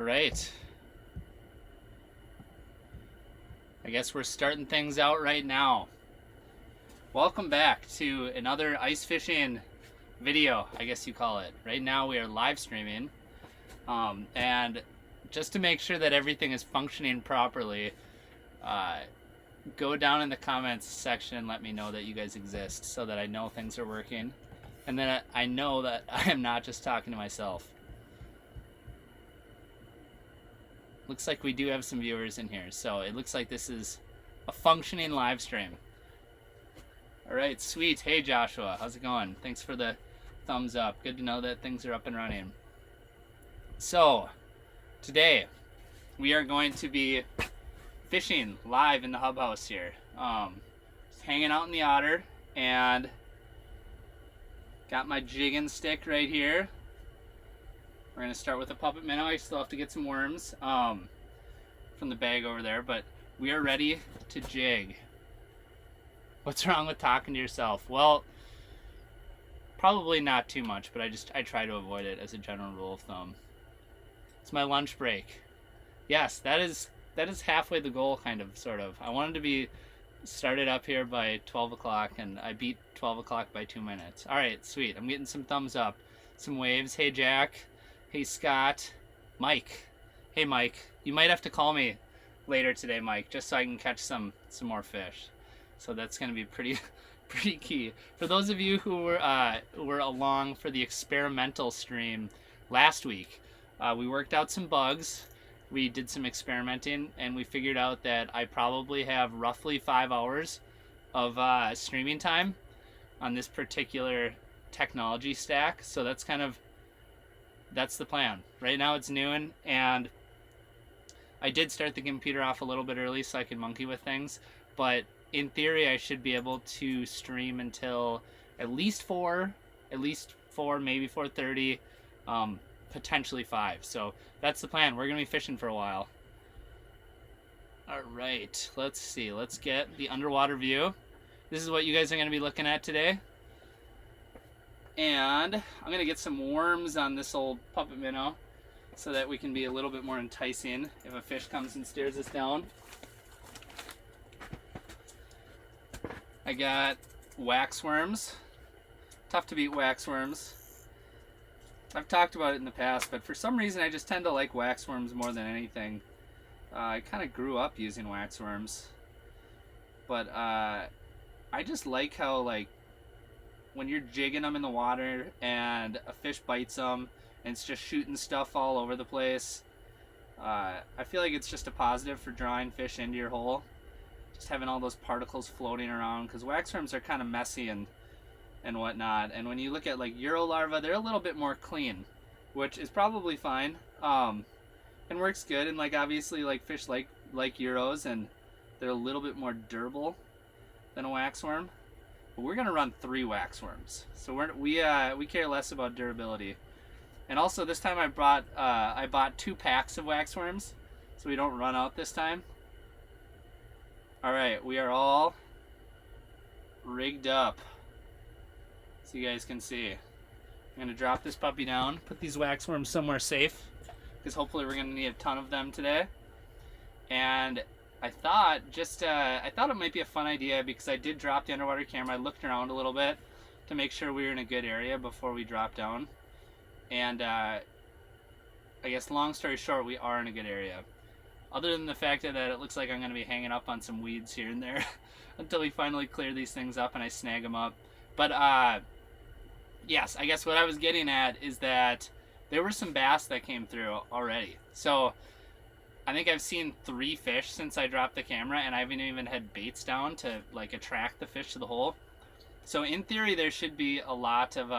All right. I guess we're starting things out right now. Welcome back to another ice fishing video, I guess you call it. Right now we are live streaming. And just to make sure that everything is functioning properly, go down in the comments section and let me know that you guys exist so that I know things are working. And then I know that I am not just talking to myself. Looks like we do have some viewers in here, so it looks like this is a functioning live stream. All right, sweet. Hey Joshua, how's it going? Thanks for the thumbs up. Good to know that things are up and running. So today we are going to be fishing live in the hub house here. Just hanging out in the Otter, and got my jigging stick right here. We're going to start with a puppet minnow. I still have to get some worms from the bag over there, but we are ready to jig. What's wrong with talking to yourself? Well, probably not too much, but I try to avoid it as a general rule of thumb. It's my lunch break. Yes, that is halfway the goal, kind of, sort of. I wanted to be started up here by 12 o'clock, and I beat 12 o'clock by 2 minutes. All right, sweet. I'm getting some thumbs up, some waves. Hey, Jack. Hey, Scott. Mike. Hey, Mike. You might have to call me later today, Mike, just so I can catch some more fish. So that's going to be pretty key. For those of you who were along for the experimental stream last week, we worked out some bugs. We did some experimenting, and we figured out that I probably have roughly 5 hours of streaming time on this particular technology stack. So that's the plan. Right now it's noon, and I did start the computer off a little bit early so I could monkey with things, but in theory I should be able to stream until at least 4, maybe 4:30, potentially 5. So that's the plan. We're gonna be fishing for a while. All right, let's see. Let's get the underwater view. This is what you guys are gonna be looking at today. And I'm gonna get some worms on this old puppet minnow so that we can be a little bit more enticing if a fish comes and stares us down. I got wax worms. Tough to beat wax worms. I've talked about it in the past, but for some reason I just tend to like wax worms more than anything. I kind of grew up using wax worms, but I just like how, like, when you're jigging them in the water and a fish bites them and it's just shooting stuff all over the place, I feel like it's just a positive for drawing fish into your hole. Just having all those particles floating around, because wax worms are kind of messy and whatnot. And when you look at like Euro larvae, they're a little bit more clean, which is probably fine, and works good. And like obviously like fish like Euros, and they're a little bit more durable than a wax worm. But we're gonna run 3 wax worms, so we care less about durability. And also this time I bought 2 packs of wax worms, so we don't run out this time. All right, we are all rigged up, so you guys can see. I'm gonna drop this puppy down, put these wax worms somewhere safe, because hopefully we're gonna need a ton of them today. And I thought it might be a fun idea, because I did drop the underwater camera. I looked around a little bit to make sure we were in a good area before we dropped down. And I guess long story short, we are in a good area. Other than the fact that it looks like I'm going to be hanging up on some weeds here and there until we finally clear these things up and I snag them up. But yes, I guess what I was getting at is that there were some bass that came through already. So I think I've seen 3 fish since I dropped the camera, and I haven't even had baits down to like attract the fish to the hole. So in theory there should be a lot of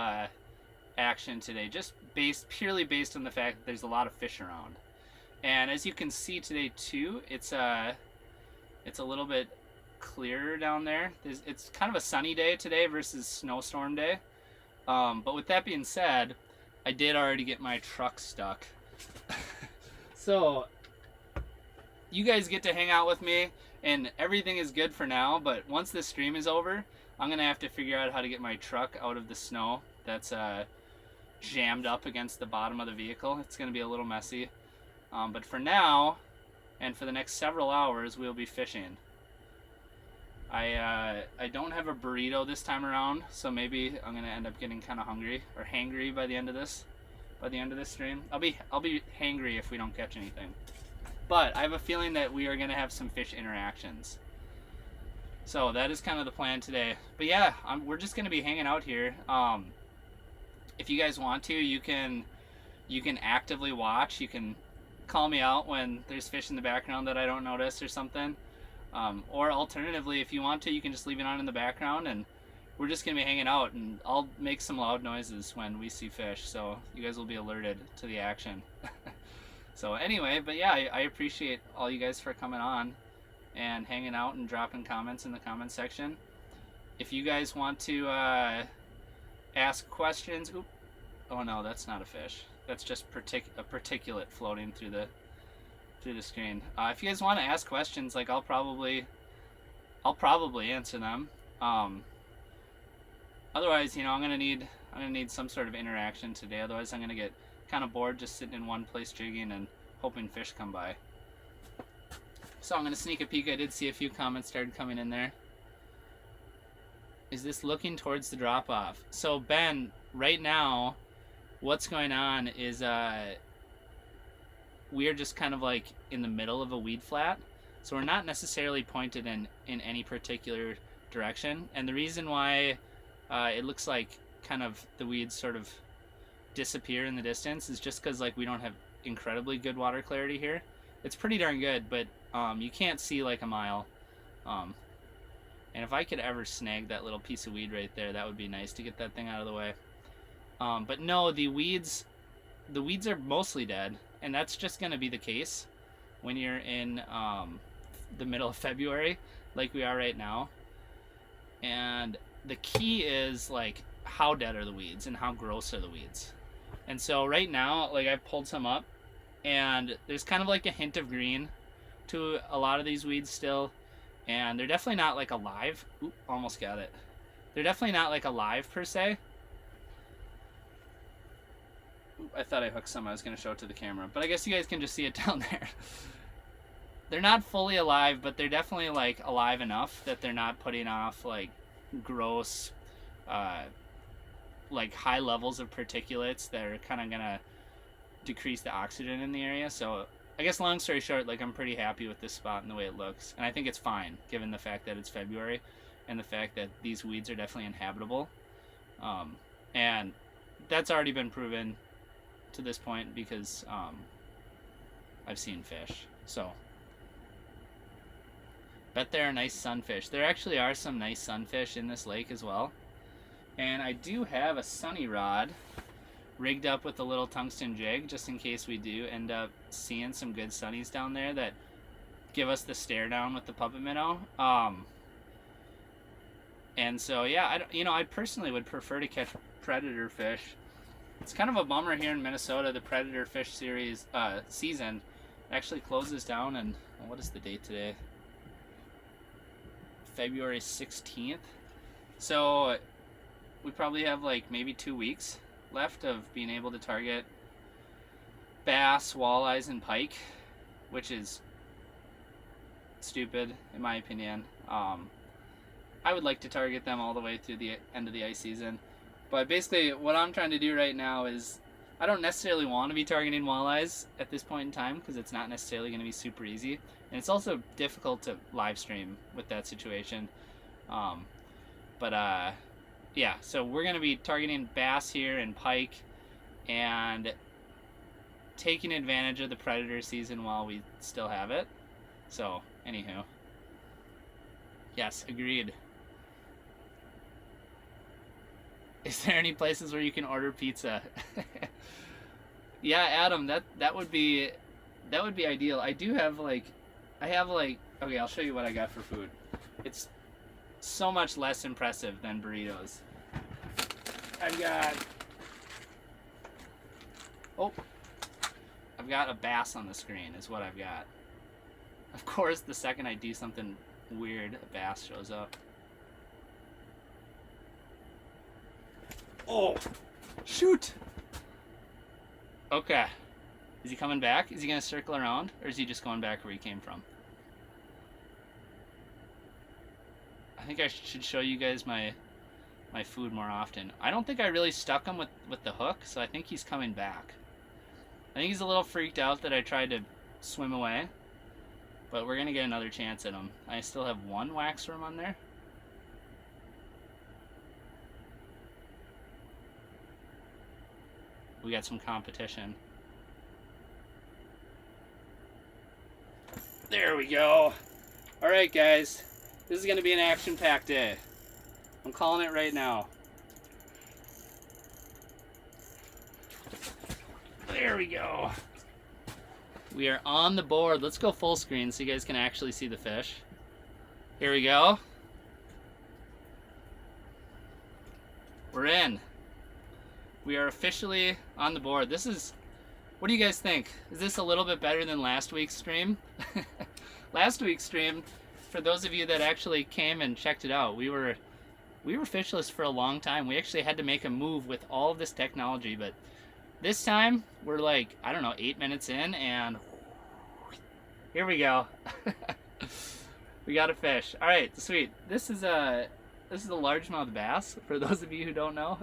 action today, just purely based on the fact that there's a lot of fish around. And as you can see today too, it's a little bit clearer down there. It's kind of a sunny day today versus snowstorm day. But with that being said, I did already get my truck stuck. So you guys get to hang out with me, and everything is good for now. But once this stream is over, I'm gonna have to figure out how to get my truck out of the snow that's jammed up against the bottom of the vehicle. It's gonna be a little messy. But for now, and for the next several hours, we'll be fishing. I don't have a burrito this time around, so maybe I'm gonna end up getting kind of hungry or hangry by the end of this. By the end of this stream, I'll be hangry if we don't catch anything. But I have a feeling that we are gonna have some fish interactions. So that is kind of the plan today. But yeah, we're just gonna be hanging out here. If you guys want to, you can actively watch. You can call me out when there's fish in the background that I don't notice or something. Or alternatively, if you want to, you can just leave it on in the background, and we're just gonna be hanging out, and I'll make some loud noises when we see fish, so you guys will be alerted to the action. So anyway, but yeah, I appreciate all you guys for coming on and hanging out and dropping comments in the comment section. If you guys want to ask questions, oh no, that's not a fish. That's just a particulate floating through the screen. If you guys want to ask questions, like I'll probably answer them. Otherwise, you know, I'm gonna need some sort of interaction today. Otherwise, I'm gonna get kind of bored just sitting in one place jigging and hoping fish come by. So I'm gonna sneak a peek. I did see a few comments started coming in there. Is this looking towards the drop off? So Ben, right now, what's going on is we are just kind of like in the middle of a weed flat, so we're not necessarily pointed in any particular direction. And the reason why it looks like kind of the weeds sort of disappear in the distance is just because like we don't have incredibly good water clarity here. It's pretty darn good, but you can't see like a mile. And if I could ever snag that little piece of weed right there, that would be nice to get that thing out of the way. But no, the weeds are mostly dead, and that's just going to be the case when you're in the middle of February, like we are right now. And the key is like how dead are the weeds and how gross are the weeds. And so right now, like I've pulled some up, and there's kind of like a hint of green to a lot of these weeds still, and they're definitely not like alive. Oop, almost got it. They're definitely not like alive per se. Oop, I thought I hooked some. I was going to show it to the camera, but I guess you guys can just see it down there. They're not fully alive, but they're definitely like alive enough that they're not putting off like gross like high levels of particulates that are kind of gonna decrease the oxygen in the area. So I guess long story short, like I'm pretty happy with this spot and the way it looks, and I think it's fine given the fact that it's February and the fact that these weeds are definitely inhabitable, and that's already been proven to this point because I've seen fish. So bet there are nice sunfish. There actually are some nice sunfish in this lake as well. And I do have a sunny rod rigged up with a little tungsten jig just in case we do end up seeing some good sunnies down there that give us the stare down with the puppet minnow. And so yeah, I personally would prefer to catch predator fish. It's kind of a bummer here in Minnesota. The predator fish series season actually closes down, and what is the date today? February 16th. So we probably have like maybe 2 weeks left of being able to target bass, walleyes, and pike, which is stupid in my opinion. I would like to target them all the way through the end of the ice season, but basically what I'm trying to do right now is I don't necessarily want to be targeting walleyes at this point in time because it's not necessarily going to be super easy, and it's also difficult to live stream with that situation. Yeah, so we're going to be targeting bass here and pike and taking advantage of the predator season while we still have it. So, anywho. Yes, agreed. Is there any places where you can order pizza? Yeah, Adam, that would be ideal. I have okay, I'll show you what I got for food. It's so much less impressive than burritos. I've got a bass on the screen is what I've got. Of course, the second I do something weird, a bass shows up. Oh, shoot. Okay. Is he coming back? Is he going to circle around? Or is he just going back where he came from? I think I should show you guys my food more often. I don't think I really stuck him with the hook, so I think he's coming back. I think he's a little freaked out that I tried to swim away. But we're going to get another chance at him. I still have one waxworm on there. We got some competition. There we go. Alright guys, this is going to be an action-packed day. I'm calling it right now. There we go. We are on the board. Let's go full screen so you guys can actually see the fish. Here we go. We're in. We are officially on the board. This is, what do you guys think? Is this a little bit better than last week's stream? Last week's stream, for those of you that actually came and checked it out, we were fishless for a long time. We actually had to make a move with all of this technology, but this time we're like, I don't know, 8 minutes in, and here we go. We got a fish. All right, sweet. This is a largemouth bass, for those of you who don't know.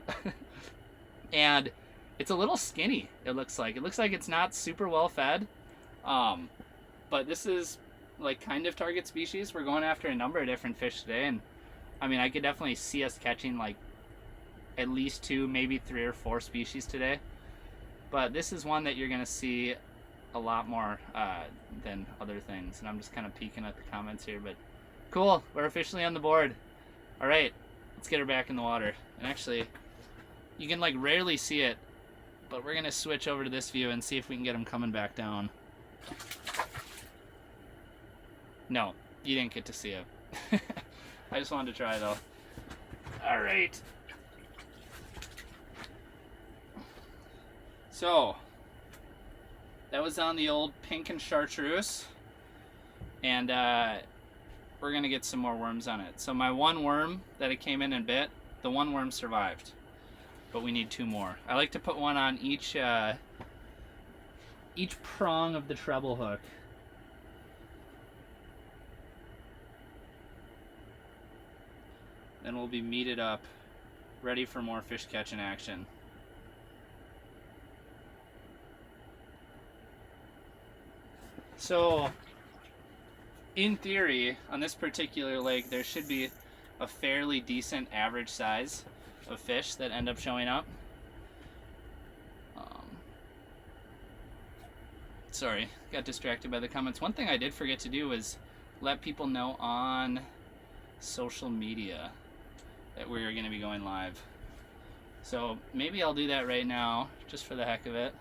And it's a little skinny, it looks like. It looks like it's not super well fed. But this is like kind of target species. We're going after a number of different fish today, and I mean, I could definitely see us catching like at least 2, maybe 3 or 4 species today. But this is one that you're gonna see a lot more than other things. And I'm just kind of peeking at the comments here, but cool, we're officially on the board. All right, let's get her back in the water. And actually, you can like rarely see it, but we're gonna switch over to this view and see if we can get him coming back down. No, you didn't get to see it. I just wanted to try though. All right. So, that was on the old pink and chartreuse, and we're gonna get some more worms on it. So my one worm that it came in and bit, the one worm survived, but we need 2 more. I like to put one on each prong of the treble hook. Then we'll be meated up, ready for more fish catching action. So, in theory, on this particular lake, there should be a fairly decent average size of fish that end up showing up. Sorry, got distracted by the comments. One thing I did forget to do was let people know on social media that we're going to be going live. So maybe I'll do that right now, just for the heck of it.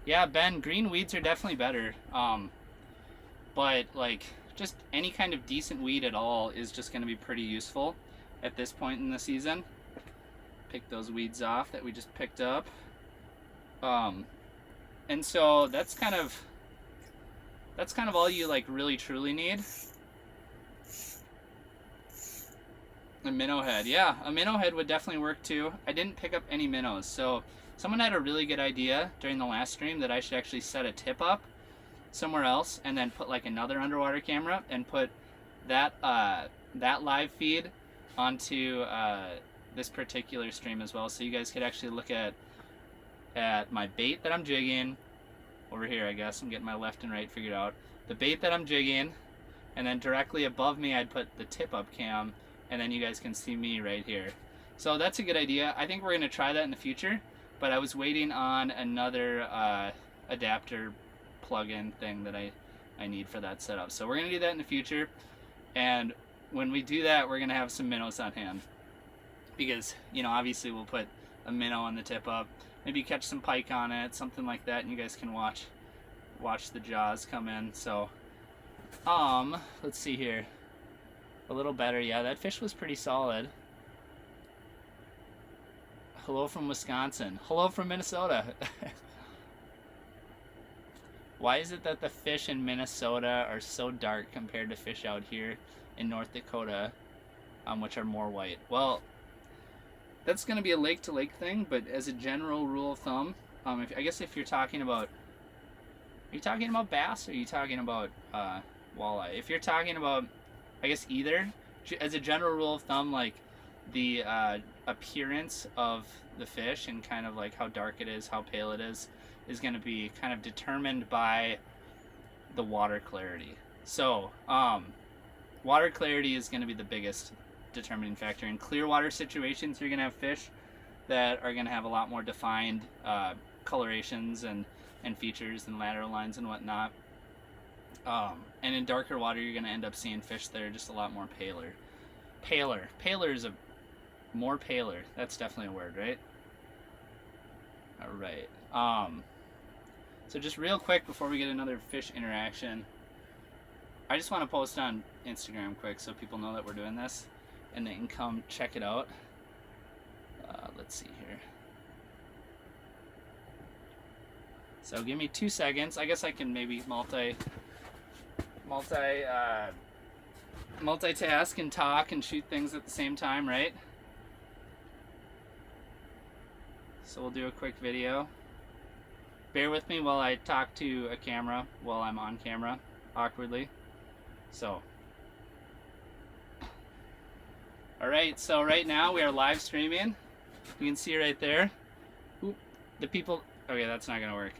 Yeah, Ben, green weeds are definitely better. But like, just any kind of decent weed at all is just going to be pretty useful at this point in the season. Pick those weeds off that we just picked up. And so that's kind of all you like really truly need. A minnow head. Yeah, a minnow head would definitely work too. I didn't pick up any minnows, so someone had a really good idea during the last stream that I should actually set a tip up somewhere else and then put like another underwater camera and put that live feed onto this particular stream as well, so you guys could actually look at my bait that I'm jigging over here. I guess I'm getting my left and right figured out. The bait that I'm jigging, and then directly above me I'd put the tip up cam, and then you guys can see me right here. So that's a good idea. I think we're going to try that in the future, but I was waiting on another adapter plug-in thing that I need for that setup. So we're going to do that in the future, and when we do that, we're going to have some minnows on hand. Because, you know, obviously we'll put a minnow on the tip up, maybe catch some pike on it, something like that, and you guys can watch the jaws come in. So, let's see here. A little better, yeah, that fish was pretty solid. Hello from Wisconsin. Hello from Minnesota. Why is it that the fish in Minnesota are so dark compared to fish out here in North Dakota, which are more white? Well, that's going to be a lake to lake thing, but as a general rule of thumb, I guess if you're talking about, are you talking about bass or are you talking about walleye? If you're talking about, I guess either, as a general rule of thumb, like the appearance of the fish and kind of like how dark it is, how pale it is going to be kind of determined by the water clarity. So water clarity is going to be the biggest determining factor. In clear water situations, you're going to have fish that are going to have a lot more defined colorations and features and lateral lines and whatnot. And in darker water, you're going to end up seeing fish that are just a lot more paler. Paler is more paler. That's definitely a word, right? All right. So just real quick before we get another fish interaction, I just want to post on Instagram quick so people know that we're doing this and they can come check it out. Let's see here. So give me 2 seconds. I guess I can maybe multitask and talk and shoot things at the same time, right? So we'll do a quick video. Bear with me while I talk to a camera while I'm on camera, awkwardly. So. Alright, so right now we are live streaming. You can see right there. Oop, the people, okay, that's not gonna work.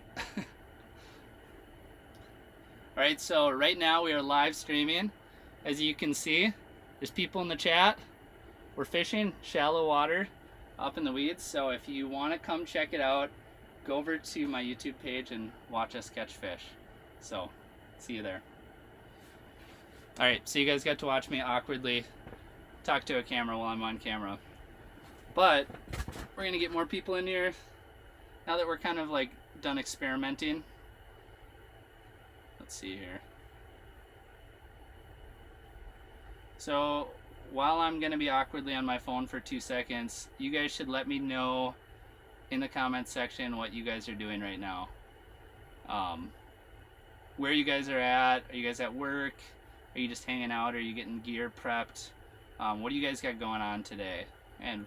Alright, so right now we are live streaming. As you can see, there's people in the chat. We're fishing shallow water up in the weeds, so if you want to come check it out, go over to my YouTube page and watch us catch fish. So, see you there. Alright, so you guys got to watch me awkwardly talk to a camera while I'm on camera. But, we're going to get more people in here now that we're kind of like done experimenting. Let's see here. So, while I'm going to be awkwardly on my phone for 2 seconds, you guys should let me know in the comments section what you guys are doing right now. Where you guys are at. Are you guys at work? Are you just hanging out? Are you getting gear prepped? What do you guys got going on today? And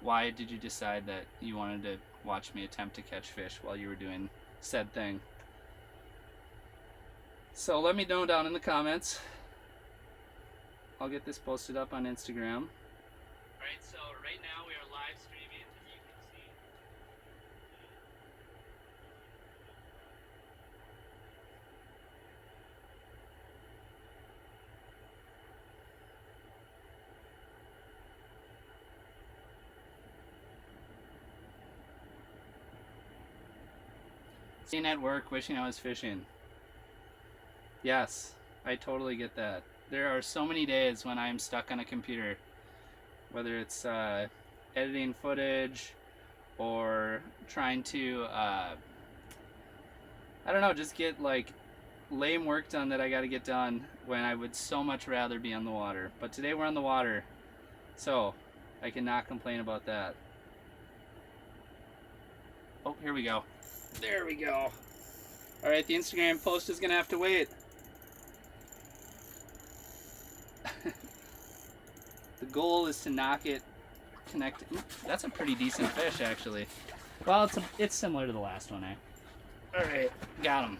why did you decide that you wanted to watch me attempt to catch fish while you were doing said thing? So let me know down in the comments. I'll get this posted up on Instagram. Alright, so right now we are live streaming, as you can see. Sitting at work, wishing I was fishing. Yes, I totally get that. There are so many days when I'm stuck on a computer, whether it's editing footage or trying to, I don't know, just get like lame work done that I got to get done when I would so much rather be on the water. But today we're on the water, so I cannot complain about that. Oh, here we go. There we go. All right, the Instagram post is gonna have to wait. The goal is to knock it connected. That's a pretty decent fish, actually. Well, it's similar to the last one, eh? All right, got him.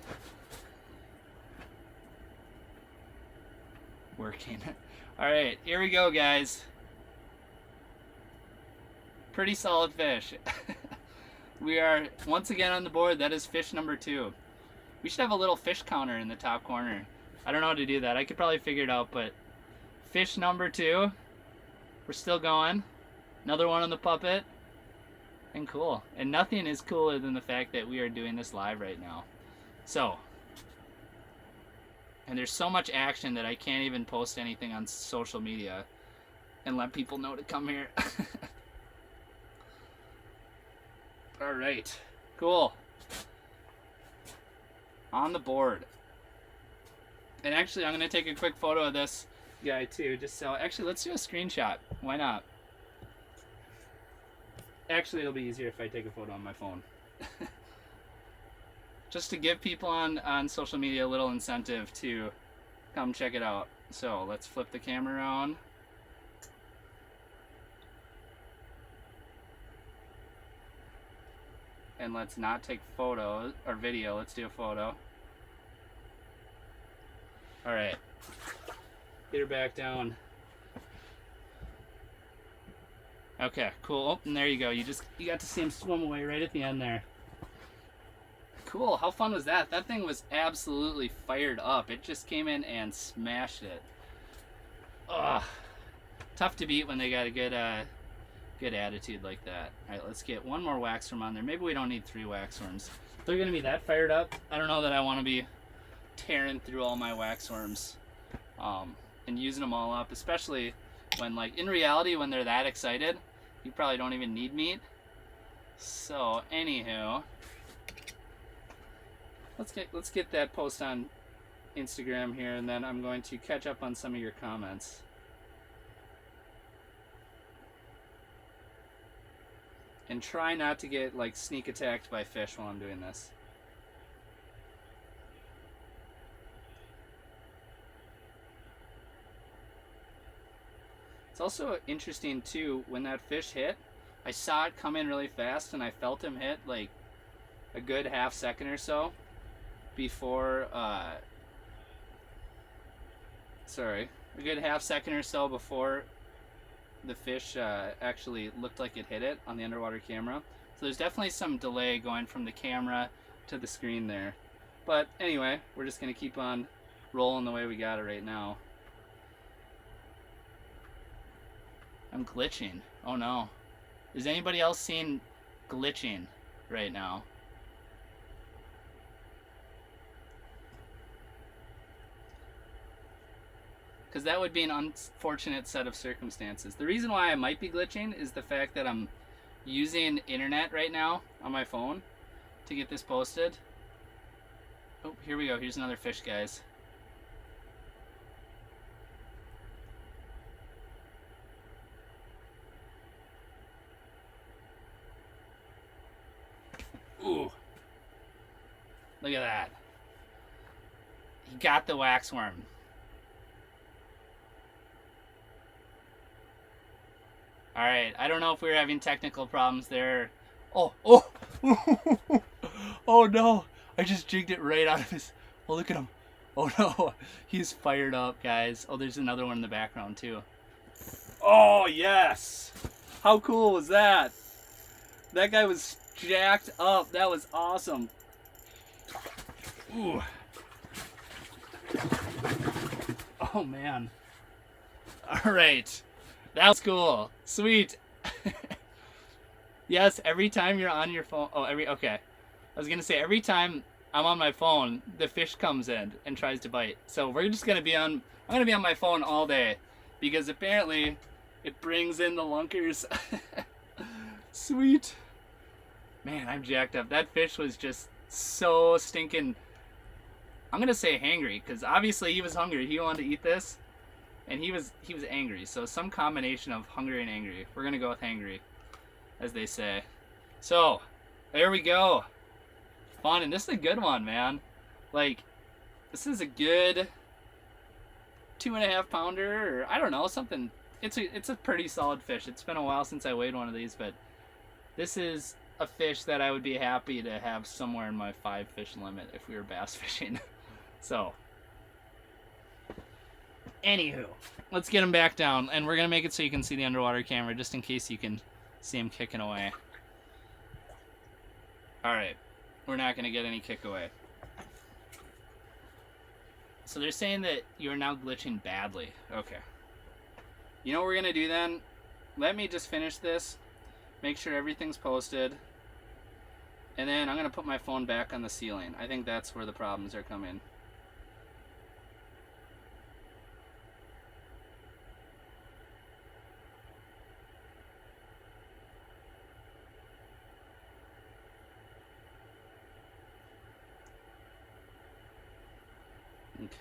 Working. All right, here we go, guys. Pretty solid fish. We are once again on the board. That is fish number 2. We should have a little fish counter in the top corner. I don't know how to do that. I could probably figure it out, but fish number 2. We're still going. Another one on the puppet. And cool. And nothing is cooler than the fact that we are doing this live right now. So, and there's so much action that I can't even post anything on social media and let people know to come here. All right, cool. On the board. And actually, I'm gonna take a quick photo of this guy too, just so, actually, let's do a screenshot. Why not? Actually, it'll be easier if I take a photo on my phone. Just to give people on social media a little incentive to come check it out. So let's flip the camera around. and let's not take photos or video. Let's do a photo. All right, get her back down. Okay, cool. Oh, and there you go. You got to see him swim away right at the end there. Cool. How fun was that? That thing was absolutely fired up. It just came in and smashed it. Ugh. Tough to beat when they got a good attitude like that. All right, let's get one more wax worm on there. Maybe we don't need 3 wax worms. If they're gonna be that fired up, I don't know that I want to be tearing through all my wax worms and using them all up, especially when, like, in reality, when they're that excited, you probably don't even need meat. So anywho, let's get that post on Instagram here, and then I'm going to catch up on some of your comments. And try not to get, like, sneak attacked by fish while I'm doing this. It's also interesting too, when that fish hit, I saw it come in really fast and I felt him hit like a good half second or so before, a good half second or so before the fish actually looked like it hit it on the underwater camera. So there's definitely some delay going from the camera to the screen there. But anyway, we're just gonna keep on rolling the way we got it right now. I'm glitching. Oh no. Is anybody else seeing glitching right now? Because that would be an unfortunate set of circumstances. The reason why I might be glitching is the fact that I'm using internet right now on my phone to get this posted. Oh, here we go. Here's another fish, guys. Ooh. Look at that. He got the waxworm. Alright, I don't know if we were having technical problems there. Oh. Oh no. I just jigged it right out of his... Oh, look at him. Oh no. He's fired up, guys. Oh, there's another one in the background too. Oh, yes. How cool was that? That guy was jacked up. That was awesome. Ooh. Oh man. Alright. That was cool. Sweet. Yes, every time you're on your phone. Oh, okay. I was gonna say, every time I'm on my phone, the fish comes in and tries to bite. So we're just gonna be on, I'm gonna be on my phone all day because apparently it brings in the lunkers. Sweet. Man, I'm jacked up. That fish was just so stinking, I'm gonna say hangry, because obviously he was hungry. He wanted to eat this, and he was angry. So some combination of hungry and angry. We're gonna go with hangry, as they say. So there we go. Fun, and this is a good one, man. Like, this is a good 2.5 pounder, or I don't know, something. It's a pretty solid fish. It's been a while since I weighed one of these, but this is a fish that I would be happy to have somewhere in my 5 fish limit if we were bass fishing. So, anywho, let's get him back down, and we're gonna make it so you can see the underwater camera, just in case you can see him kicking away. All right, we're not gonna get any kick away. So they're saying that you're now glitching badly. Okay. You know what we're gonna do then? Let me just finish this, make sure everything's posted, and then I'm gonna put my phone back on the ceiling. I think that's where the problems are coming.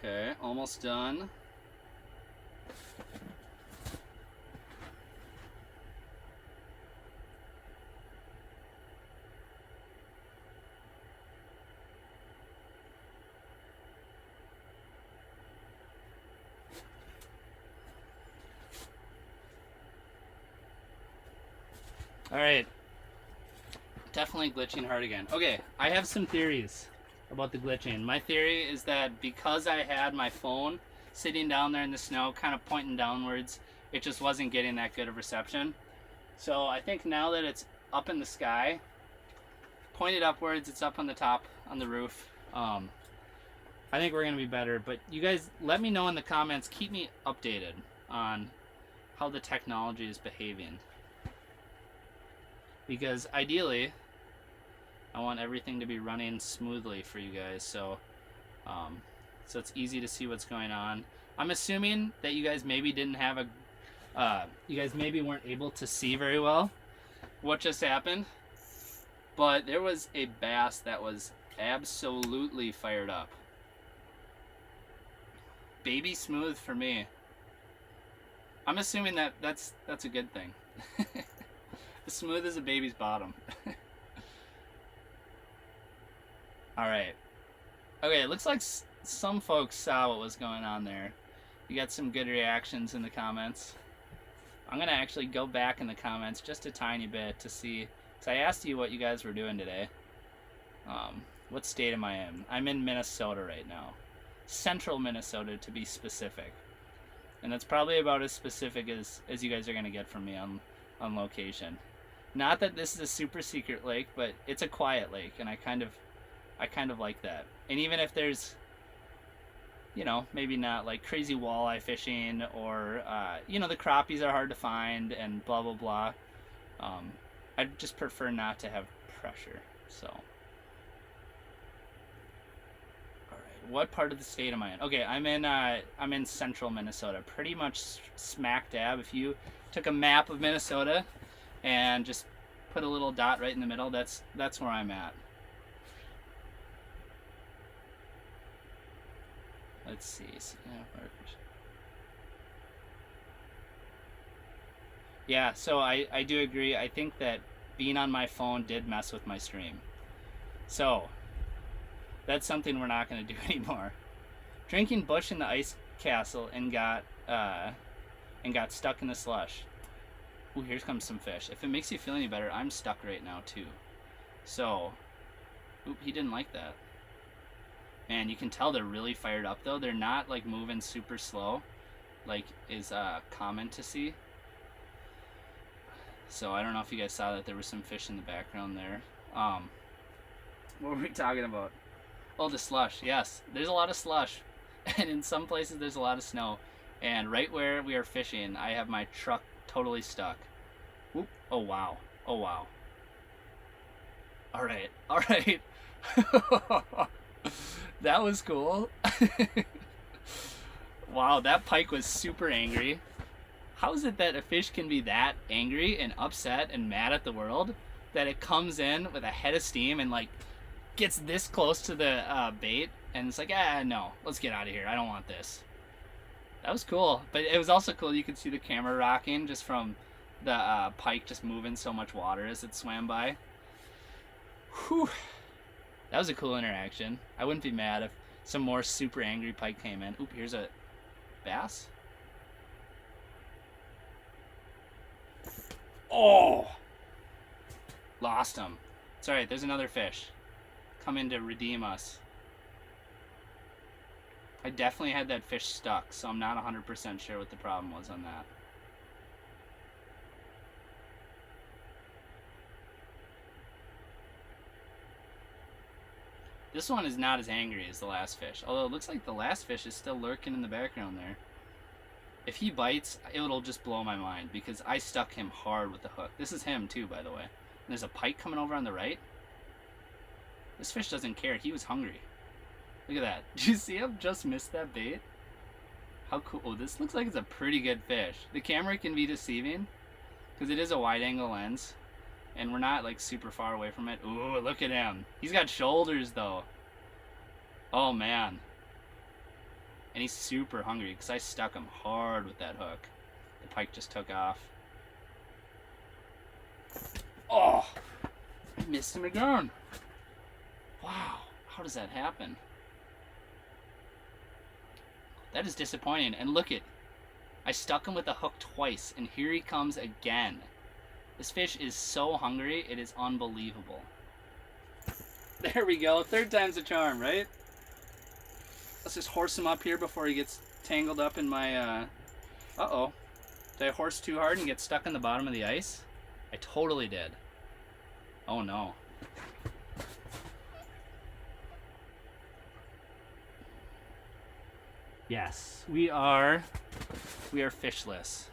Okay, almost done. All right. Definitely glitching hard again. Okay, I have some theories about the glitching. My theory is that because I had my phone sitting down there in the snow, kind of pointing downwards, it just wasn't getting that good of reception. So I think now that it's up in the sky, pointed upwards, it's up on the top, on the roof, I think we're going to be better. But you guys, let me know in the comments, keep me updated on how the technology is behaving. Because ideally, I want everything to be running smoothly for you guys, so it's easy to see what's going on. I'm assuming that you guys maybe didn't have you guys maybe weren't able to see very well what just happened, but there was a bass that was absolutely fired up. Baby smooth for me. I'm assuming that that's a good thing. As smooth as a baby's bottom. Alright. Okay, it looks like some folks saw what was going on there. You got some good reactions in the comments. I'm going to actually go back in the comments just a tiny bit to see. So I asked you what you guys were doing today. What state am I in? I'm in Minnesota right now. Central Minnesota, to be specific. And that's probably about as specific as you guys are going to get from me on location. Not that this is a super secret lake, but it's a quiet lake, and I kind of like that. And even if there's, you know, maybe not like crazy walleye fishing, or you know, the crappies are hard to find and blah blah blah, I just prefer not to have pressure. So what part of the state am I in? Okay, I'm in central Minnesota, pretty much smack dab. If you took a map of Minnesota and just put a little dot right in the middle, that's where I'm at. Let's see. Yeah, so I do agree. I think that being on my phone did mess with my stream. So that's something we're not going to do anymore. Drinking bush in the ice castle and got stuck in the slush. Ooh, here comes some fish. If it makes you feel any better, I'm stuck right now too. So, oop, he didn't like that. Man, you can tell they're really fired up though. They're not like moving super slow, like is common to see. So I don't know if you guys saw that there was some fish in the background there. What were we talking about? Oh, the slush. Yes, there's a lot of slush, and in some places there's a lot of snow. And right where we are fishing, I have my truck totally stuck. Whoop. Oh wow. Oh wow. All right. All right. That was cool. Wow, that pike was super angry. How is it that a fish can be that angry and upset and mad at the world that it comes in with a head of steam and like gets this close to the bait and it's like, no, let's get out of here. I don't want this. That was cool, but it was also cool. You could see the camera rocking just from the pike just moving so much water as it swam by. Whew. That was a cool interaction. I wouldn't be mad if some more super angry pike came in. Oop, here's a bass. Oh! Lost him. It's alright, there's another fish. Come in to redeem us. I definitely had that fish stuck, so I'm not 100% sure what the problem was on that. This one is not as angry as the last fish, although it looks like the last fish is still lurking in the background there. If he bites, it'll just blow my mind because I stuck him hard with the hook. This is him too, by the way. And there's a pike coming over on the right. This fish doesn't care. He was hungry. Look at that. Did you see him just miss that bait? How cool. Oh, this looks like it's a pretty good fish. The camera can be deceiving because it is a wide angle lens. And we're not like super far away from it. Ooh, look at him. He's got shoulders though. Oh man. And he's super hungry because I stuck him hard with that hook. The pike just took off. Oh! I missed him again. Wow. How does that happen? That is disappointing. And look it. I stuck him with the hook twice and here he comes again. This fish is so hungry, it is unbelievable. There we go, 3rd time's a charm, right? Let's just horse him up here before he gets tangled up in my, uh-oh. Did I horse too hard and get stuck in the bottom of the ice? I totally did. Oh no. Yes, we are fishless.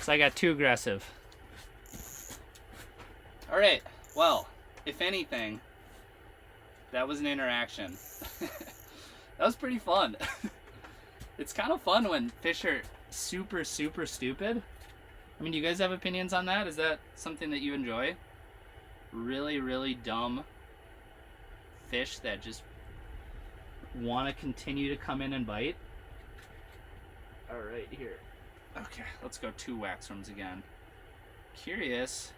So I got too aggressive. All right, well, if anything, that was an interaction. That was pretty fun. It's kind of fun when fish are super, super stupid. I mean, do you guys have opinions on that? Is that something that you enjoy? Really, really dumb fish that just want to continue to come in and bite. All right, here. Okay, let's go 2 waxworms again. Curious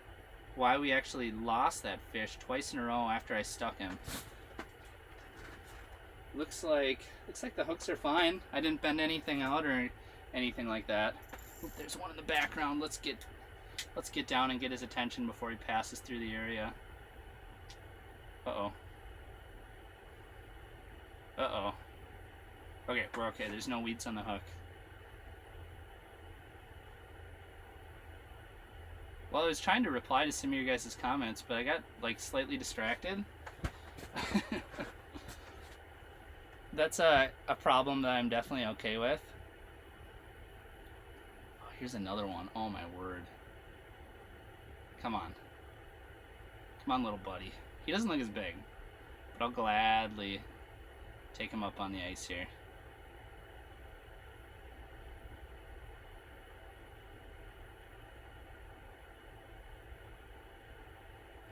why we actually lost that fish twice in a row after I stuck him. Looks like the hooks are fine. I didn't bend anything out or anything like that. Oop, there's one in the background. Let's get down and get his attention before he passes through the area. Uh-oh. Uh-oh. Okay, we're okay. There's no weeds on the hook. Well, I was trying to reply to some of your guys' comments, but I got, like, slightly distracted. That's a problem that I'm definitely okay with. Oh, here's another one. Oh, my word. Come on. Come on, little buddy. He doesn't look as big, but I'll gladly take him up on the ice here.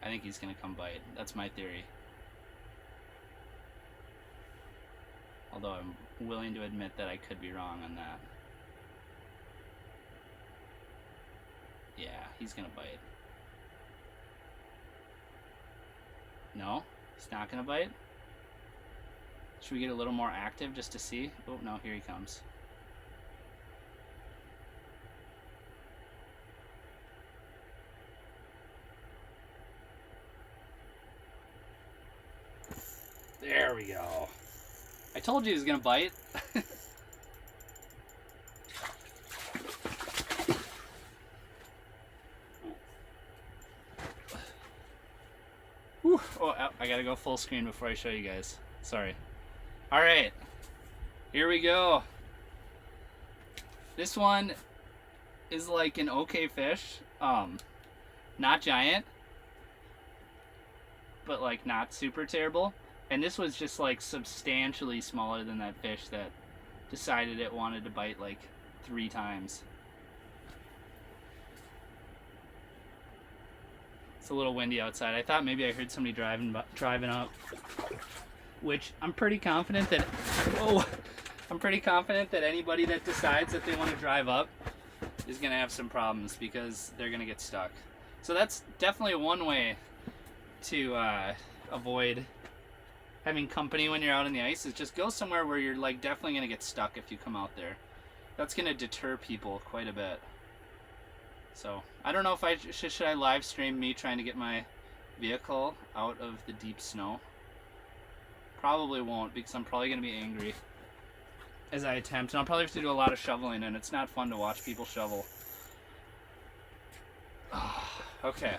I think he's gonna come bite. That's my theory. Although I'm willing to admit that I could be wrong on that. Yeah, he's gonna bite. No? He's not gonna bite? Should we get a little more active just to see? Oh, no, here he comes. There we go. I told you he was gonna bite. Whew. Oh, I gotta go full screen before I show you guys. Sorry. Alright. Here we go. This one is like an okay fish. Not giant, but like not super terrible. And this was just like substantially smaller than that fish that decided it wanted to bite like 3 times. It's a little windy outside. I thought maybe I heard somebody driving up, which I'm pretty confident that, I'm pretty confident that anybody that decides that they want to drive up is going to have some problems because they're going to get stuck. So that's definitely one way to avoid having company when you're out on the ice, is just go somewhere where you're like definitely going to get stuck if you come out there. That's going to deter people quite a bit. So I don't know if I should I live stream me trying to get my vehicle out of the deep snow. Probably won't, because I'm probably going to be angry as I attempt, and I'll probably have to do a lot of shoveling, and it's not fun to watch people shovel. Okay.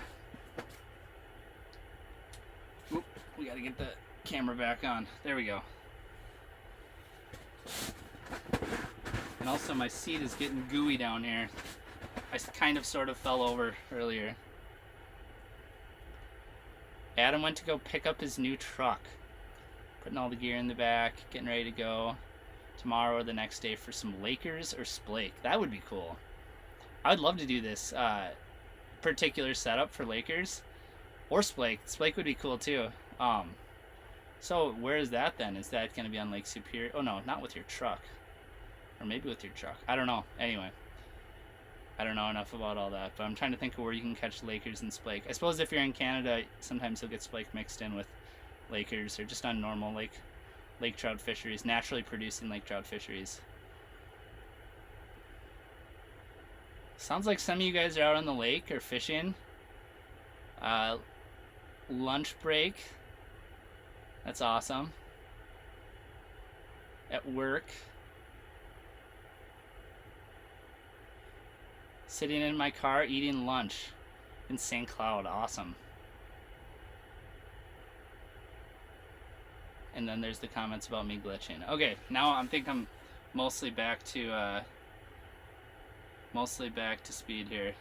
Oop, we got to get the camera back on. There we go. And also my seat is getting gooey down here. I kind of sort of fell over earlier. Adam went to go pick up his new truck. Putting all the gear in the back, getting ready to go tomorrow or the next day for some Lakers or Splake. That would be cool. I would love to do this particular setup for Lakers or Splake. Splake would be cool too. So where is that then? Is that going to be on Lake Superior? Oh no, not with your truck. Or maybe with your truck. I don't know. Anyway. I don't know enough about all that, but I'm trying to think of where you can catch Lakers and Splake. I suppose if you're in Canada, sometimes you'll get Splake mixed in with Lakers, or just on normal lake trout fisheries, naturally producing lake trout fisheries. Sounds like some of you guys are out on the lake or fishing. Lunch break. That's awesome. At work. Sitting in my car eating lunch in St. Cloud. Awesome. And then there's the comments about me glitching. Okay, now I think I'm mostly back to speed here.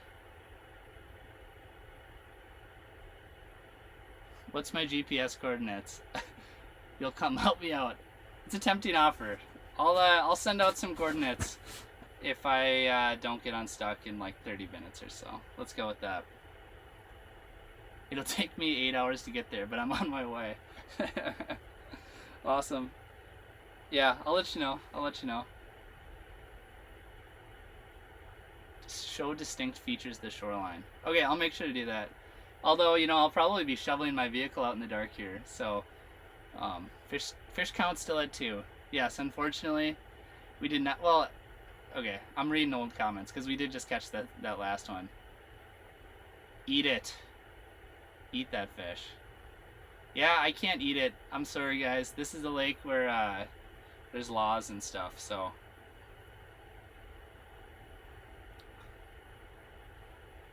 What's my GPS coordinates? You'll come help me out. It's a tempting offer. I'll send out some coordinates if I don't get unstuck in like 30 minutes or so. Let's go with that. It'll take me 8 hours to get there, but I'm on my way. Awesome. Yeah, I'll let you know. Show distinct features of the shoreline. Okay, I'll make sure to do that. Although, I'll probably be shoveling my vehicle out in the dark here. So, fish count still at 2. Yes, unfortunately, we did not. Well, okay, I'm reading old comments because we did just catch that last one. Eat it. Eat that fish. Yeah, I can't eat it. I'm sorry, guys. This is a lake where there's laws and stuff, so.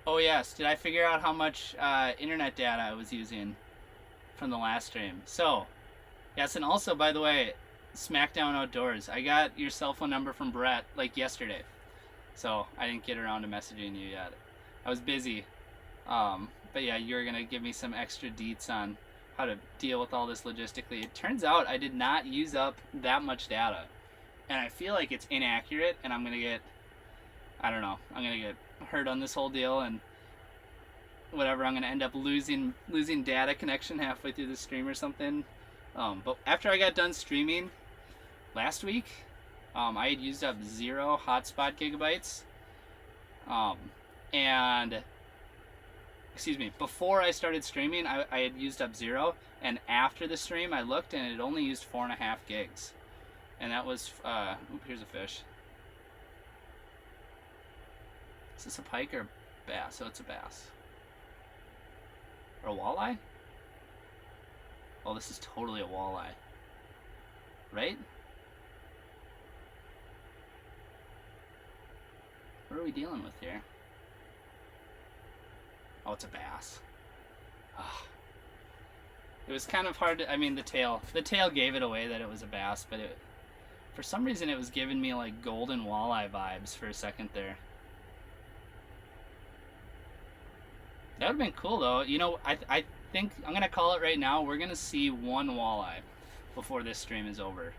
Oh, yes. Did I figure out how much internet data I was using from the last stream? So, yes, and also, by the way, Smackdown Outdoors. I got your cell phone number from Brett, like, yesterday. So, I didn't get around to messaging you yet. I was busy. But yeah, you're going to give me some extra deets on how to deal with all this logistically. It turns out I did not use up that much data. And I feel like it's inaccurate, and I'm going to get, I don't know, I'm going to get hurt on this whole deal, and whatever, I'm going to end up losing data connection halfway through the stream or something. But after I got done streaming last week, I had used up 0 hotspot gigabytes. And excuse me, before I started streaming, I had used up 0, and after the stream I looked and it only used 4.5 gigs. And that was, here's a fish. Is this a pike or a bass? Oh, it's a bass. Or a walleye? Oh, this is totally a walleye. Right? What are we dealing with here? Oh, it's a bass. Oh. It was kind of hard to, I mean, the tail gave it away that it was a bass, but for some reason it was giving me like golden walleye vibes for a second there. That would have been cool though. I think I'm going to call it right now. We're going to see 1 walleye before this stream is over.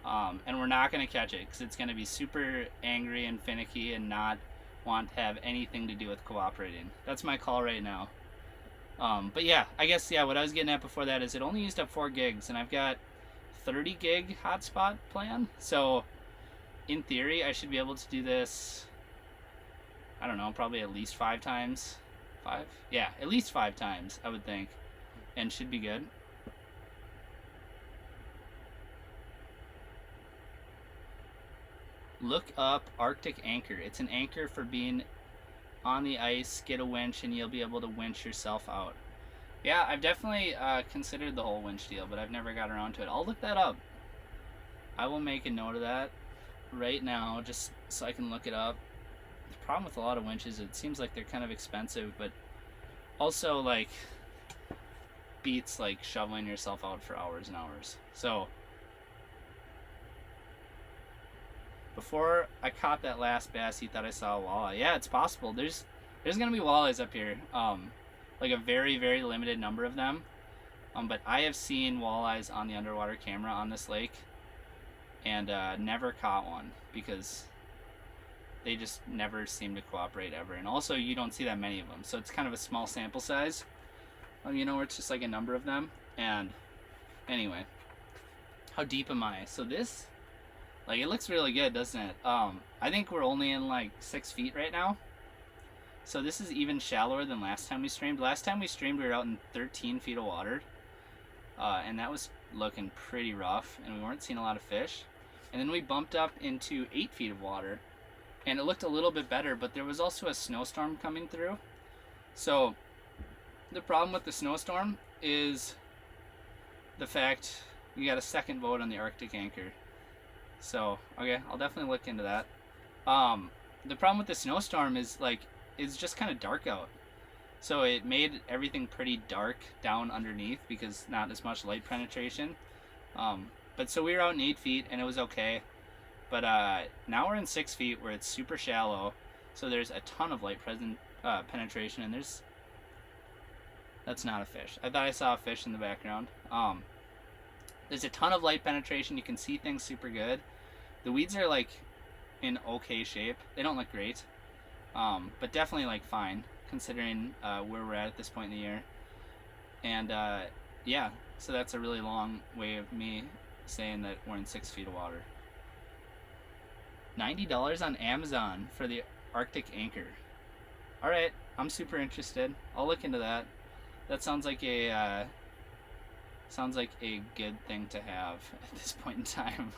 And we're not going to catch it because it's going to be super angry and finicky and not want to have anything to do with cooperating. That's my call right now. But yeah, I guess, yeah, what I was getting at before that is it only used up 4 gigs, and I've got 30 gig hotspot plan. So in theory, I should be able to do this, I don't know, probably at least 5 times. 5? Yeah, at least 5 times, I would think, and should be good. Look up Arctic anchor. It's an anchor for being on the ice. Get a winch and you'll be able to winch yourself out. Yeah, I've definitely considered the whole winch deal, but I've never got around to it. I'll look that up. I will make a note of that right now just so I can look it up. The problem with a lot of winches, it seems like they're kind of expensive, but also like beats like shoveling yourself out for hours and hours. So before I caught that last bass, he thought I saw a walleye. Yeah, it's possible. There's gonna be walleyes up here. Like a very, very limited number of them. But I have seen walleyes on the underwater camera on this lake and never caught one because they just never seem to cooperate ever. And also you don't see that many of them. So it's kind of a small sample size. Where it's just like a number of them. And anyway, how deep am I? So this, like, it looks really good, doesn't it? I think we're only in like 6 feet right now. So this is even shallower than last time we streamed. Last time we streamed, we were out in 13 feet of water. And that was looking pretty rough, and we weren't seeing a lot of fish. And then we bumped up into 8 feet of water. and it looked a little bit better, but there was also a snowstorm coming through. So the problem with the snowstorm is the fact you got a second vote on the Arctic anchor. So, okay, I'll definitely look into that. The problem with the snowstorm is, like, it's just kind of dark out. So it made everything pretty dark down underneath because not as much light penetration. But so we were out in 8 feet and it was okay. But now we're in 6 feet where it's super shallow. So there's a ton of light penetration, and that's not a fish. I thought I saw a fish in the background. There's a ton of light penetration. You can see things super good. The weeds are like in okay shape. They don't look great, but definitely like fine considering where we're at this point in the year. And yeah, so that's a really long way of me saying that we're in 6 feet of water. $90 on Amazon for the Arctic anchor. All right, I'm super interested. I'll look into that. That sounds like a good thing to have at this point in time.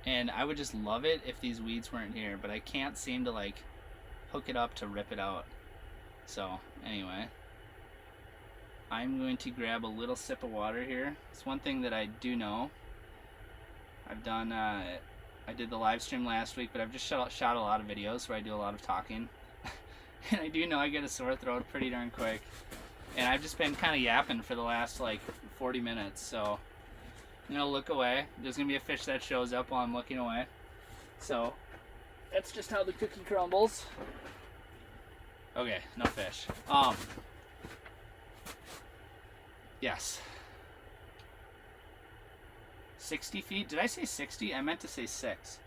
And I would just love it if these weeds weren't here, but I can't seem to like hook it up to rip it out. So anyway, I'm going to grab a little sip of water here. It's one thing that I do know. I've done, I did the live stream last week, but I've just shot a lot of videos where I do a lot of talking. And I do know I get a sore throat pretty darn quick. And I've just been kind of yapping for the last like 40 minutes, so I'm gonna look away. There's gonna be a fish that shows up while I'm looking away. So that's just how the cookie crumbles. Okay, no fish. Yes. 60 feet? Did I say 60? I meant to say 6.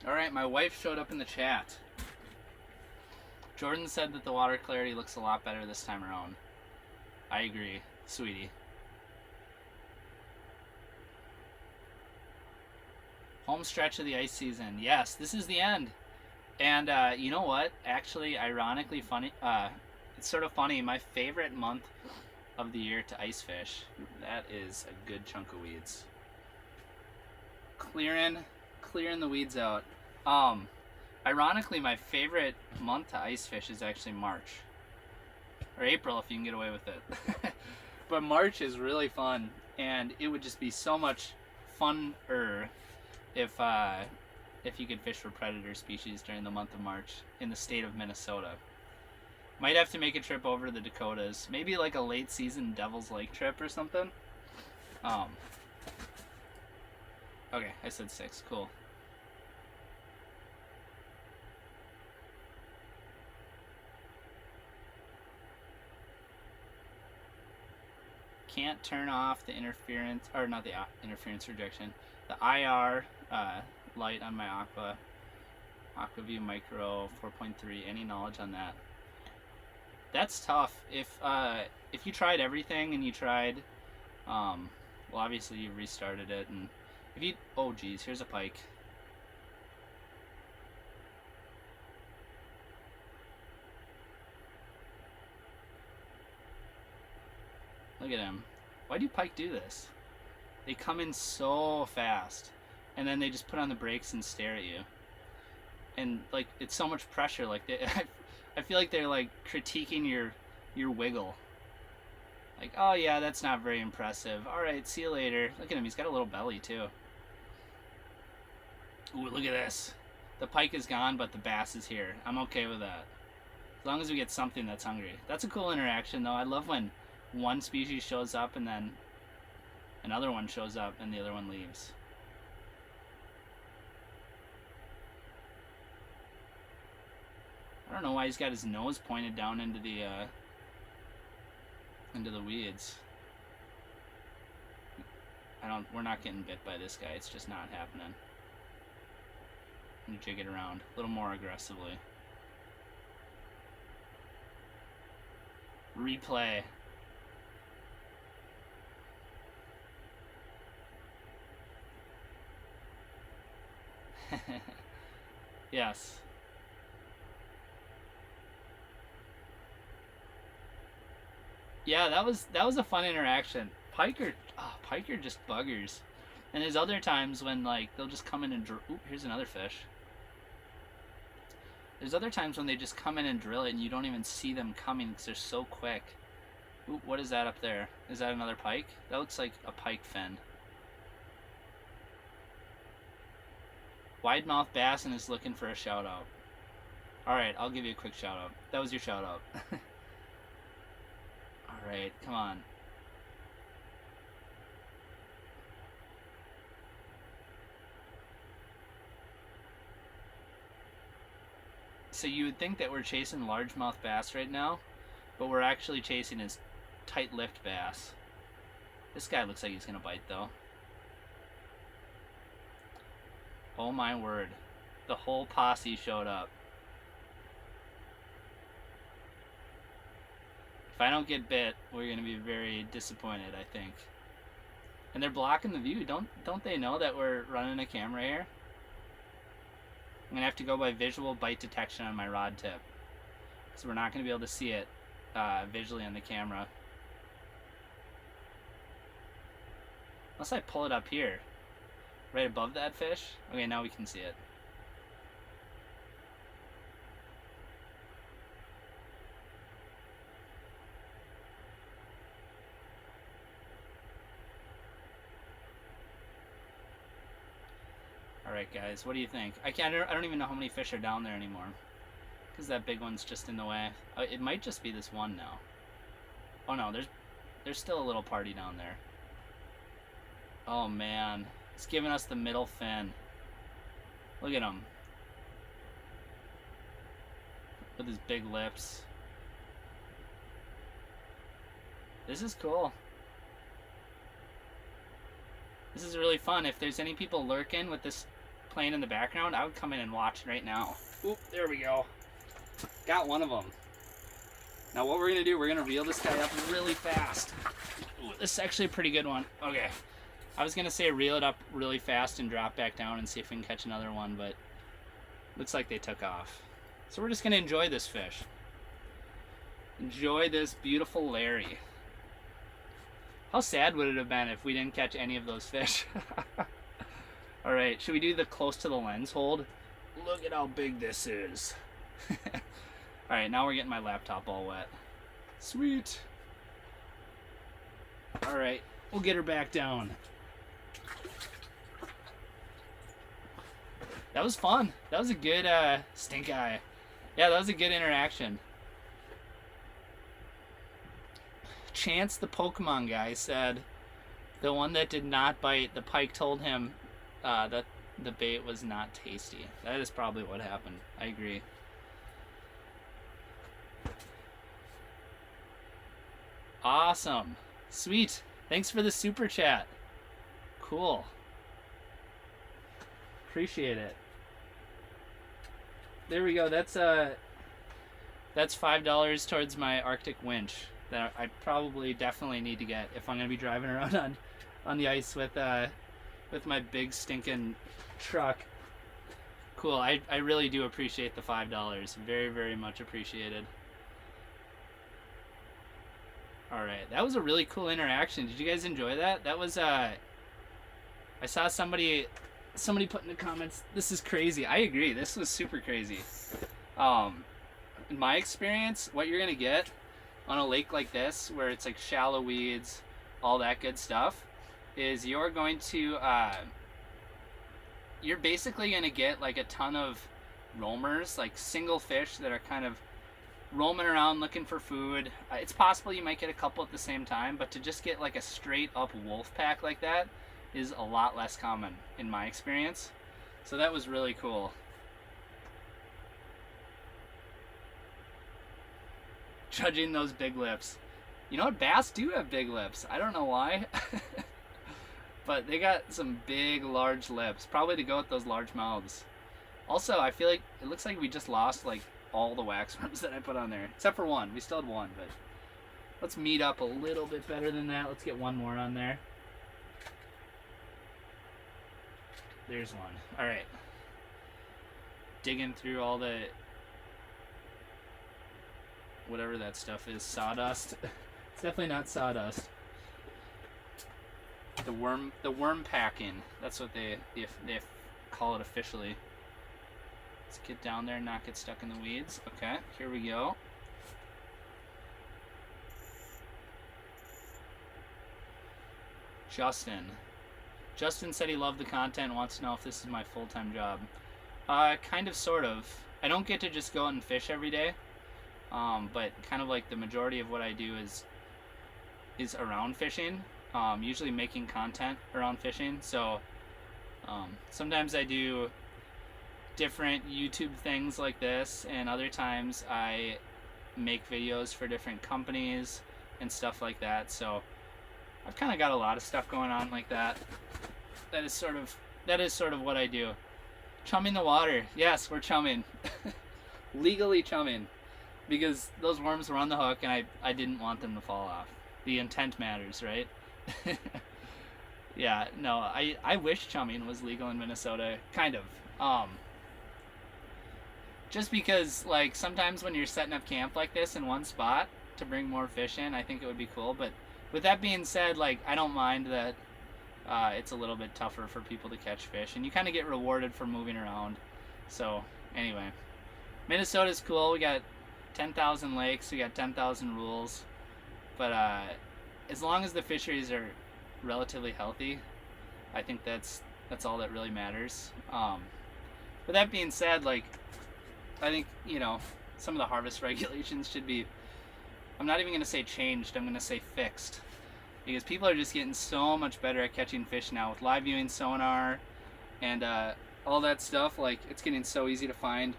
Alright, my wife showed up in the chat. Jordan said that the water clarity looks a lot better this time around. I agree, sweetie. Home stretch of the ice season. Yes, this is the end. And you know what? Actually, ironically funny, it's sort of funny. My favorite month of the year to ice fish, that is a good chunk of weeds. Clearing the weeds out. Ironically, my favorite month to ice fish is actually March. Or April if you can get away with it. But March is really fun, and it would just be so much funner if you could fish for predator species during the month of March in the state of Minnesota. Might have to make a trip over to the Dakotas. Maybe like a late season Devil's Lake trip or something. Okay, I said 6. Cool. Can't turn off the interference, or not the interference rejection, the IR light on my AquaView Micro 4.3. Any knowledge on that? That's tough. If you tried everything and you tried, well, obviously you restarted it, and if you, oh geez, here's a pike. Look at him. Why do pike do this? They come in so fast, and then they just put on the brakes and stare at you. And like, it's so much pressure. Like I feel like they're like critiquing your wiggle. Like, oh yeah, that's not very impressive. All right, see you later. Look at him. He's got a little belly too. Ooh, look at this. The pike is gone, but the bass is here. I'm okay with that. As long as we get something that's hungry. That's a cool interaction, though. I love when one species shows up and then another one shows up and the other one leaves. I don't know why he's got his nose pointed down into the weeds. We're not getting bit by this guy. It's just not happening. I'm gonna jig it around a little more aggressively. Replay. Yes. Yeah, that was a fun interaction. Pike are just buggers. And there's other times when like they'll just come in and oop, here's another fish. There's other times when they just come in and drill it and you don't even see them coming because they're so quick. Ooh, what is that up there? Is that another pike? That looks like a pike fin. Widemouth Bass and is looking for a shout out. Alright, I'll give you a quick shout out. That was your shout out. Alright, come on. So you would think that we're chasing largemouth bass right now, but we're actually chasing his tight-lipped bass. This guy looks like he's gonna bite though. Oh my word. The whole posse showed up. If I don't get bit, we're gonna be very disappointed, I think. And they're blocking the view. Don't they know that we're running a camera here? I'm gonna have to go by visual bite detection on my rod tip, so we're not gonna be able to see it visually on the camera. Unless I pull it up here, right above that fish. Okay, now we can see it. Alright guys, what do you think? I don't even know how many fish are down there anymore, because that big one's just in the way. It might just be this one now. Oh no, there's still a little party down there. Oh man, it's giving us the middle fin. Look at him. With his big lips. This is cool. This is really fun. If there's any people lurking with this playing in the background, I would come in and watch right now. Oop, there we go. Got one of them. Now what we're going to do, we're going to reel this guy up really fast. Ooh, this is actually a pretty good one. Okay. I was going to say reel it up really fast and drop back down and see if we can catch another one, but looks like they took off. So we're just going to enjoy this fish. Enjoy this beautiful Larry. How sad would it have been if we didn't catch any of those fish? Alright, should we do the close to the lens hold? Look at how big this is. Alright, now we're getting my laptop all wet. Sweet. Alright, we'll get her back down. That was fun. That was a good stink eye. Yeah, that was a good interaction. Chance the Pokemon guy said the one that did not bite, the pike told him that the bait was not tasty. That is probably what happened. I agree. Awesome. Sweet. Thanks for the super chat. Cool. Appreciate it. There we go. That's $5 towards my Arctic winch that I probably definitely need to get if I'm gonna be driving around on the ice with my big stinking truck. Cool. I really do appreciate the $5. Very, very much appreciated. Alright, that was a really cool interaction. Did you guys enjoy that? That was I saw somebody put in the comments, this is crazy. I agree, this was super crazy. In my experience, what you're gonna get on a lake like this, where it's like shallow weeds, all that good stuff, is you're going to you're basically gonna get like a ton of roamers, like single fish that are kind of roaming around looking for food. It's possible you might get a couple at the same time, but to just get like a straight up wolf pack like that is a lot less common in my experience. So that was really cool. Judging those big lips. You know what? Bass do have big lips. I don't know why. But they got some big, large lips. Probably to go with those large mouths. Also, I feel like it looks like we just lost like all the waxworms that I put on there. Except for one. We still had one, but let's meet up a little bit better than that. Let's get one more on there. There's one. Alright. digging through all the whatever that stuff is, sawdust. It's definitely not sawdust. The worm packing. That's what they call it officially. Let's get down there and not get stuck in the weeds. Okay, here we go. Justin said he loved the content, wants to know if this is my full-time job. Kind of, sort of. I don't get to just go out and fish every day, but kind of like the majority of what I do is around fishing, usually making content around fishing. So sometimes I do different YouTube things like this, and other times I make videos for different companies and stuff like that. So I've kind of got a lot of stuff going on like that. That is sort of what I do. Chumming the water. Yes, we're chumming. Legally chumming. Because those worms were on the hook and I didn't want them to fall off. The intent matters, right? Yeah, no, I wish chumming was legal in Minnesota. Kind of. Just because, like, sometimes when you're setting up camp like this in one spot to bring more fish in, I think it would be cool. But with that being said, like, I don't mind that it's a little bit tougher for people to catch fish, and you kind of get rewarded for moving around. So anyway, Minnesota's cool. We got 10,000 lakes, we got 10,000 rules, but as long as the fisheries are relatively healthy, I think that's all that really matters. With that being said, like, I think, you know, some of the harvest regulations should be, I'm not even going to say changed, I'm going to say fixed. Because people are just getting so much better at catching fish now with live viewing sonar and all that stuff. Like, it's getting so easy to find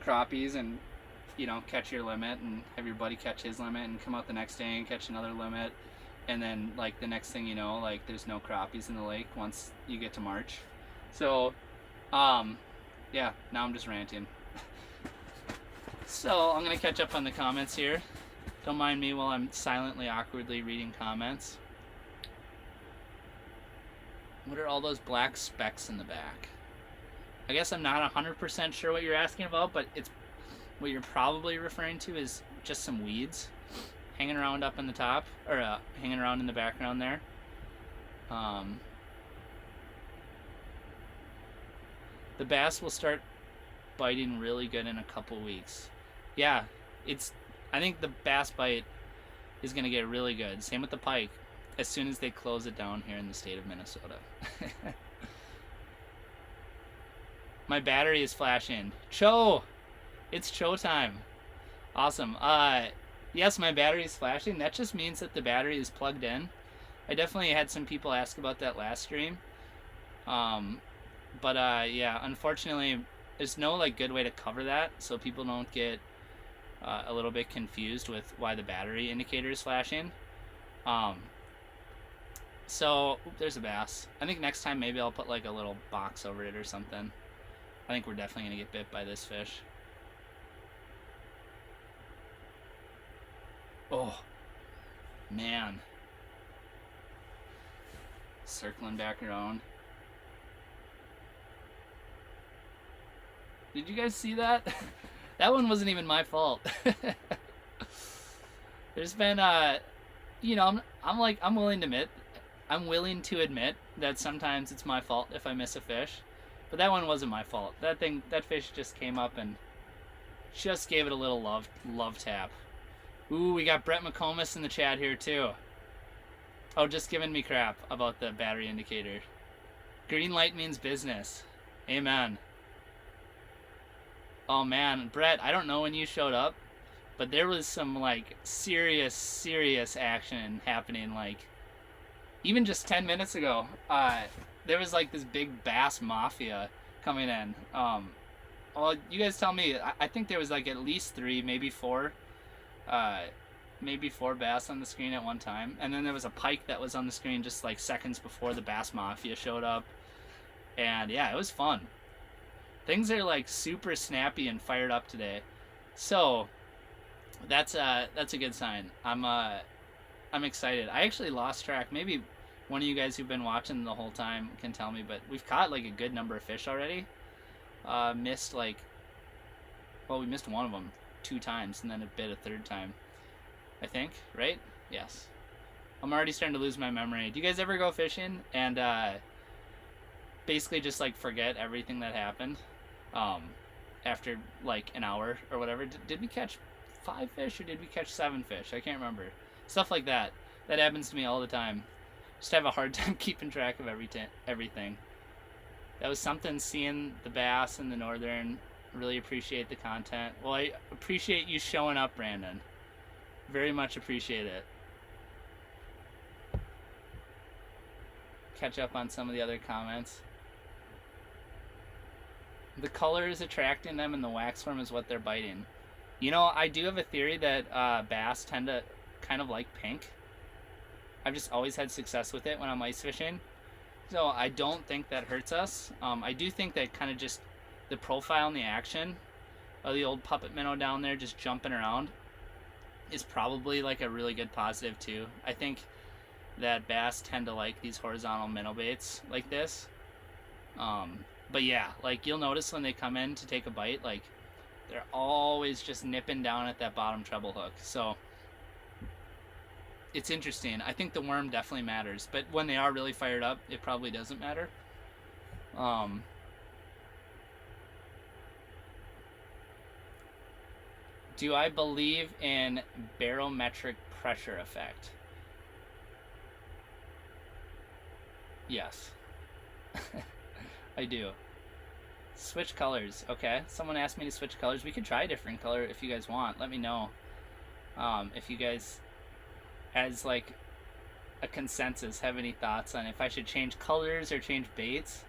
crappies and, you know, catch your limit and have your buddy catch his limit and come out the next day and catch another limit. And then, like, the next thing you know, like, there's no crappies in the lake once you get to March. So, yeah, now I'm just ranting. So, I'm going to catch up on the comments here. Don't mind me while I'm silently, awkwardly reading comments. What are all those black specks in the back? I guess I'm not 100% sure what you're asking about, but it's what you're probably referring to is just some weeds hanging around up in the top, or hanging around in the background there. The bass will start biting really good in a couple weeks. Yeah, I think the bass bite is going to get really good. Same with the pike, as soon as they close it down here in the state of Minnesota. My battery is flashing. Cho! It's Cho time. Awesome. Yes, my battery is flashing. That just means that the battery is plugged in. I definitely had some people ask about that last stream. But yeah, unfortunately, there's no like good way to cover that, so people don't get a little bit confused with why the battery indicator is flashing. So there's a bass. I think next time maybe I'll put like a little box over it or something. I think we're definitely gonna get bit by this fish. Oh man, circling back around. Did you guys see that? That one wasn't even my fault. There's been, you know, I'm willing to admit that sometimes it's my fault if I miss a fish, but that one wasn't my fault. That fish just came up and just gave it a little love tap. Ooh, we got Brett McComas in the chat here too. Oh, just giving me crap about the battery indicator. Green light means business. Amen. Oh man, Brett, I don't know when you showed up, but there was some like serious action happening, like even just 10 minutes ago. There was like this big bass mafia coming in. Well, you guys tell me. I think there was like at least 3, maybe 4 bass on the screen at one time, and then there was a pike that was on the screen just like seconds before the bass mafia showed up. And yeah, it was fun. Things are like super snappy and fired up today, so that's a good sign. I'm excited. I actually lost track. Maybe one of you guys who've been watching the whole time can tell me, but we've caught like a good number of fish already. Missed like Well, we missed one of them 2 times and then it bit a 3rd time. I think, right? Yes. I'm already starting to lose my memory. Do you guys ever go fishing and basically just like forget everything that happened after like an hour or whatever? Did we catch 5 fish or did we catch 7 fish? I can't remember. Stuff like that. That happens to me all the time. Just have a hard time keeping track of everything. That was something, seeing the bass in the northern. Really appreciate the content. Well, I appreciate you showing up, Brandon. Very much appreciate it. Catch up on some of the other comments. The color is attracting them and the waxworm is what they're biting. You know, I do have a theory that bass tend to kind of like pink. I've just always had success with it when I'm ice fishing. So I don't think that hurts us. I do think that kind of just the profile and the action of the old puppet minnow down there just jumping around is probably like a really good positive too. I think that bass tend to like these horizontal minnow baits like this. But yeah, like you'll notice when they come in to take a bite, like they're always just nipping down at that bottom treble hook. So it's interesting. I think the worm definitely matters, but when they are really fired up, it probably doesn't matter. Do I believe in barometric pressure effect? Yes. I do. Switch colors. Okay. Someone asked me to switch colors. We could try a different color if you guys want. Let me know. If you guys, as like a consensus, have any thoughts on if I should change colors or change baits.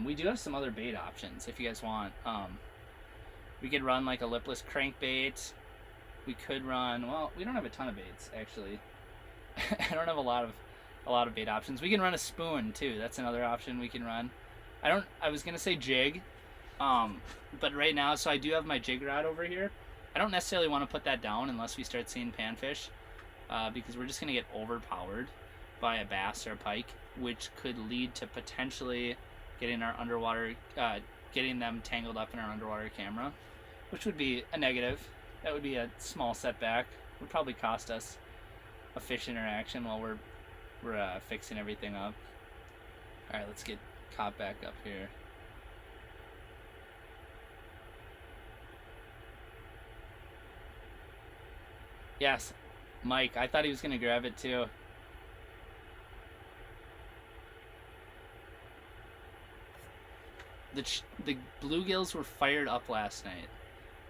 We do have some other bait options if you guys want. We could run like a lipless crankbait. We could run, well, we don't have a ton of baits actually. I don't have a lot of bait options. We can run a spoon too. That's another option we can run. I was gonna say jig, but right now, so I do have my jig rod over here. I don't necessarily want to put that down unless we start seeing panfish, because we're just gonna get overpowered by a bass or a pike, which could lead to potentially getting our underwater, getting them tangled up in our underwater camera, which would be a negative. That would be a small setback. Would probably cost us a fish interaction while we're fixing everything up. All right, let's get caught back up here. Yes, Mike, I thought he was gonna grab it too. The bluegills were fired up last night.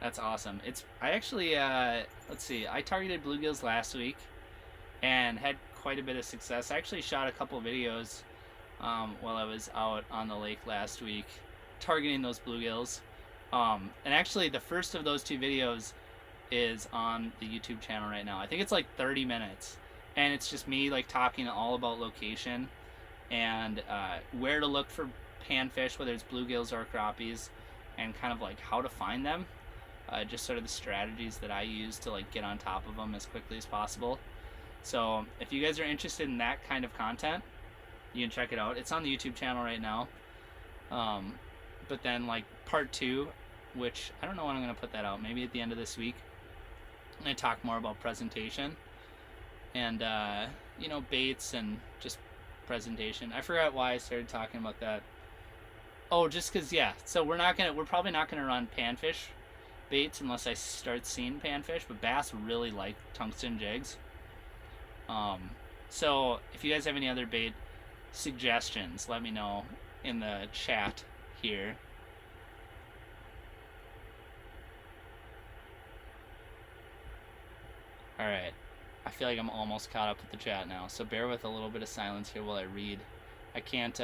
That's awesome. I actually let's see, I targeted bluegills last week and had quite a bit of success. I actually shot a couple videos while I was out on the lake last week targeting those bluegills. And actually the first of those 2 videos is on the YouTube channel right now. I think it's like 30 minutes and it's just me like talking all about location and where to look for panfish, whether it's bluegills or crappies, and kind of like how to find them. Just sort of the strategies that I use to like get on top of them as quickly as possible. So if you guys are interested in that kind of content, you can check it out. It's on the YouTube channel right now. But then like part 2, which I don't know when I'm going to put that out, maybe at the end of this week, I'm going to talk more about presentation and you know, baits and just presentation. I forgot why I started talking about that. Oh, just because, yeah. So we're probably not gonna run panfish baits unless I start seeing panfish, but bass really like tungsten jigs. So if you guys have any other bait suggestions, let me know in the chat here. All right, I feel like I'm almost caught up with the chat now, so bear with a little bit of silence here while I read. I can't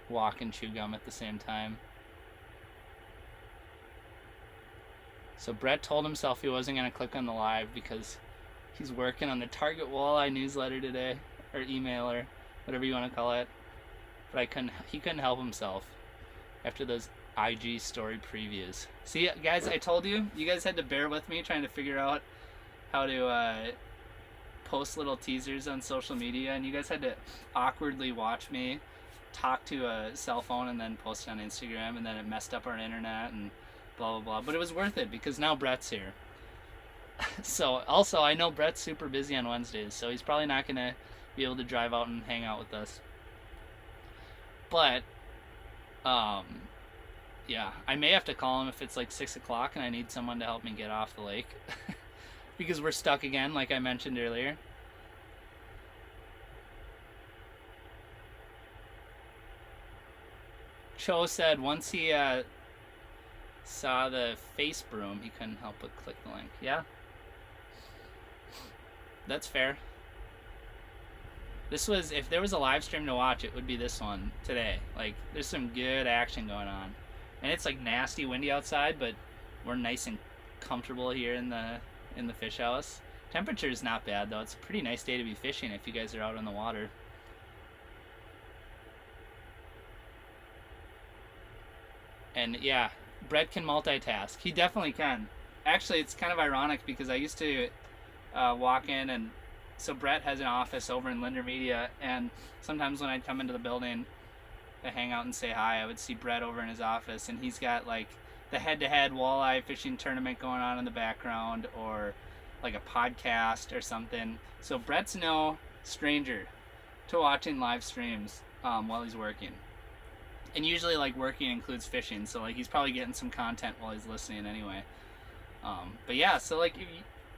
walk and chew gum at the same time. So Brett told himself he wasn't going to click on the live because he's working on the Target Walleye newsletter today, or email, or whatever you want to call it. But he couldn't help himself after those IG story previews. See, guys, I told you guys had to bear with me trying to figure out how to post little teasers on social media, and you guys had to awkwardly watch me talk to a cell phone and then post it on Instagram, and then it messed up our internet and blah blah blah. But it was worth it because now Brett's here. So also I know Brett's super busy on Wednesdays, so he's probably not gonna be able to drive out and hang out with us. But yeah, I may have to call him if it's like 6 o'clock and I need someone to help me get off the lake. Because we're stuck again, like I mentioned earlier. Cho said once he saw the face broom, he couldn't help but click the link. Yeah, that's fair. This was, if there was a live stream to watch, it would be this one today. Like, there's some good action going on. And it's like nasty windy outside, but we're nice and comfortable here in the fish house. Temperature is not bad though. It's a pretty nice day to be fishing if you guys are out on the water. And yeah, Brett can multitask. He definitely can. Actually, it's kind of ironic because I used to walk in, and so Brett has an office over in Lindner Media, and sometimes when I'd come into the building to hang out and say hi, I would see Brett over in his office, and he's got like the head-to-head walleye fishing tournament going on in the background, or like a podcast or something. So Brett's no stranger to watching live streams while he's working. And usually like working includes fishing, so like he's probably getting some content while he's listening anyway. But yeah, so like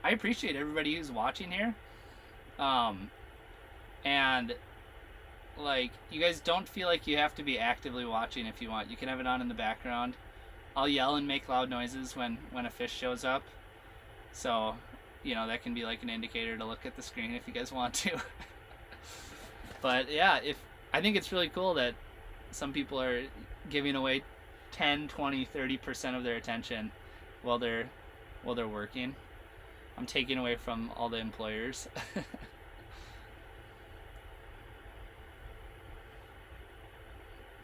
I appreciate everybody who's watching here. And like, you guys don't feel like you have to be actively watching if you want. You can have it on in the background. I'll yell and make loud noises when a fish shows up. So, you know, that can be like an indicator to look at the screen if you guys want to. But yeah, I think it's really cool that some people are giving away 10, 20, 30% of their attention while they're working. I'm taking away from all the employers.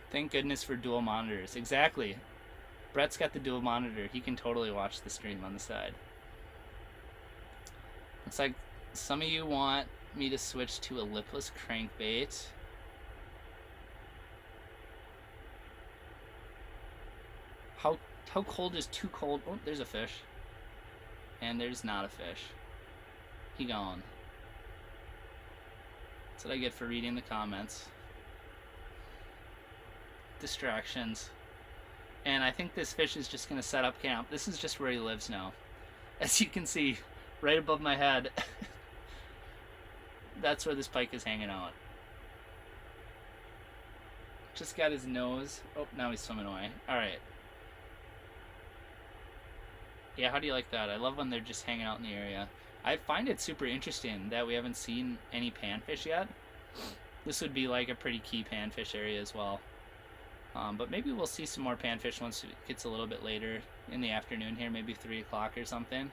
Thank goodness for dual monitors. Exactly. Brett's got the dual monitor. He can totally watch the stream on the side. Looks like some of you want me to switch to a lipless crankbait. How cold is too cold? Oh, there's a fish. And there's not a fish. He gone. That's what I get for reading the comments. Distractions. And I think this fish is just going to set up camp. This is just where he lives now. As you can see, right above my head. That's where this pike is hanging out. Just got his nose. Oh, now he's swimming away. Alright. Yeah, how do you like that? I love when they're just hanging out in the area. I find it super interesting that we haven't seen any panfish yet. This would be like a pretty key panfish area as well. But maybe we'll see some more panfish once it gets a little bit later in the afternoon here, maybe 3 o'clock or something.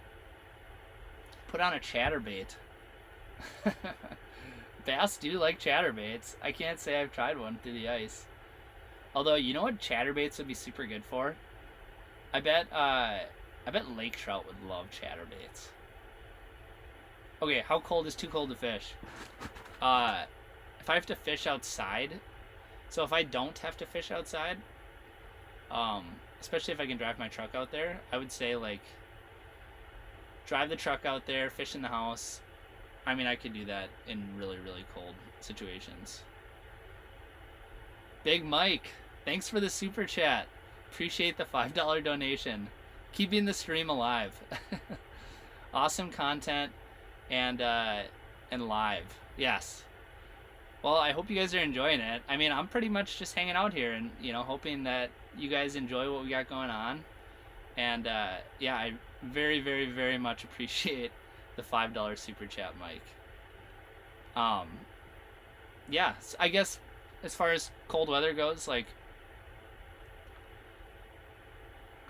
Put on a chatterbait. Bass do like chatterbaits. I can't say I've tried one through the ice. Although, you know what chatterbaits would be super good for? I bet lake trout would love chatterbaits. Okay, how cold is too cold to fish? If I have to fish outside, so if I don't have to fish outside, especially if I can drive my truck out there, I would say like drive the truck out there, fish in the house. I mean, I could do that in really, really cold situations. Big Mike, thanks for the super chat. Appreciate the $5 donation. Keeping the stream alive. Awesome content and live. Yes. Well, I hope you guys are enjoying it. I mean, I'm pretty much just hanging out here and, you know, hoping that you guys enjoy what we got going on. And yeah, I very, very, very much appreciate the $5 super chat, Mike. Yeah, I guess as far as cold weather goes, like,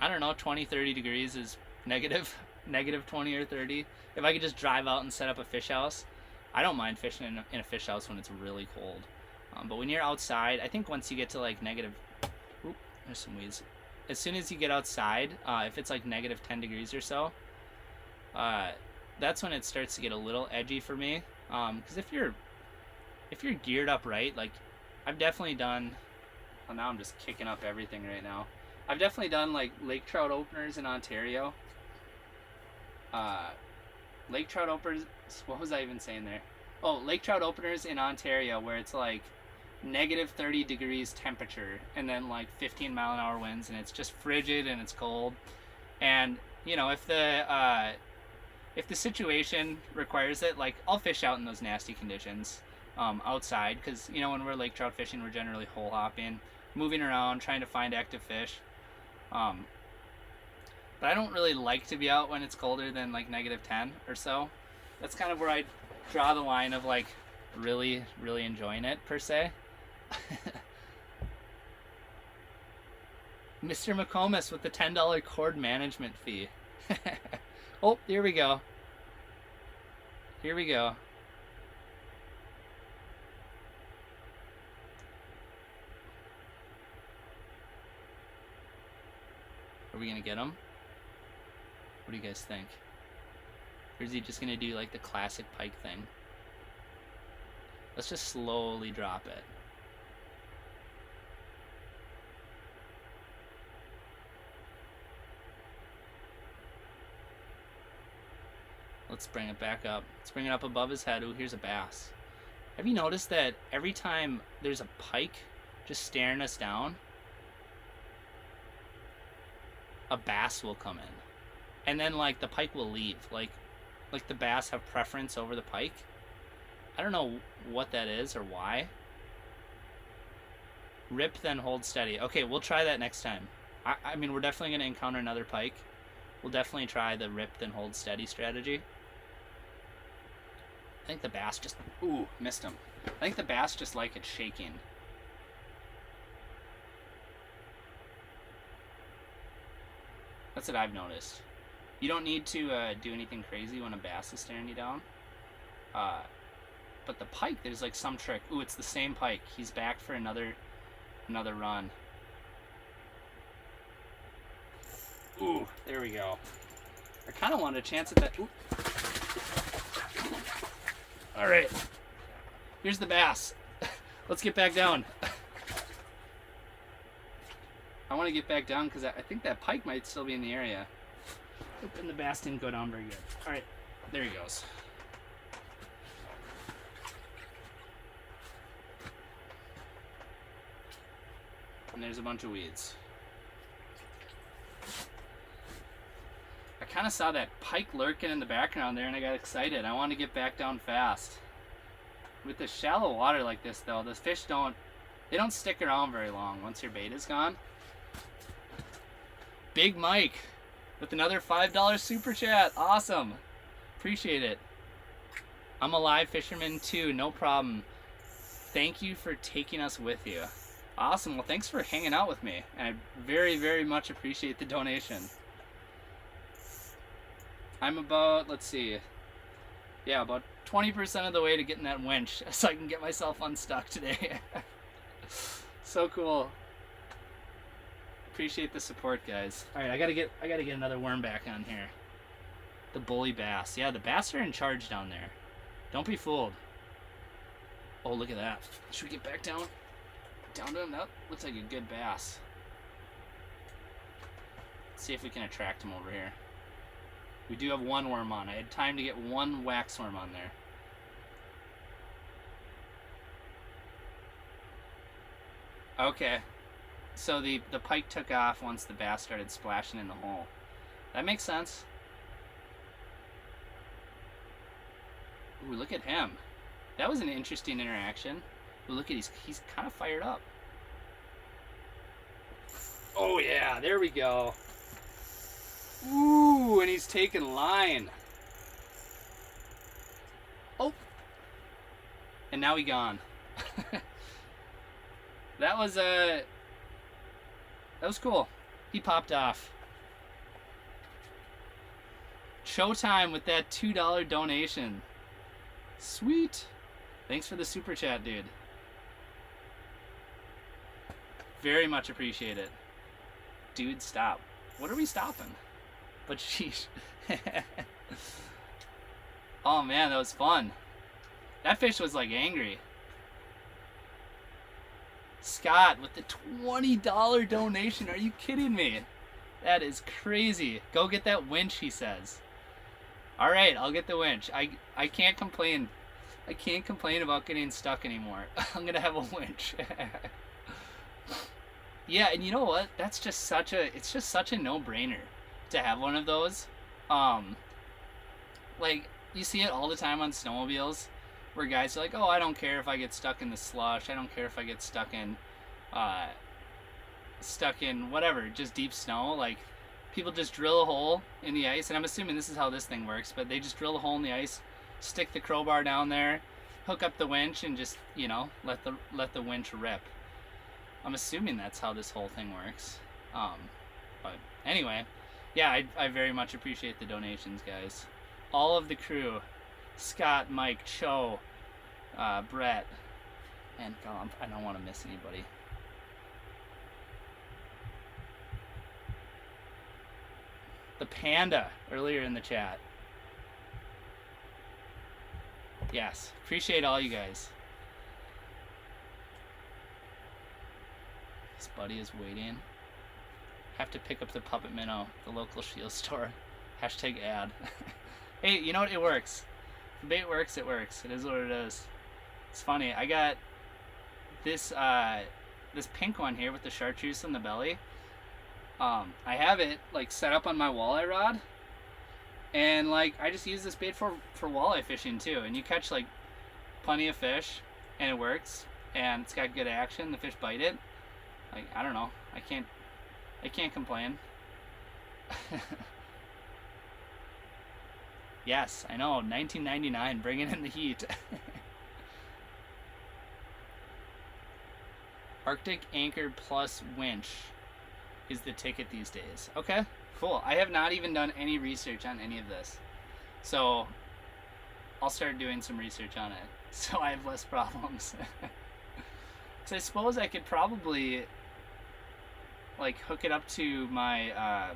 I don't know, 20, 30 degrees is negative 20 or 30. If I could just drive out and set up a fish house, I don't mind fishing in a fish house when it's really cold. But when you're outside, I think once you get to like negative, oop, there's some weeds. As soon as you get outside, if it's like negative 10 degrees or so, that's when it starts to get a little edgy for me. Because if you're geared up right, like I've definitely done, well, now I'm just kicking up everything right now. I've definitely done like lake trout openers in Ontario. Lake trout openers. What was I even saying there? Oh, lake trout openers in Ontario where it's like negative 30 degrees temperature and then like 15-mile-an-hour winds, and it's just frigid and it's cold. And you know, if the situation requires it, like I'll fish out in those nasty conditions outside, because you know when we're lake trout fishing, we're generally hole hopping, moving around, trying to find active fish. But I don't really like to be out when it's colder than like negative 10 or so. That's kind of where I draw the line of like really, really enjoying it per se. Mr. McComas with the $10 cord management fee. Oh, here we go. Here we go. Are we gonna get him? What do you guys think? Or is he just gonna do like the classic pike thing? Let's just slowly drop it. Let's bring it back up. Let's bring it up above his head. Ooh, here's a bass. Have you noticed that every time there's a pike just staring us down, a bass will come in? And then like the pike will leave. Like the bass have preference over the pike. I don't know what that is or why. Rip, then hold steady. Okay, we'll try that next time. I mean, we're definitely going to encounter another pike. We'll definitely try the rip, then hold steady strategy. I think the bass just... Ooh, missed him. I think the bass just like it shaking. That's what I've noticed. You don't need to do anything crazy when a bass is staring you down. But the pike, there's like some trick. Ooh, it's the same pike. He's back for another run. Ooh, there we go. I kind of wanted a chance at that. Ooh. All right. Here's the bass. Let's get back down. I want to get back down because I think that pike might still be in the area. And the bass didn't go down very good. All right, there he goes. And there's a bunch of weeds. I kind of saw that pike lurking in the background there and I got excited. I want to get back down fast. With the shallow water like this though, the fish don't stick around very long once your bait is gone. Big Mike with another $5 super chat. Awesome. Appreciate it. I'm a live fisherman too. No problem. Thank you for taking us with you. Awesome. Well, thanks for hanging out with me. And I very, very much appreciate the donation. I'm about, let's see. Yeah, about 20% of the way to getting that winch so I can get myself unstuck today. So cool. Appreciate the support, guys. All right, I gotta get another worm back on here. The bully bass. Yeah, the bass are in charge down there. Don't be fooled. Oh, look at that. Should we get back down? Down to him? That looks like a good bass. Let's see if we can attract him over here. We do have one worm on. I had time to get one wax worm on there. Okay. So the pike took off once the bass started splashing in the hole. That makes sense. Ooh, look at him. That was an interesting interaction. Ooh, look at he's kind of fired up. Oh yeah, there we go. Ooh, and he's taking line. Oh. And now he gone. That was cool. He popped off. Showtime with that $2 donation. Sweet. Thanks for the super chat, dude. Very much appreciate it. Dude, stop. What are we stopping? But sheesh. Oh man, that was fun. That fish was like angry. Scott with the $20 donation. Are you kidding me? That is crazy. Go get that winch, he says. All right, I'll get the winch. I can't complain. I can't complain about getting stuck anymore. I'm gonna have a winch. Yeah, and you know what? That's just such a no-brainer to have one of those. Like you see it all the time on snowmobiles, where guys are like, "Oh, I don't care if I get stuck in the slush. I don't care if I get stuck in whatever, just deep snow." Like people just drill a hole in the ice, and I'm assuming this is how this thing works, but they just drill a hole in the ice, stick the crowbar down there, hook up the winch, and just, you know, let the winch rip. I'm assuming that's how this whole thing works. But anyway, yeah, I very much appreciate the donations, guys. All of the crew, Scott, Mike, Cho, Brett, and God, I don't want to miss anybody. The Panda earlier in the chat. Yes, appreciate all you guys. This buddy is waiting. Have to pick up the puppet minnow, the local shield store. Hashtag ad. Hey, you know what? It works. The bait works, it works. It is what it is. It's funny. I got this this pink one here with the chartreuse in the belly. I have it like set up on my walleye rod, and like I just use this bait for walleye fishing too. And you catch like plenty of fish, and it works, and it's got good action. The fish bite it. Like, I don't know. I can't complain. Yes, I know. 1999, bringing in the heat. Arctic Anchor plus winch is the ticket these days. Okay, cool. I have not even done any research on any of this, so I'll start doing some research on it so I have less problems. So I suppose I could probably like hook it up to my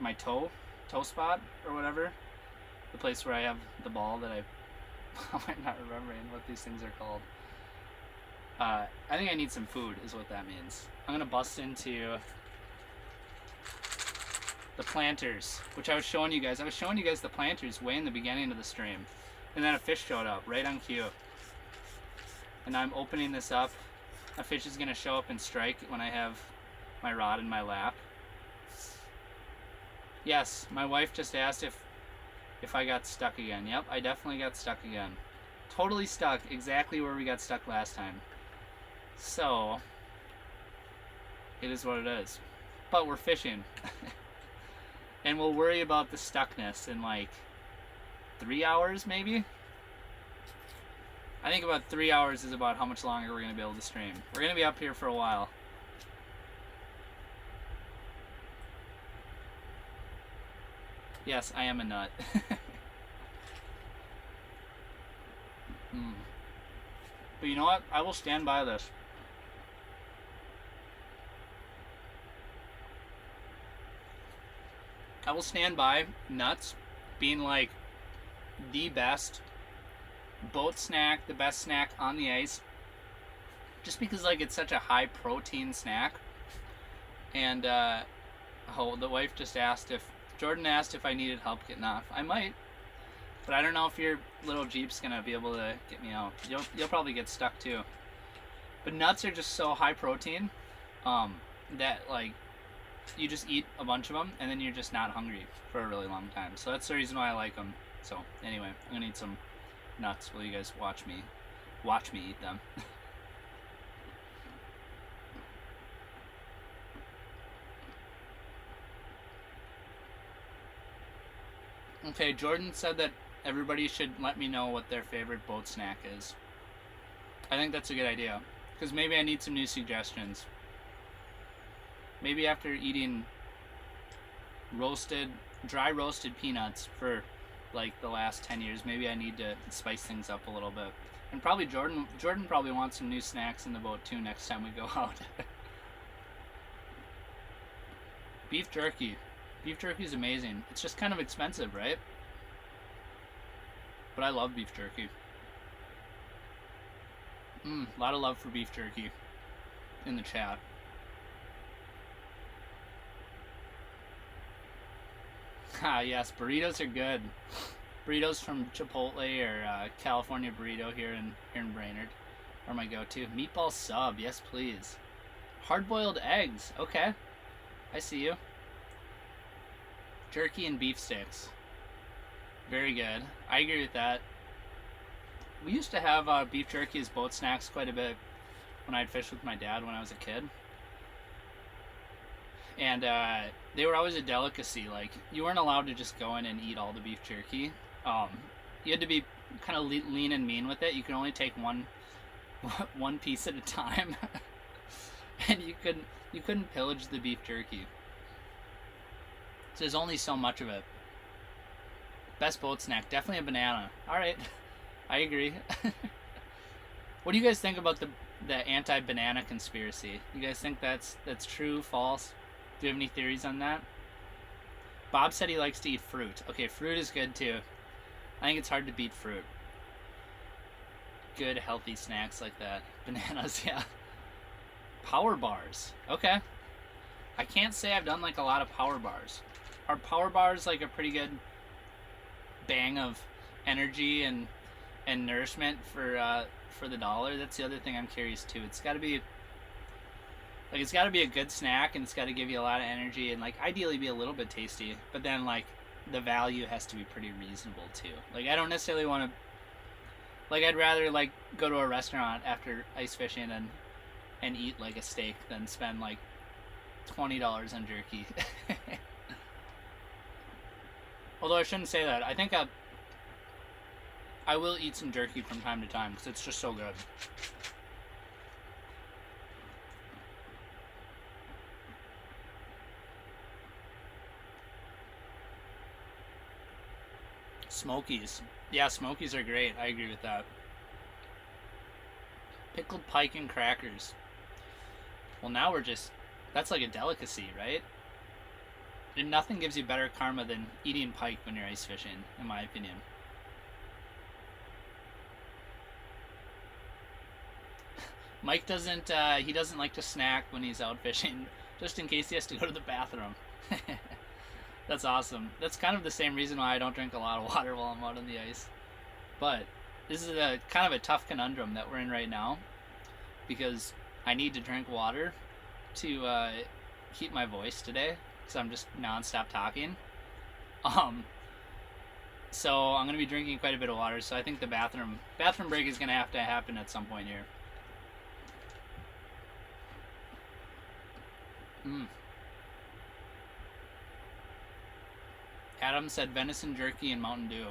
my toe spot or whatever, the place where I have the ball that I might not remembering what these things are called. I think I need some food is what that means. I'm gonna bust into the planters, which I was showing you guys. I was showing you guys the planters way in the beginning of the stream, and then a fish showed up right on cue. And I'm opening this up. A fish is gonna show up and strike when I have my rod in my lap. Yes, my wife just asked if I got stuck again. Yep, I definitely got stuck again. Totally stuck, exactly where we got stuck last time. So, it is what it is. But we're fishing. And we'll worry about the stuckness in like 3 hours maybe? I think about 3 hours is about how much longer we're going to be able to stream. We're going to be up here for a while. Yes, I am a nut. But you know what? I will stand by this. I will stand by nuts being like the best boat snack, the best snack on the ice, just because like it's such a high protein snack. And the wife just asked Jordan asked if I needed help getting off. I might, but I don't know if your little Jeep's gonna be able to get me out. You'll probably get stuck too. But nuts are just so high protein that like you just eat a bunch of them and then you're just not hungry for a really long time. So that's the reason why I like them. So anyway, I'm gonna eat some nuts while you guys watch me eat them. Okay, Jordan said that everybody should let me know what their favorite boat snack is. I think that's a good idea, because maybe I need some new suggestions. Maybe after eating dry roasted peanuts for like the last 10 years, maybe I need to spice things up a little bit. And probably Jordan probably wants some new snacks in the boat too next time we go out. Beef jerky. Beef jerky is amazing. It's just kind of expensive, right? But I love beef jerky. A lot of love for beef jerky. in the chat. Ah, yes, burritos are good. Burritos from Chipotle or California Burrito here in Brainerd are my go-to. Meatball sub, yes please. Hard-boiled eggs, okay. I see you. Jerky and beef sticks. Very good. I agree with that. We used to have beef jerky as boat snacks quite a bit when I'd fish with my dad when I was a kid. And they were always a delicacy. Like, you weren't allowed to just go in and eat all the beef jerky. You had to be kind of lean and mean with it. You could only take one piece at a time. And you couldn't pillage the beef jerky. So there's only so much of it. Best boat snack, definitely a banana. Alright, I agree. What do you guys think about the anti-banana conspiracy? You guys think that's true, false? Do you have any theories on that? Bob said he likes to eat fruit. Okay, fruit is good too. I think it's hard to beat fruit. Good, healthy snacks like that. Bananas, yeah. Power bars. Okay. I can't say I've done like a lot of power bars. Are power bars like a pretty good bang of energy and nourishment for the dollar? That's the other thing I'm curious too. It's got to be a good snack, and it's got to give you a lot of energy, and like ideally be a little bit tasty, but then like the value has to be pretty reasonable too. Like, I don't necessarily want to, like, I'd rather like go to a restaurant after ice fishing and eat like a steak than spend like $20 on jerky. Although I shouldn't say that. I think I will eat some jerky from time to time because it's just so good. Smokies. Yeah, Smokies are great. I agree with that. Pickled pike and crackers. Well, now that's like a delicacy, right? And nothing gives you better karma than eating pike when you're ice fishing, in my opinion. Mike doesn't like to snack when he's out fishing, just in case he has to go to the bathroom. That's awesome. That's kind of the same reason why I don't drink a lot of water while I'm out on the ice. But this is kind of a tough conundrum that we're in right now, because I need to drink water to keep my voice today, because I'm just non-stop talking. So I'm going to be drinking quite a bit of water, so I think the bathroom break is going to have to happen at some point here. Adam said venison jerky and Mountain Dew.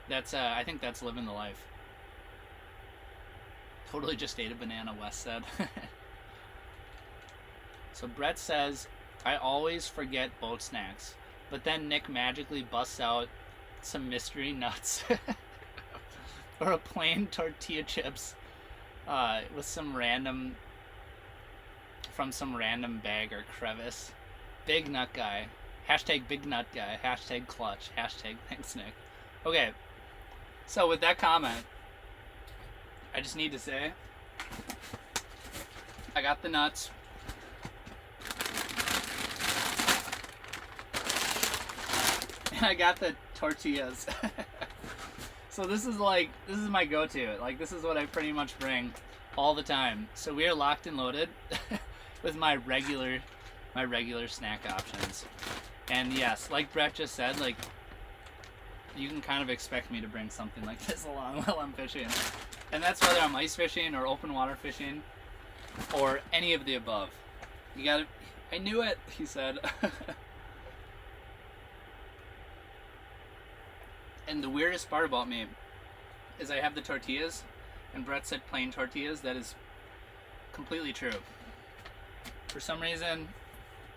That's I think that's living the life. Totally just ate a banana, Wes said. So Brett says, I always forget boat snacks, but then Nick magically busts out some mystery nuts or a plain tortilla chips with some random bag or crevice. Big nut guy. Hashtag big nut guy. Hashtag clutch. Hashtag thanks Nick. Okay, so with that comment, I just need to say I got the nuts. And I got the tortillas. So this is my go-to. Like, this is what I pretty much bring all the time. So we are locked and loaded with my regular snack options. And yes, like Brett just said, like, you can kind of expect me to bring something like this along while I'm fishing. And that's whether I'm ice fishing or open water fishing or any of the above. You gotta, I knew it, he said. And the weirdest part about me is I have the tortillas, and Brett said plain tortillas. That is completely true. For some reason,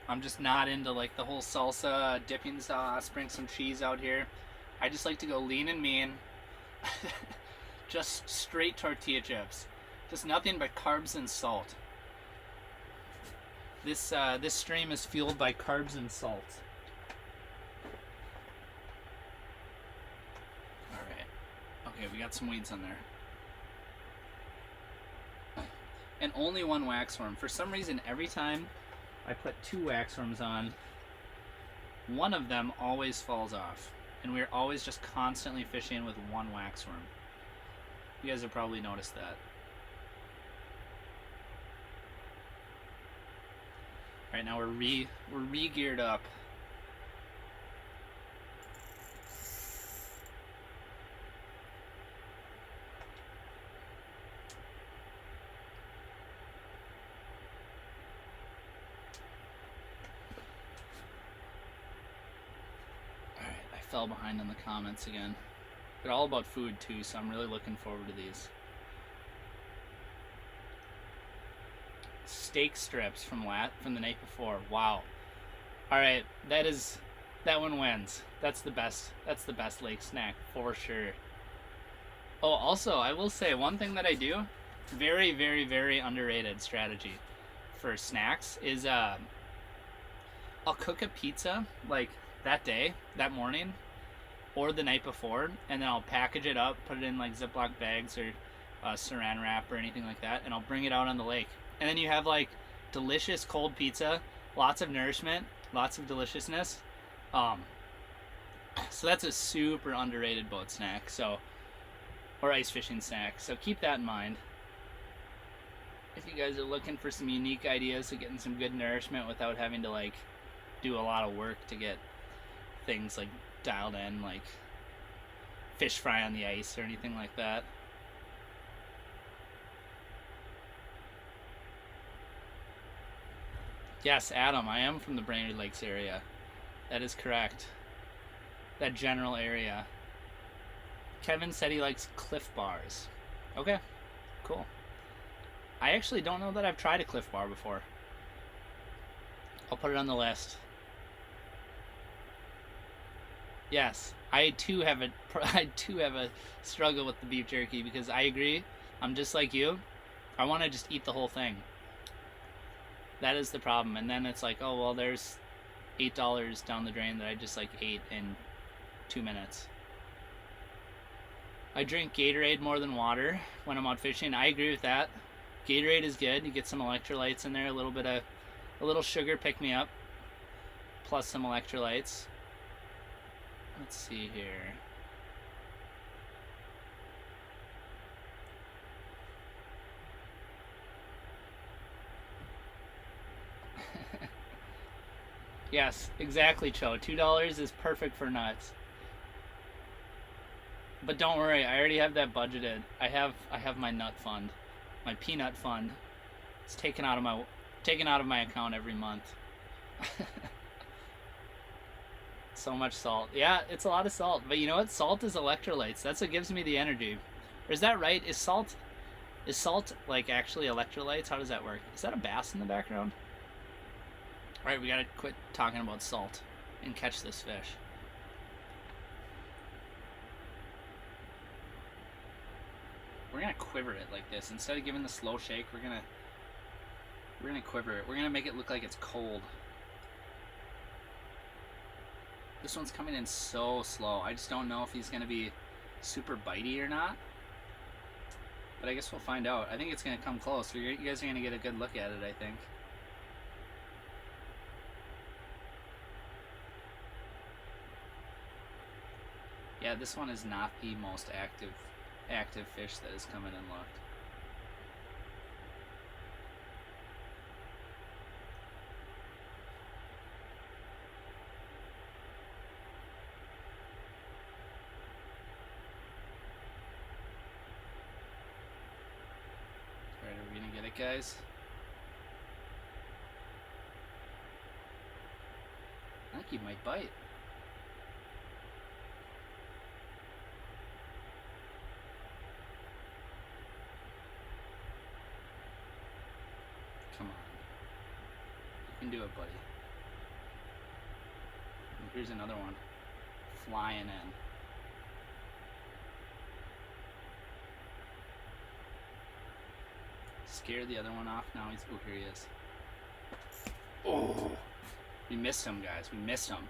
I'm just not into like the whole salsa, dipping sauce, bring some cheese out here. I just like to go lean and mean. Just straight tortilla chips. Just nothing but carbs and salt. This stream is fueled by carbs and salt. Alright. Okay, we got some weeds on there. and only one waxworm. For some reason, every time I put 2 waxworms on, one of them always falls off. And we're always just constantly fishing with 1 waxworm. You guys have probably noticed that. Alright, now we're re-geared up. Fell behind on the comments again. They're all about food too, so I'm really looking forward to these. Steak strips from the night before. Wow. All right, that one wins. That's the best lake snack for sure. Oh, also, I will say one thing that I do, very, very, very underrated strategy for snacks is I'll cook a pizza like that day, that morning, or the night before, and then I'll package it up, put it in like Ziploc bags or saran wrap or anything like that, and I'll bring it out on the lake. And then you have like delicious cold pizza, lots of nourishment, lots of deliciousness. So that's a super underrated boat snack, or ice fishing snack. So keep that in mind. If you guys are looking for some unique ideas of getting some good nourishment without having to like do a lot of work to get things like dialed in, like fish fry on the ice or anything like that. Yes, Adam, I am from the Brainerd Lakes area. That is correct. That general area. Kevin said he likes Cliff Bars. Okay, cool. I actually don't know that I've tried a Cliff Bar before. I'll put it on the list. Yes, I too have a struggle with the beef jerky because I agree. I'm just like you. I want to just eat the whole thing. That is the problem. And then it's like, oh well, there's $8 down the drain that I just like ate in 2 minutes. I drink Gatorade more than water when I'm out fishing. I agree with that. Gatorade is good. You get some electrolytes in there, a little sugar pick me up, plus some electrolytes. Let's see here. Yes, exactly, Cho. $2 is perfect for nuts. But don't worry, I already have that budgeted. I have my nut fund, my peanut fund. It's taken out of my account every month. So much salt. Yeah, it's a lot of salt. But you know what? Salt is electrolytes. That's what gives me the energy. Or is that right? Is salt like actually electrolytes? How does that work? Is that a bass in the background? Alright, we gotta quit talking about salt and catch this fish. We're gonna quiver it like this. Instead of giving the slow shake, we're gonna quiver it. We're gonna make it look like it's cold. This one's coming in so slow. I just don't know if he's gonna be super bitey or not. But I guess we'll find out. I think it's gonna come close. You guys are gonna get a good look at it, I think. Yeah, this one is not the most active fish that has come in and looked. Alright, are we gonna get it, guys? I think he might bite. Come on. You can do it, buddy. And here's another one. Flying in. Scared the other one off. Now he's... Oh, here he is. Oh! We missed him, guys. We missed him.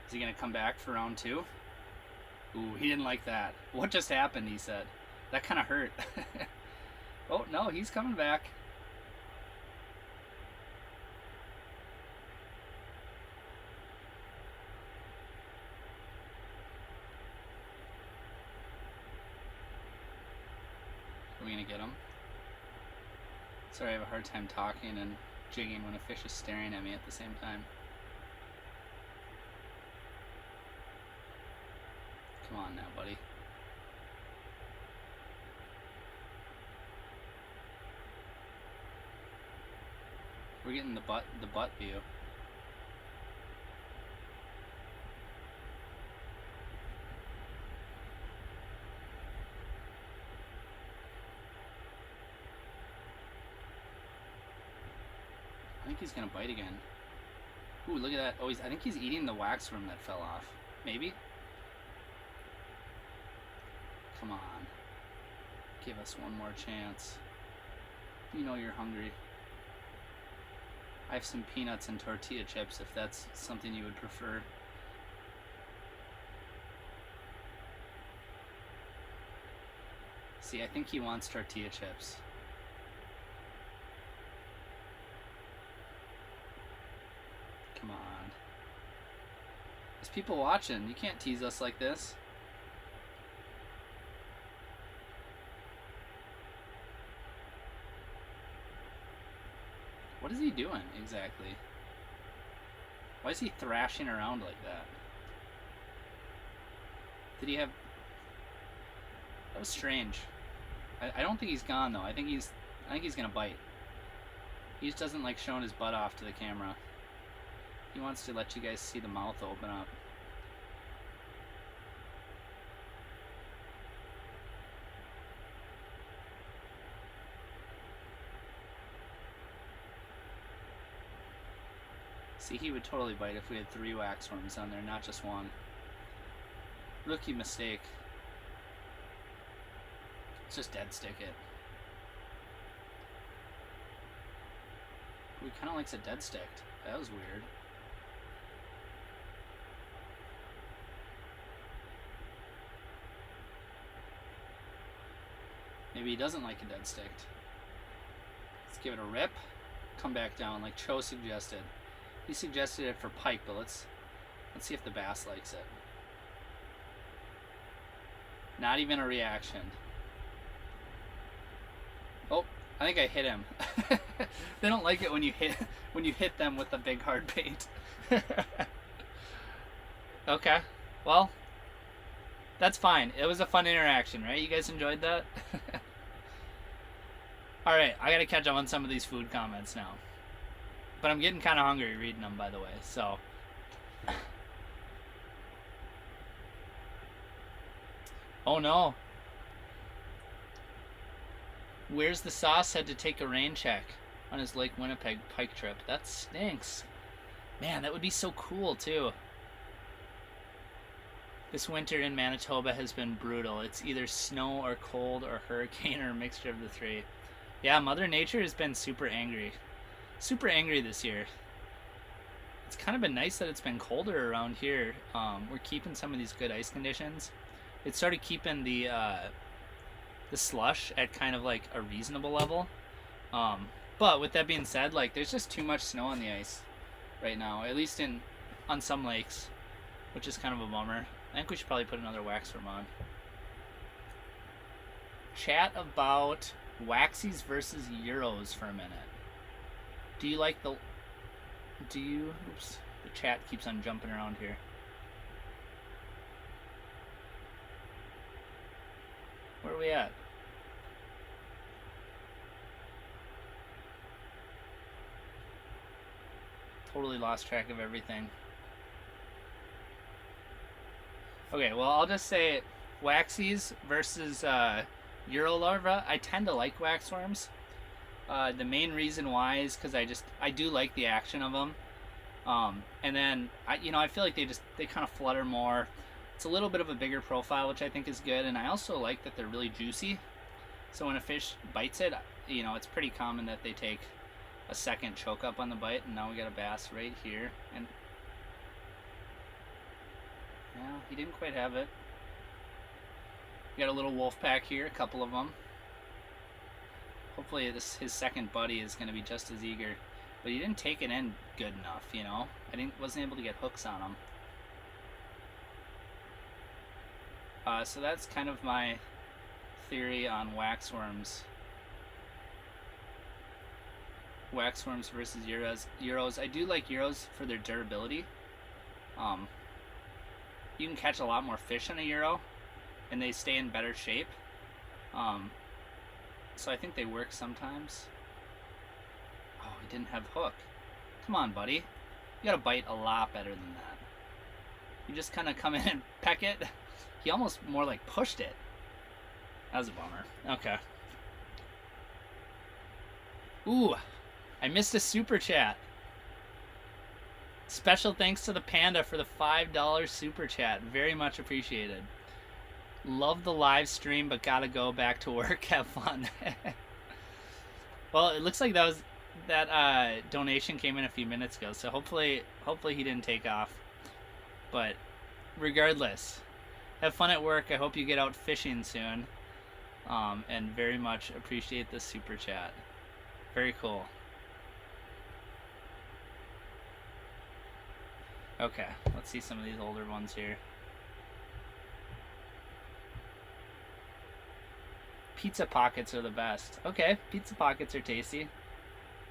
Is he going to come back for round 2? Ooh, he didn't like that. What just happened, he said. That kind of hurt. Oh, no, he's coming back. Are we going to get him? Sorry, I have a hard time talking and jigging when a fish is staring at me at the same time. Come on now, buddy. We're getting the butt view. I think he's gonna bite again. Ooh, look at that. Oh, I think he's eating the waxworm that fell off. Maybe? Come on. Give us one more chance. You know you're hungry. I have some peanuts and tortilla chips if that's something you would prefer. See, I think he wants tortilla chips. Come on. There's people watching. You can't tease us like this. What is he doing exactly? Why is he thrashing around like that? Did he have... That was strange. I don't think he's gone though. I think he's gonna bite. He just doesn't like showing his butt off to the camera. He wants to let you guys see the mouth open up. See, he would totally bite if we had 3 waxworms on there, not just 1. Rookie mistake. Let's just dead stick it. He kind of likes it dead sticked. That was weird. Maybe he doesn't like it dead sticked. Let's give it a rip. Come back down like Cho suggested. He suggested it for pike, but let's see if the bass likes it. Not even a reaction. Oh, I think I hit him. They don't like it when you hit them with a big hard bait. Okay, well, that's fine. It was a fun interaction, right? You guys enjoyed that? All right, I gotta catch up on some of these food comments now. But I'm getting kind of hungry reading them, by the way, so. Oh no. Where's the Sauce had to take a rain check on his Lake Winnipeg pike trip. That stinks. Man, that would be so cool, too. This winter in Manitoba has been brutal. It's either snow or cold or hurricane or a mixture of the 3. Yeah, Mother Nature has been super angry. Super angry this year. It's kind of been nice that it's been colder around here. We're keeping some of these good ice conditions. It started keeping the slush at kind of like a reasonable level. But with that being said, like there's just too much snow on the ice right now, at least on some lakes, which is kind of a bummer. I think we should probably put another waxworm on. Chat about waxies versus Euros for a minute. Do you like the... Oops. The chat keeps on jumping around here. Where are we at? Totally lost track of everything. Okay, well, I'll just say waxies versus Eurolarva. I tend to like waxworms. The main reason why is because I do like the action of them. And then I feel like they kind of flutter more. It's a little bit of a bigger profile, which I think is good, and I also like that they're really juicy. So when a fish bites it, it's pretty common that they take a second choke up on the bite, and now we got a bass right here. And yeah, he didn't quite have it. We got a little wolf pack here, a couple of them. hopefully his second buddy is going to be just as eager. But he didn't take it in good enough, you know? Wasn't able to get hooks on him. So that's kind of my theory on waxworms. Waxworms versus Euros. I do like Euros for their durability. You can catch a lot more fish on a Euro, and they stay in better shape. So I think they work sometimes. Oh, he didn't have hook. Come on, buddy. You gotta bite a lot better than that. You just kind of come in and peck it. He almost more like pushed it. That was a bummer. Okay. Ooh, I missed a super chat. Special thanks to the Panda for the $5 super chat. Very much appreciated. Love the live stream, but gotta go back to work. Have fun. Well, it looks like that donation came in a few minutes ago, so hopefully he didn't take off. But regardless, have fun at work. I hope you get out fishing soon. And very much appreciate the super chat. Very cool. Okay, let's see some of these older ones here. Pizza pockets are the best. Okay, pizza pockets are tasty.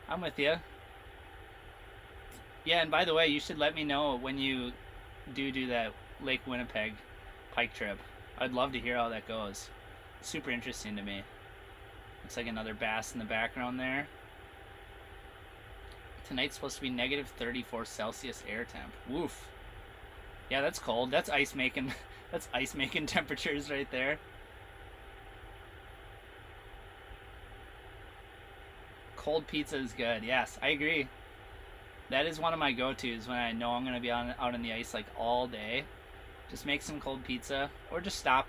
I'm with you. Yeah, and by the way, you should let me know when you do that Lake Winnipeg pike trip. I'd love to hear how that goes. Super interesting to me. Looks like another bass in the background there. Tonight's supposed to be negative 34 Celsius air temp. Woof. Yeah, that's cold. That's ice making. That's ice making temperatures right there. Cold pizza is good. Yes, I agree. That is one of my go-tos when I know I'm gonna be out on the ice like all day. Just make some cold pizza, or just stop.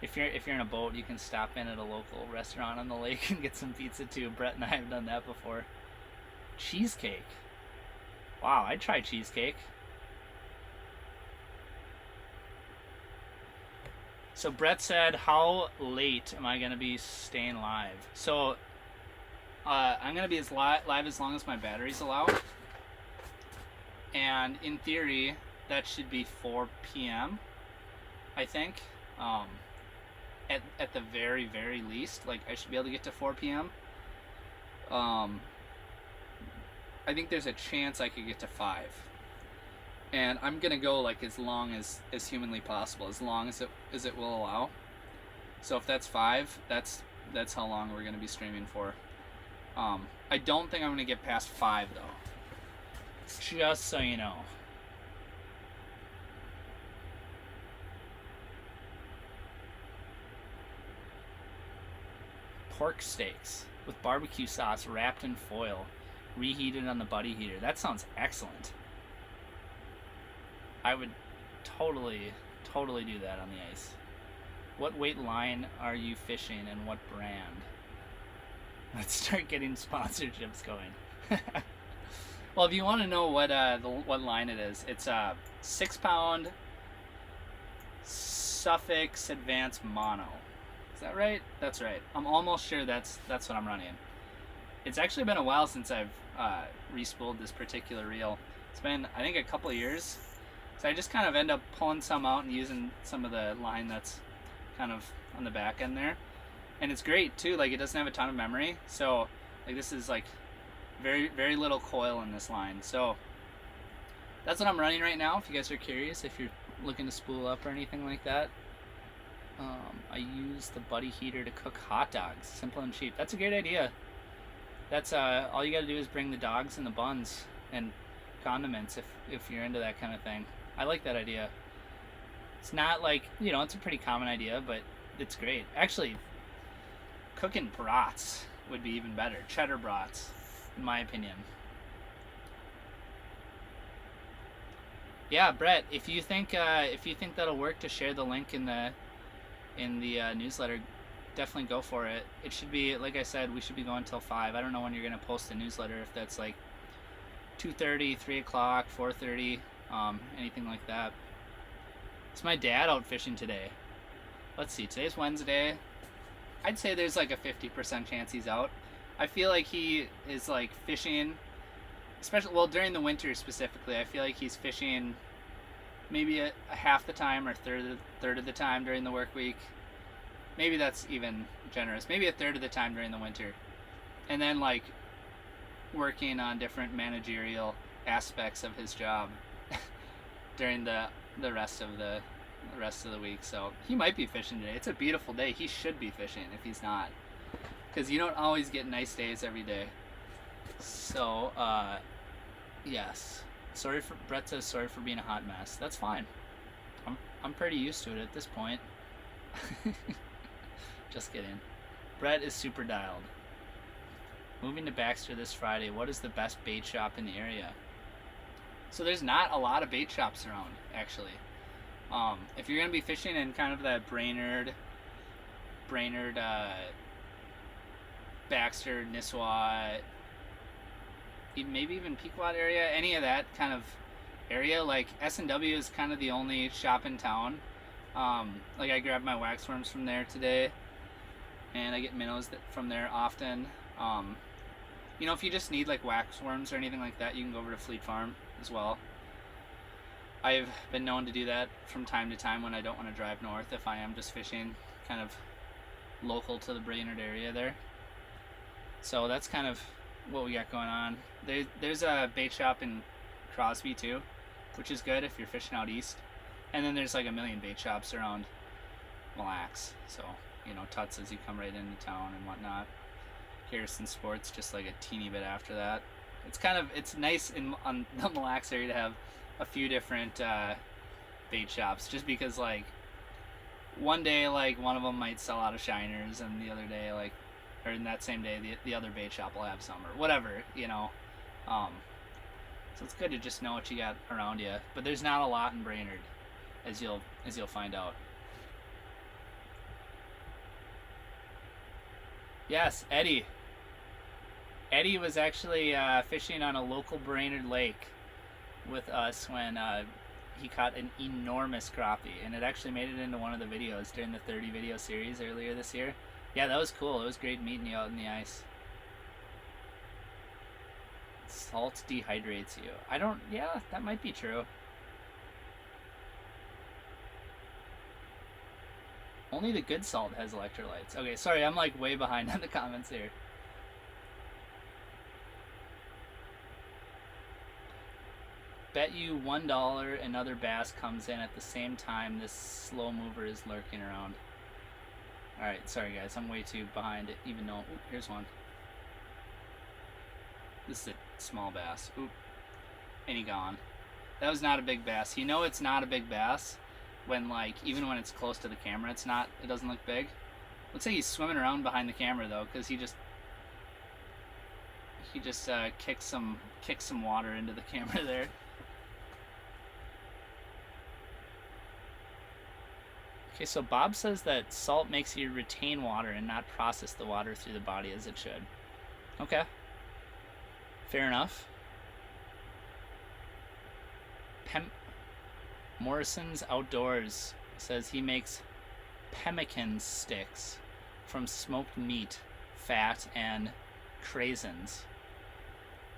If you're in a boat, you can stop in at a local restaurant on the lake and get some pizza too. Brett and I have done that before. Cheesecake. Wow, I'd try cheesecake. So Brett said, how late am I going to be staying live? So I'm going to be live as long as my batteries allow. And in theory, that should be 4 p.m., I think. At the very, very least. Like, I should be able to get to 4 p.m. I think there's a chance I could get to 5. And I'm gonna go like as long as humanly possible, as long as it will allow. So if that's 5, that's how long we're gonna be streaming for. I don't think I'm gonna get past 5 though. Just so you know. Pork steaks with barbecue sauce wrapped in foil, reheated on the buddy heater. That sounds excellent. I would totally do that on the ice. What weight line are you fishing and what brand? Let's start getting sponsorships going. Well, if you want to know what line it is, it's a 6-pound Suffix Advanced Mono. Is that right? That's right. I'm almost sure that's what I'm running. It's actually been a while since I've re-spooled this particular reel. It's been, I think, a couple of years. So I just kind of end up pulling some out and using some of the line that's kind of on the back end there. And it's great too, like it doesn't have a ton of memory. So like this is like very, very little coil in this line. So that's what I'm running right now, if you guys are curious, if you're looking to spool up or anything like that. I use the buddy heater to cook hot dogs. Simple and cheap. That's a great idea. That's all you gotta do is bring the dogs and the buns and condiments if you're into that kind of thing. I like that idea. It's not like, you know, it's a pretty common idea, but it's great. Actually, cooking brats would be even better. Cheddar brats, in my opinion. Yeah, Brett, if you think that'll work to share the link in the newsletter, definitely go for it. It should be, like I said, we should be going till 5. I don't know when you're gonna post the newsletter, if that's like 2:30, 3 o'clock, 4:30, anything like that. It's my dad out fishing today. Let's see, today's Wednesday. I'd say there's like a 50% chance he's out. I feel like he is like fishing, especially well during the winter specifically. I feel like he's fishing maybe a half the time or third of the time during the work week. Maybe that's even generous. Maybe a third of the time during the winter, and then like working on different managerial aspects of his job during the rest of the week. So he might be fishing today. It's a beautiful day. He should be fishing if he's not, because you don't always get nice days every day. So yes. Brett says sorry for being a hot mess. That's fine. I'm pretty used to it at this point. Just kidding. Brett is super dialed. Moving to Baxter this Friday. What is the best bait shop in the area? So there's not a lot of bait shops around, actually. If you're gonna be fishing in kind of that Brainerd, Baxter, Nisswa, maybe even Pequot area, any of that kind of area, like S&W is kind of the only shop in town. Like I grabbed my waxworms from there today, and I get minnows from there often. You know, if you just need like waxworms or anything like that, you can go over to Fleet Farm as well. I've been known to do that from time to time when I don't want to drive north, if I am just fishing kind of local to the Brainerd area there. So that's kind of what we got going on. There's a bait shop in Crosby too, which is good if you're fishing out east. And then there's like a million bait shops around Mille Lacs. So, you know, Tuts as you come right into town and whatnot. Harrison Sports just like a teeny bit after that. It's nice on the Mille Lacs area to have a few different bait shops, just because like one day like one of them might sell out of shiners, and the other day like, or in that same day the other bait shop will have some or whatever, you know. So it's good to just know what you got around you. But there's not a lot in Brainerd, as you'll find out. Yes, Eddie. Eddie was actually fishing on a local Brainerd lake with us when he caught an enormous crappie, and it actually made it into one of the videos during the 30 video series earlier this year. Yeah, that was cool. It was great meeting you out in the ice. Salt dehydrates you. Yeah, that might be true. Only the good salt has electrolytes. Okay, sorry, I'm like way behind on the comments here. Bet you $1 another bass comes in at the same time this slow mover is lurking around. Alright, sorry guys, I'm way too behind it, even though... Ooh, here's one. This is a small bass. Oop. And he gone. That was not a big bass. You know it's not a big bass when, like, even when it's close to the camera, it doesn't look big. Looks like he's swimming around behind the camera, though, because he just kicked some water into the camera there. Okay, so Bob says that salt makes you retain water and not process the water through the body as it should. Okay. Fair enough. Morrison's Outdoors says he makes pemmican sticks from smoked meat, fat, and craisins,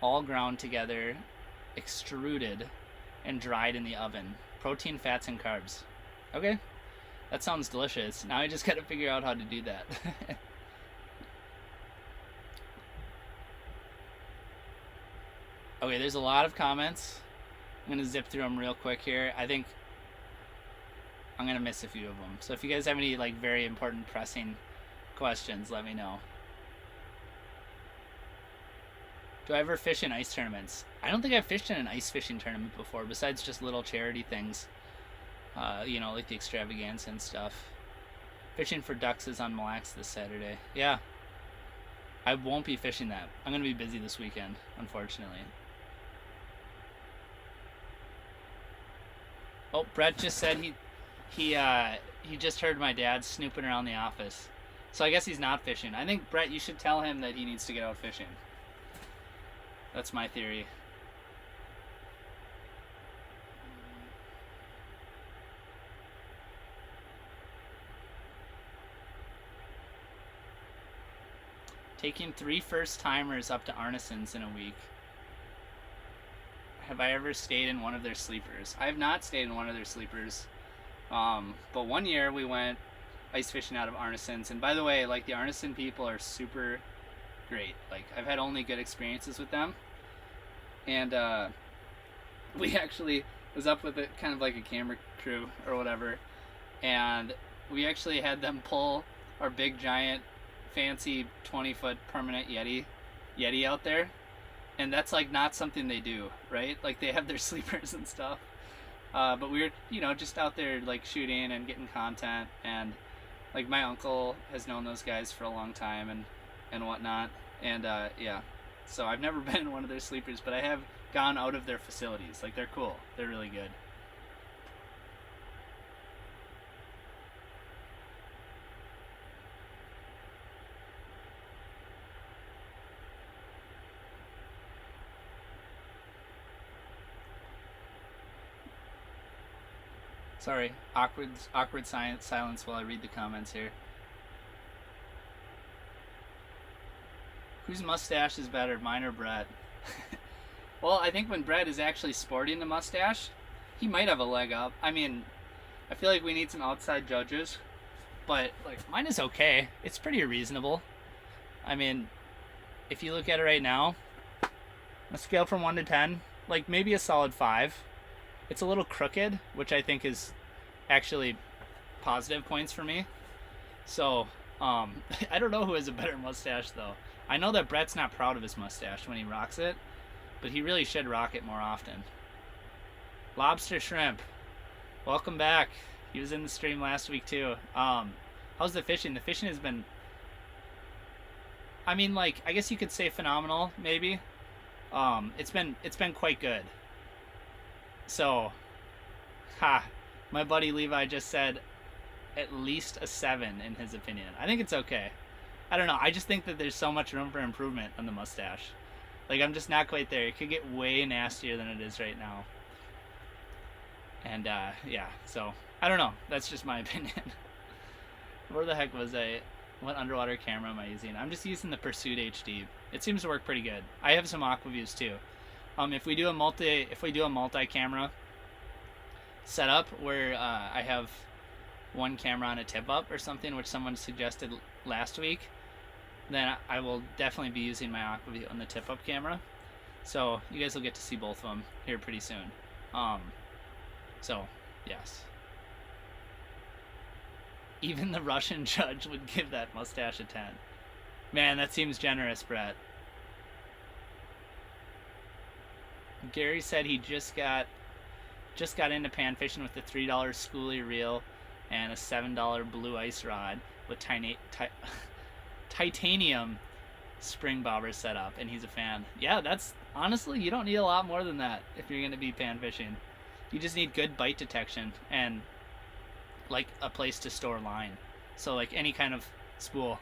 all ground together, extruded, and dried in the oven. Protein, fats, and carbs. Okay. That sounds delicious. Now I just gotta figure out how to do that. Okay, there's a lot of comments. I'm gonna zip through them real quick here. I think I'm gonna miss a few of them. So if you guys have any like very important pressing questions, let me know. Do I ever fish in ice tournaments? I don't think I've fished in an ice fishing tournament before, besides just little charity things. You know, like the extravaganza and stuff. Fishing for ducks is on Mille Lacs this Saturday. Yeah. I won't be fishing that. I'm going to be busy this weekend, unfortunately. Oh, Brett just said he just heard my dad snooping around the office. So I guess he's not fishing. I think, Brett, you should tell him that he needs to get out fishing. That's my theory. Taking 3 first-timers up to Arneson's in a week. Have I ever stayed in one of their sleepers? I have not stayed in one of their sleepers. But one year we went ice fishing out of Arneson's, and by the way, like, the Arneson people are super great. Like, I've had only good experiences with them. And we actually was up with it, kind of like a camera crew or whatever, and we actually had them pull our big giant fancy 20-foot permanent Yeti out there, and that's like not something they do, right? Like, they have their sleepers and stuff, but we were, you know, just out there like shooting and getting content, and like my uncle has known those guys for a long time and whatnot, and yeah, so I've never been in one of their sleepers, but I have gone out of their facilities. Like, they're cool, they're really good. Sorry, awkward silence while I read the comments here. Whose mustache is better, mine or Brett? Well, I think when Brett is actually sporting the mustache, he might have a leg up. I mean, I feel like we need some outside judges, but like, mine is okay. It's pretty reasonable. I mean, if you look at it right now, a scale from 1 to 10, like maybe a solid 5. It's a little crooked, which I think is actually positive points for me. So, I don't know who has a better mustache though. I know that Brett's not proud of his mustache when he rocks it, but he really should rock it more often. Lobster Shrimp, welcome back. He was in the stream last week too. How's the fishing? The fishing has been, I mean, like, I guess you could say phenomenal, maybe. It's been quite good. So, my buddy Levi just said at least a 7 in his opinion. I think it's okay. I don't know. I just think that there's so much room for improvement on the mustache. Like, I'm just not quite there. It could get way nastier than it is right now. And, yeah. So, I don't know. That's just my opinion. Where the heck was I? What underwater camera am I using? I'm just using the Pursuit HD. It seems to work pretty good. I have some Aquaviews too. If we do a multi-camera setup where I have one camera on a tip-up or something, which someone suggested last week, then I will definitely be using my Aquaview on the tip-up camera. So you guys will get to see both of them here pretty soon. So, yes. Even the Russian judge would give that mustache a 10. Man, that seems generous, Brett. Gary said he just got into pan fishing with a $3 schoolie reel and a $7 blue ice rod with titanium spring bobber set up, and he's a fan. Yeah, that's honestly, you don't need a lot more than that if you're going to be pan fishing. You just need good bite detection and like a place to store line. So like any kind of spool.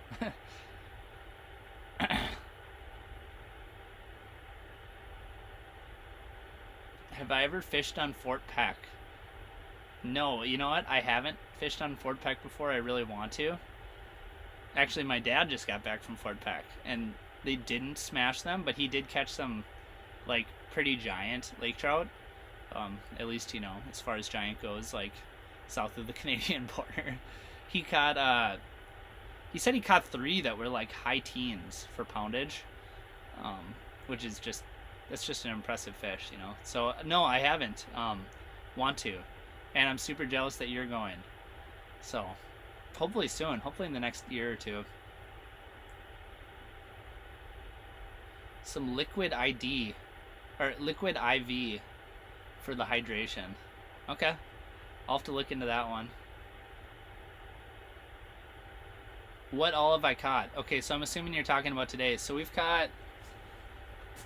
Have I ever fished on Fort Peck? No, you know what? I haven't fished on Fort Peck before. I really want to. Actually, my dad just got back from Fort Peck, and they didn't smash them, but he did catch some, like, pretty giant lake trout. At least, you know, as far as giant goes, like, south of the Canadian border. He caught, he said he caught 3 that were, like, high teens for poundage, which is just, that's just an impressive fish, you know. So, no, I haven't, want to, and I'm super jealous that you're going. So, hopefully soon, hopefully in the next year or two. Some liquid IV for the hydration. Okay, I'll have to look into that one. What all have I caught? Okay, so I'm assuming you're talking about today. So we've caught,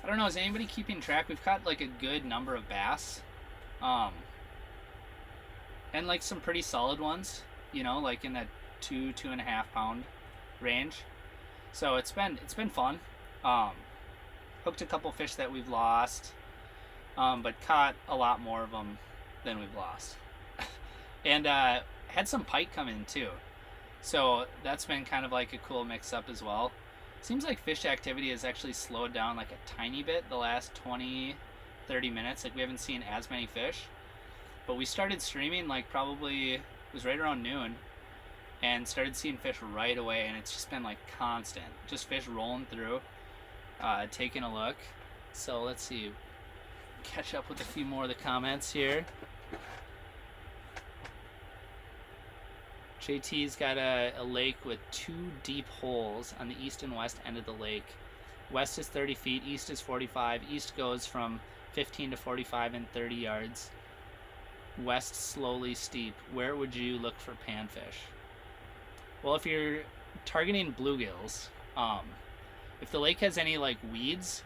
I don't know, is anybody keeping track? We've caught like a good number of bass. And like some pretty solid ones, you know, like in that 2.5 pound range. So it's been fun. Hooked a couple fish that we've lost, but caught a lot more of them than we've lost. And had some pike come in too. So that's been kind of like a cool mix up as well. Seems like fish activity has actually slowed down like a tiny bit the last 20-30 minutes. Like we haven't seen as many fish, but we started streaming like probably it was right around noon, and started seeing fish right away, and it's just been like constant, just fish rolling through, taking a look. So let's see, catch up with a few more of the comments here. JT's got a lake with 2 deep holes on the east and west end of the lake. West is 30 feet, east is 45. East goes from 15 to 45 and 30 yards. West slowly steep. Where would you look for panfish? Well, if you're targeting bluegills, if the lake has any like weeds,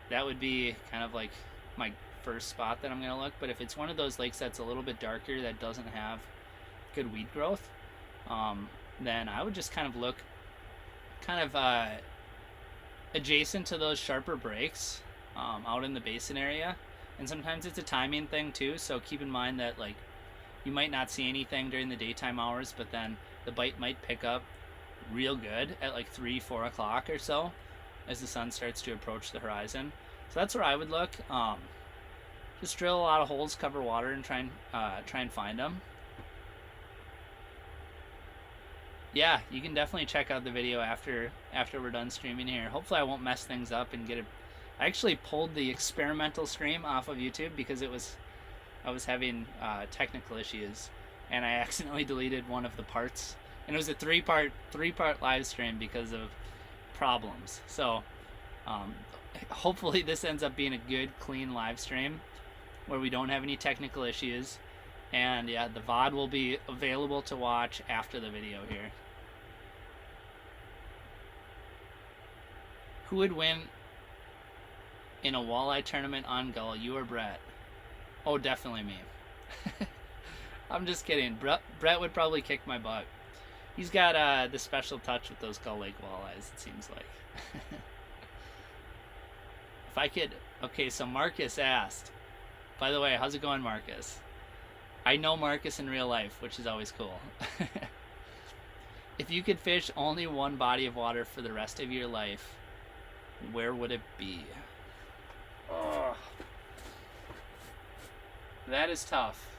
that would be kind of like my first spot that I'm gonna look. But if it's one of those lakes that's a little bit darker, that doesn't have good weed growth, then I would just kind of look adjacent to those sharper breaks, out in the basin area. And sometimes it's a timing thing too, so keep in mind that like you might not see anything during the daytime hours, but then the bite might pick up real good at like 3-4 o'clock or so as the sun starts to approach the horizon. So that's where I would look. Just drill a lot of holes, cover water, and try and find them. Yeah, you can definitely check out the video after we're done streaming here. Hopefully I won't mess things up and get it. I actually pulled the experimental stream off of YouTube because I was having technical issues, and I accidentally deleted one of the parts, and it was a three-part live stream because of problems. So hopefully this ends up being a good, clean live stream where we don't have any technical issues. And yeah, the VOD will be available to watch after the video here. Who would win in a walleye tournament on Gull, you or Brett? Oh, definitely me. I'm just kidding. Brett would probably kick my butt. He's got the special touch with those Gull Lake walleyes, it seems like. If I could... Okay, so Marcus asked. By the way, how's it going, Marcus? I know Marcus in real life, which is always cool. If you could fish only one body of water for the rest of your life, where would it be? Oh, that is tough.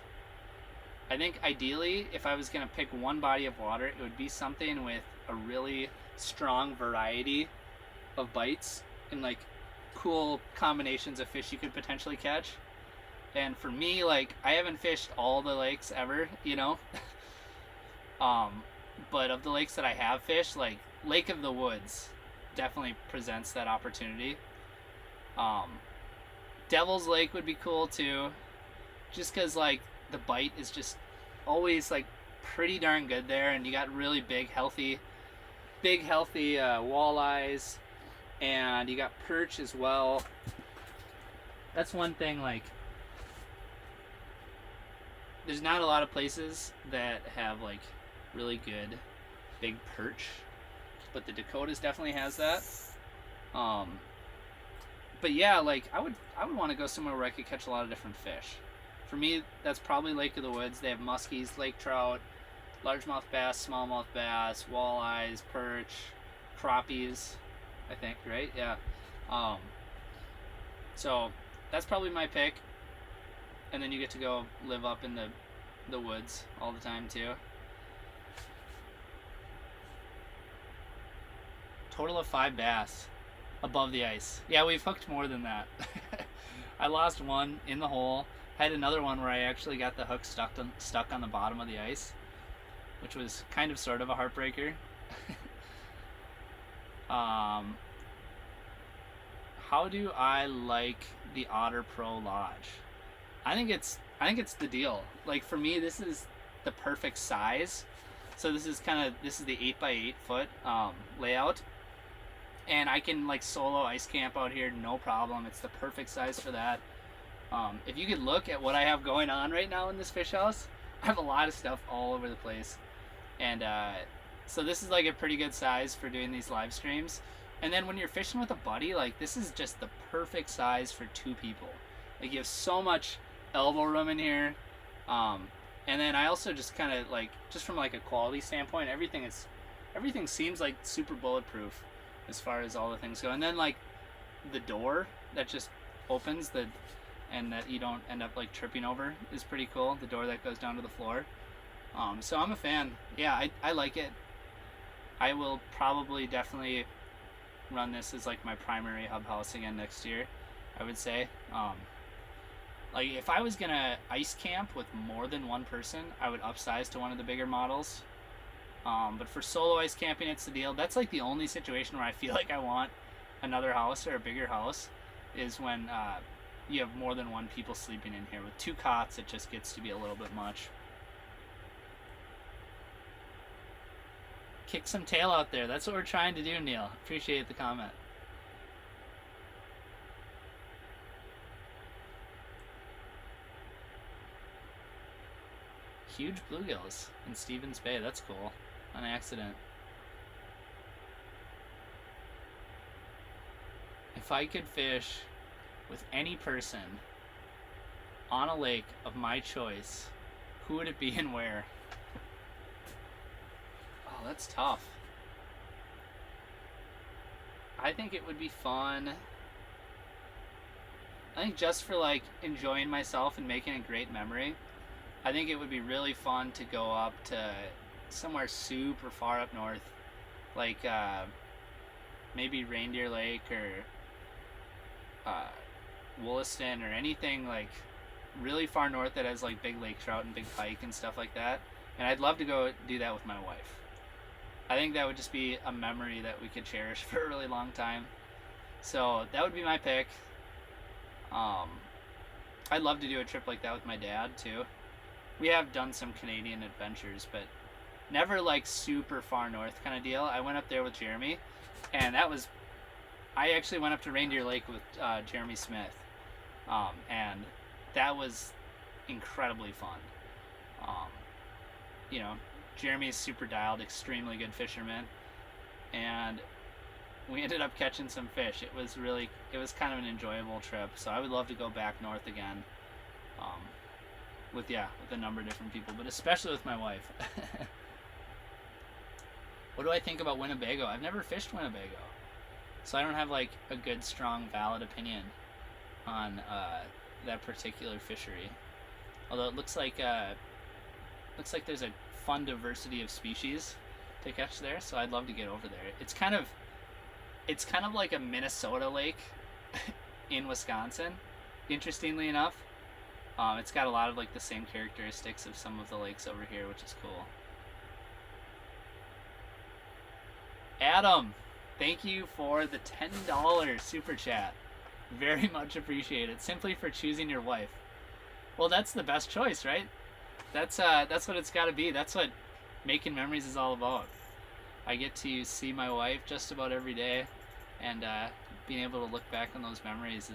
I think ideally, if I was going to pick one body of water, it would be something with a really strong variety of bites and like cool combinations of fish you could potentially catch. And for me, like, I haven't fished all the lakes ever, you know? But of the lakes that I have fished, like, Lake of the Woods definitely presents that opportunity. Devil's Lake would be cool, too. Just because, like, the bite is just always, like, pretty darn good there. And you got really big, healthy walleyes. And you got perch as well. That's one thing, like... There's not a lot of places that have like really good big perch, but the Dakotas definitely has that. But yeah, like I would want to go somewhere where I could catch a lot of different fish. For me, that's probably Lake of the Woods. They have muskies, lake trout, largemouth bass, smallmouth bass, walleyes, perch, crappies, I think, right? Yeah. So that's probably my pick. And then you get to go live up in the woods all the time too. Total of 5 bass above the ice. Yeah, we've hooked more than that. I lost one in the hole. Had another one where I actually got the hook stuck on the bottom of the ice, which was kind of sort of a heartbreaker. How do I like the Otter Pro Lodge? I think it's the deal. Like for me, this is the perfect size. So this is the 8x8 foot layout, and I can like solo ice camp out here, no problem. It's the perfect size for that. If you could look at what I have going on right now in this fish house, I have a lot of stuff all over the place, and so this is like a pretty good size for doing these live streams. And then when you're fishing with a buddy, like this is just the perfect size for 2 people. Like you have so much elbow room in here, and then I also just kind of like, just from like a quality standpoint, everything seems like super bulletproof. as far as all the things go. And then like the door that just opens and that you don't end up like tripping over is pretty cool. The door that goes down to the floor. So I'm a fan. Yeah, I like it. I will probably definitely run this as like my primary hub house again next year, I would say. Like if I was gonna ice camp with more than one person, I would upsize to one of the bigger models. But for solo ice camping, it's the deal. That's like the only situation where I feel like I want another house or a bigger house is when you have more than one people sleeping in here. With 2 cots, it just gets to be a little bit much. Kick some tail out there. That's what we're trying to do, Neil. Appreciate the comment. Huge bluegills in Stevens Bay. That's cool. On accident. If I could fish with any person on a lake of my choice, who would it be and where? Oh, that's tough. I think it would be fun. I think just for like enjoying myself and making a great memory, I think it would be really fun to go up to somewhere super far up north, like maybe Reindeer Lake or Wollaston or anything like really far north that has like big lake trout and big pike and stuff like that. And I'd love to go do that with my wife. I think that would just be a memory that we could cherish for a really long time. So that would be my pick. I'd love to do a trip like that with my dad too. We have done some Canadian adventures, but never like super far north kind of deal. I went up there with Jeremy, and I actually went up to Reindeer Lake with Jeremy Smith, and that was incredibly fun. You know, Jeremy is super dialed, extremely good fisherman, and we ended up catching some fish. It was kind of an enjoyable trip. So I would love to go back north again, with a number of different people, but especially with my wife. What do I think about Winnebago? I've never fished Winnebago, so I don't have like a good, strong, valid opinion on that particular fishery. Although it looks like there's a fun diversity of species to catch there, so I'd love to get over there. It's kind of like a Minnesota lake in Wisconsin, interestingly enough. It's got a lot of like the same characteristics of some of the lakes over here, which is cool. Adam, thank you for the $10 super chat. Very much appreciated. Simply for choosing your wife. Well, that's the best choice, right? That's what it's got to be. That's what making memories is all about. I get to see my wife just about every day, and being able to look back on those memories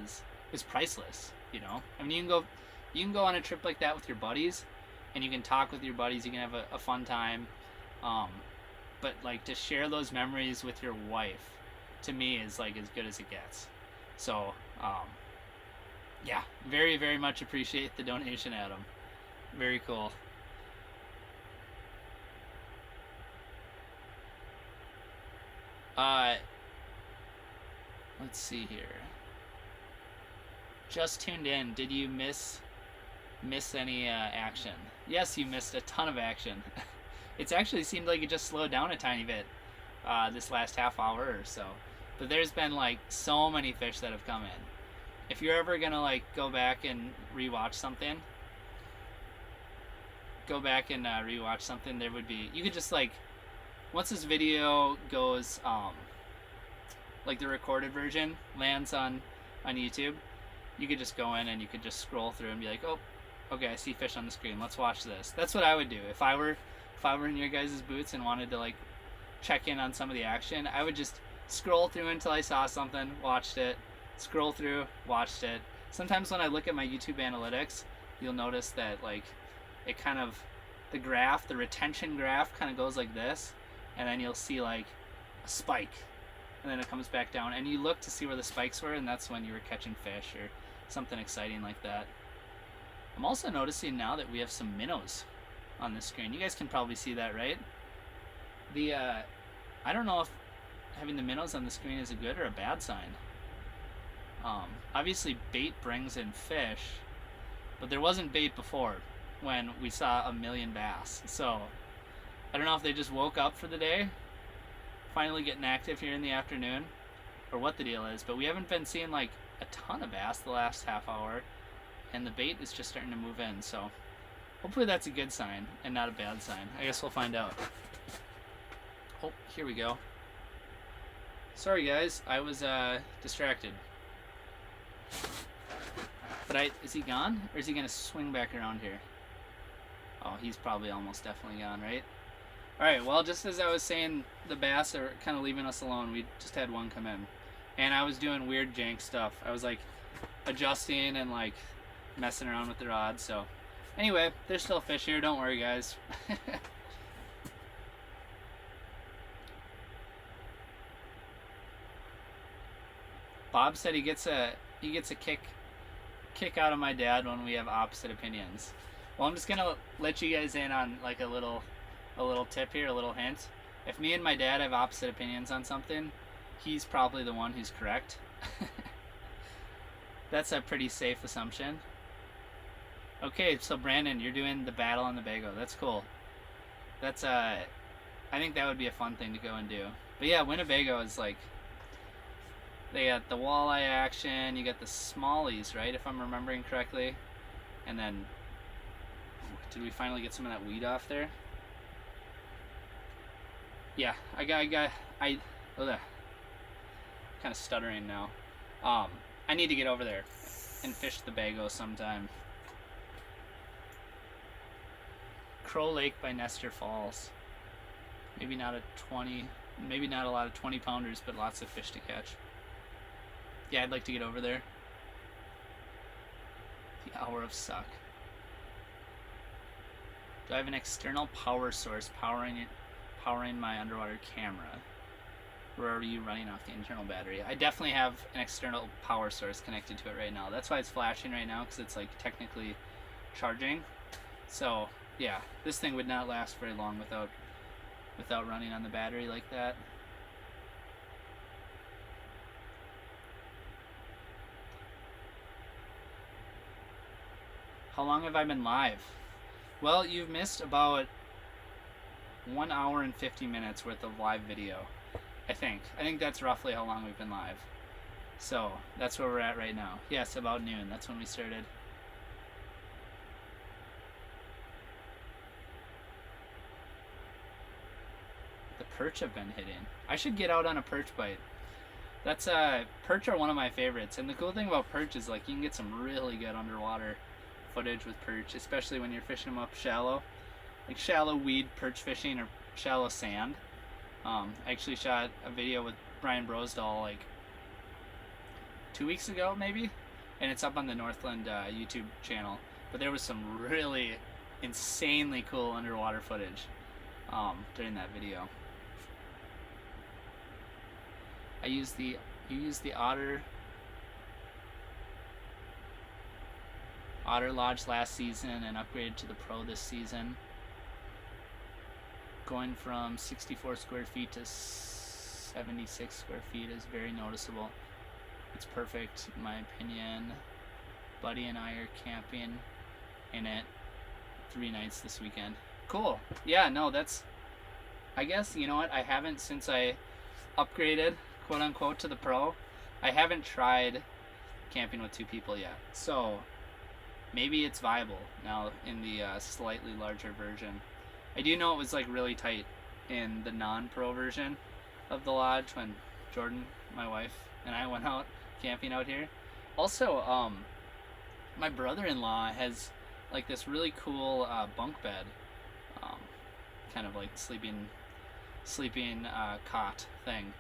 is priceless. You know, I mean, you can go on a trip like that with your buddies, and you can talk with your buddies. You can have a fun time, but like to share those memories with your wife, to me, is like as good as it gets. So, yeah, very, very much appreciate the donation, Adam. Very cool. Let's see here. Just tuned in. Did you miss any action? Yes, you missed a ton of action. It's actually seemed like it just slowed down a tiny bit this last half hour or so. But there's been like so many fish that have come in. If you're ever gonna like go back and rewatch something, there would be, you could just like, once this video goes, like the recorded version lands on YouTube, you could just go in and you could just scroll through and be like, oh, okay, I see fish on the screen, let's watch this. That's what I would do if I were in your guys' boots and wanted to like check in on some of the action. I would just scroll through until I saw something, watched it, scroll through, watched it. Sometimes when I look at my YouTube analytics, you'll notice that like it kind of, the retention graph kind of goes like this, and then you'll see like a spike, and then it comes back down, and you look to see where the spikes were, and that's when you were catching fish or something exciting like that. I'm also noticing now that we have some minnows on the screen. You guys can probably see that, right? I don't know if having the minnows on the screen is a good or a bad sign. Obviously bait brings in fish, but there wasn't bait before when we saw 1 million bass. So I don't know if they just woke up for the day, finally getting active here in the afternoon, or what the deal is, but we haven't been seeing like a ton of bass the last half hour, and the bait is just starting to move in, so hopefully that's a good sign and not a bad sign. I guess we'll find out. Oh, here we go. Sorry guys, I was distracted. But is he gone? Or is he gonna swing back around here? Oh, he's probably almost definitely gone, right? Alright, well, just as I was saying, the bass are kind of leaving us alone. We just had one come in. And I was doing weird jank stuff. I was like adjusting and like messing around with the rod, so anyway, there's still fish here, don't worry guys. Bob said he gets a kick out of my dad when we have opposite opinions. Well, I'm just gonna let you guys in on like a little tip here, a little hint. If me and my dad have opposite opinions on something, he's probably the one who's correct. That's a pretty safe assumption. Okay, so Brandon, you're doing the battle on the Bago. That's cool. That's I think that would be a fun thing to go and do. But yeah, Winnebago is like, they got the walleye action, you got the smallies, right, if I'm remembering correctly. And then, did we finally get some of that weed off there? Yeah, I kind of stuttering now. I need to get over there and fish the Bago sometime. Crow Lake by Nestor Falls. Maybe not a lot of 20 pounders, but lots of fish to catch. Yeah, I'd like to get over there. The hour of suck. Do I have an external power source powering my underwater camera? Or are you running off the internal battery? I definitely have an external power source connected to it right now. That's why it's flashing right now, because it's like technically charging. So yeah, this thing would not last very long without running on the battery like that. How long have I been live? Well, you've missed about 1 hour and 50 minutes worth of live video. I think that's roughly how long we've been live. So that's where we're at right now. Yes, about noon. That's when we started. The perch have been hitting. I should get out on a perch bite. That's perch are one of my favorites. And the cool thing about perch is like you can get some really good underwater footage with perch, especially when you're fishing them up shallow, like shallow weed perch fishing or shallow sand. I actually shot a video with Brian Brosdahl like 2 weeks ago maybe, and it's up on the Northland YouTube channel, but there was some really insanely cool underwater footage during that video. You used the Otter Lodge last season and upgraded to the Pro this season. Going from 64 square feet to 76 square feet is very noticeable. It's perfect in my opinion. Buddy and I are camping in it 3 nights this weekend. Cool. Yeah, no, that's, I guess, you know what, I haven't, since I upgraded quote unquote to the Pro, I haven't tried camping with 2 people yet. So maybe it's viable now in the slightly larger version. I do know it was like really tight in the non-pro version of the lodge when Jordan, my wife, and I went out camping out here. Also, my brother-in-law has like this really cool bunk bed, kind of like sleeping cot thing.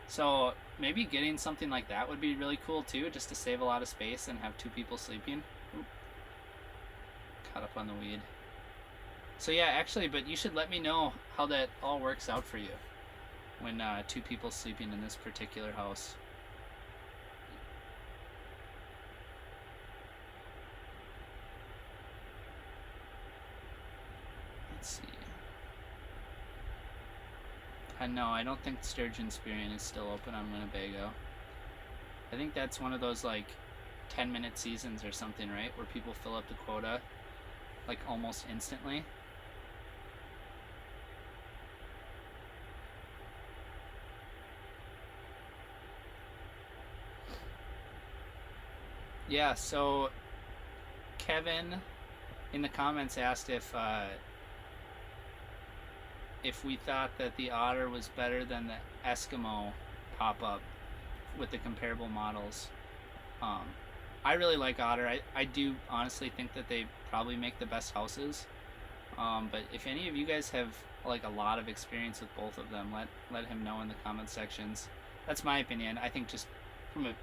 So maybe getting something like that would be really cool too, just to save a lot of space and have 2 people sleeping. Oop. Caught up on the weed. So yeah, actually, but you should let me know how that all works out for you when 2 people sleeping in this particular house. Let's see. no, I don't think sturgeon spearing is still open on Winnebago. I think that's one of those like 10-minute seasons or something, right? Where people fill up the quota like almost instantly. Yeah, so Kevin in the comments asked if we thought that the Otter was better than the Eskimo pop-up with the comparable models. I really like Otter. I do honestly think that they probably make the best houses. But if any of you guys have like a lot of experience with both of them, let him know in the comment sections. That's my opinion. I think just from a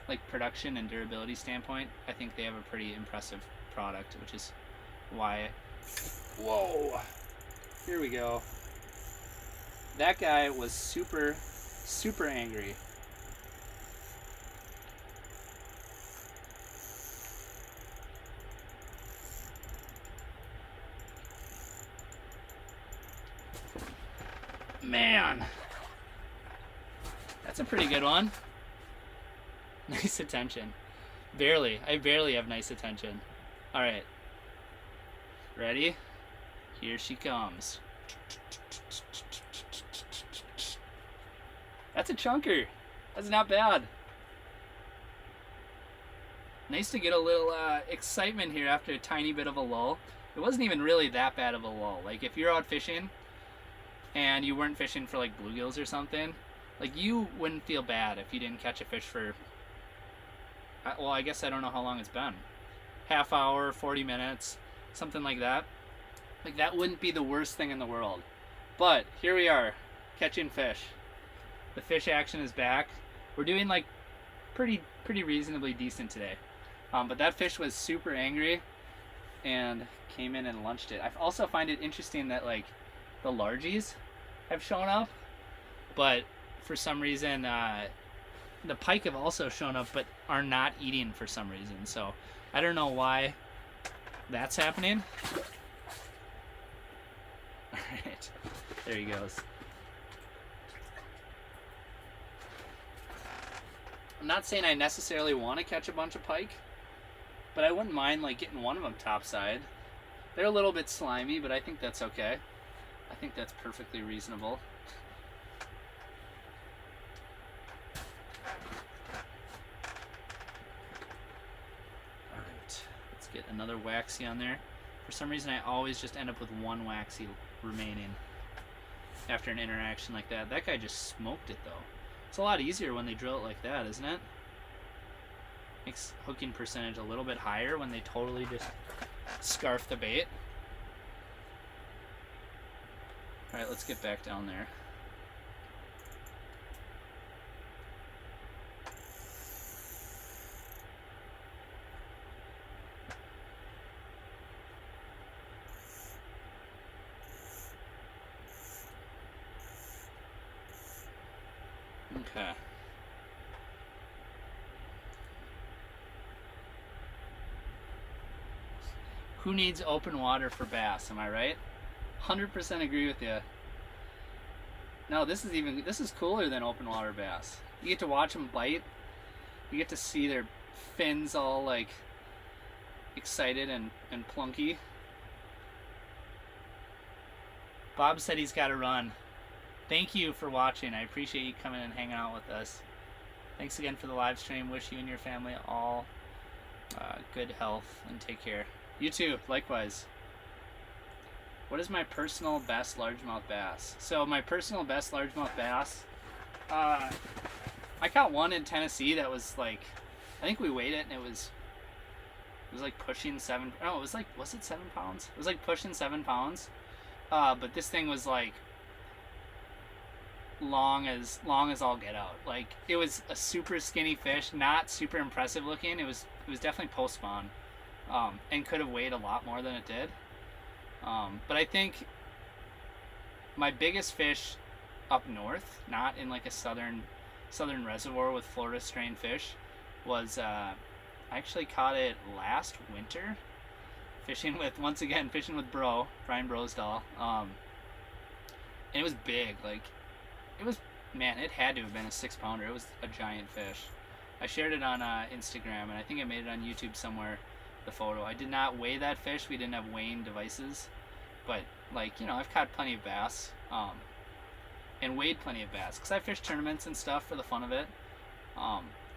like production and durability standpoint, I think they have a pretty impressive product, which is why. Whoa! Here we go. That guy was super angry. Man, that's a pretty good one. Nice attention. I barely have nice attention. All right, ready? Here she comes. That's a chunker. That's not bad. Nice to get a little excitement here after a tiny bit of a lull. It wasn't even really that bad of a lull. Like if you're out fishing and you weren't fishing for like bluegills or something, like you wouldn't feel bad if you didn't catch a fish for, well, I guess I don't know how long it's been. Half hour, 40 minutes, something like that. Like that wouldn't be the worst thing in the world. But here we are, catching fish. The fish action is back. We're doing like pretty reasonably decent today. But that fish was super angry and came in and lunched it. I also find it interesting that like the largies have shown up, but for some reason the pike have also shown up but are not eating for some reason. So I don't know why that's happening. Alright, there he goes. I'm not saying I necessarily want to catch a bunch of pike, but I wouldn't mind like getting one of them topside. They're a little bit slimy, but I think that's okay. I think that's perfectly reasonable. Alright, let's get another waxy on there. For some reason I always just end up with one waxy remaining after an interaction like that. That guy just smoked it though. It's a lot easier when they drill it like that, isn't it? Makes hooking percentage a little bit higher when they totally just scarf the bait. Alright, let's get back down there. Okay. Who needs open water for bass? Am I right? 100% agree with you. No, this is cooler than open water bass. You get to watch them bite. You get to see their fins all like excited and plunky. Bob said he's got to run. Thank you for watching. I appreciate you coming and hanging out with us. Thanks again for the live stream. Wish you and your family all good health and take care. You too, likewise. What is my personal best largemouth bass? So my personal best largemouth bass, I caught one in Tennessee that was like, I think we weighed it and it was like pushing 7. Oh, it was like, was it 7 pounds? It was like pushing 7 pounds. But this thing was like long as all get out. Like it was a super skinny fish, not super impressive looking. It was definitely post spawn, and could have weighed a lot more than it did. But I think my biggest fish up north, not in like a southern reservoir with Florida strain fish, was I actually caught it last winter, fishing with Brian Brosdahl, and it was big. Like it was, man, it had to have been a 6-pounder. It was a giant fish. I shared it on Instagram, and I think I made it on YouTube somewhere, the photo. I did not weigh that fish. We didn't have weighing devices, but like, you know, I've caught plenty of bass, and weighed plenty of bass, because I fish tournaments and stuff for the fun of it,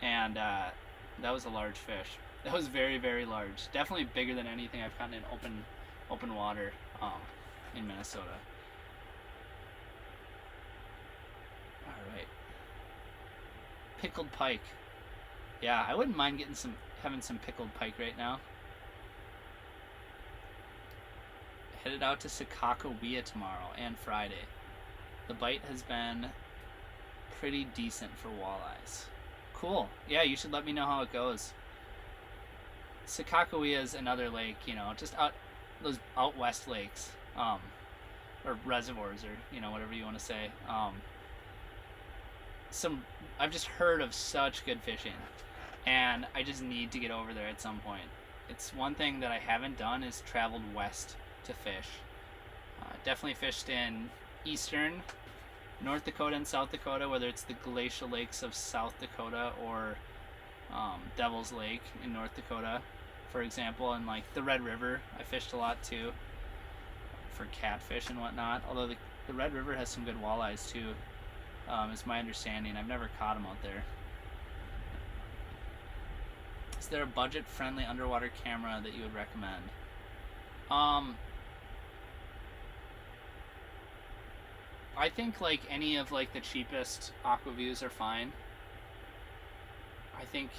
and that was a large fish. That was very, very large. Definitely bigger than anything I've caught in open water in Minnesota. All right. Pickled pike. Yeah, I wouldn't mind having some pickled pike right now. Headed out to Sakakawea tomorrow and Friday. The bite has been pretty decent for walleyes. Cool. Yeah, you should let me know how it goes. Sakakawea is another lake, you know, just those out west lakes, or reservoirs, or, you know, whatever you want to say. I've just heard of such good fishing, and I just need to get over there at some point. It's one thing that I haven't done is traveled west to fish. Definitely fished in eastern North Dakota and South Dakota, whether it's the glacial lakes of South Dakota or Devil's Lake in North Dakota, for example, and like the Red River I fished a lot too for catfish and whatnot, although the Red River has some good walleyes too, is my understanding. I've never caught them out there. Is there a budget-friendly underwater camera that you would recommend? I think like any of like the cheapest Aquaviews are fine. I think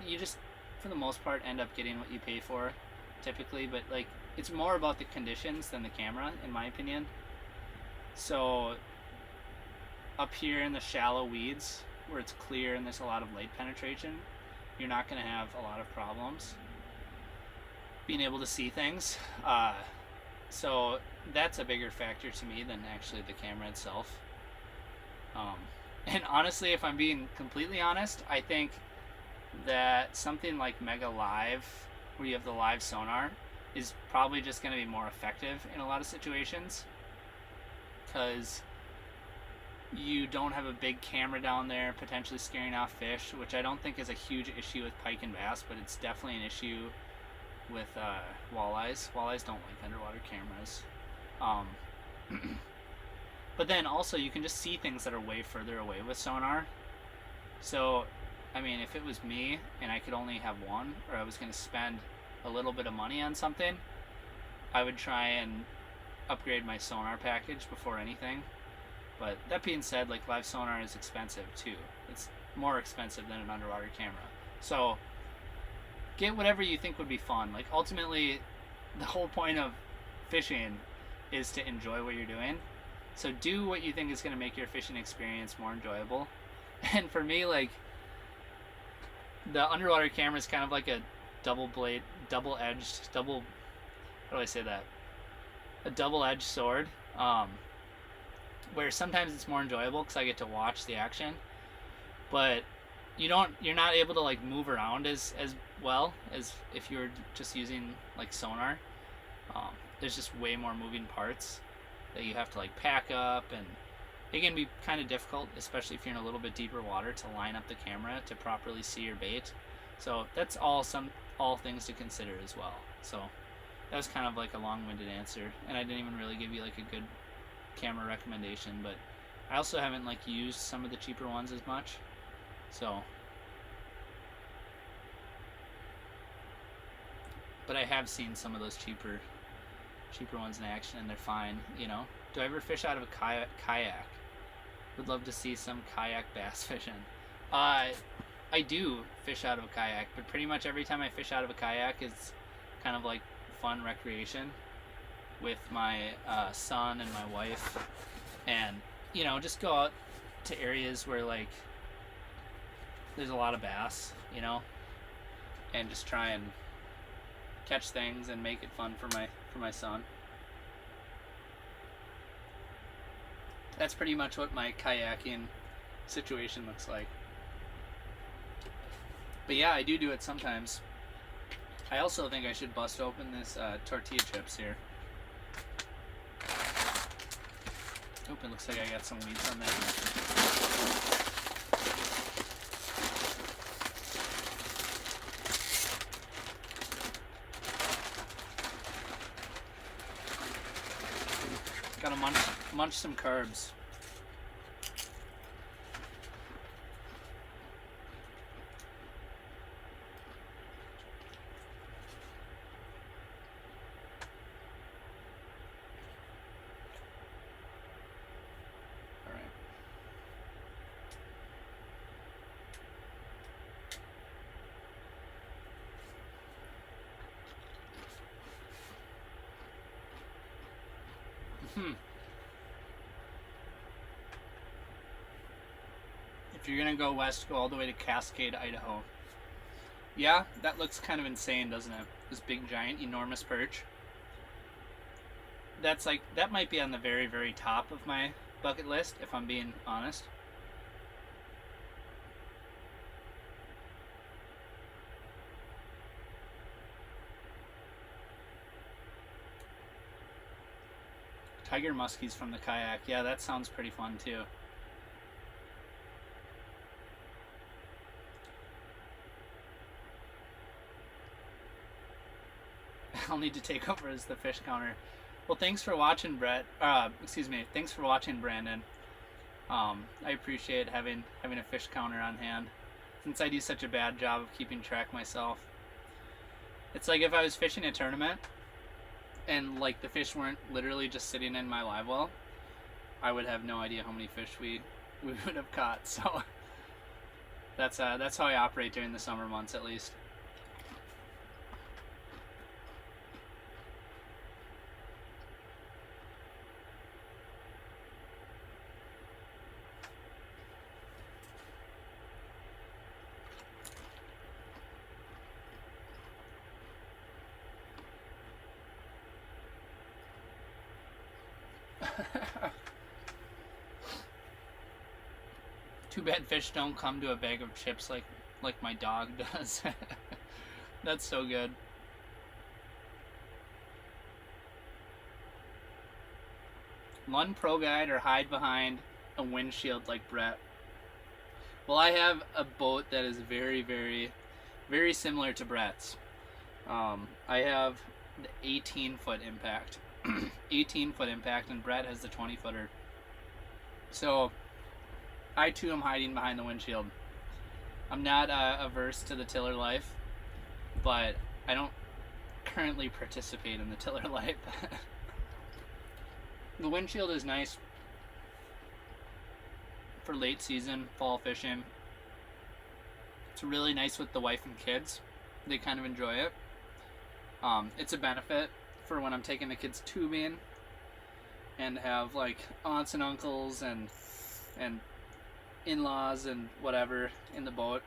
you just, for the most part, end up getting what you pay for, typically, but like it's more about the conditions than the camera, in my opinion. So up here in the shallow weeds, where it's clear and there's a lot of light penetration, you're not going to have a lot of problems being able to see things. So that's a bigger factor to me than actually the camera itself. And honestly, if I'm being completely honest, I think that something like Mega Live, where you have the live sonar, is probably just going to be more effective in a lot of situations, because you don't have a big camera down there potentially scaring off fish, which I don't think is a huge issue with pike and bass, but it's definitely an issue with walleyes. Walleyes don't like underwater cameras. But then also you can just see things that are way further away with sonar. So, I mean, if it was me and I could only have one, or I was going to spend a little bit of money on something, I would try and upgrade my sonar package before anything. But that being said, like, live sonar is expensive too. It's more expensive than an underwater camera. So get whatever you think would be fun. Like, ultimately, the whole point of fishing is to enjoy what you're doing. So do what you think is going to make your fishing experience more enjoyable. And for me, like, the underwater camera is kind of like a double-edged, how do I say that? A double-edged sword, where sometimes it's more enjoyable because I get to watch the action, but you're not able to like move around as well as if you were just using like sonar. There's just way more moving parts that you have to like pack up, and it can be kind of difficult, especially if you're in a little bit deeper water, to line up the camera to properly see your bait. So that's all things to consider as well. So that was kind of like a long-winded answer, and I didn't even really give you like a good camera recommendation, but I also haven't like used some of the cheaper ones as much. So, but I have seen some of those cheaper ones in action, and they're fine, you know. Do I ever fish out of a kayak? Would love to see some kayak bass fishing. I do fish out of a kayak, but pretty much every time I fish out of a kayak is kind of like fun recreation with my son and my wife, and you know, just go out to areas where like there's a lot of bass, you know, and just try and catch things and make it fun for my son. That's pretty much what my kayaking situation looks like. But yeah, I do it sometimes. I also think I should bust open this tortilla chips here. Oop, it looks like I got some weeds on there. Gotta munch some carbs. If you're gonna go west, go all the way to Cascade, Idaho. Yeah, that looks kind of insane, doesn't it? This big, giant, enormous perch. That's like, that might be on the very, very top of my bucket list, if I'm being honest. Tiger muskies from the kayak. Yeah, that sounds pretty fun too. I'll need to take over as the fish counter. Well, thanks for watching, Brett. Excuse me. Thanks for watching, Brandon. I appreciate having a fish counter on hand, since I do such a bad job of keeping track myself. It's like if I was fishing a tournament and like the fish weren't literally just sitting in my live well, I would have no idea how many fish we would have caught. So that's how I operate during the summer months, at least. Too bad fish don't come to a bag of chips like my dog does. That's so good. Lund Pro Guide or hide behind a windshield like Brett. Well, I have a boat that is very, very, very similar to Brett's. I have the 18-foot impact. 18-foot impact, and Brett has the 20-footer. So I too am hiding behind the windshield. I'm not averse to the tiller life, but I don't currently participate in the tiller life. The windshield is nice for late season fall fishing. It's really nice with the wife and kids. They kind of enjoy it. It's a benefit for when I'm taking the kids tubing and have like aunts and uncles and in-laws and whatever in the boat.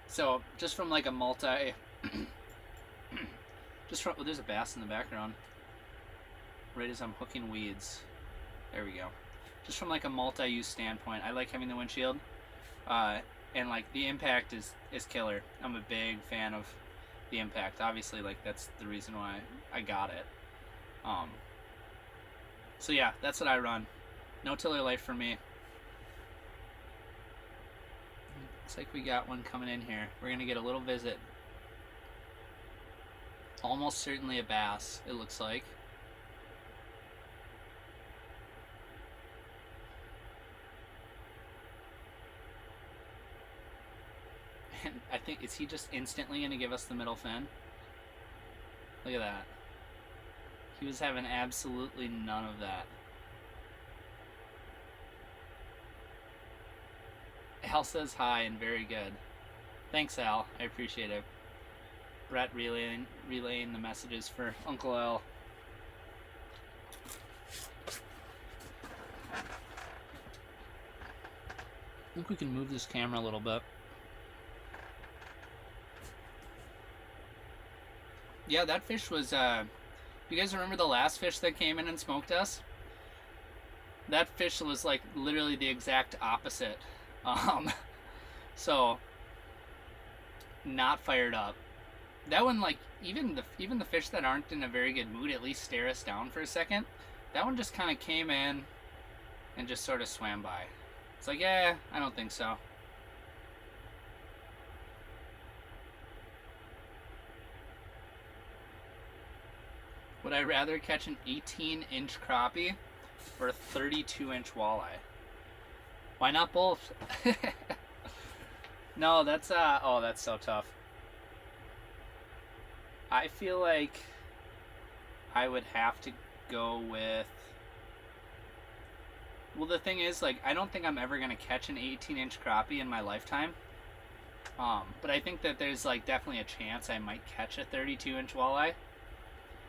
So just from like a multi there's a bass in the background right as I'm hooking weeds. There we go. Just from like a multi-use standpoint, I like having the windshield, and like the impact is killer. I'm a big fan of the impact. Obviously, like that's the reason why I got it. So yeah, that's what I run. No tiller life for me. Looks like we got one coming in here. We're gonna get a little visit. Almost certainly a bass, it looks like. And I think, is he just instantly gonna give us the middle fin? Look at that. He was having absolutely none of that. Al says hi and very good. Thanks, Al. I appreciate it. Brett relaying the messages for Uncle Al. I think we can move this camera a little bit. Yeah, that fish was, you guys remember the last fish that came in and smoked us? That fish was like literally the exact opposite. So not fired up. That one, like, even the fish that aren't in a very good mood at least stare us down for a second. That one just kind of came in and just sort of swam by. It's like, I don't think so. Would I rather catch an 18-inch crappie or a 32-inch walleye? Why not both? No, that's that's so tough. I feel like I would have to go with, well, the thing is, like, I don't think I'm ever gonna catch an 18-inch crappie in my lifetime. But I think that there's, like, definitely a chance I might catch a 32-inch walleye.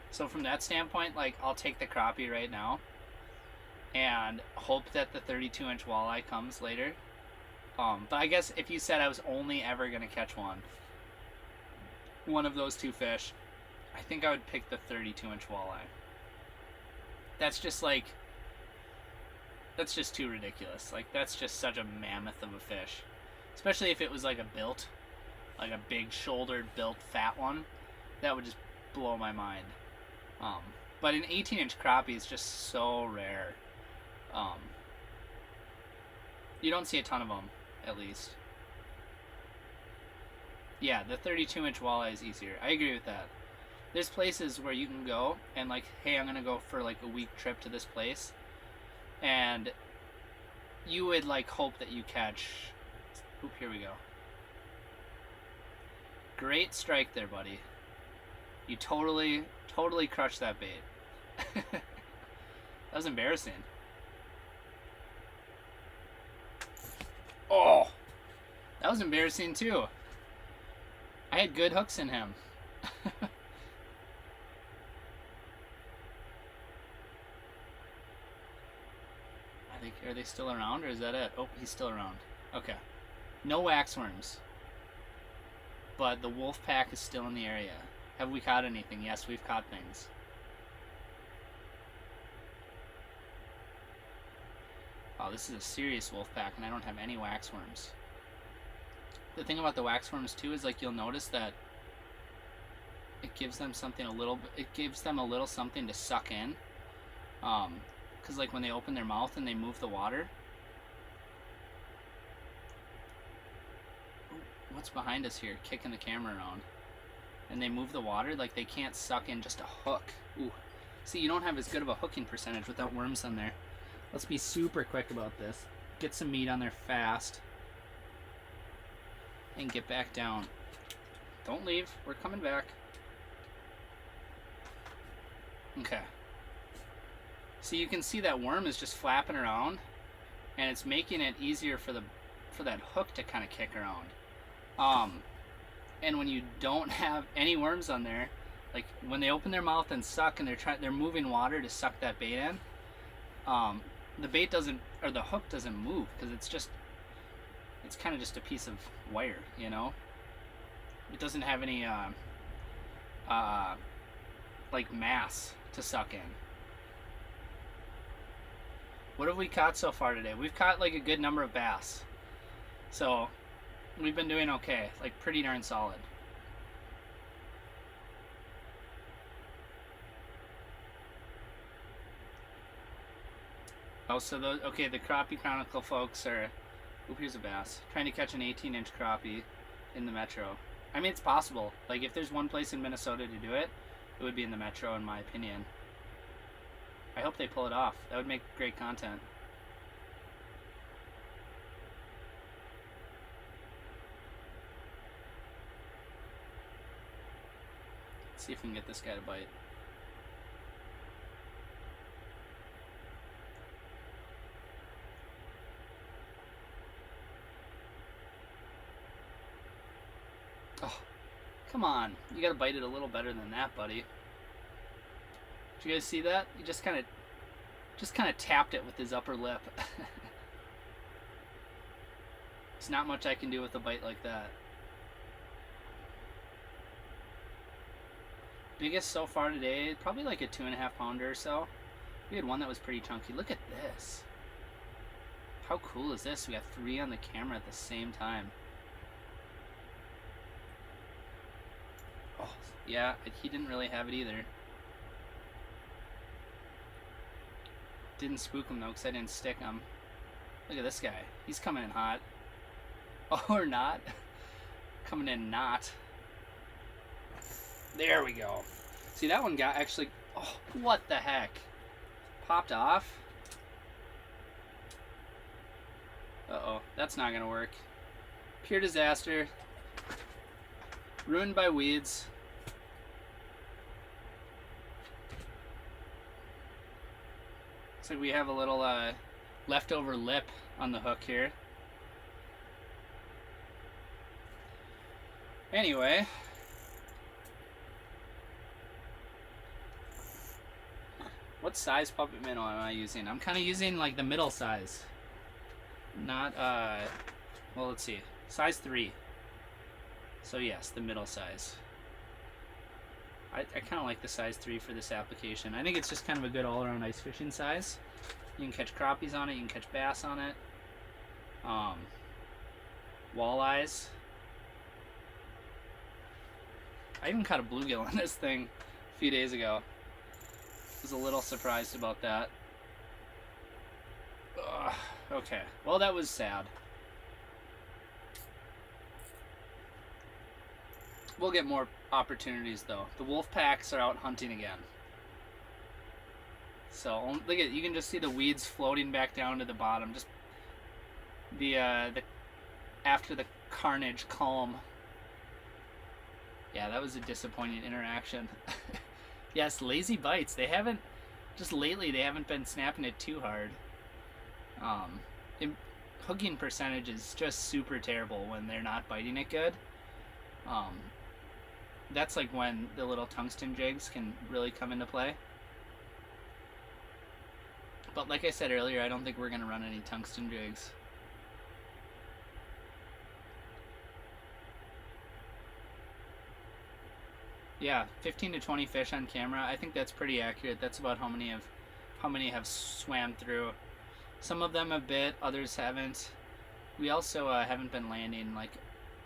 So from that standpoint, like, I'll take the crappie right now and hope that the 32-inch walleye comes later. But I guess if you said I was only ever going to catch one of those two fish, I think I would pick the 32-inch walleye. That's just too ridiculous. Like, that's just such a mammoth of a fish. Especially if it was like a big shouldered built fat one. That would just blow my mind. But an 18-inch crappie is just so rare. You don't see a ton of them, at least. Yeah, the 32-inch walleye is easier. I agree with that. There's places where you can go and, like, hey, I'm gonna go for like a week trip to this place, and you would, like, hope that you catch. Oop, here we go. Great strike there, buddy. You totally crushed that bait. That was embarrassing. Oh, that was embarrassing too. I had good hooks in him. Are they still around, or is that it? Oh, he's still around. Okay. No waxworms. But the wolf pack is still in the area. Have we caught anything? Yes, we've caught things. Oh, this is a serious wolf pack, and I don't have any waxworms. The thing about the waxworms too is, like, you'll notice that it gives them something it gives them a little something to suck in. Because, like, when they open their mouth and they move the water. What's behind us here? Kicking the camera around. And they move the water, like, they can't suck in just a hook. Ooh. See, you don't have as good of a hooking percentage without worms on there. Let's be super quick about this. Get some meat on there fast. And get back down. Don't leave. We're coming back. Okay. So you can see that worm is just flapping around, and it's making it easier for that hook to kind of kick around. And when you don't have any worms on there, like when they open their mouth and suck, and they're moving water to suck that bait in, the bait doesn't, or the hook doesn't move, because it's kind of just a piece of wire, you know. It doesn't have any like mass to suck in. What have we caught so far today? We've caught like a good number of bass. So we've been doing okay, like pretty darn solid. Oh, so those, okay, the Crappie Chronicle folks are, oop, here's a bass, trying to catch an 18-inch crappie in the metro. I mean, it's possible. Like, if there's one place in Minnesota to do it, it would be in the metro, in my opinion. I hope they pull it off. That would make great content. Let's see if we can get this guy to bite. Oh, come on. You gotta bite it a little better than that, buddy. Did you guys see that? He just kind of tapped it with his upper lip. There's not much I can do with a bite like that. Biggest so far today, probably like a 2.5 pounder or so. We had one that was pretty chunky. Look at this. How cool is this? We got 3 on the camera at the same time. Oh, yeah, he didn't really have it either. Didn't spook him though, because I didn't stick him. Look at this guy. He's coming in hot. Oh, or not. Coming in not. There we go. See, that one got actually... Oh, what the heck? Popped off? Uh-oh. That's not going to work. Pure disaster. Ruined by weeds. Looks like we have a little leftover lip on the hook here. Anyway. What size puppet minnow am I using? I'm kind of using like the middle size. Not, well, let's see. Size 3. So yes, the middle size. I kind of like the size 3 for this application. I think it's just kind of a good all-around ice fishing size. You can catch crappies on it, you can catch bass on it. Walleyes. I even caught a bluegill on this thing a few days ago. Was a little surprised about that. Ugh, okay, well that was sad. We'll get more opportunities though. The wolf packs are out hunting again. So look at, you can just see the weeds floating back down to the bottom. Just the after the carnage calm. Yeah, that was a disappointing interaction. Yes, lazy bites. They haven't, just lately, they haven't been snapping it too hard. Hooking percentage is just super terrible when they're not biting it good. That's like when the little tungsten jigs can really come into play. But like I said earlier, I don't think we're going to run any tungsten jigs. Yeah, 15 to 20 fish on camera. I think that's pretty accurate. That's about how many have swam through. Some of them have bit, others haven't. We also haven't been landing like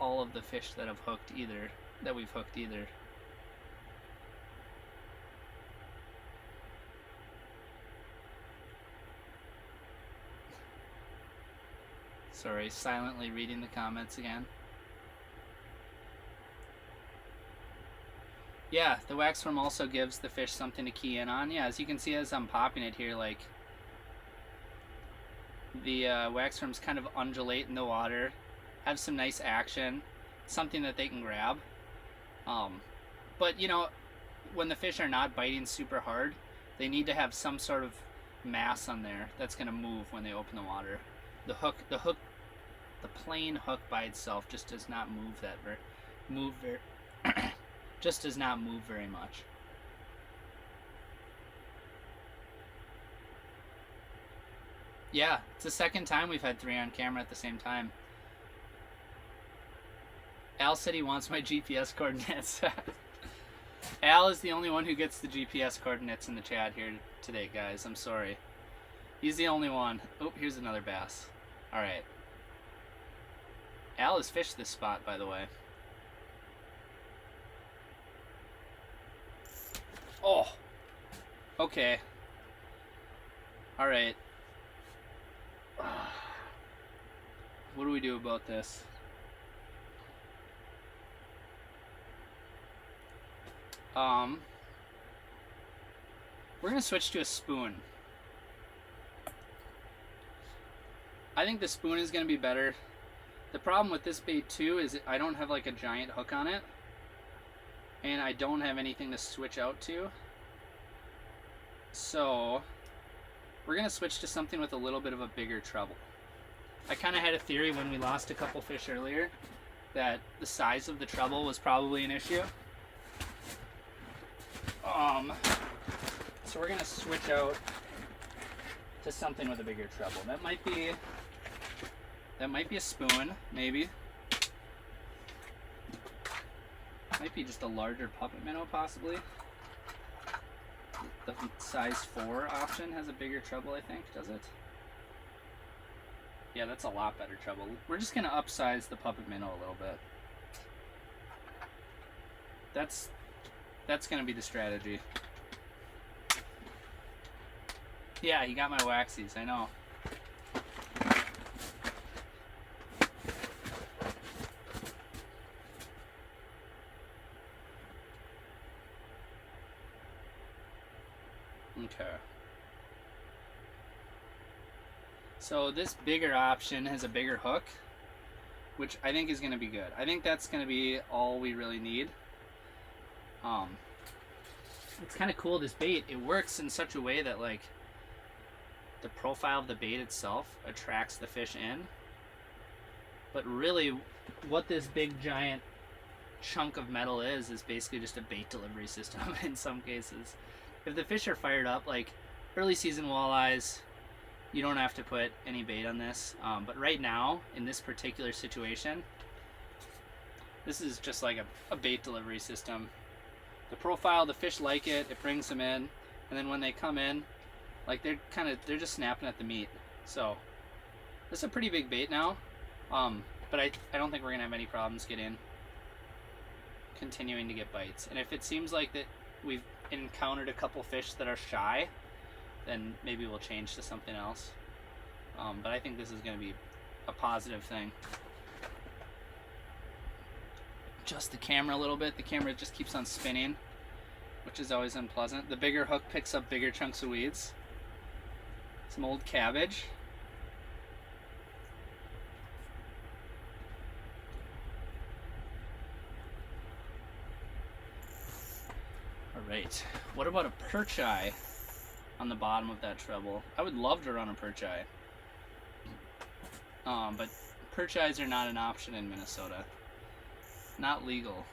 all of the fish that have hooked either. That we've hooked either. Sorry, silently reading the comments again. Yeah, the waxworm also gives the fish something to key in on. Yeah, as you can see as I'm popping it here, like the waxworms kind of undulate in the water, have some nice action, something that they can grab. But you know, when the fish are not biting super hard, they need to have some sort of mass on there that's going to move when they open the water. The plain hook by itself just does not move just does not move very much. Yeah, it's the second time we've had 3 on camera at the same time. Al said he wants my GPS coordinates. Al is the only one who gets the GPS coordinates in the chat here today, guys. I'm sorry. He's the only one. Oh, here's another bass. Alright. Al has fished this spot, by the way. Oh! Okay. Alright. What do we do about this? We're gonna switch to a spoon. I think the spoon is gonna be better. The problem with this bait too is I don't have like a giant hook on it, and I don't have anything to switch out to. So we're gonna switch to something with a little bit of a bigger treble. I kind of had a theory when we lost a couple fish earlier that the size of the treble was probably an issue. So we're gonna switch out to something with a bigger treble. That might be a spoon, maybe. Might be just a larger puppet minnow, possibly. The size 4 option has a bigger treble, I think, does it? Yeah, that's a lot better treble. We're just gonna upsize the puppet minnow a little bit. That's gonna be the strategy. Yeah, he got my waxies, I know. Okay. So this bigger option has a bigger hook, which I think is going to be good. I think that's going to be all we really need. It's kind of cool, this bait. It works in such a way that like the profile of the bait itself attracts the fish in. But really what this big giant chunk of metal is basically just a bait delivery system in some cases. If the fish are fired up, like early season walleyes, you don't have to put any bait on this. But right now, in this particular situation, this is just like a bait delivery system. The profile, the fish like it, it brings them in, and then when they come in, like they're just snapping at the meat. So this is a pretty big bait now, but I don't think we're gonna have any problems continuing to get bites. And if it seems like that we've encountered a couple fish that are shy, then maybe we'll change to something else. But I think this is gonna be a positive thing. Adjust the camera a little bit. The camera just keeps on spinning, which is always unpleasant. The bigger hook picks up bigger chunks of weeds. Some old cabbage. Alright, what about a perch eye on the bottom of that treble? I would love to run a perch eye. But perch eyes are not an option in Minnesota. Not legal.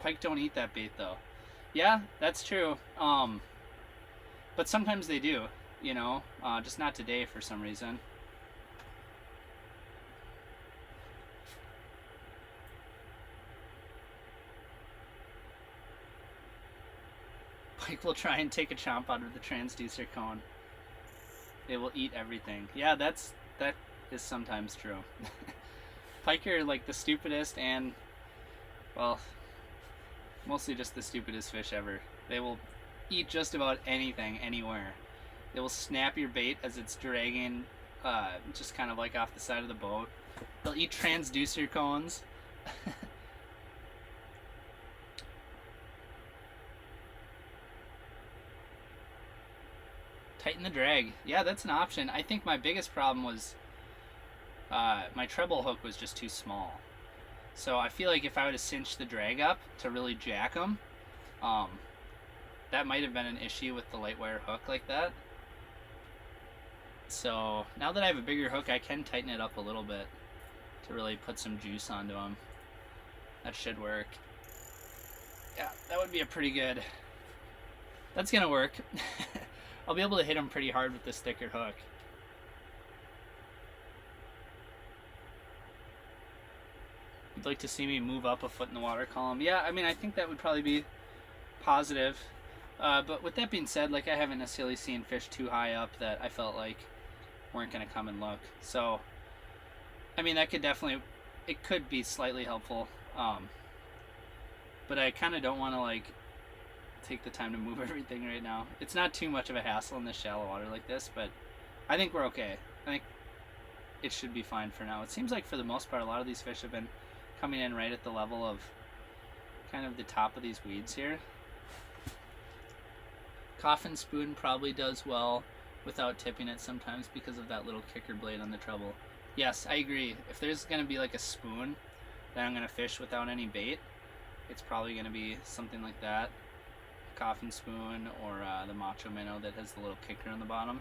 Pike don't eat that bait though. Yeah, that's true. But sometimes they do, you know, just not today for some reason. Pike will try and take a chomp out of the transducer cone. They will eat everything. Yeah, that is sometimes true. Pike are like the stupidest and, well, mostly just the stupidest fish ever. They will eat just about anything, anywhere. They will snap your bait as it's dragging, just kind of like off the side of the boat. They'll eat transducer cones. Tighten the drag. Yeah, that's an option. I think my biggest problem was my treble hook was just too small. So I feel like if I would have cinched the drag up to really jack them, that might have been an issue with the light wire hook like that. So now that I have a bigger hook, I can tighten it up a little bit to really put some juice onto them. That should work. Yeah, that would be a pretty good... That's gonna work. I'll be able to hit them pretty hard with this thicker hook. You'd like to see me move up a foot in the water column? Yeah, I mean, I think that would probably be positive. But with that being said, like, I haven't necessarily seen fish too high up that I felt like weren't going to come and look. So, I mean, that could definitely, it could be slightly helpful. But I kind of don't want to, like, take the time to move everything right now. It's not too much of a hassle in this shallow water like this, but I think we're okay. I think it should be fine for now. It seems like for the most part, a lot of these fish have been coming in right at the level of kind of the top of these weeds here. Coffin spoon probably does well without tipping it sometimes because of that little kicker blade on the treble. Yes, I agree. If there's going to be like a spoon that I'm going to fish without any bait, it's probably going to be something like that. Coffin spoon or the macho minnow that has the little kicker on the bottom.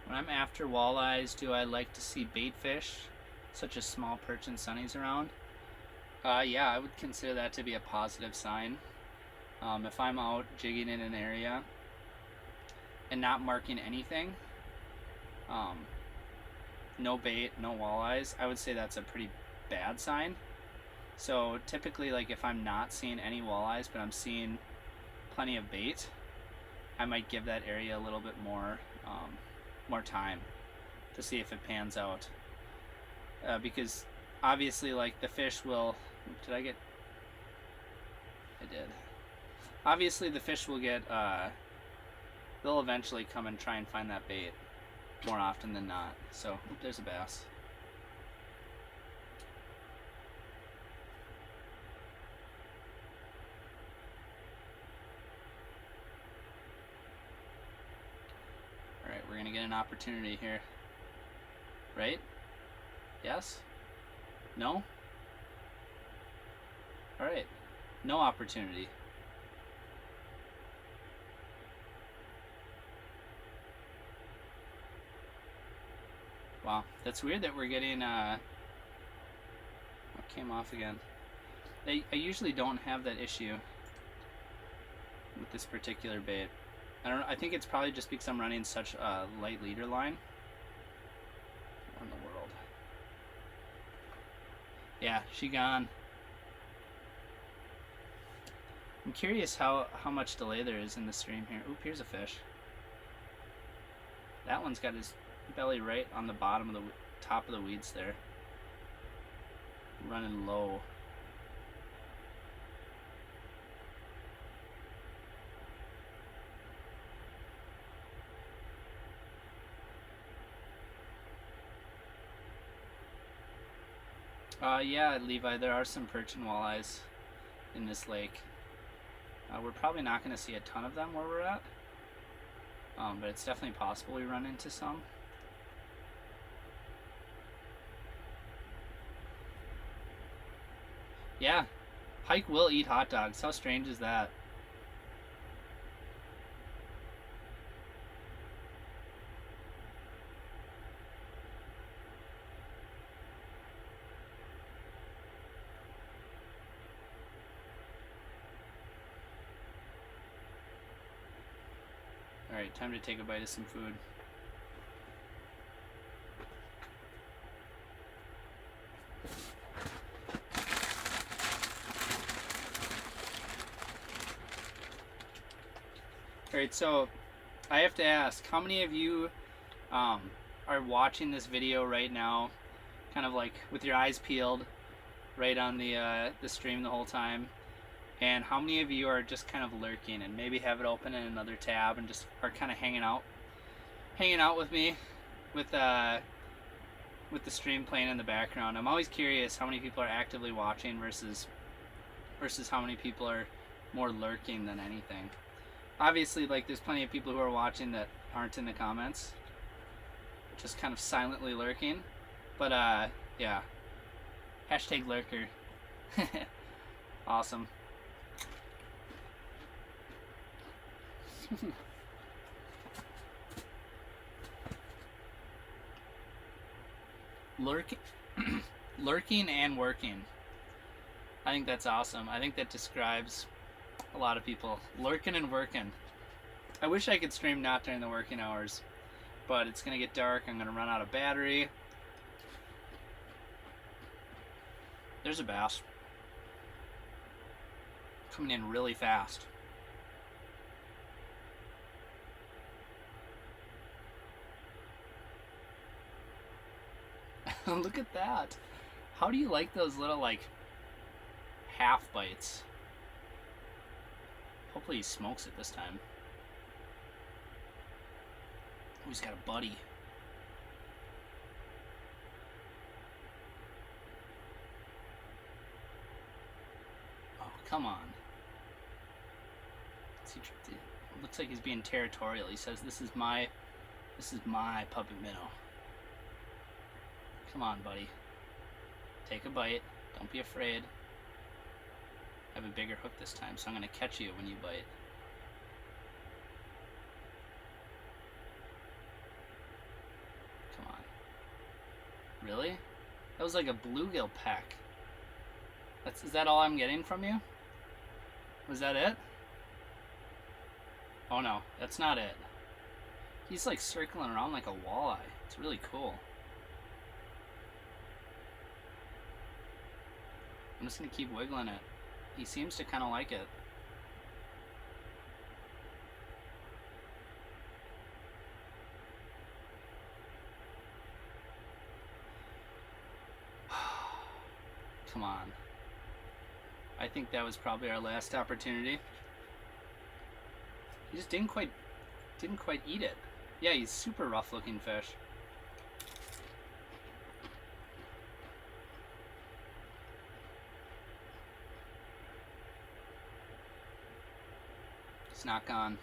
When I'm after walleyes, do I like to see bait fish, such as small perch and sunnies around? Yeah, I would consider that to be a positive sign. If I'm out jigging in an area and not marking anything, no bait, no walleyes, I would say that's a pretty bad sign. So typically, like, if I'm not seeing any walleyes but I'm seeing plenty of bait, I might give that area a little bit more more time to see if it pans out, because obviously, like, the fish will. Did I get? I did. Obviously, the fish will get. They'll eventually come and try and find that bait more often than not. So, there's a bass. Alright, we're gonna get an opportunity here. Right? Yes? No? Alright. No opportunity. Wow, that's weird that we're getting, what came off again? I usually don't have that issue with this particular bait. I think it's probably just because I'm running such a light leader line. What in the world? Yeah, she gone. I'm curious how much delay there is in the stream here. Oop, here's a fish. That one's got his belly right on the bottom of the top of the weeds there. Running low. Yeah, Levi, there are some perch and walleyes in this lake. We're probably not going to see a ton of them where we're at, but it's definitely possible we run into some. Yeah, pike will eat hot dogs. How strange is that? Alright, time to take a bite of some food. Alright, so I have to ask, how many of you are watching this video right now, kind of like with your eyes peeled, right on the stream the whole time? And how many of you are just kind of lurking and maybe have it open in another tab and just are kind of hanging out with me with the stream playing in the background? I'm always curious how many people are actively watching versus how many people are more lurking than anything. Obviously, like, there's plenty of people who are watching that aren't in the comments, just kind of silently lurking. But yeah, hashtag lurker. Awesome. Lurking and working. I think that's awesome. I think that describes a lot of people. Lurking and working. I wish I could stream not during the working hours, but it's gonna get dark. I'm gonna run out of battery. There's a bass coming in really fast. Look at that. How do you like those little, like, half bites? Hopefully he smokes it this time. Oh, he's got a buddy. Oh, come on. It looks like he's being territorial. He says, this is my puppy minnow. Come on, buddy. Take a bite. Don't be afraid. I have a bigger hook this time, so I'm going to catch you when you bite. Come on. Really? That was like a bluegill peck. Is that all I'm getting from you? Was that it? Oh no, that's not it. He's like circling around like a walleye. It's really cool. I'm just going to keep wiggling it. He seems to kind of like it. Come on. I think that was probably our last opportunity. He just didn't quite eat it. Yeah, he's super rough looking fish. It's not gone.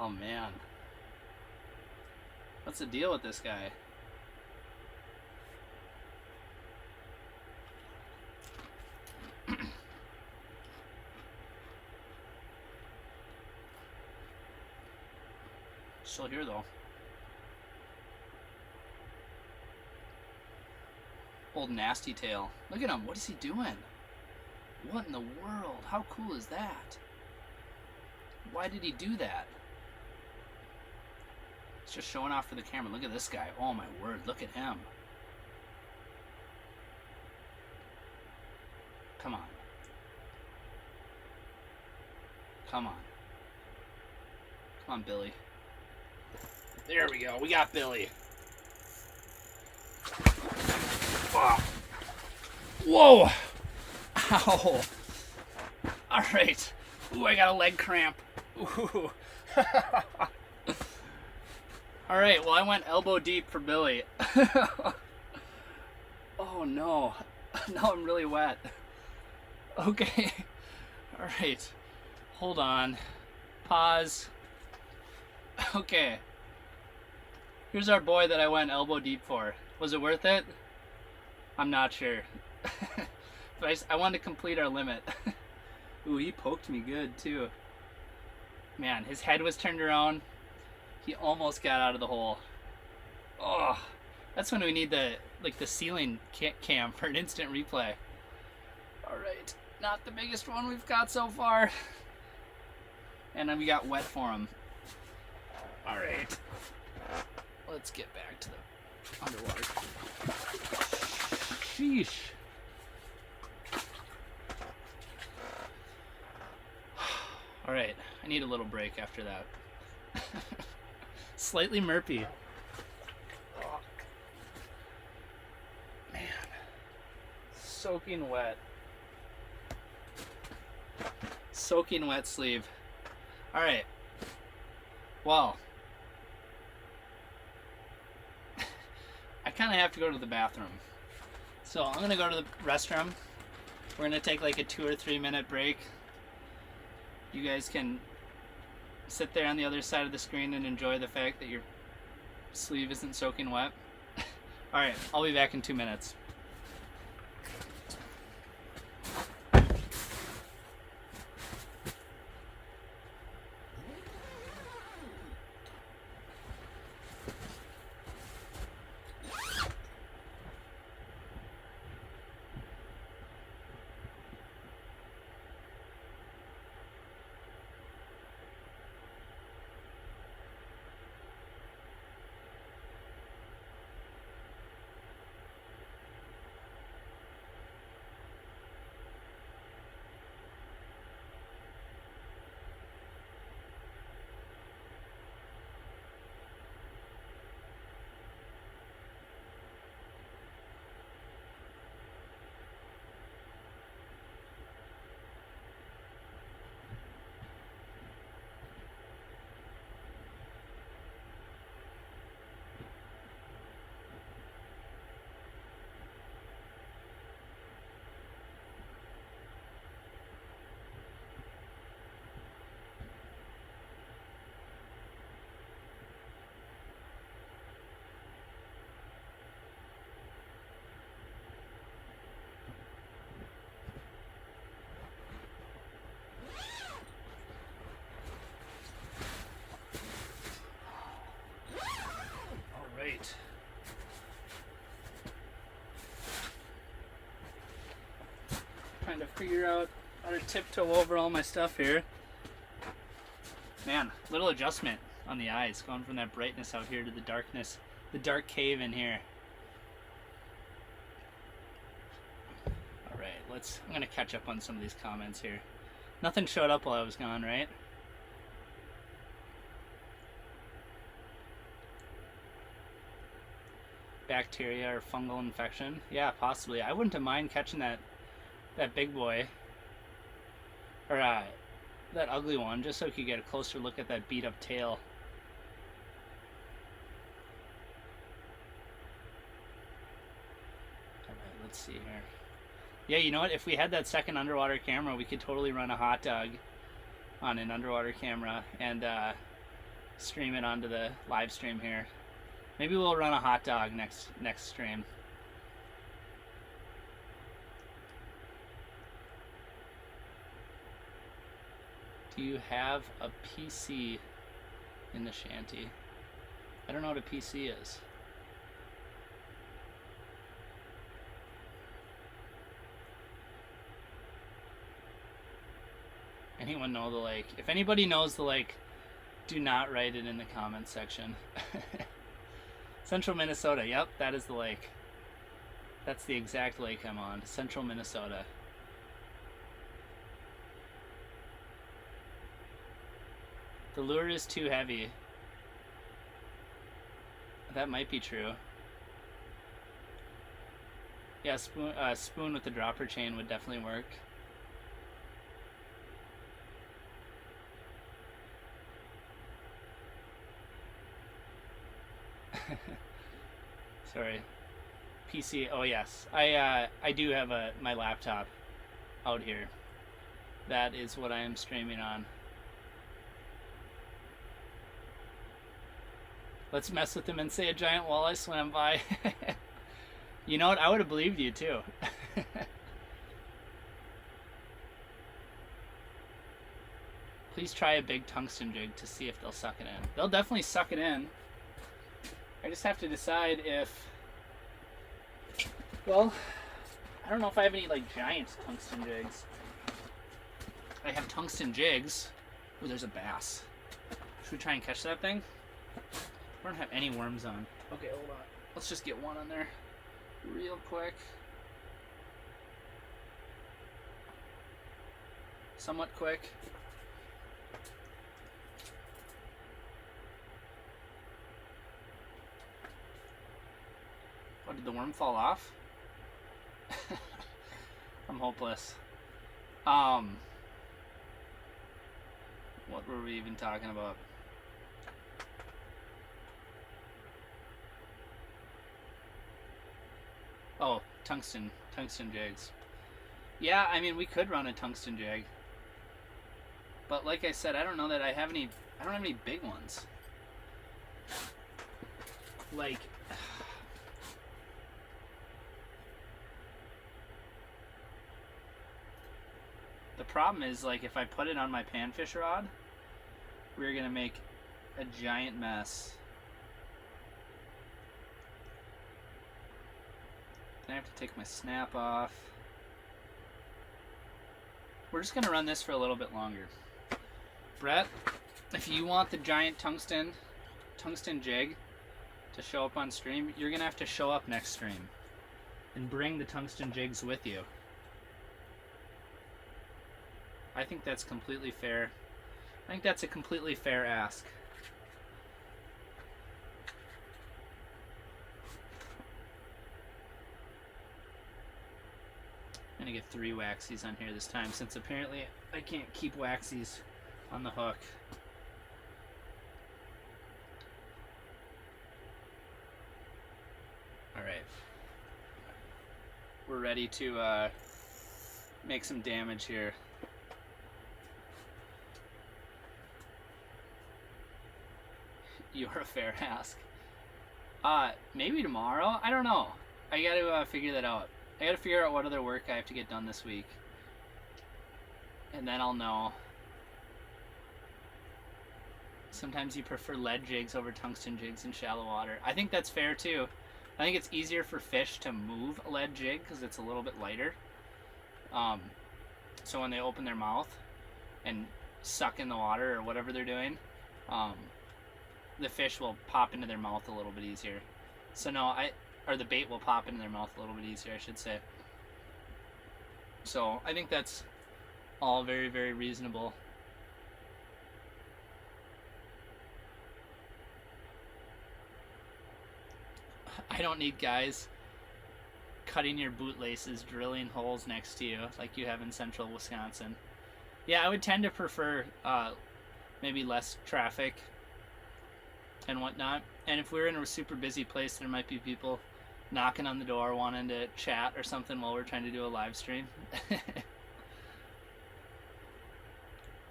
Oh man. What's the deal with this guy? Still here though. Old nasty tail. Look at him. What is he doing? What in the world? How cool is that? Why did he do that? He's just showing off for the camera. Look at this guy. Oh my word. Look at him. Come on. Come on. Come on, Billy. There we go. We got Billy. Oh. Whoa. Ow. All right. Ooh, I got a leg cramp. Ooh. All right. Well, I went elbow deep for Billy. Oh, no. Now I'm really wet. Okay. All right. Hold on. Pause. Okay. Here's our boy that I went elbow deep for. Was it worth it? I'm not sure. But I wanted to complete our limit. Ooh, he poked me good too. Man, his head was turned around. He almost got out of the hole. Oh, that's when we need the ceiling cam for an instant replay. All right, not the biggest one we've got so far. And then we got wet for him. All right. Let's get back to the underwater. Sheesh. All right, I need a little break after that. Slightly murpy. Oh. Man, soaking wet. Soaking wet sleeve. All right. Well, I kind of have to go to the bathroom. So I'm going to go to the restroom. We're going to take like a 2 or 3 minute break. You guys can sit there on the other side of the screen and enjoy the fact that your sleeve isn't soaking wet. Alright, I'll be back in 2 minutes. Trying to figure out how to tiptoe over all my stuff here. Man, little adjustment on the eyes, going from that brightness out here to the darkness, the dark cave in here. Alright, I'm gonna catch up on some of these comments here. Nothing showed up while I was gone, right? Bacteria or fungal infection? Yeah, possibly. I wouldn't have mind catching that big boy, or that ugly one, just so we could get a closer look at that beat up tail. Alright, let's see here. Yeah, you know what? If we had that second underwater camera, we could totally run a hot dog on an underwater camera and stream it onto the live stream here. Maybe we'll run a hot dog next stream. Do you have a PC in the shanty? I don't know what a PC is. Anyone know the lake? If anybody knows the lake, do not write it in the comments section. Central Minnesota, yep, that is the lake. That's the exact lake I'm on, Central Minnesota. The lure is too heavy. That might be true. Yeah, spoon with the dropper chain would definitely work. Sorry. PC. Oh yes, I do have my laptop out here. That is what I am streaming on. Let's mess with him and say a giant walleye swam by. You know what? I would have believed you too. Please try a big tungsten jig to see if they'll suck it in. They'll definitely suck it in. I just have to decide if... Well, I don't know if I have any like giant tungsten jigs. I have tungsten jigs. Oh, there's a bass. Should we try and catch that thing? We don't have any worms on. Okay, hold on. Let's just get one on there real quick. Somewhat quick. Oh, did the worm fall off? I'm hopeless. What were we even talking about? Oh, tungsten jigs. Yeah, I mean we could run a tungsten jig. But like I said, I don't know that I don't have any big ones. Like the problem is, like, if I put it on my panfish rod, we're gonna make a giant mess. Then I have to take my snap off. We're just gonna run this for a little bit longer. Brett, if you want the giant tungsten jig to show up on stream, you're gonna have to show up next stream and bring the tungsten jigs with you. I think that's completely fair. I think that's a completely fair ask. I'm gonna get 3 waxies on here this time, since apparently I can't keep waxies on the hook. Alright. We're ready to make some damage here. You're a fair ask. Maybe tomorrow? I don't know. I gotta figure that out. I gotta figure out what other work I have to get done this week. And then I'll know. Sometimes you prefer lead jigs over tungsten jigs in shallow water. I think that's fair too. I think it's easier for fish to move a lead jig because it's a little bit lighter. So when they open their mouth and suck in the water or whatever they're doing, the fish will pop into their mouth a little bit easier. So no, or the bait will pop into their mouth a little bit easier, I should say. So I think that's all very, very reasonable. I don't need guys cutting your bootlaces, drilling holes next to you like you have in central Wisconsin. Yeah, I would tend to prefer maybe less traffic and whatnot. And if we're in a super busy place, there might be people knocking on the door wanting to chat or something while we're trying to do a live stream.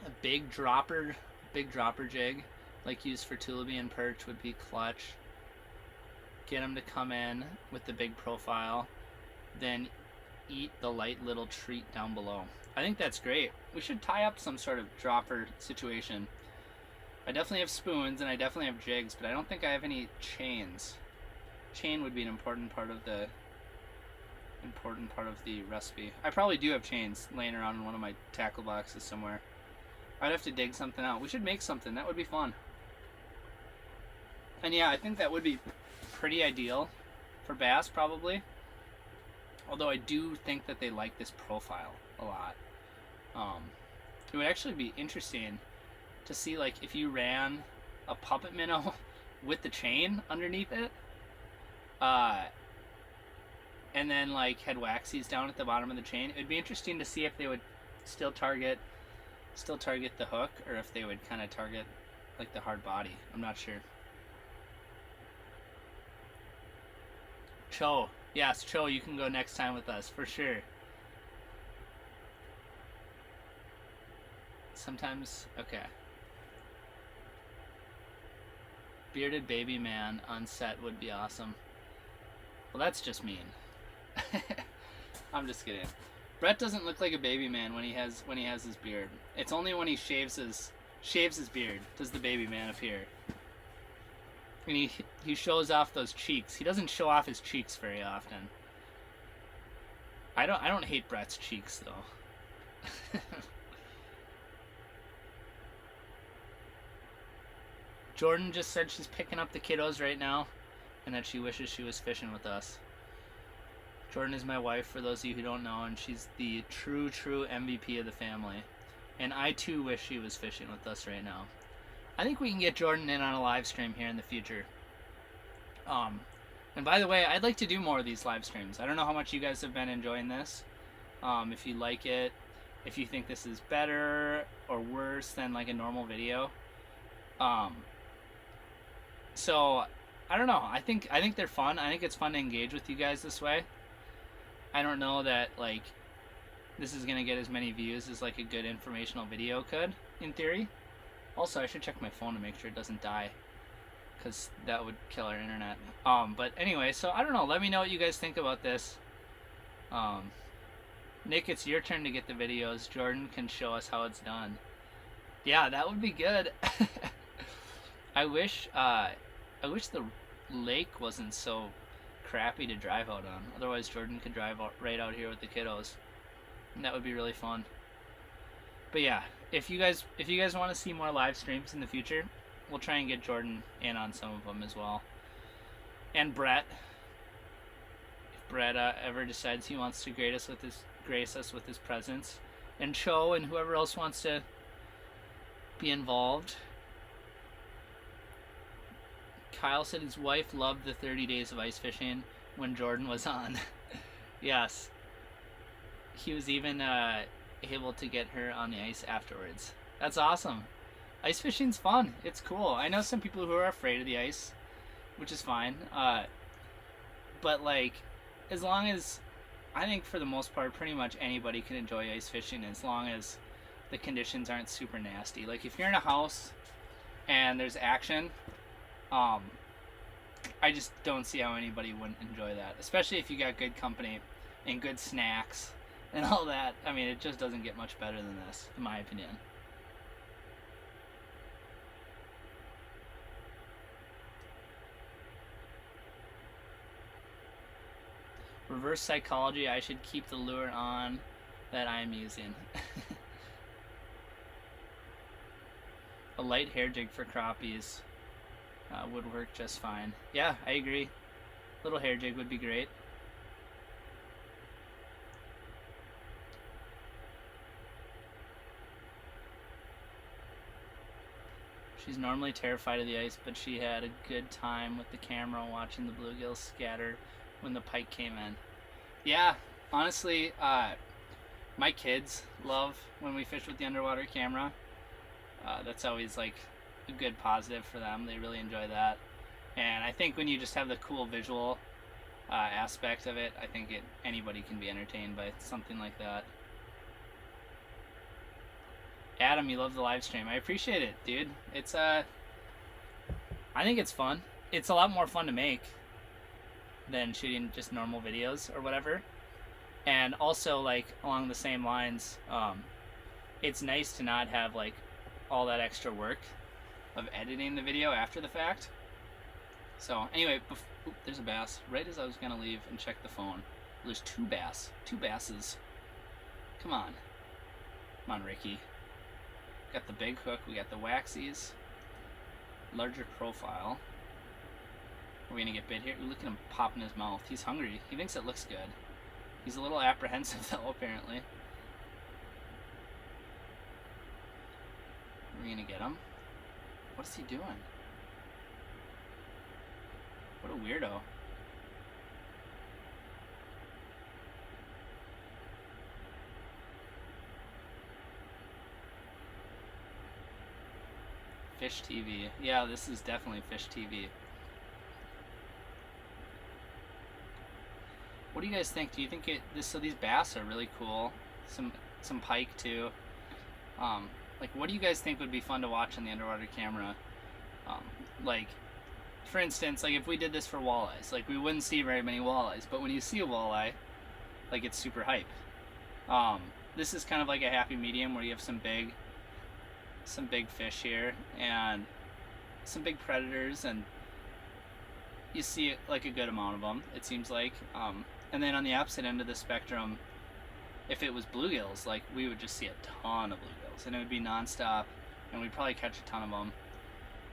A big dropper jig, like used for tulipy and perch, would be clutch. Get them to come in with the big profile, then eat the light little treat down below. I think that's great. We should tie up some sort of dropper situation. I definitely have spoons and I definitely have jigs, but I don't think I have any chains. Chain would be an important part of the recipe. I probably do have chains laying around in one of my tackle boxes somewhere. I'd have to dig something out. We should make something. That would be fun. And yeah, I think that would be pretty ideal for bass, probably. Although I do think that they like this profile a lot. It would actually be interesting to see, like, if you ran a puppet minnow with the chain underneath it, and then like had waxies down at the bottom of the chain. It'd be interesting to see if they would still target the hook, or if they would kind of target like the hard body. I'm not sure. Cho, yes, Cho, you can go next time with us for sure. Sometimes, okay. Bearded baby man on set would be awesome. Well, that's just mean. I'm just kidding. Brett doesn't look like a baby man when he has his beard. It's only when he shaves his beard does the baby man appear. And he shows off those cheeks. He doesn't show off his cheeks very often. I don't hate Brett's cheeks though. Jordan just said she's picking up the kiddos right now, and that she wishes she was fishing with us. Jordan is my wife, for those of you who don't know, and she's the true MVP of the family. And I too wish she was fishing with us right now. I think we can get Jordan in on a live stream here in the future. And by the way, I'd like to do more of these live streams. I don't know how much you guys have been enjoying this. If you like it, if you think this is better or worse than like a normal video. So I don't know. I think they're fun. I think it's fun to engage with you guys this way. I don't know that like this is gonna get as many views as like a good informational video could, in theory. Also, I should check my phone to make sure it doesn't die, because that would kill our internet. But anyway, so I don't know. Let me know what you guys think about this. Nick, it's your turn to get the videos. Jordan can show us how it's done. Yeah, that would be good. I wish the lake wasn't so crappy to drive out on. Otherwise, Jordan could drive right out here with the kiddos, and that would be really fun. But yeah, if you guys want to see more live streams in the future, we'll try and get Jordan in on some of them as well. And Brett, if Brett ever decides he wants to grace us with his presence, and Cho and whoever else wants to be involved. Kyle said his wife loved the 30 days of ice fishing when Jordan was on. Yes. He was even able to get her on the ice afterwards. That's awesome. Ice fishing's fun. It's cool. I know some people who are afraid of the ice, which is fine. But like, as long as, I think for the most part, pretty much anybody can enjoy ice fishing as long as the conditions aren't super nasty. Like if you're in a house and there's action, I just don't see how anybody wouldn't enjoy that, especially if you got good company and good snacks and all that. I mean, it just doesn't get much better than this, in my opinion. Reverse psychology, I should keep the lure on that I'm using. A light hair jig for crappies would work just fine. Yeah, I agree. Little hair jig would be great. She's normally terrified of the ice, but she had a good time with the camera watching the bluegills scatter when the pike came in. Yeah, honestly, my kids love when we fish with the underwater camera. That's always like a good positive for them. They really enjoy that. And I think when you just have the cool visual aspect of it, I think anybody can be entertained by something like that. Adam, you love the live stream. I appreciate it, dude. It's I think it's fun. It's a lot more fun to make than shooting just normal videos or whatever. And also, like, along the same lines, it's nice to not have like all that extra work of editing the video after the fact. So anyway, there's a bass right as I was gonna leave and check the phone. There's two basses. Come on, Ricky. Got the big hook, we got the waxies, larger profile. Are we gonna get bit here? Look at him pop in his mouth. He's hungry. He thinks it looks good. He's a little apprehensive though, apparently. Are we gonna get him? What is he doing? What a weirdo. Fish TV. Yeah, this is definitely Fish TV. What do you guys think? Do you think so these bass are really cool. Some pike too. Like, what do you guys think would be fun to watch on the underwater camera? Like, for instance, like if we did this for walleyes, like we wouldn't see very many walleyes, but when you see a walleye, like it's super hype. This is kind of like a happy medium where you have some big fish here and some big predators, and you see like a good amount of them, it seems like. And then on the opposite end of the spectrum, if it was bluegills, like we would just see a ton of bluegills, and it would be nonstop, and we'd probably catch a ton of them.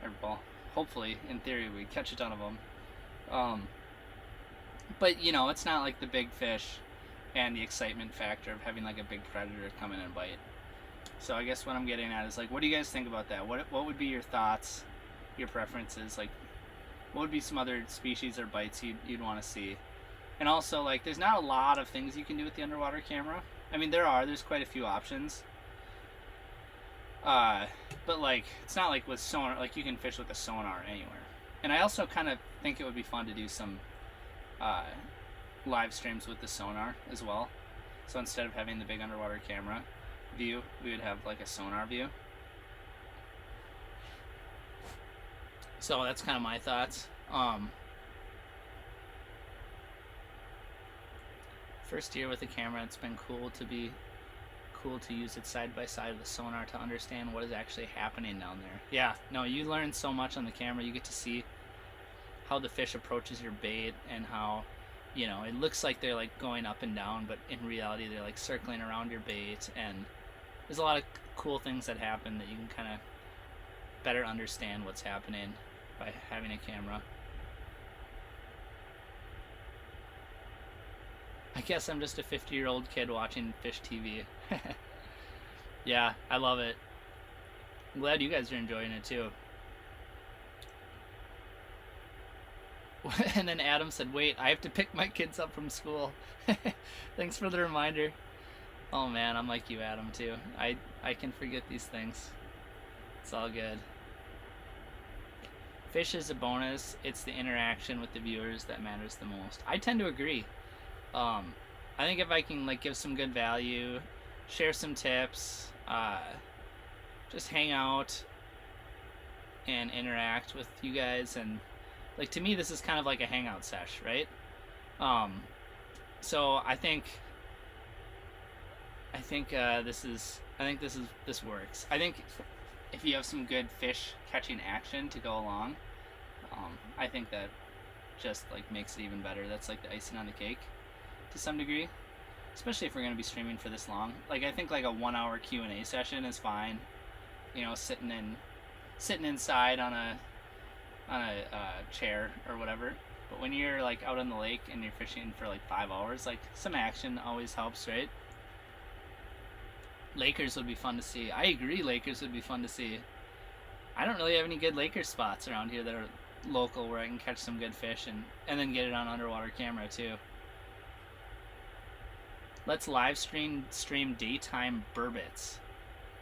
Or, well, hopefully, in theory, we'd catch a ton of them. But you know, it's not like the big fish and the excitement factor of having like a big predator come in and bite. So I guess what I'm getting at is like, what do you guys think about that? What would be your thoughts, your preferences? Like, what would be some other species or bites you'd want to see? And also, like, there's not a lot of things you can do with the underwater camera. I mean, there's quite a few options. But like, it's not like with sonar, like you can fish with a sonar anywhere. And I also kind of think it would be fun to do some live streams with the sonar as well. So instead of having the big underwater camera view, we would have like a sonar view. So that's kind of my thoughts. First year with the camera, it's been cool to use it side by side with the sonar to understand what is actually happening down there. Yeah, no, you learn so much on the camera. You get to see how the fish approaches your bait and how, you know, it looks like they're like going up and down, but in reality they're like circling around your bait, and there's a lot of cool things that happen that you can kind of better understand what's happening by having a camera. I guess I'm just a 50-year-old kid watching Fish TV. Yeah, I love it. I'm glad you guys are enjoying it too. And then Adam said, wait, I have to pick my kids up from school. Thanks for the reminder. Oh man, I'm like you, Adam, too. I can forget these things. It's all good. Fish is a bonus. It's the interaction with the viewers that matters the most. I tend to agree. I think if I can like give some good value, share some tips, just hang out and interact with you guys, and like to me this is kind of like a hangout sesh, right? So I think this works. I think if you have some good fish catching action to go along, I think that just like makes it even better. That's like the icing on the cake to some degree, especially if we're going to be streaming for this long. Like I think like a 1-hour Q&A session is fine, you know, sitting inside on a chair or whatever. But when you're like out on the lake and you're fishing for like 5 hours, like some action always helps, right? Lakers would be fun to see. I agree, Lakers would be fun to see. I don't really have any good Lakers spots around here that are local where I can catch some good fish and then get it on underwater camera too. Let's live stream daytime burbits,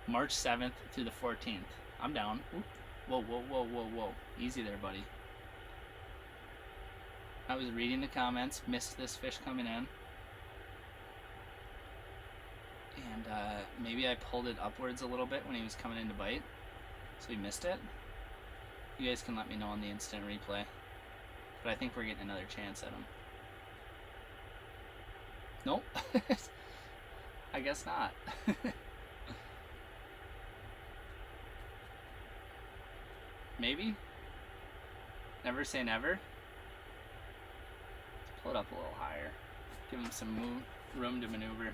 March 7th through the 14th. I'm down. Ooh. Whoa, whoa, whoa, whoa, whoa. Easy there, buddy. I was reading the comments, missed this fish coming in. And maybe I pulled it upwards a little bit when he was coming in to bite. So he missed it. You guys can let me know on the instant replay. But I think we're getting another chance at him. Nope. I guess not. Maybe? Never say never. Let's pull it up a little higher. Give him some room to maneuver.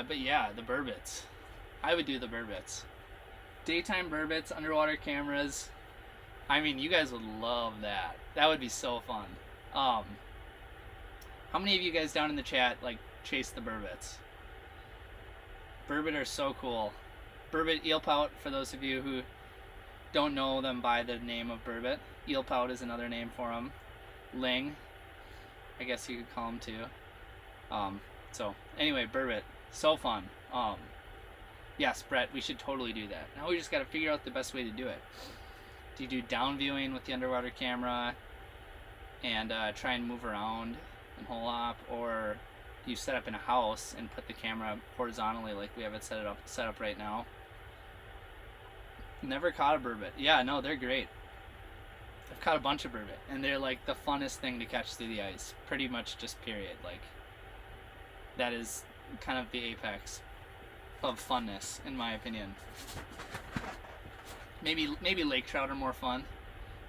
But yeah, the burbits. I would do the burbits. Daytime burbits, underwater cameras. I mean, you guys would love that. That would be so fun. How many of you guys down in the chat like chase the burbits? Burbot are so cool. Burbot eel pout, for those of you who don't know them by the name of burbot. Eel pout is another name for them. Ling, I guess you could call them too. So anyway, burbot, so fun. Yes, Brett, we should totally do that. Now we just got to figure out the best way to do it. Do you do down viewing with the underwater camera and try and move around and hole up, or do you set up in a house and put the camera horizontally like we have it set up right now? Never caught a burbot. Yeah, no, they're great. I've caught a bunch of burbot, and they're like the funnest thing to catch through the ice. Pretty much just period. Like, that is kind of the apex of funness, in my opinion. Maybe lake trout are more fun,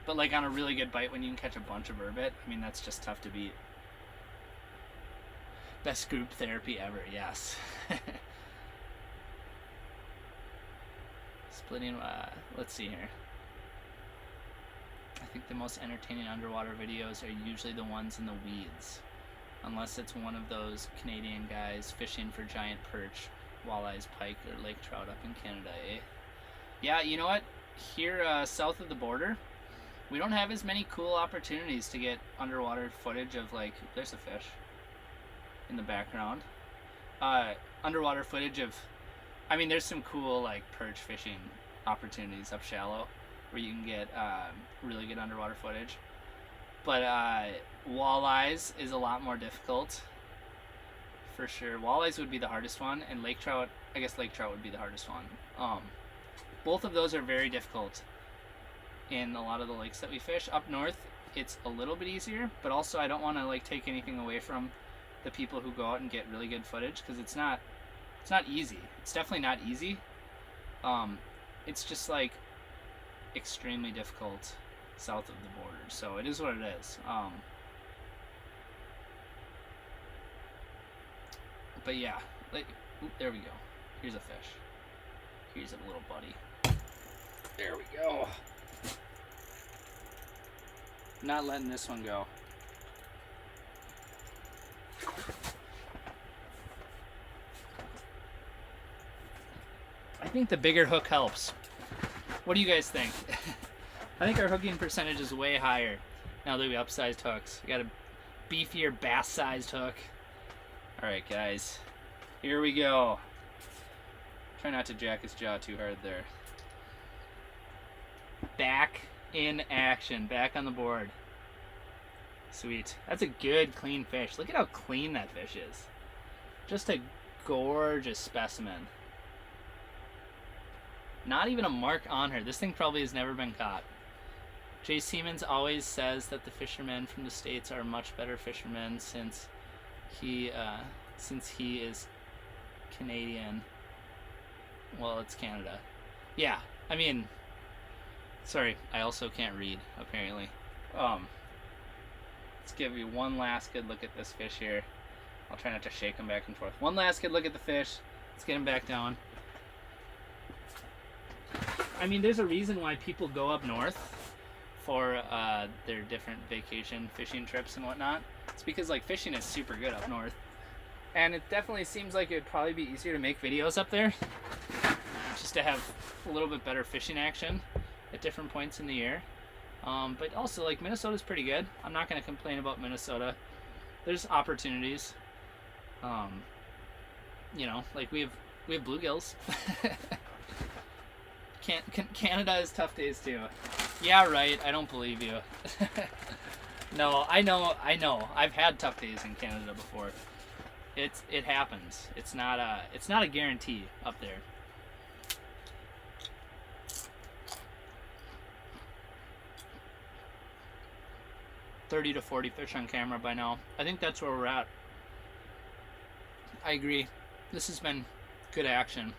but like on a really good bite when you can catch a bunch of burbot, I mean, that's just tough to beat. Best group therapy ever, yes. Splitting, let's see here. I think the most entertaining underwater videos are usually the ones in the weeds. Unless it's one of those Canadian guys fishing for giant perch, walleyes, pike, or lake trout up in Canada, eh? Yeah, you know what? Here south of the border, we don't have as many cool opportunities to get underwater footage of, like, there's a fish in the background. Underwater footage of, I mean, there's some cool, like, perch fishing opportunities up shallow where you can get really good underwater footage. But walleyes is a lot more difficult, for sure. Walleyes would be the hardest one, and lake trout, I guess lake trout would be the hardest one. Both of those are very difficult in a lot of the lakes that we fish. Up north, it's a little bit easier, but also I don't want to like take anything away from the people who go out and get really good footage, because it's not easy. It's definitely not easy. It's just like extremely difficult south of the border, so it is what it is. But yeah, like, oop, there we go. Here's a fish. Here's a little buddy. There we go. Not letting this one go. I think the bigger hook helps. What do you guys think? I think our hooking percentage is way higher now that we upsized hooks. We got a beefier bass-sized hook. Alright guys, here we go. Try not to jack his jaw too hard there. Back in action, back on the board. Sweet. That's a good, clean fish. Look at how clean that fish is. Just a gorgeous specimen. Not even a mark on her. This thing probably has never been caught. Jay Siemens always says that the fishermen from the States are much better fishermen since he is Canadian. Well, it's Canada. Yeah, I mean, sorry, I also can't read, apparently. Let's give you one last good look at this fish here. I'll try not to shake him back and forth. One last good look at the fish. Let's get him back down. I mean, there's a reason why people go up north for their different vacation fishing trips and whatnot. It's because like fishing is super good up north, and it definitely seems like it would probably be easier to make videos up there, just to have a little bit better fishing action at different points in the year. But also, like, Minnesota's pretty good. I'm not going to complain about Minnesota. There's opportunities. You know, like we have bluegills. Canada has tough days too. Yeah, right. I don't believe you. No, I know. I've had tough days in Canada before. It happens. It's not a guarantee up there. $30 to 40 fish on camera by now. I think that's where we're at. I agree. This has been good action.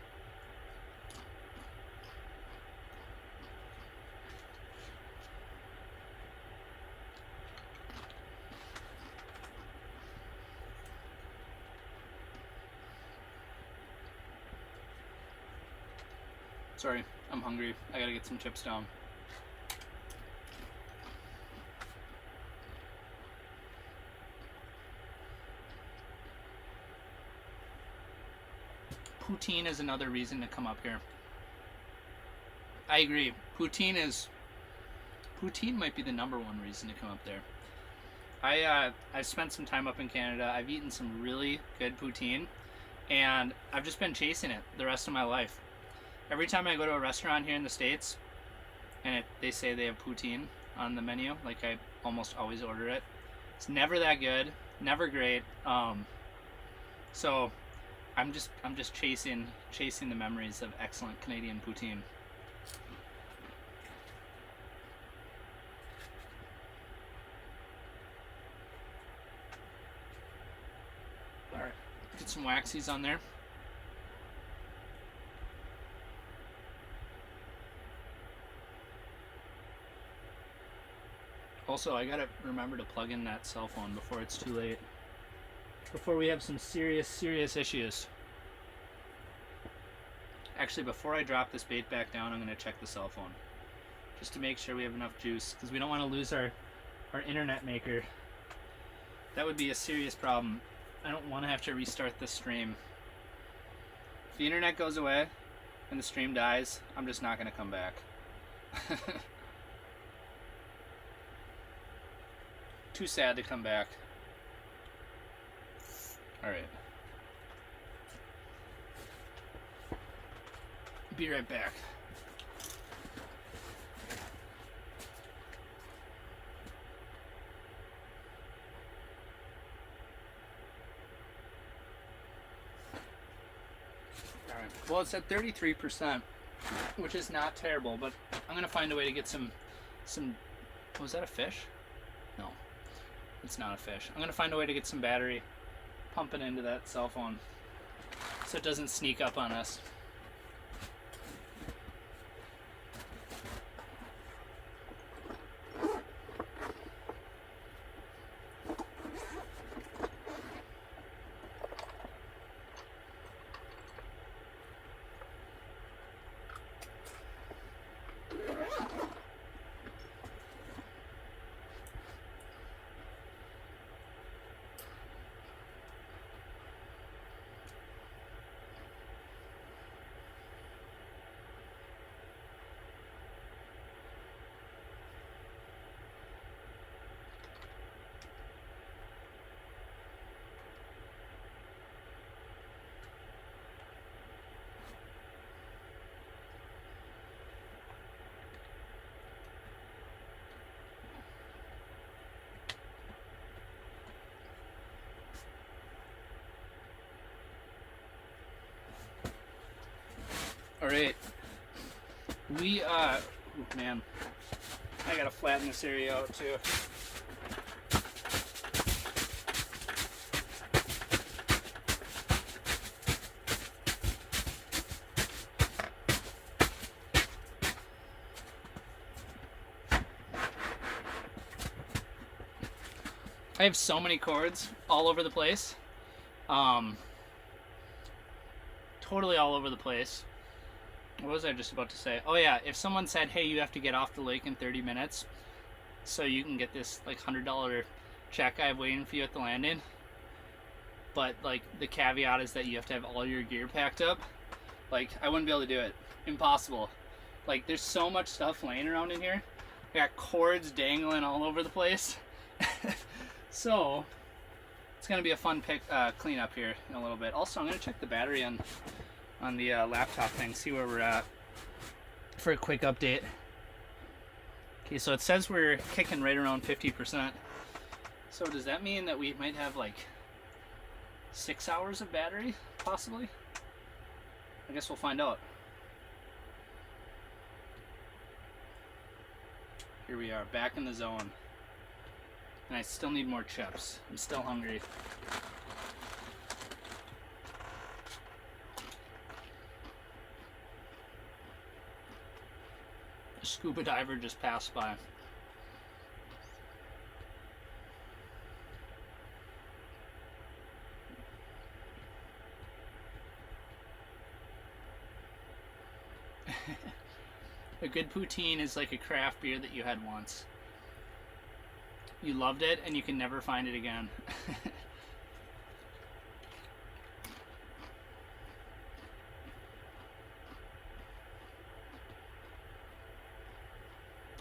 Sorry, I'm hungry. I gotta get some chips down. Poutine is another reason to come up here. I agree. Poutine might be the #1 reason to come up there. I've spent some time up in Canada. I've eaten some really good poutine, and I've just been chasing it the rest of my life. Every time I go to a restaurant here in the States, and they say they have poutine on the menu, like I almost always order it. It's never that good, never great. So I'm just chasing the memories of excellent Canadian poutine. All right, get some waxies on there. Also, I gotta remember to plug in that cell phone before it's too late. Before we have some serious issues. Actually, before I drop this bait back down, I'm gonna check the cell phone. Just to make sure we have enough juice, because we don't want to lose our internet maker. That would be a serious problem. I don't want to have to restart the stream. If the internet goes away and the stream dies, I'm just not gonna come back. Too sad to come back. Alright. Be right back. Alright. Well, it's at 33%, which is not terrible, but I'm gonna find a way to get some was that a fish? No. It's not a fish. I'm gonna find a way to get some battery pumping into that cell phone so it doesn't sneak up on us. Alright. We, oh man. I gotta flatten this area out too. I have so many cords all over the place. Totally all over the place. What was I just about to say? Oh yeah, if someone said, hey, you have to get off the lake in 30 minutes, so you can get this like $100 check I have waiting for you at the landing. But like the caveat is that you have to have all your gear packed up. Like I wouldn't be able to do it. Impossible. Like there's so much stuff laying around in here. I got cords dangling all over the place. So it's gonna be a fun clean up here in a little bit. Also, I'm gonna check the battery on the laptop thing, see where we're at for a quick update. Okay, so it says we're kicking right around 50%. So does that mean that we might have like 6 hours of battery, possibly? I guess we'll find out. Here we are, back in the zone. And I still need more chips. I'm still hungry. A scuba diver just passed by. A good poutine is like a craft beer that you had once. You loved it and you can never find it again.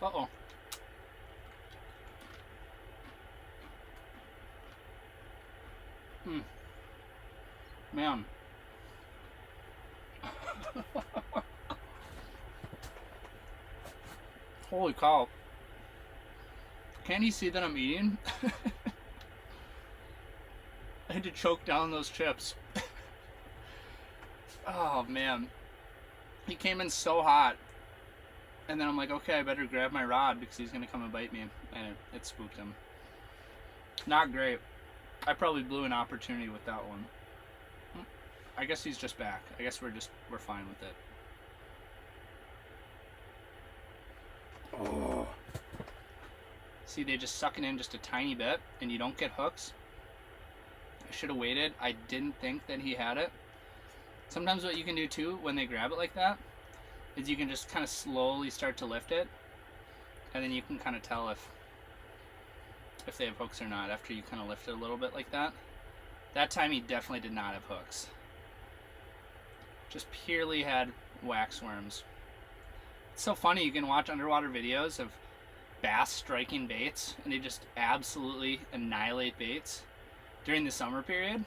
Uh-oh. Man. Holy cow. Can't you see that I'm eating? I had to choke down those chips. Oh man. He came in so hot. And then I'm like, okay, I better grab my rod because he's going to come and bite me. And it spooked him. Not great. I probably blew an opportunity with that one. I guess he's just back. I guess we're fine with it. Oh. See, they just suck it in just a tiny bit and you don't get hooks. I should have waited. I didn't think that he had it. Sometimes what you can do too when they grab it like that is you can just kind of slowly start to lift it, and then you can kind of tell if they have hooks or not after you kind of lift it a little bit like that. That time he definitely did not have hooks. Just purely had wax worms. It's so funny, you can watch underwater videos of bass striking baits and they just absolutely annihilate baits during the summer period.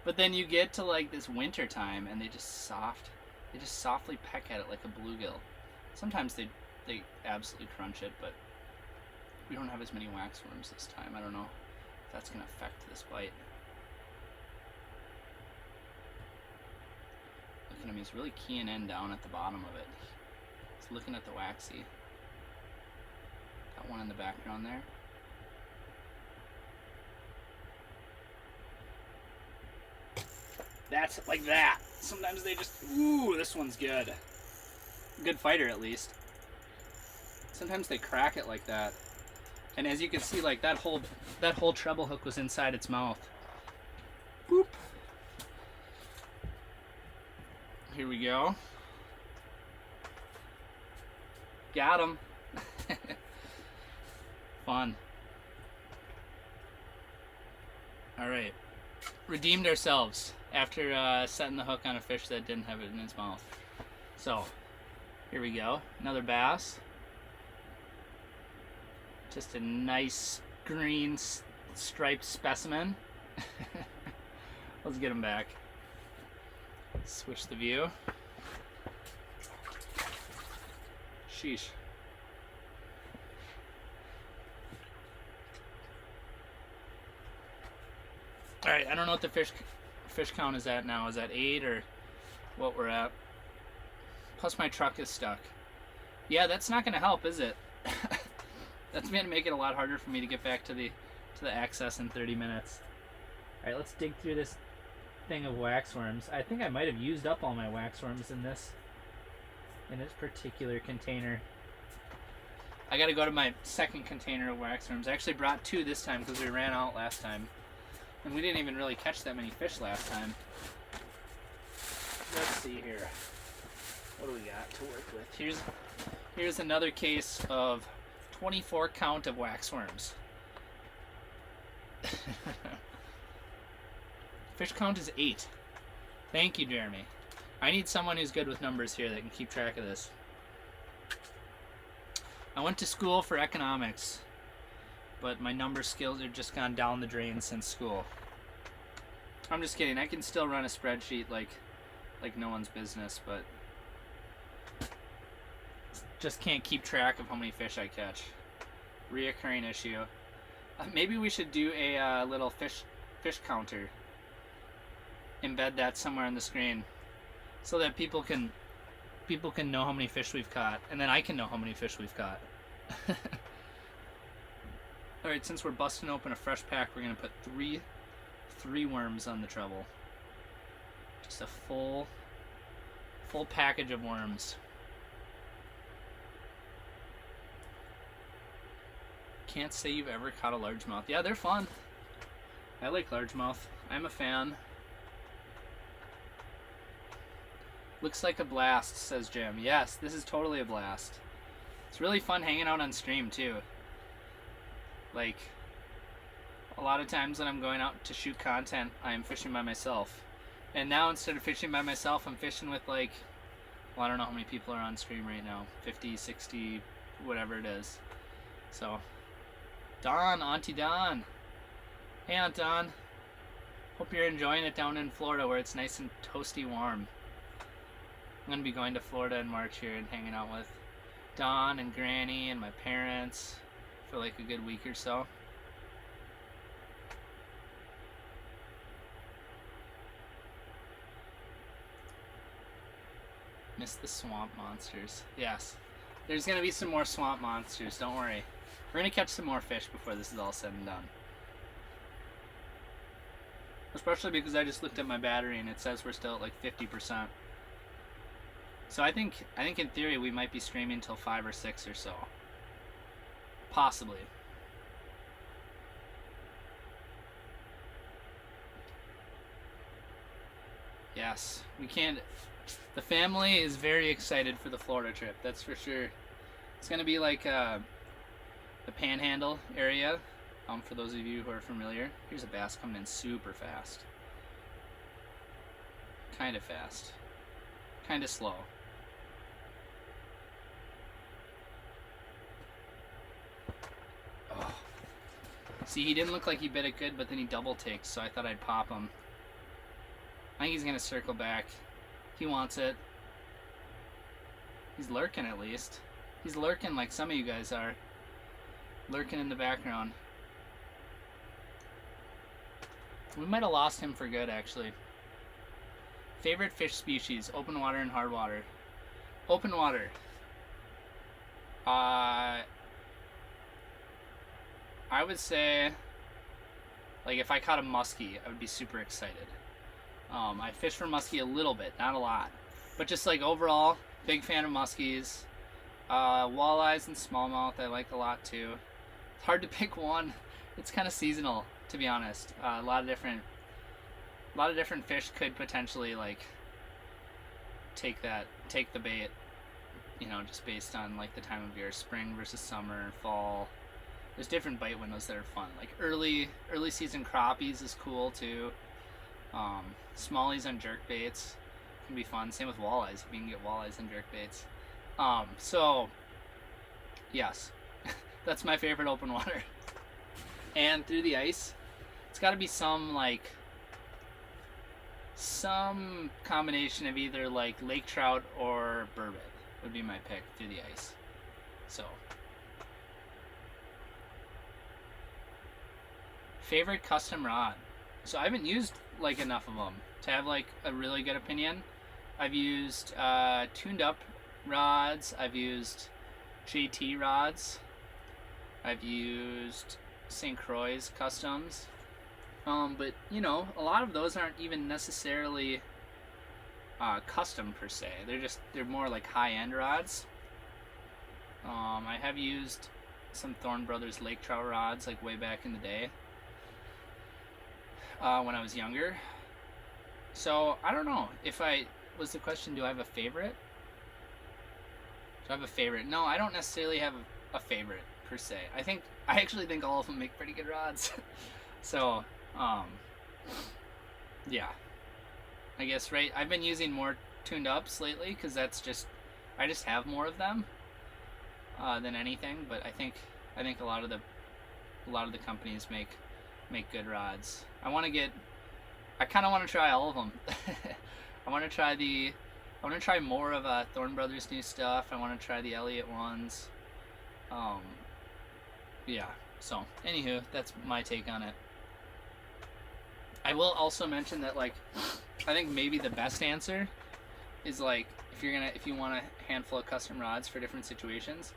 But then you get to like this winter time and they just softly peck at it like a bluegill. Sometimes they absolutely crunch it, but we don't have as many wax worms this time. I don't know if that's going to affect this bite. Look at him, he's really keying in down at the bottom of it. He's looking at the waxy. Got one in the background there. That's like that. Sometimes they just, ooh, this one's good. Good fighter at least. Sometimes they crack it like that. And as you can see, like that whole treble hook was inside its mouth. Boop. Here we go. Got him. Fun. All right. Redeemed ourselves after setting the hook on a fish that didn't have it in its mouth. So, here we go. Another bass. Just a nice green striped specimen. Let's get him back. Switch the view. Sheesh. Alright, I don't know what the fish count is at now. Is that 8 or what we're at? Plus my truck is stuck. Yeah, that's not going to help, is it? That's going to make it a lot harder for me to get back to the access in 30 minutes. Alright, let's dig through this thing of waxworms. I think I might have used up all my waxworms in this particular container. I got to go to my second container of waxworms. I actually brought 2 this time because we ran out last time. And we didn't even really catch that many fish last time. Let's see here. What do we got to work with? Here's another case of 24 count of waxworms. Fish count is 8. Thank you, Jeremy. I need someone who's good with numbers here that can keep track of this. I went to school for economics, but my number skills have just gone down the drain since school. I'm just kidding. I can still run a spreadsheet like no one's business, but just can't keep track of how many fish I catch. Reoccurring issue. Maybe we should do a little fish counter. Embed that somewhere on the screen, so that people can know how many fish we've caught, and then I can know how many fish we've caught. All right, since we're busting open a fresh pack, we're gonna put three worms on the treble. Just a full package of worms. Can't say you've ever caught a largemouth. Yeah, they're fun. I like largemouth. I'm a fan. Looks like a blast, says Jim. Yes, this is totally a blast. It's really fun hanging out on stream too. Like, a lot of times when I'm going out to shoot content, I'm fishing by myself. And now instead of fishing by myself, I'm fishing with like, well, I don't know how many people are on stream right now. 50, 60, whatever it is. So, Don, Auntie Don. Hey, Aunt Don. Hope you're enjoying it down in Florida where it's nice and toasty warm. I'm going to be going to Florida in March here and hanging out with Don and Granny and my parents for like a good week or so. Miss the swamp monsters. Yes. There's going to be some more swamp monsters, don't worry. We're going to catch some more fish before this is all said and done. Especially because I just looked at my battery and it says we're still at like 50%. So I think in theory we might be streaming till 5 or 6 or so. Possibly. Yes, we can't. The family is very excited for the Florida trip, that's for sure. It's going to be like the Panhandle area, for those of you who are familiar. Here's a bass coming in super fast. Kind of fast. Kind of slow. Oh. See, he didn't look like he bit it good, but then he double takes, so I thought I'd pop him. I think he's going to circle back. He wants it. He's lurking at least. He's lurking like some of you guys are. Lurking in the background. We might have lost him for good, actually. Favorite fish species, open water and hard water. Open water. I would say, like, if I caught a muskie, I would be super excited. I fish for muskie a little bit, not a lot. But just, like, overall, big fan of muskies. Walleyes and smallmouth I like a lot, too. It's hard to pick one. It's kind of seasonal, to be honest. A lot of different fish could potentially, like, take the bait, you know, just based on, like, the time of year. Spring versus summer, fall. There's different bite windows that are fun. Like, early season crappies is cool, too. Smallies on jerk baits can be fun. Same with walleyes, if you can get walleyes on jerk baits. So, yes. That's my favorite open water. And through the ice, it's got to be some combination of either like lake trout or burbot would be my pick through the ice. So, favorite custom rod. So I haven't used like enough of them to have like a really good opinion. I've used tuned up rods. I've used JT rods. I've used St. Croix customs. But you know, a lot of those aren't even necessarily custom per se. They're more like high-end rods. I have used some Thorne Brothers Lake Trout rods like way back in the day when I was younger. So I don't know if was the question, do I have a favorite? Do I have a favorite? No, I don't necessarily have a favorite per se. I actually think all of them make pretty good rods. So, yeah. I guess I've been using more tuned ups lately because I just have more of them than anything. But I think a lot of the companies make good rods. I kind of want to try all of them. I want to try more of Thorn Brothers' new stuff. I want to try the Elliott ones. Yeah. So, anywho, that's my take on it. I will also mention that, like, I think maybe the best answer is, like, if you want a handful of custom rods for different situations,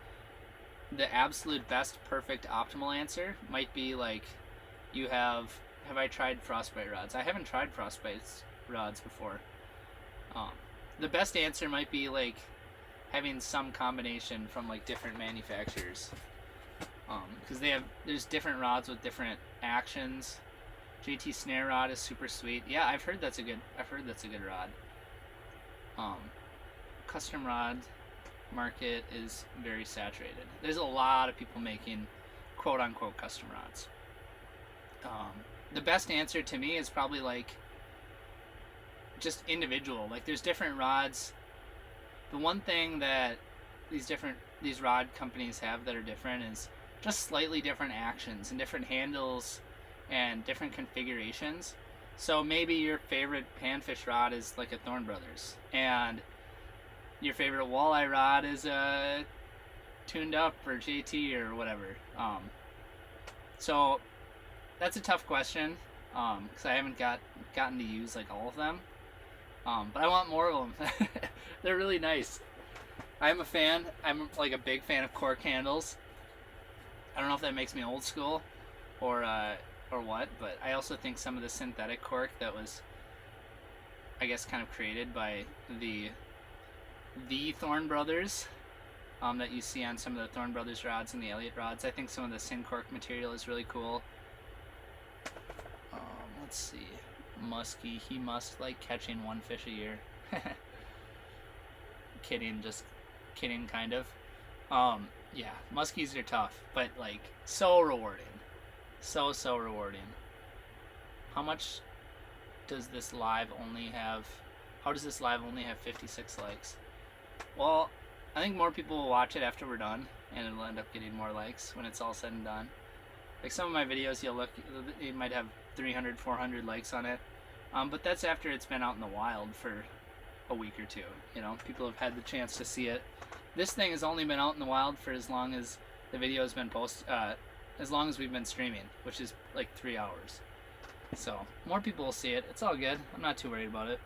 the absolute best, perfect, optimal answer might be, like, have I tried frostbite rods? I haven't tried frostbite rods before. The best answer might be, like, having some combination from, like, different manufacturers. Because there's different rods with different actions. JT snare rod is super sweet. Yeah, I've heard that's a good rod. Custom rod market is very saturated. There's a lot of people making quote unquote custom rods. The best answer to me is probably, like, just individual. Like, there's different rods. The one thing that these rod companies have that are different is just slightly different actions and different handles and different configurations. So maybe your favorite panfish rod is like a Thorn Brothers, and your favorite walleye rod is a tuned up or JT or whatever. So that's a tough question because I haven't gotten to use, like, all of them. But I want more of them. They're really nice. I'm a fan. I'm, like, a big fan of cork handles. I don't know if that makes me old school or what, but I also think some of the synthetic cork that was, I guess, kind of created by the Thorn Brothers that you see on some of the Thorn Brothers rods and the Elliott rods. I think some of the syn cork material is really cool. Let's see. Muskie, he must like catching one fish a year. Kidding, just kidding, kind of. Yeah, muskies are tough, but, like, so rewarding. So rewarding. How does this live only have 56 likes? Well, I think more people will watch it after we're done, and it'll end up getting more likes when it's all said and done. Like, some of my videos, it might have 300, 400 likes on it. But that's after it's been out in the wild for a week or two. You know, people have had the chance to see it. This thing has only been out in the wild for as long as the video has been as long as we've been streaming, which is like 3 hours. So more people will see it. It's all good. I'm not too worried about it.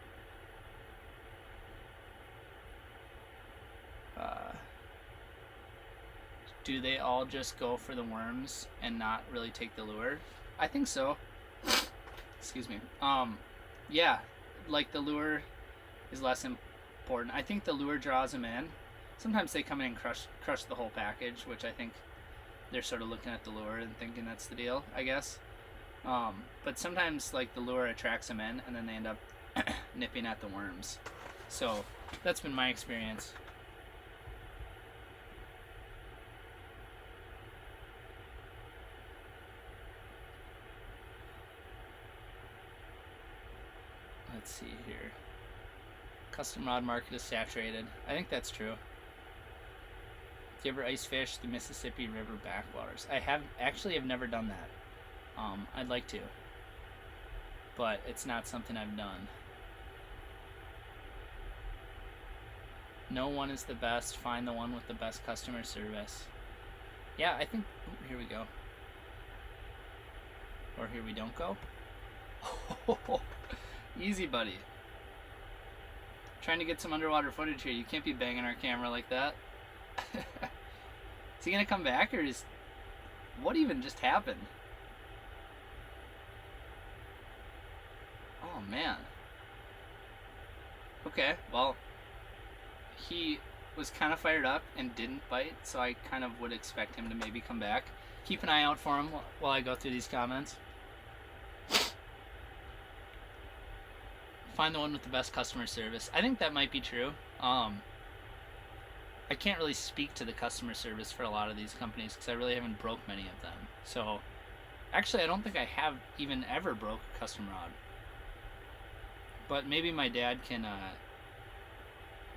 Do they all just go for the worms and not really take the lure? I think so. Excuse me. Yeah, like, the lure is less important. I think the lure draws them in. Sometimes they come in and crush the whole package, which I think they're sort of looking at the lure and thinking that's the deal, I guess. But sometimes, like, the lure attracts them in, and then they end up nipping at the worms. So that's been my experience. Let's see here. Custom rod market is saturated. I think that's true. Do you ever ice fish the Mississippi River backwaters? I have never done that. I'd like to, but it's not something I've done. No one is the best. Find the one with the best customer service. Yeah, I think. Ooh, here we go. Or here we don't go. Easy, buddy. Trying to get some underwater footage here. You can't be banging our camera like that. Is he gonna come back, or is... What even just happened? Oh, man. Okay, well, he was kind of fired up and didn't bite, so I kind of would expect him to maybe come back. Keep an eye out for him while I go through these comments. Find the one with the best customer service. I think that might be true. I can't really speak to the customer service for a lot of these companies because I really haven't broke many of them. So actually, I don't think I have even ever broke a custom rod. But maybe my dad can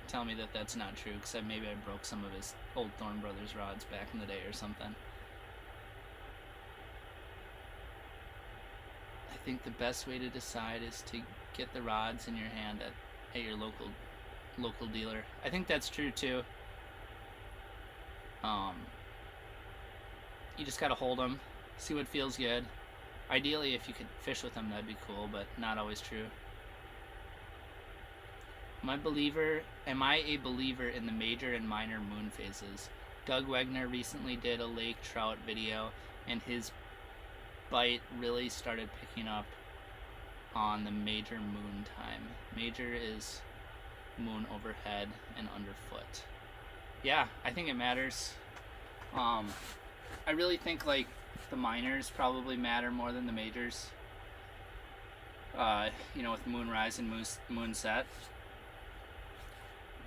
tell me that that's not true, because maybe I broke some of his old Thorn Brothers rods back in the day or something. I think the best way to decide is to get the rods in your hand at your local dealer. I think that's true too. You just gotta hold them, see what feels good. Ideally, if you could fish with them, that'd be cool, but not always true. Am I a believer in the major and minor moon phases? Doug Wegner recently did a lake trout video, and his bite really started picking up on the major moon time. Major is moon overhead and underfoot. Yeah, I think it matters. I really think like the minors probably matter more than the majors. With moon rise and moon set.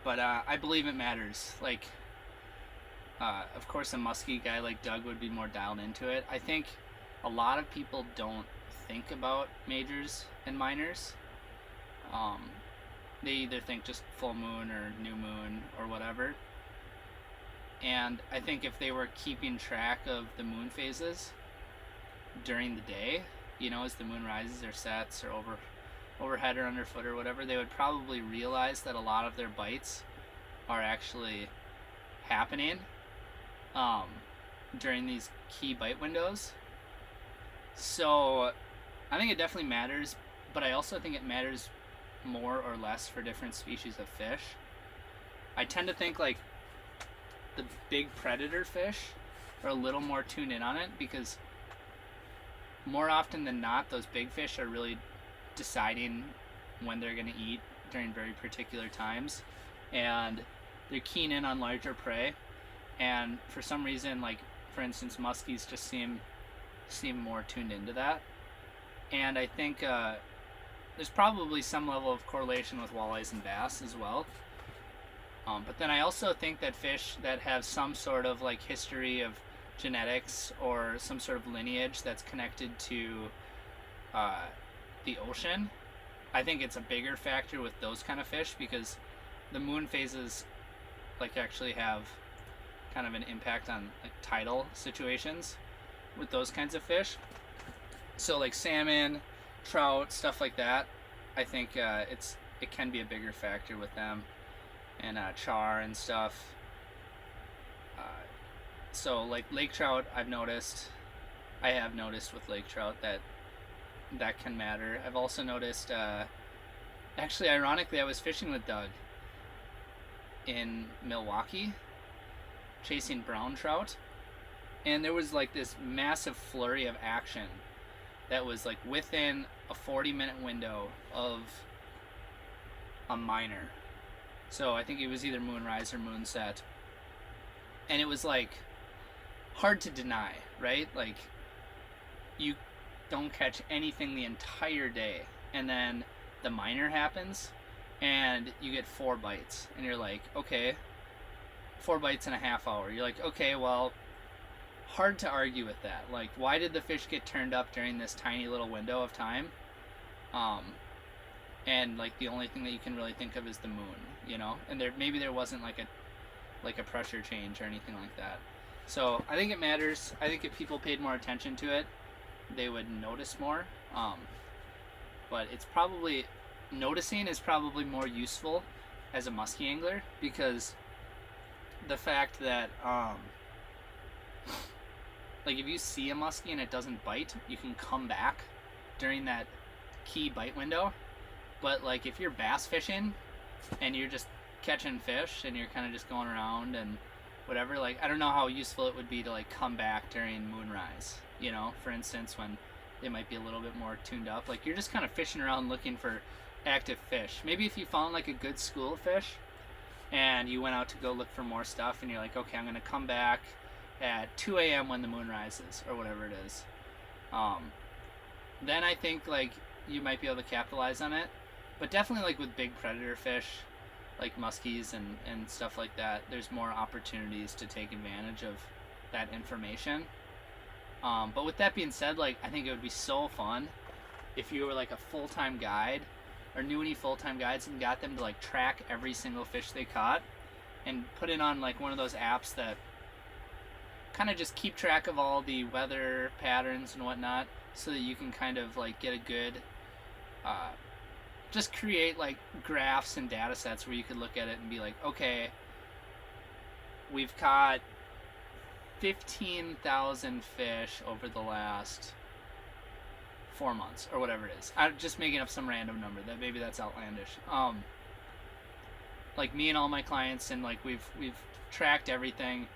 But I believe it matters. Like, of course, a musky guy like Doug would be more dialed into it. I think a lot of people don't think about majors and minors. They either think just full moon or new moon or whatever. And I think if they were keeping track of the moon phases during the day, as the moon rises or sets or overhead or underfoot or whatever, they would probably realize that a lot of their bites are actually happening during these key bite windows. So I think it definitely matters, but I also think it matters more or less for different species of fish. I tend to think like the big predator fish are a little more tuned in on it, because more often than not, those big fish are really deciding when they're going to eat during very particular times, and they're keen in on larger prey. And for some reason, like for instance, muskies just seem more tuned into that. And I think there's probably some level of correlation with walleyes and bass as well. But then I also think that fish that have some sort of like history of genetics or some sort of lineage that's connected to the ocean, I think it's a bigger factor with those kind of fish, because the moon phases like actually have kind of an impact on like tidal situations with those kinds of fish. So like salmon, trout, stuff like that, I think it can be a bigger factor with them, and char and stuff. So like lake trout, I have noticed with lake trout that can matter. I've also noticed, actually ironically, I was fishing with Doug in Milwaukee chasing brown trout, and there was like this massive flurry of action that was like within a 40-minute window of a minor. So I think it was either moonrise or moonset, and it was like hard to deny, right? Like you don't catch anything the entire day, and then the minor happens and you get 4 bites, and you're like, okay, 4 bites in a half hour. You're like, okay, well, hard to argue with that. Like, why did the fish get turned up during this tiny little window of time? And like the only thing that you can really think of is the moon, and maybe there wasn't like a pressure change or anything like that. So I think it matters. I think if people paid more attention to it, they would notice more. But it's probably, noticing is probably more useful as a musky angler, because the fact that like if you see a muskie and it doesn't bite, you can come back during that key bite window. But like if you're bass fishing and you're just catching fish and you're kind of just going around and whatever, like I don't know how useful it would be to like come back during moonrise, for instance, when they might be a little bit more tuned up. Like you're just kind of fishing around looking for active fish. Maybe if you found like a good school of fish and you went out to go look for more stuff, and you're like, okay, I'm going to come back at 2 a.m. when the moon rises or whatever it is, then I think like you might be able to capitalize on it. But definitely like with big predator fish, like muskies and stuff like that, there's more opportunities to take advantage of that information. But with that being said, like, I think it would be so fun if you were like a full-time guide or knew any full-time guides and got them to like track every single fish they caught and put it on like one of those apps that kind of just keep track of all the weather patterns and whatnot, so that you can kind of like get a good just create like graphs and data sets where you could look at it and be like, okay, we've caught 15,000 fish over the last 4 months or whatever it is. I'm just making up some random number that maybe that's outlandish. Like me and all my clients, and like we've tracked everything,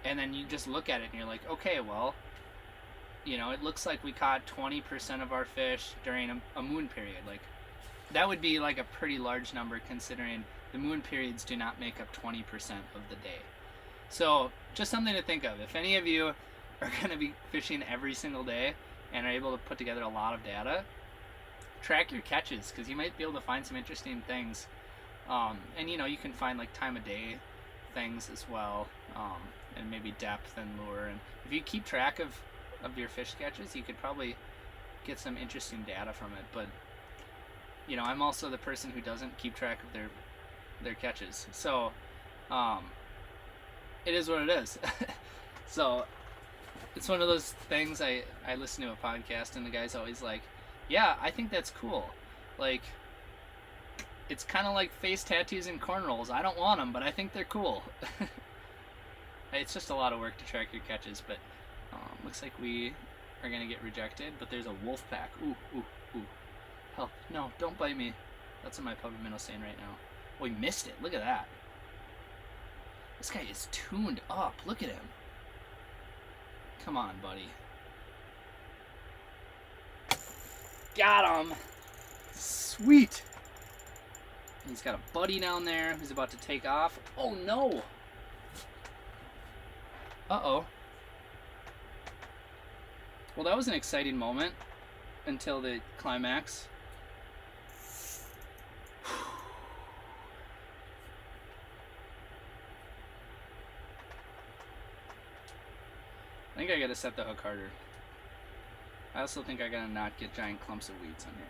and then you just look at it and you're like, okay, well, you know, it looks like we caught 20% of our fish during a moon period. Like, that would be like a pretty large number considering the moon periods do not make up 20% of the day. So just something to think of. If any of you are going to be fishing every single day and are able to put together a lot of data, track your catches, because you might be able to find some interesting things. And you know, you can find like time of day things as well, and maybe depth and lure. And if you keep track of your fish catches, you could probably get some interesting data from it. But you know, I'm also the person who doesn't keep track of their catches, so it is what it is. So it's one of those things. I listen to a podcast and the guy's always like, yeah, I think that's cool. Like, it's kind of like face tattoos and cornrows. I don't want them, but I think they're cool. It's just a lot of work to track your catches, but looks like we are going to get rejected, but there's a wolf pack. Ooh, ooh, ooh. Help. No, don't bite me. That's what my puppy minnow's saying right now. Oh, we missed it. Look at that. This guy is tuned up. Look at him. Come on, buddy. Got him. Sweet. He's got a buddy down there who's about to take off. Oh, no. Uh-oh. Well, that was an exciting moment until the climax. I think I gotta set the hook harder. I also think I gotta not get giant clumps of weeds on here.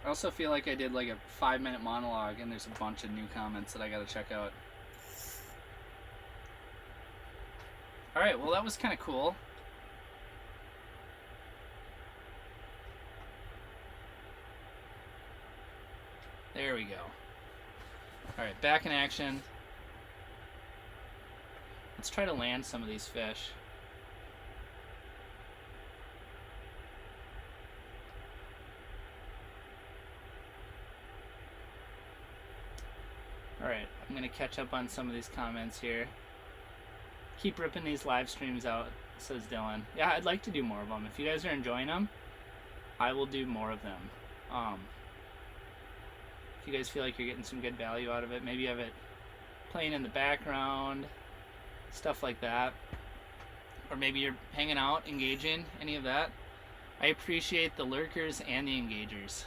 I also feel like I did like a 5-minute monologue and there's a bunch of new comments that I gotta check out. Alright, well that was kind of cool. There we go. Alright, back in action. Let's try to land some of these fish. Alright, I'm going to catch up on some of these comments here. Keep ripping these live streams out, says Dylan. Yeah, I'd like to do more of them. If you guys are enjoying them, I will do more of them. If you guys feel like you're getting some good value out of it, maybe you have it playing in the background, stuff like that. Or maybe you're hanging out, engaging, any of that. I appreciate the lurkers and the engagers.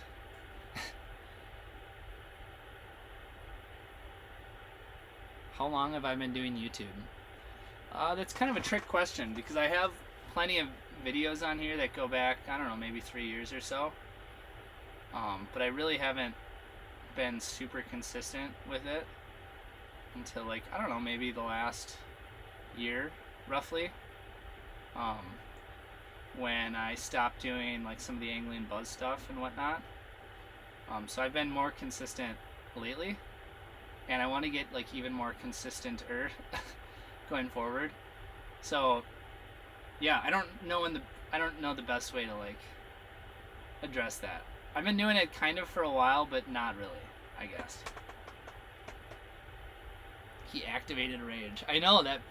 How long have I been doing YouTube? That's kind of a trick question because I have plenty of videos on here that go back, I don't know, maybe 3 years or so. But I really haven't been super consistent with it until like, I don't know, maybe the last year, roughly. When I stopped doing like some of the angling buzz stuff and whatnot. So I've been more consistent lately. And I want to get like even more consistent-er going forward. So yeah, I don't know the best way to like address that. I've been doing it kind of for a while, but not really, I guess. He activated rage. I know that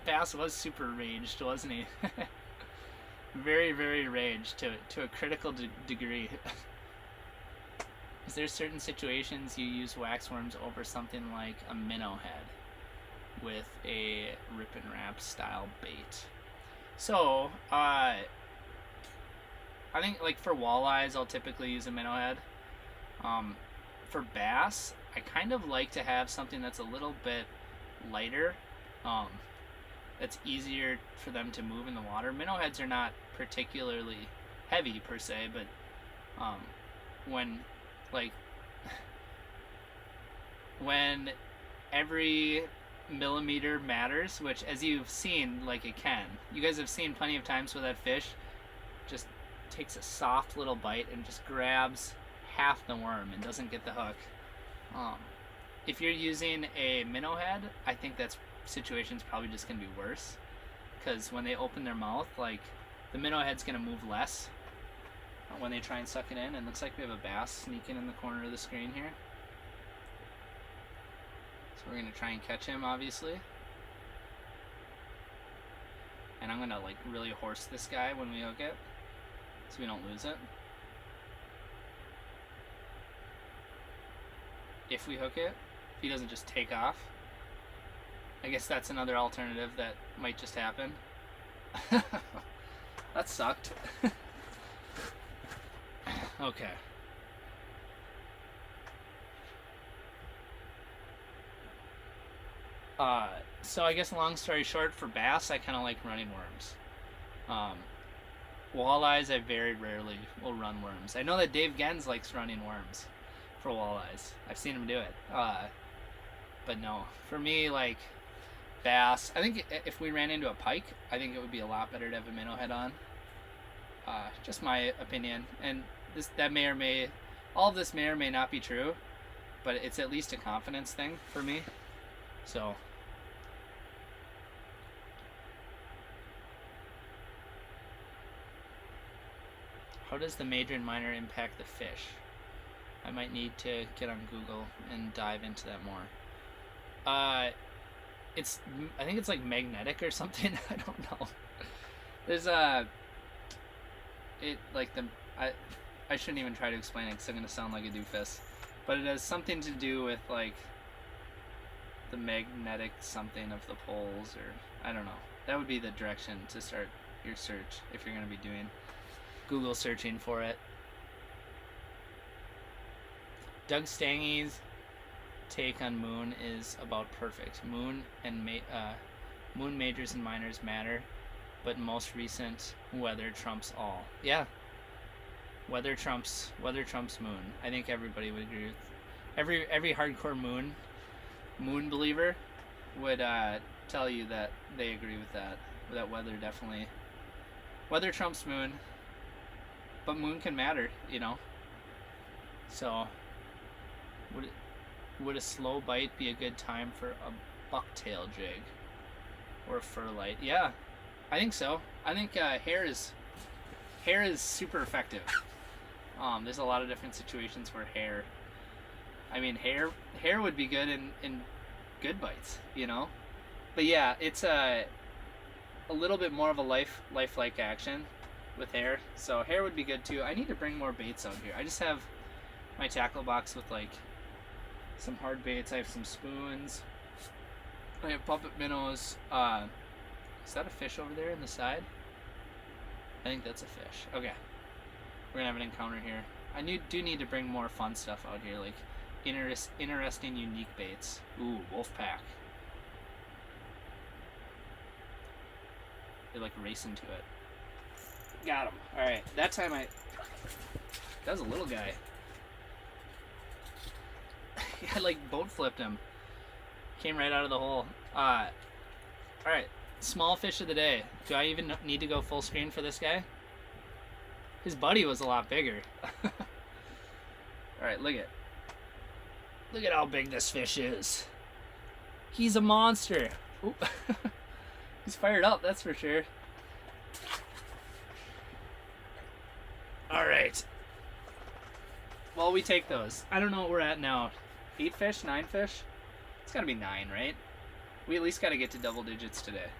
bass was super raged, wasn't he? Very, very raged to a critical degree. Is there certain situations you use waxworms over something like a minnow head with a rip and wrap style bait? So, I I think like for walleyes, I'll typically use a minnow head. For bass, I kind of like to have something that's a little bit lighter. That's easier for them to move in the water. Minnow heads are not particularly heavy per se, but when like when every millimeter matters, which as you've seen, like it can. You guys have seen plenty of times where that fish just takes a soft little bite and just grabs half the worm and doesn't get the hook. If you're using a minnow head, I think that situation's probably just going to be worse, because when they open their mouth, like the minnow head's going to move less when they try and suck it in. And looks like we have a bass sneaking in the corner of the screen here. So we're going to try and catch him, obviously. And I'm going to like really horse this guy when we hook it, so we don't lose it. If we hook it, if he doesn't just take off. I guess that's another alternative that might just happen. That sucked. Okay. So I guess long story short, for bass, I kind of like running worms. Walleyes, I very rarely will run worms. I know that Dave Gens likes running worms for walleyes. I've seen him do it. But no, for me, like bass, I think if we ran into a pike, I think it would be a lot better to have a minnow head on. Just my opinion, and all of this may or may not be true, but it's at least a confidence thing for me. So how does the major and minor impact the fish? I might need to get on Google and dive into that more. I think it's like magnetic or something. I don't know. There's I shouldn't even try to explain it because I'm gonna sound like a doofus, but it has something to do with like the magnetic something of the poles, or I don't know. That would be the direction to start your search if you're gonna be doing Google searching for it. Doug Stangy's take on Moon is about perfect. Moon majors and minors matter, but most recent weather trumps all. Yeah, weather trumps Moon. I think everybody would agree with every hardcore Moon believer would tell you that they agree with that. That weather trumps Moon, but Moon can matter, you know. So would a slow bite be a good time for a bucktail jig or a fur light? Yeah, I think so. I think hair is super effective. There's a lot of different situations where hair. I mean, hair would be good in good bites, you know. But yeah, it's a little bit more of a lifelike action with hair. So hair would be good too. I need to bring more baits out here. I just have my tackle box with like some hard baits. I have some spoons. I have puppet minnows. Is that a fish over there in the side? I think that's a fish. Okay. We're gonna have an encounter here. I do need to bring more fun stuff out here, like interesting, unique baits. Ooh, wolf pack. They're like racing to it. Got him. Alright, that time that was a little guy. I like boat flipped him. Came right out of the hole. Alright, small fish of the day. Do I even need to go full screen for this guy? His buddy was a lot bigger. Alright, look at how big this fish is. He's a monster. He's fired up, that's for sure. Alright. Well, we take those. I don't know what we're at now. 8 fish? 9 fish? It's gotta be 9, right? We at least gotta get to double digits today.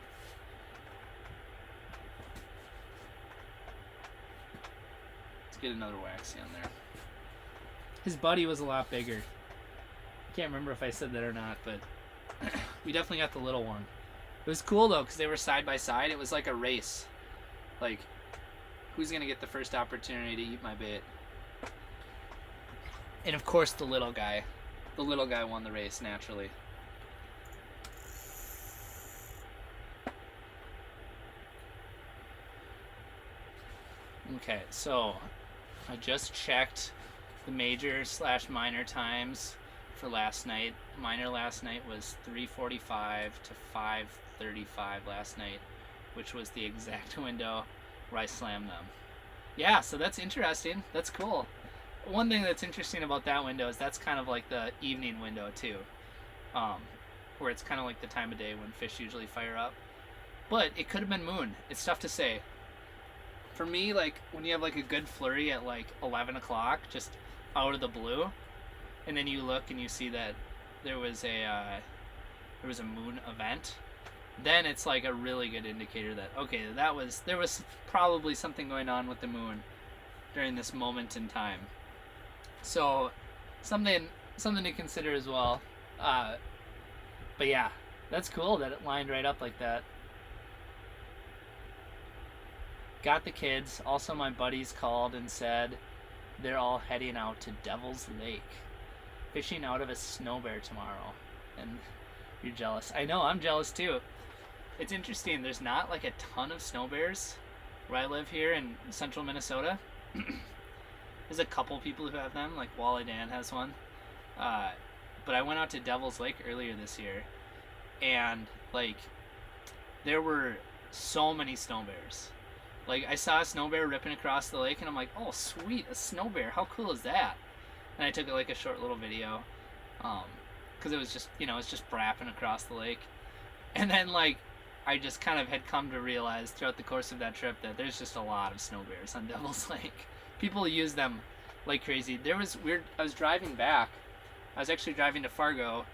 Let's get another waxy on there. His buddy was a lot bigger. I can't remember if I said that or not, but we definitely got the little one. It was cool though, because they were side by side. It was like a race. Like, Who's going to get the first opportunity to eat my bait? And of course the little guy. The little guy won the race, naturally. Okay, so I just checked the major/minor times for last night. Minor last night was 3:45 to 5:35 last night, which was the exact window where I slammed them. Yeah, so that's interesting. That's cool. One thing that's interesting about that window is that's kind of like the evening window too, where it's kind of like the time of day when fish usually fire up. But it could have been moon. It's tough to say. For me, like when you have like a good flurry at like 11 o'clock, just out of the blue, and then you look and you see that there was a moon event, then it's like a really good indicator that okay, there was probably something going on with the moon during this moment in time. So something to consider as well. But yeah, that's cool that it lined right up like that. Got the kids. Also, my buddies called and said they're all heading out to Devil's Lake, fishing out of a snow bear tomorrow. And you're jealous. I know, I'm jealous too. It's interesting. There's not like a ton of snow bears where I live here in central Minnesota. There's a couple people who have them, like Wally Dan has one. But I went out to Devil's Lake earlier this year, and like there were so many snow bears. Like I saw a snow bear ripping across the lake, and I'm like, oh sweet, a snow bear! How cool is that? And I took like a short little video, because it was just it's just brapping across the lake, and then like I just kind of had come to realize throughout the course of that trip that there's just a lot of snow bears on Devil's Lake. People use them like crazy. I was driving back. I was actually driving to Fargo,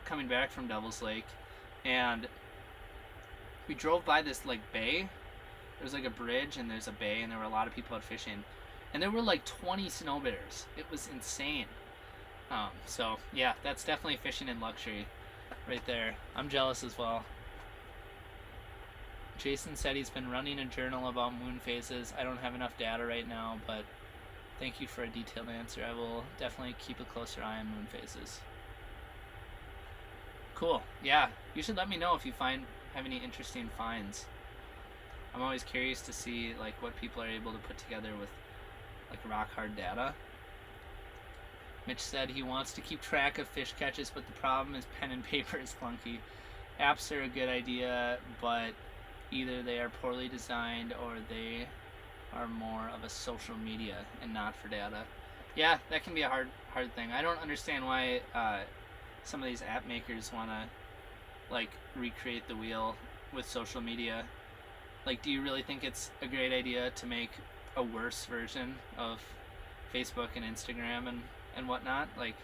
coming back from Devil's Lake, and we drove by this like bay. There was like a bridge and there's a bay, and there were a lot of people out fishing, and there were like 20 snow bears. It was insane. So yeah, that's definitely fishing in luxury right there. I'm jealous as well. Jason said he's been running a journal about moon phases. I don't have enough data right now, but thank you for a detailed answer. I will definitely keep a closer eye on moon phases. Cool. Yeah, you should let me know if you have any interesting finds. I'm always curious to see like what people are able to put together with like rock hard data. Mitch said he wants to keep track of fish catches, but the problem is pen and paper is clunky. Apps are a good idea, but either they are poorly designed or they are more of a social media and not for data. Yeah, that can be a hard thing. I don't understand why some of these app makers want to like recreate the wheel with social media. Like, do you really think it's a great idea to make a worse version of Facebook and Instagram and whatnot? Like,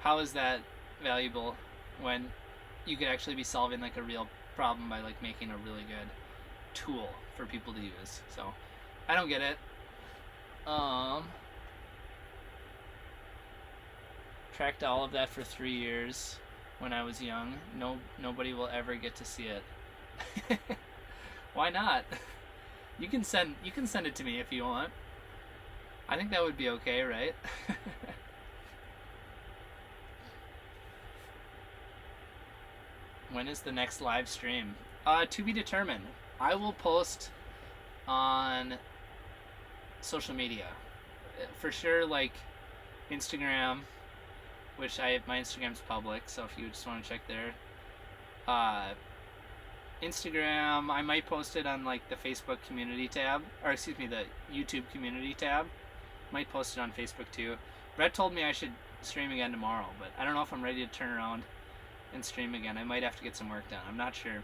how is that valuable when you could actually be solving like a real problem by like making a really good tool for people to use? So I don't get it. Tracked all of that for 3 years when I was young. Nobody will ever get to see it. Why not? You can send it to me if you want. I think that would be okay, right? When is the next live stream? To be determined. I will post on social media. For sure, like Instagram, which my Instagram's public, so if you just want to check there. Instagram, I might post it on like the Facebook community tab, or excuse me, the YouTube community tab. Might post it on Facebook too. Brett told me I should stream again tomorrow, but I don't know if I'm ready to turn around and stream again. I might have to get some work done. I'm not sure.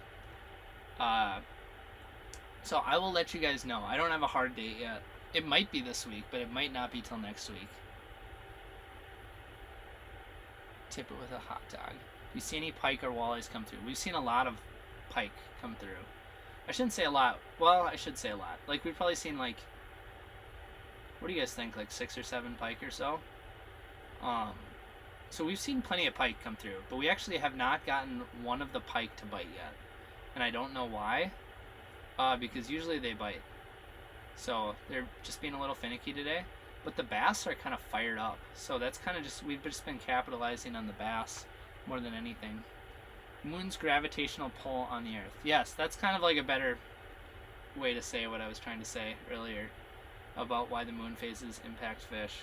So I will let you guys know. I don't have a hard date yet. It might be this week, but it might not be till next week. Tip it with a hot dog. You see any pike or walleyes come through? We've seen a lot of pike come through. I shouldn't say a lot. Well, I should say a lot. Like, we've probably seen like, what do you guys think? Like 6 or 7 pike or so? So we've seen plenty of pike come through, but we actually have not gotten one of the pike to bite yet. And I don't know why, because usually they bite. So they're just being a little finicky today. But the bass are kind of fired up. So that's kind of just, we've just been capitalizing on the bass more than anything. Moon's gravitational pull on the earth. Yes, that's kind of like a better way to say what I was trying to say earlier about why the moon phases impact fish.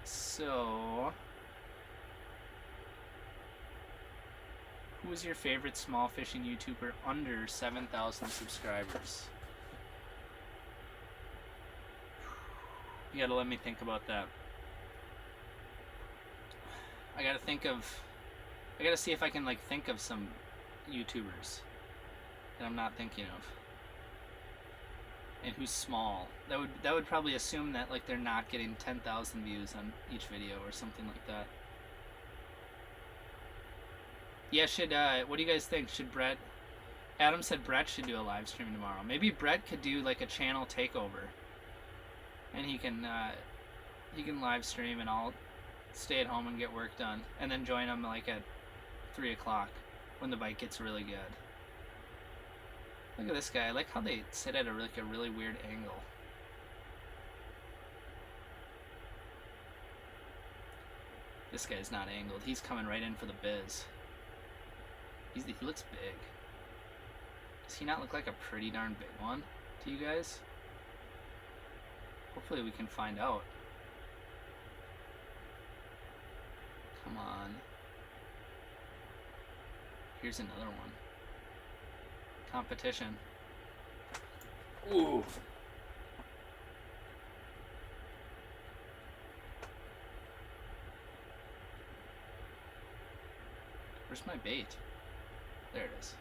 So, who is your favorite small fishing YouTuber under 7,000 subscribers? You gotta let me think about that. I gotta see if I can like think of some YouTubers that I'm not thinking of. And who's small. That would probably assume that like they're not getting 10,000 views on each video or something like that. Yeah, what do you guys think? Should Brett, Adam said Brett should do a live stream tomorrow. Maybe Brett could do like a channel takeover. And he can live stream and I'll stay at home and get work done. And then join him like at 3 o'clock when the bite gets really good. Look at this guy. I like how they sit at a really weird angle. This guy's not angled. He's coming right in for the biz. He looks big. Does he not look like a pretty darn big one to you guys? Hopefully we can find out. Come on. Here's another one. Competition. Ooh. Where's my bait? There it is.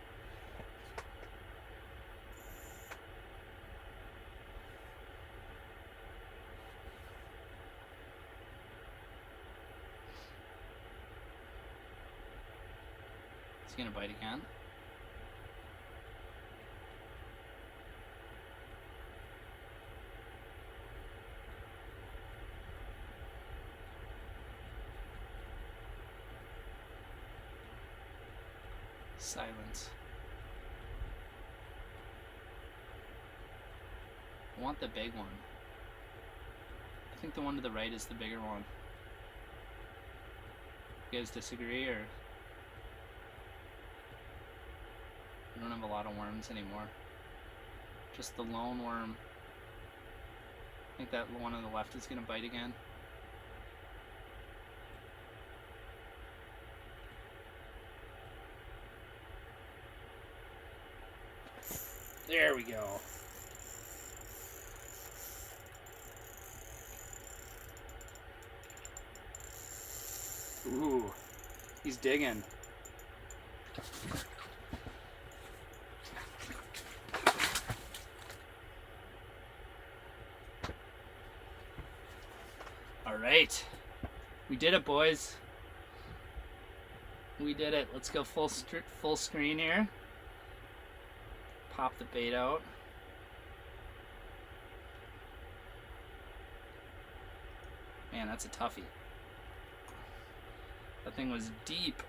Is he gonna bite again? Silence. I want the big one. I think the one to the right is the bigger one. You guys disagree, or? I don't have a lot of worms anymore. Just the lone worm. I think that one on the left is gonna bite again. There we go. Ooh, he's digging. All right, we did it, boys. We did it. Let's go full screen here. Pop the bait out. Man, that's a toughie. That thing was deep.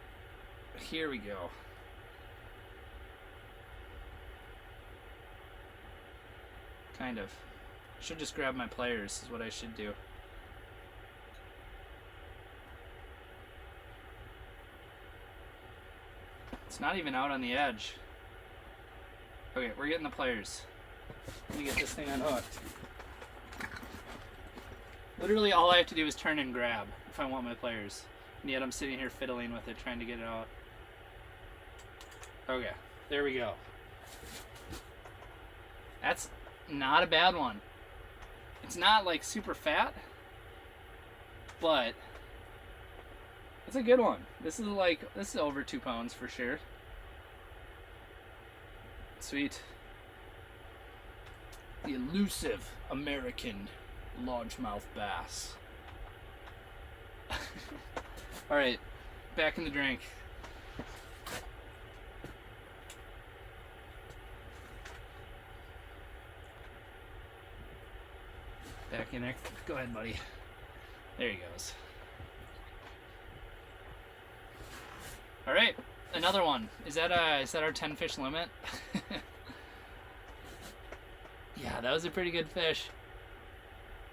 Here we go. Kind of. Should just grab my pliers is what I should do. It's not even out on the edge. Okay, we're getting the pliers. Let me get this thing unhooked. Literally all I have to do is turn and grab if I want my pliers. And yet I'm sitting here fiddling with it, trying to get it out. Okay, there we go. That's not a bad one. It's not like super fat, but it's a good one. This is over 2 pounds for sure. Sweet. The elusive American largemouth bass. Alright, back in the drink. Back in there. Go ahead, buddy. There he goes. Alright, another one. Is that our 10 fish limit? Yeah, that was a pretty good fish.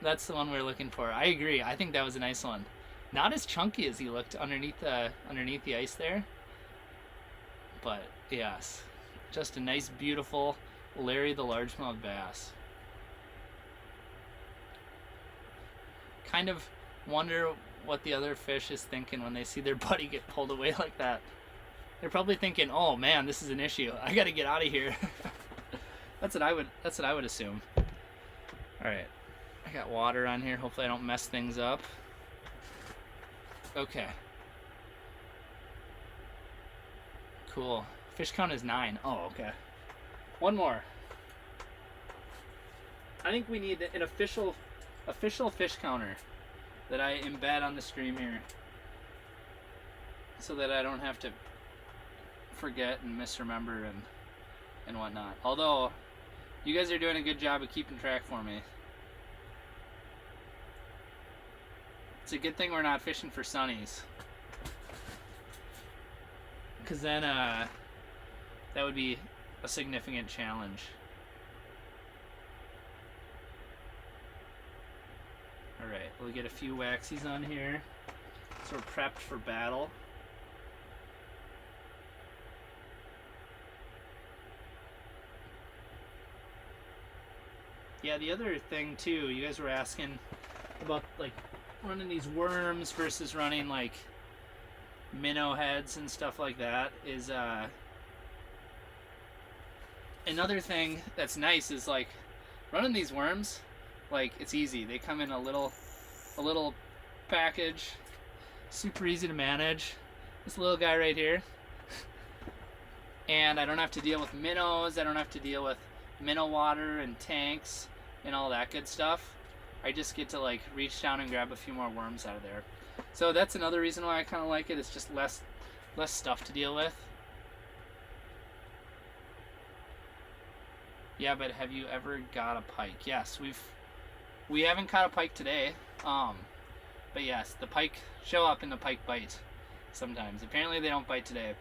That's the one we're looking for. I agree. I think that was a nice one. Not as chunky as he looked underneath the ice there. But yes, just a nice, beautiful Larry the Largemouth Bass. Kind of wonder what the other fish is thinking when they see their buddy get pulled away like that. They're probably thinking, "Oh man, this is an issue. I got to get out of here." That's what I would assume. All right, I got water on here. Hopefully, I don't mess things up. Okay. Cool. Fish count is 9. Oh, okay. One more. I think we need an official fish counter that I embed on the stream here, so that I don't have to forget and misremember and whatnot. Although you guys are doing a good job of keeping track for me. It's a good thing we're not fishing for sunnies, because then that would be a significant challenge. Alright, we'll get a few waxies on here, so we're prepped for battle. Yeah, the other thing too, you guys were asking about like running these worms versus running like minnow heads and stuff like that is another thing that's nice is like running these worms, like it's easy. They come in a little package, super easy to manage. This little guy right here. And I don't have to deal with minnows, I don't have to deal with minnow water and tanks and all that good stuff. I just get to like reach down and grab a few more worms out of there. So that's another reason why I kind of like it. It's just less stuff to deal with. Yeah, but have you ever got a pike? Yes, we haven't caught a pike today. But yes, the pike show up and the pike bite sometimes. Apparently they don't bite today.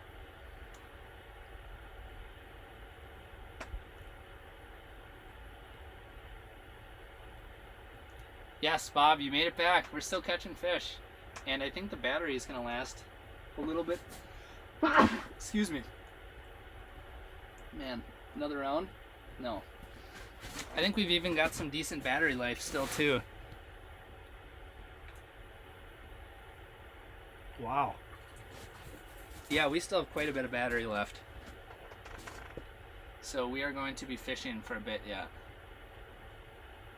Yes, Bob, you made it back. We're still catching fish. And I think the battery is going to last a little bit. Excuse me. Man, another round? No. I think we've even got some decent battery life still, too. Wow. Yeah, we still have quite a bit of battery left. So we are going to be fishing for a bit yet.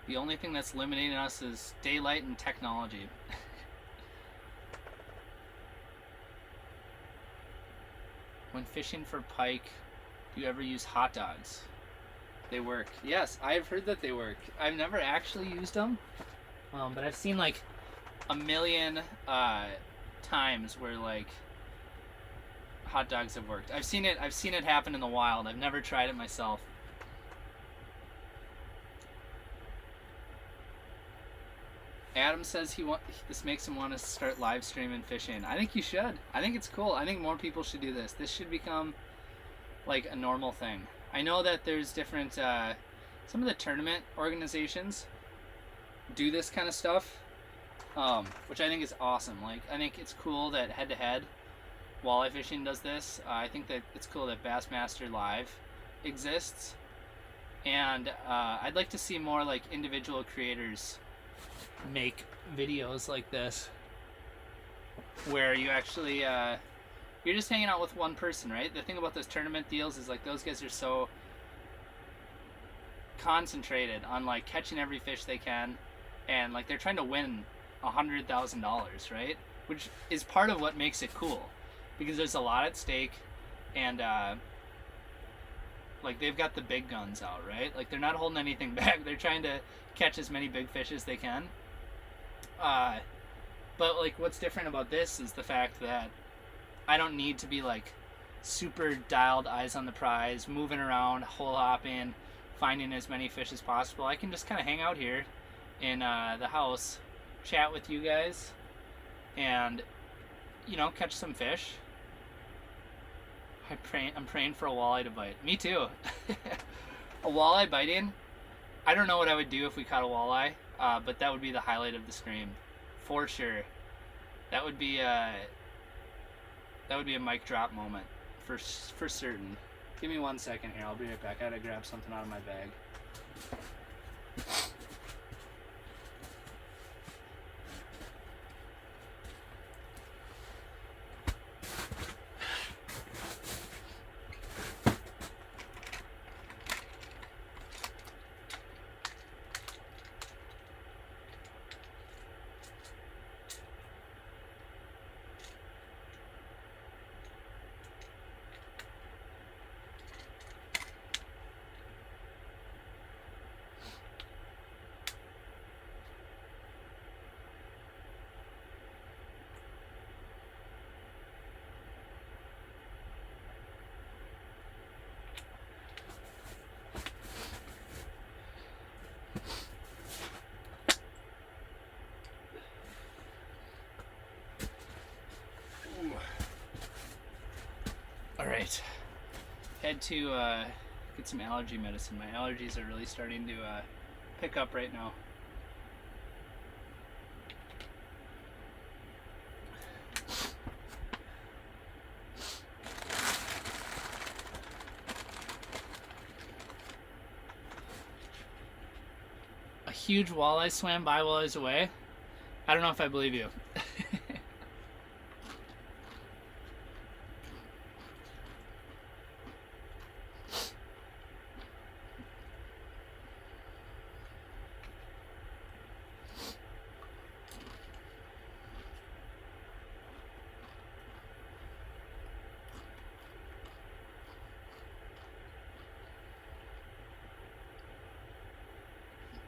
The only thing that's limiting us is daylight and technology. When fishing for pike, do you ever use hot dogs? They work. Yes, I've heard that they work. I've never actually used them, but I've seen like a million times where like hot dogs have worked. I've seen it happen in the wild. I've never tried it myself. Adam says this makes him want to start live streaming fishing. I think you should. I think it's cool. I think more people should do this. This should become like a normal thing. I know that there's different some of the tournament organizations do this kind of stuff, which I think is awesome. Like, I think it's cool that Head to Head Walleye Fishing does this. I think that it's cool that Bassmaster Live exists, and I'd like to see more like individual creators make videos like this where you actually you're just hanging out with one person, right? The thing about those tournament deals is like those guys are so concentrated on like catching every fish they can, and like they're trying to win $100,000, right? Which is part of what makes it cool, because there's a lot at stake, and like they've got the big guns out, right? Like they're not holding anything back. They're trying to catch as many big fish as they can. But like what's different about this is the fact that I don't need to be like super dialed, eyes on the prize, moving around, hole hopping, finding as many fish as possible. I can just kind of hang out here in the house, chat with you guys, and you know, catch some fish. I'm praying for a walleye to bite. Me too. A walleye biting, I don't know what I would do if we caught a walleye, but that would be the highlight of the stream, for sure. That would be a mic drop moment, for certain. Give me 1 second here. I'll be right back. I gotta grab something out of my bag. Alright, had to get some allergy medicine. My allergies are really starting to pick up right now. A huge walleye swam by while I was away? I don't know if I believe you.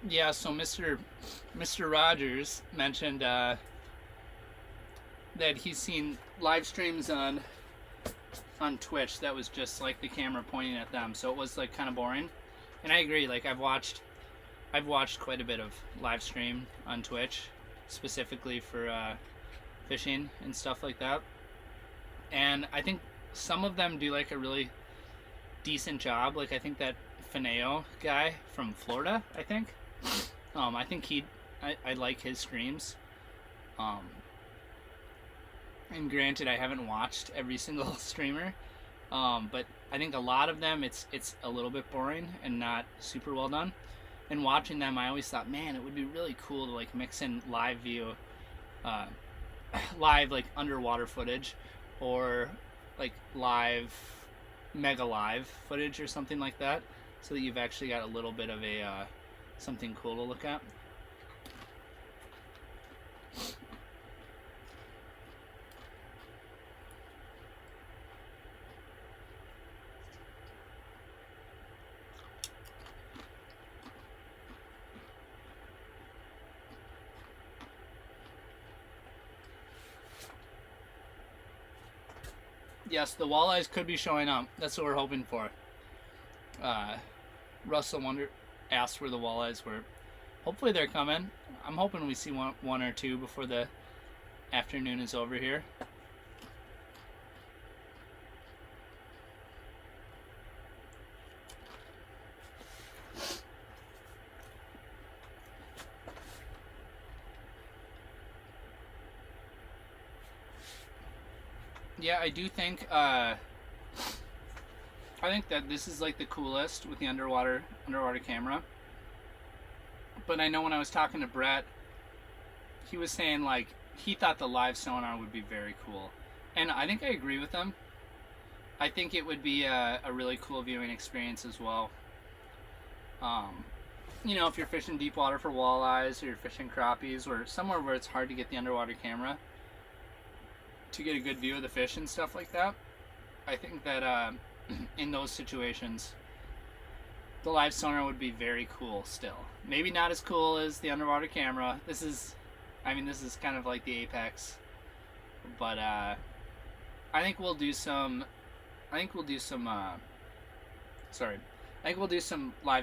Yeah, so Mr. Rogers mentioned that he's seen live streams on Twitch that was just like the camera pointing at them, so it was like kind of boring. And I agree. Like I've watched quite a bit of live stream on Twitch, specifically for fishing and stuff like that. And I think some of them do like a really decent job. Like I think that Fineo guy from Florida, I think I like his streams. And granted, I haven't watched every single streamer, but I think a lot of them it's a little bit boring and not super well done. And watching them, I always thought, man, it would be really cool to like mix in live view, live like underwater footage, or like mega live footage or something like that, so that you've actually got a little bit of a something cool to look at. Yes, the walleyes could be showing up. That's what we're hoping for. Russell asked where the walleyes were. Hopefully they're coming. I'm hoping we see one or two before the afternoon is over here. Yeah, I do think I think that this is like the coolest with the underwater camera. But I know when I was talking to Brett, he was saying like he thought the live sonar would be very cool. And I think I agree with him. I think it would be a really cool viewing experience as well. You know, if you're fishing deep water for walleyes, or you're fishing crappies, or somewhere where it's hard to get the underwater camera to get a good view of the fish and stuff like that, I think that in those situations the live sonar would be very cool still. Maybe not as cool as the underwater camera. This is kind of like the apex. But I think we'll do some live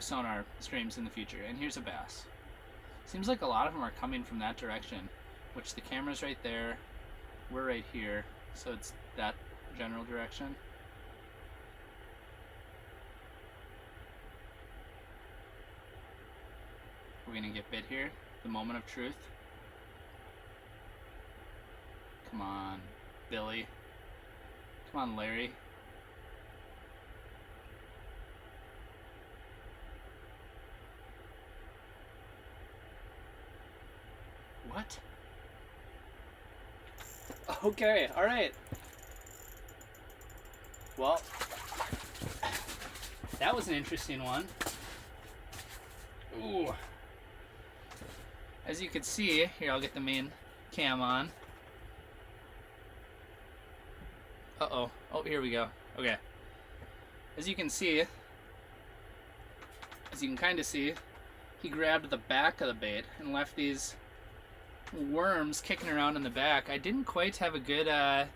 sonar streams in the future. And here's a bass. Seems like a lot of them are coming from that direction, which the camera's right there. We're right here, so it's that general direction. probably gonna get bit here. The moment of truth. Come on, Billy. Come on, Larry. What? Okay, alright. Well, that was an interesting one. Ooh. As you can see, here I'll get the main cam on. Uh-oh. Oh, here we go. Okay. As you can see, as you can kind of see, he grabbed the back of the bait and left these worms kicking around in the back. I didn't quite have a good, I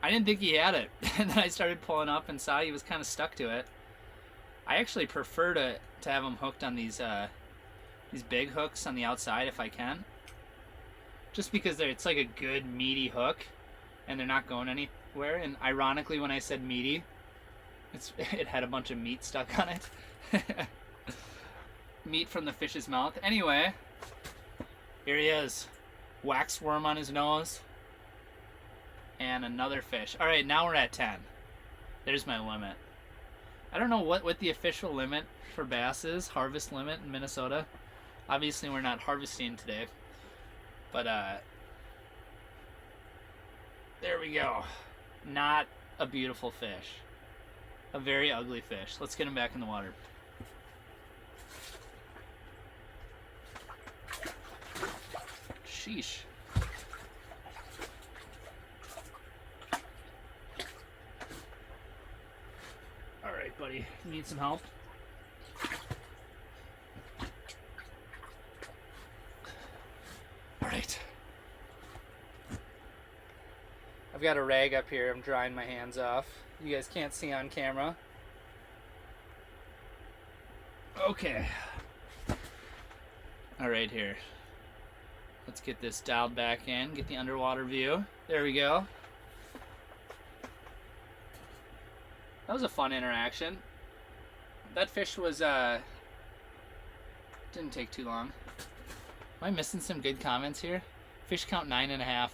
didn't think he had it. And then I started pulling up and saw he was kind of stuck to it. I actually prefer to have him hooked on these big hooks on the outside if I can. Just because it's like a good meaty hook and they're not going anywhere. And ironically, when I said meaty, it had a bunch of meat stuck on it. Meat from the fish's mouth. Anyway, here he is. Wax worm on his nose. And another fish. Alright, now we're at 10. There's my limit. I don't know what the official limit for bass is. Harvest limit in Minnesota. Obviously we're not harvesting today. But there we go. Not a beautiful fish. A very ugly fish. Let's get him back in the water. Sheesh. Alright, buddy. You need some help? Alright. I've got a rag up here. I'm drying my hands off. You guys can't see on camera. Okay. Alright, here. Let's get this dialed back in. Get the underwater view. There we go. That was a fun interaction. That fish was, didn't take too long. Am I missing some good comments here? Fish count 9.5.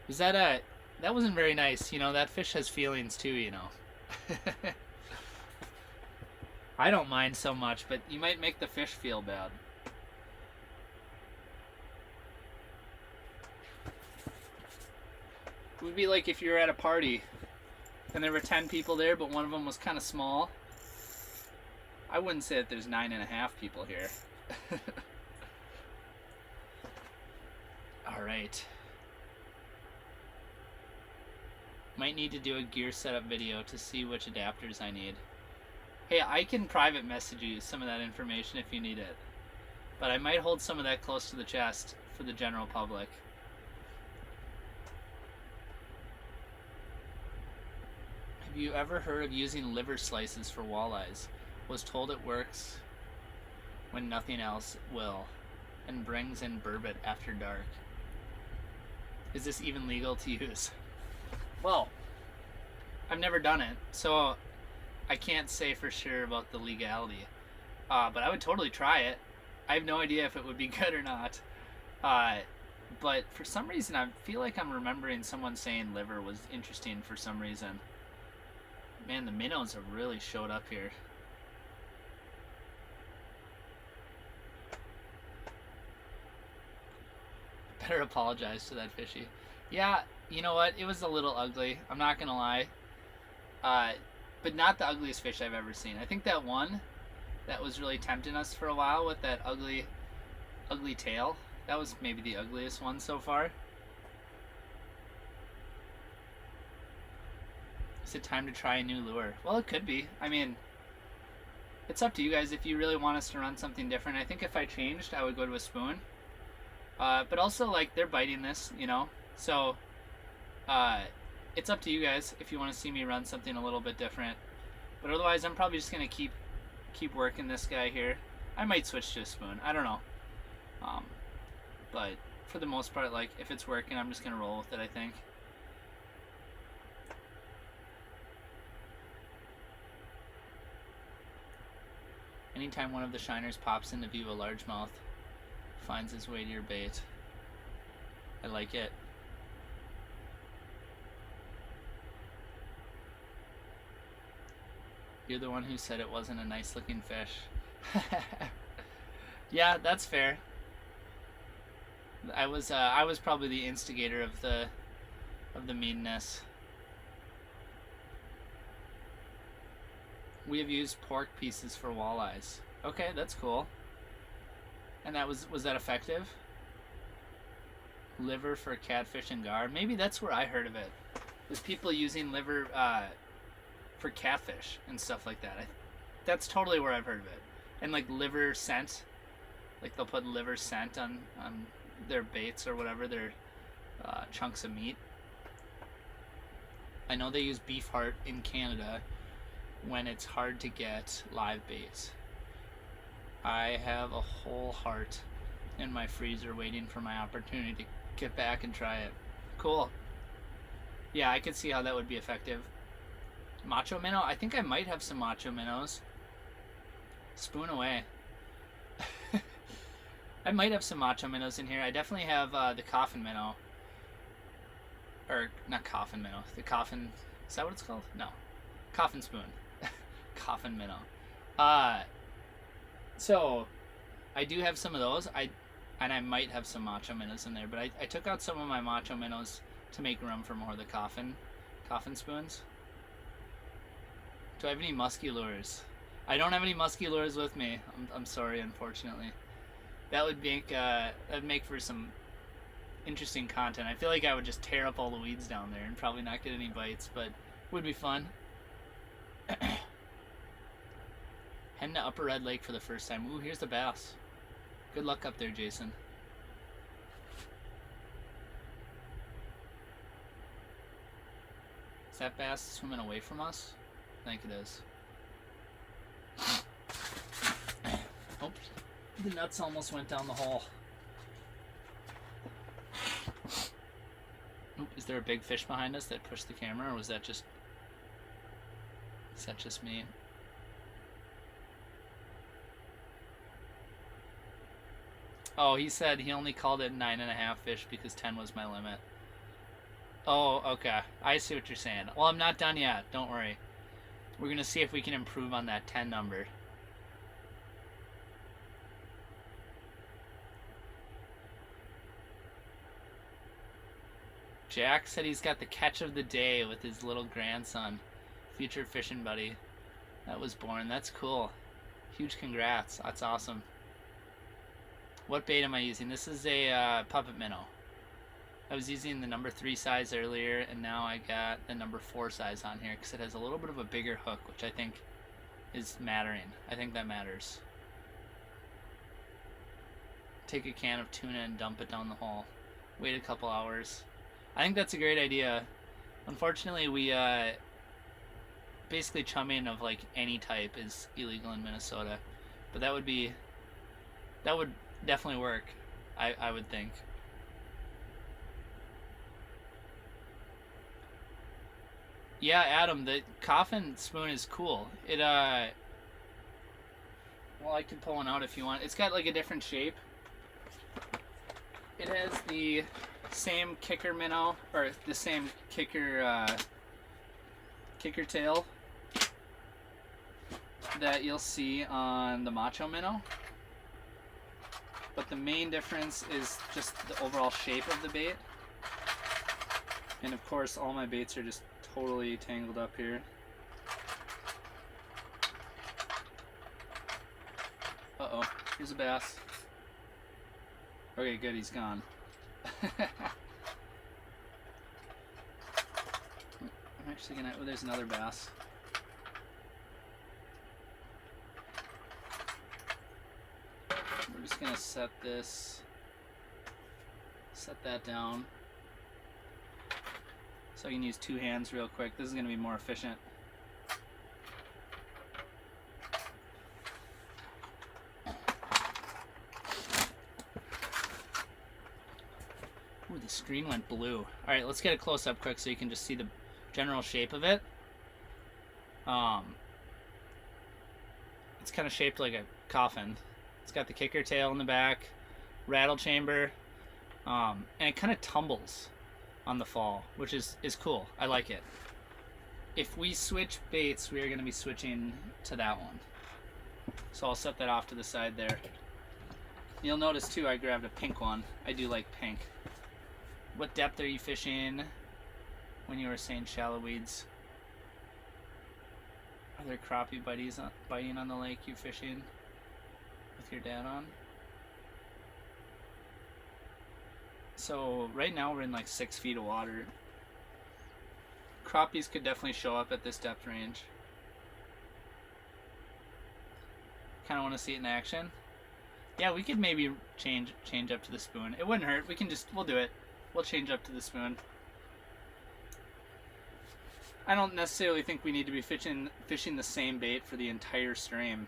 Was that that wasn't very nice. You know, that fish has feelings too, you know. I don't mind so much, but you might make the fish feel bad. It would be like if you were at a party and there were 10 people there, but one of them was kind of small. I wouldn't say that there's 9.5 people here. Alright. Might need to do a gear setup video to see which adapters I need. Hey, I can private message you some of that information if you need it. But I might hold some of that close to the chest for the general public. Have you ever heard of using liver slices for walleyes? Was told it works when nothing else will, and brings in burbot after dark. Is this even legal to use? Well, I've never done it, so I can't say for sure about the legality. But I would totally try it. I have no idea if it would be good or not. But for some reason, I feel like I'm remembering someone saying liver was interesting for some reason. Man, the minnows have really showed up here. Better apologize to that fishy. Yeah, you know what? It was a little ugly. I'm not gonna lie. But not the ugliest fish I've ever seen. I think that one that was really tempting us for a while with that ugly tail. That was maybe the ugliest one so far. Is it time to try a new lure? Well, it could be. I mean, it's up to you guys if you really want us to run something different. I think if I changed, I would go to a spoon. But also, like, they're biting this, you know? So, it's up to you guys if you want to see me run something a little bit different. But otherwise, I'm probably just going to keep working this guy here. I might switch to a spoon. I don't know. But for the most part, like, if it's working, I'm just going to roll with it, I think. Anytime one of the shiners pops into view, a largemouth finds his way to your bait. I like it. You're the one who said it wasn't a nice looking fish. Yeah, that's fair. I was probably the instigator of the meanness. We have used pork pieces for walleyes. Okay, that's cool. And that was that effective? Liver for catfish and gar. Maybe that's where I heard of it. Was people using liver for catfish and stuff like that. That's totally where I've heard of it. And like liver scent. Like they'll put liver scent on their baits or whatever, their chunks of meat. I know they use beef heart in Canada when it's hard to get live baits. I have a whole heart in my freezer waiting for my opportunity to get back and try it. Cool. Yeah, I could see how that would be effective. Macho minnow? I think I might have some macho minnows. Spoon away. I might have some macho minnows in here. I definitely have the coffin minnow. Or, not coffin minnow. The coffin... Is that what it's called? No. Coffin spoon. Coffin minnow. So, I do have some of those. And I might have some macho minnows in there. But I took out some of my macho minnows to make room for more of the coffin spoons. Do I have any musky lures? I don't have any musky lures with me. I'm sorry, unfortunately. That would make for some interesting content. I feel like I would just tear up all the weeds down there and probably not get any bites, but would be fun. Heading to Upper Red Lake for the first time. Ooh, here's the bass. Good luck up there, Jason. Is that bass swimming away from us? I think it is. Oops. The nuts almost went down the hole. Oop, is there a big fish behind us that pushed the camera, or was that just... Is that just me? Oh, he said he only called it 9.5 fish because 10 was my limit. Oh, okay. I see what you're saying. Well, I'm not done yet. Don't worry. We're going to see if we can improve on that 10 number. Jack said he's got the catch of the day with his little grandson, future fishing buddy that was born. That's cool. Huge congrats. That's awesome. What bait am I using? This is a puppet minnow. I was using the number 3 size earlier, and now I got the number 4 size on here because it has a little bit of a bigger hook, which I think is mattering. I think that matters. Take a can of tuna and dump it down the hole. Wait a couple hours. I think that's a great idea. Unfortunately, we basically chumming of like any type is illegal in Minnesota, but that would definitely work. I would think. Yeah, Adam, the coffin spoon is cool. It well, I could pull one out if you want. It's got like a different shape. It has the same kicker minnow, or the same kicker tail that you'll see on the macho minnow, but the main difference is just the overall shape of the bait. And of course all my baits are just totally tangled up here. Uh-oh, here's a bass. Okay, good, he's gone. I'm actually gonna... Oh, there's another bass. We're just gonna set that down. So I can use 2 hands real quick. This is gonna be more efficient. Ooh, the screen went blue. Alright, let's get a close up quick so you can just see the general shape of it. It's kind of shaped like a coffin. It's got the kicker tail in the back, rattle chamber, and it kind of tumbles on the fall, which is cool. I like it. If we switch baits, we are going to be switching to that one. So I'll set that off to the side there. You'll notice too, I grabbed a pink one. I do like pink. What depth are you fishing when you were saying shallow weeds? Are there crappie biting on the lake you fishing with your dad on? So right now we're in like 6 feet of water. Crappies could definitely show up at this depth range. Kind of want to see it in action. Yeah, we could maybe change up to the spoon. It wouldn't hurt. We'll do it. We'll change up to the spoon. I don't necessarily think we need to be fishing the same bait for the entire stream.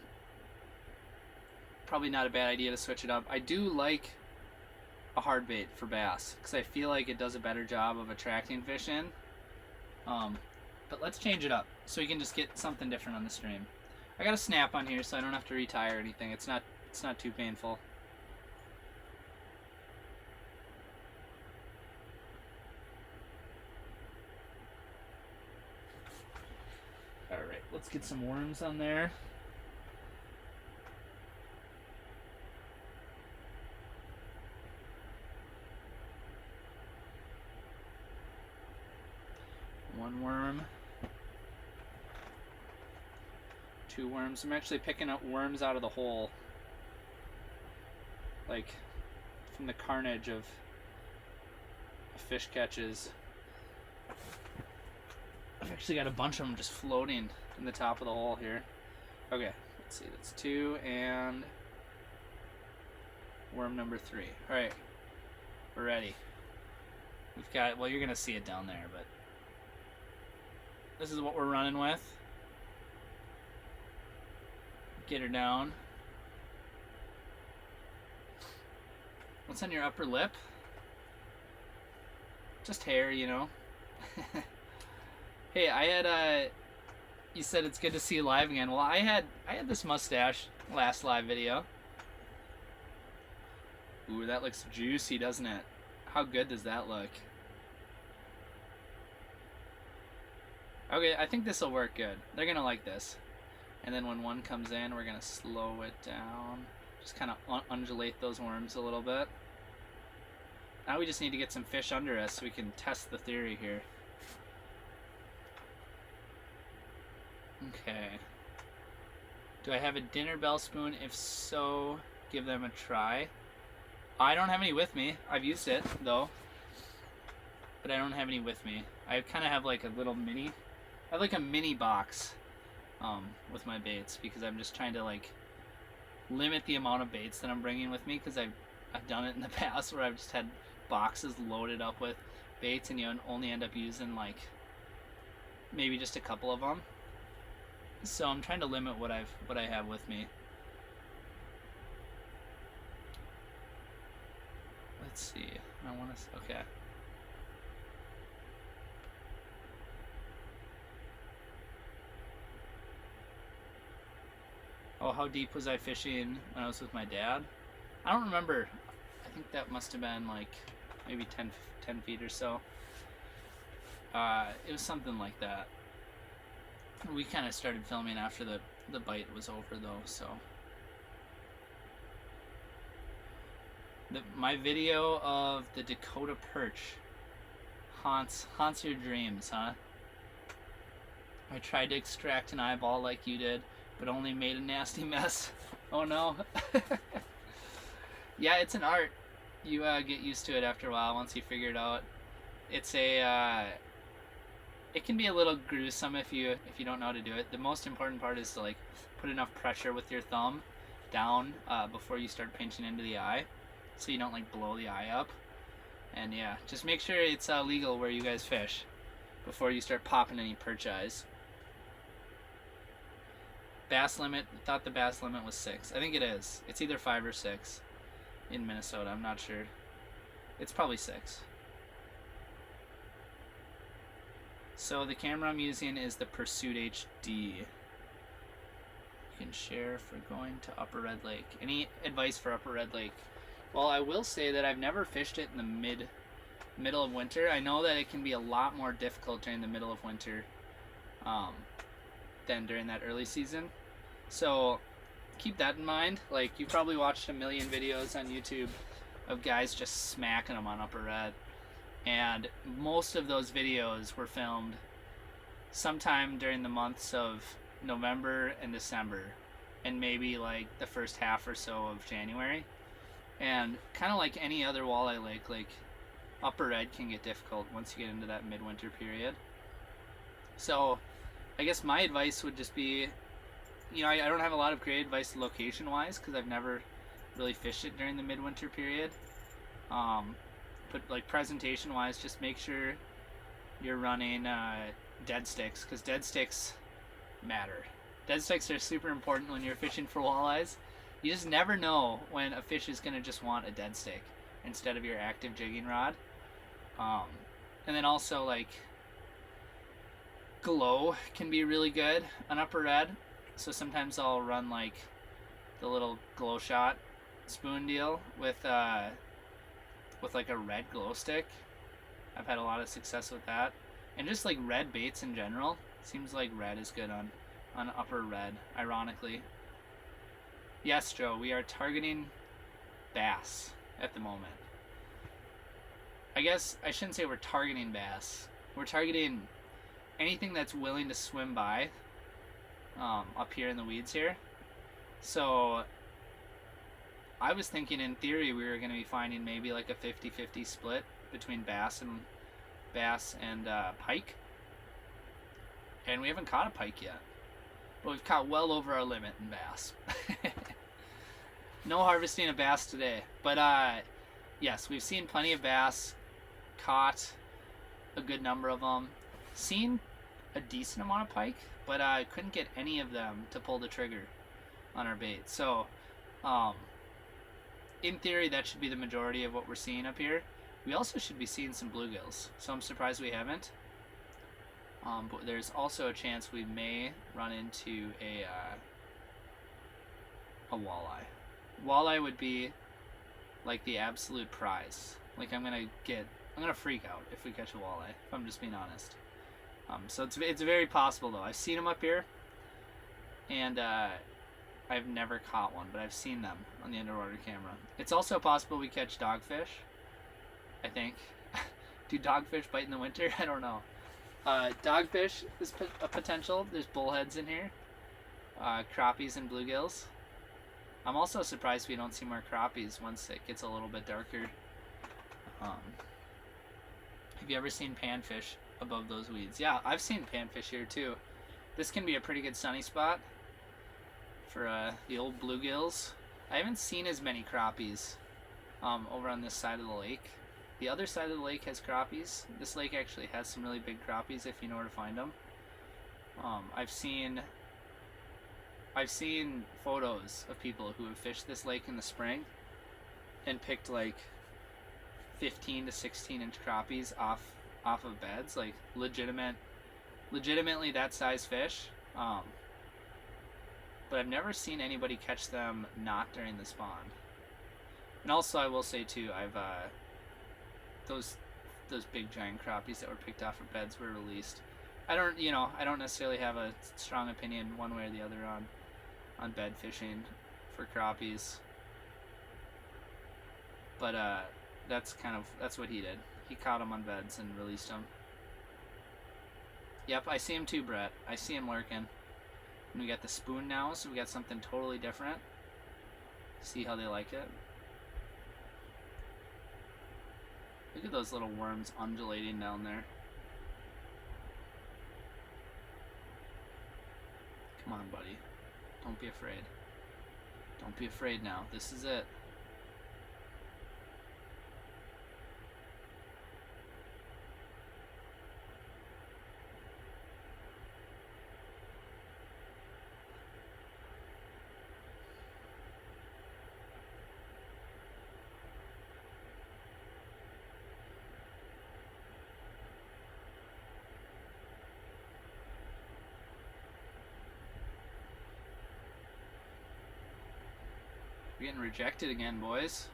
Probably not a bad idea to switch it up. I do like a hard bait for bass because I feel like it does a better job of attracting fish in. But let's change it up so we can just get something different on the stream. I got a snap on here so I don't have to retie or anything. It's not too painful. Alright, let's get some worms on there. One worm. 2 worms. I'm actually picking up worms out of the hole. Like, from the carnage of fish catches. I've actually got a bunch of them just floating in the top of the hole here. Okay, let's see, that's 2 and worm number 3. Alright, we're ready. We've got, well, you're going to see it down there, but this is what we're running with. Get her down. What's on your upper lip? Just hair, you know. Hey, I had you said it's good to see you live again. Well, I had this mustache last live video. Ooh, that looks juicy, doesn't it? How good does that look? Okay, I think this will work good. They're gonna like this. And then when one comes in, we're gonna slow it down. Just kind of undulate those worms a little bit. Now we just need to get some fish under us so we can test the theory here. Okay. Do I have a dinner bell spoon? If so, give them a try. I don't have any with me. I've used it, though. But I don't have any with me. I kind of have like a little mini... I have like a mini box with my baits because I'm just trying to like limit the amount of baits that I'm bringing with me because I've done it in the past where I've just had boxes loaded up with baits and you only end up using like maybe just a couple of them. So I'm trying to limit what I have with me. Let's see. I want to. Okay. Oh, how deep was I fishing when I was with my dad? I don't remember. I think that must have been like maybe 10 feet or so. It was something like that. We kind of started filming after the bite was over though, so. My video of the Dakota perch haunts your dreams, huh? I tried to extract an eyeball like you did, but only made a nasty mess. Oh no. Yeah, it's an art. You get used to it after a while once you figure it out. It's it can be a little gruesome if you don't know how to do it. The most important part is to like put enough pressure with your thumb down before you start pinching into the eye, so you don't like blow the eye up. And yeah, just make sure it's legal where you guys fish before you start popping any perch eyes. Bass limit, thought the bass limit was 6. I think it is. It's either 5 or 6 in Minnesota. I'm not sure. It's probably 6. So the camera I'm using is the Pursuit HD. you can share for going to Upper Red Lake? Any advice for Upper Red Lake? Well, I will say that I've never fished it in the middle of winter. I know that it can be a lot more difficult during the middle of winter than during that early season. So keep that in mind. Like, you probably watched a million videos on YouTube of guys just smacking them on Upper Red. And most of those videos were filmed sometime during the months of November and December, and maybe like the first half or so of January. And kind of like any other walleye lake, like Upper Red can get difficult once you get into that midwinter period. So I guess my advice would just be, you know, I don't have a lot of great advice location wise because I've never really fished it during the midwinter period. But like presentation wise, just make sure you're running dead sticks, because dead sticks matter. Dead sticks are super important when you're fishing for walleyes. You just never know when a fish is going to just want a dead stick instead of your active jigging rod. And then also, like, glow can be really good on Upper Red. So sometimes I'll run like the little glow shot spoon deal with like a red glow stick. I've had a lot of success with that. And just like red baits in general. Seems like red is good on Upper Red, ironically. Yes, Joe, we are targeting bass at the moment. I guess I shouldn't say we're targeting bass. We're targeting anything that's willing to swim by up here in the weeds here. So I was thinking in theory we were going to be finding maybe like a 50-50 split between bass and pike. And we haven't caught a pike yet. But we've caught well over our limit in bass. No harvesting of bass today. But yes, we've seen plenty of bass. Caught a good number of them. Seen a decent amount of pike, but I couldn't get any of them to pull the trigger on our bait. So in theory that should be the majority of what we're seeing up here. We also should be seeing some bluegills, so I'm surprised we haven't. But there's also a chance we may run into a walleye. Walleye would be like the absolute prize. Like I'm gonna freak out if we catch a walleye, if I'm just being honest. So it's very possible though. I've seen them up here, and I've never caught one, but I've seen them on the underwater camera. It's also possible we catch dogfish, I think. Do dogfish bite in the winter? I don't know. Dogfish is a potential. There's bullheads in here. Crappies and bluegills. I'm also surprised we don't see more crappies once it gets a little bit darker. Have you ever seen panfish above those weeds? Yeah, I've seen panfish here too. This can be a pretty good sunny spot for the old bluegills. I haven't seen as many crappies over on this side of the lake. The other side of the lake has crappies. This lake actually has some really big crappies if you know where to find them. I've seen photos of people who have fished this lake in the spring and picked like 15 to 16 inch crappies off of beds, like legitimately that size fish. But I've never seen anybody catch them not during the spawn. And also I will say too, I've those big giant crappies that were picked off of beds were released. I don't necessarily have a strong opinion one way or the other on bed fishing for crappies. But that's what he did. He caught them on beds and released them. Yep, I see him too, Brett. I see him lurking. And we got the spoon now, so we got something totally different. See how they like it. Look at those little worms undulating down there. Come on, buddy. Don't be afraid. Don't be afraid now. This is it. We're getting rejected again, boys.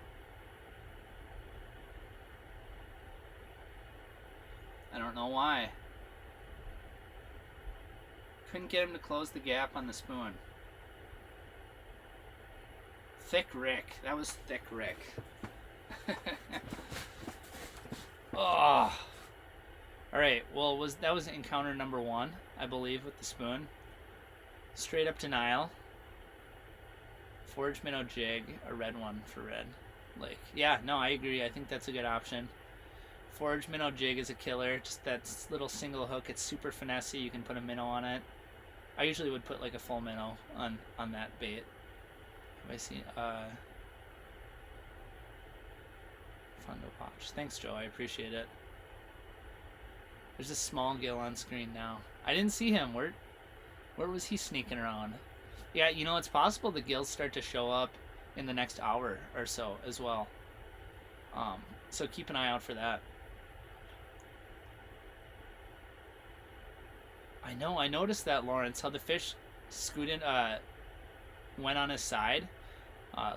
I don't know why. Couldn't get him to close the gap on the spoon. Thick Rick. That was Thick Rick. Oh. Alright, well, that was encounter number 1, I believe, with the spoon. Straight up denial. Forage minnow jig, a red one for red lake. Yeah, no, I agree. I think that's a good option. Forage minnow jig is a killer. Just that little single hook. It's super finessey. You can put a minnow on it. I usually would put like a full minnow on that bait. Have I seen? Fun to watch. Thanks, Joe. I appreciate it. There's a small gill on screen now. I didn't see him. Where was he sneaking around? Yeah, you know, it's possible the gills start to show up in the next hour or so as well. So keep an eye out for that. I know, I noticed that, Lawrence, how the fish scooted, went on his side.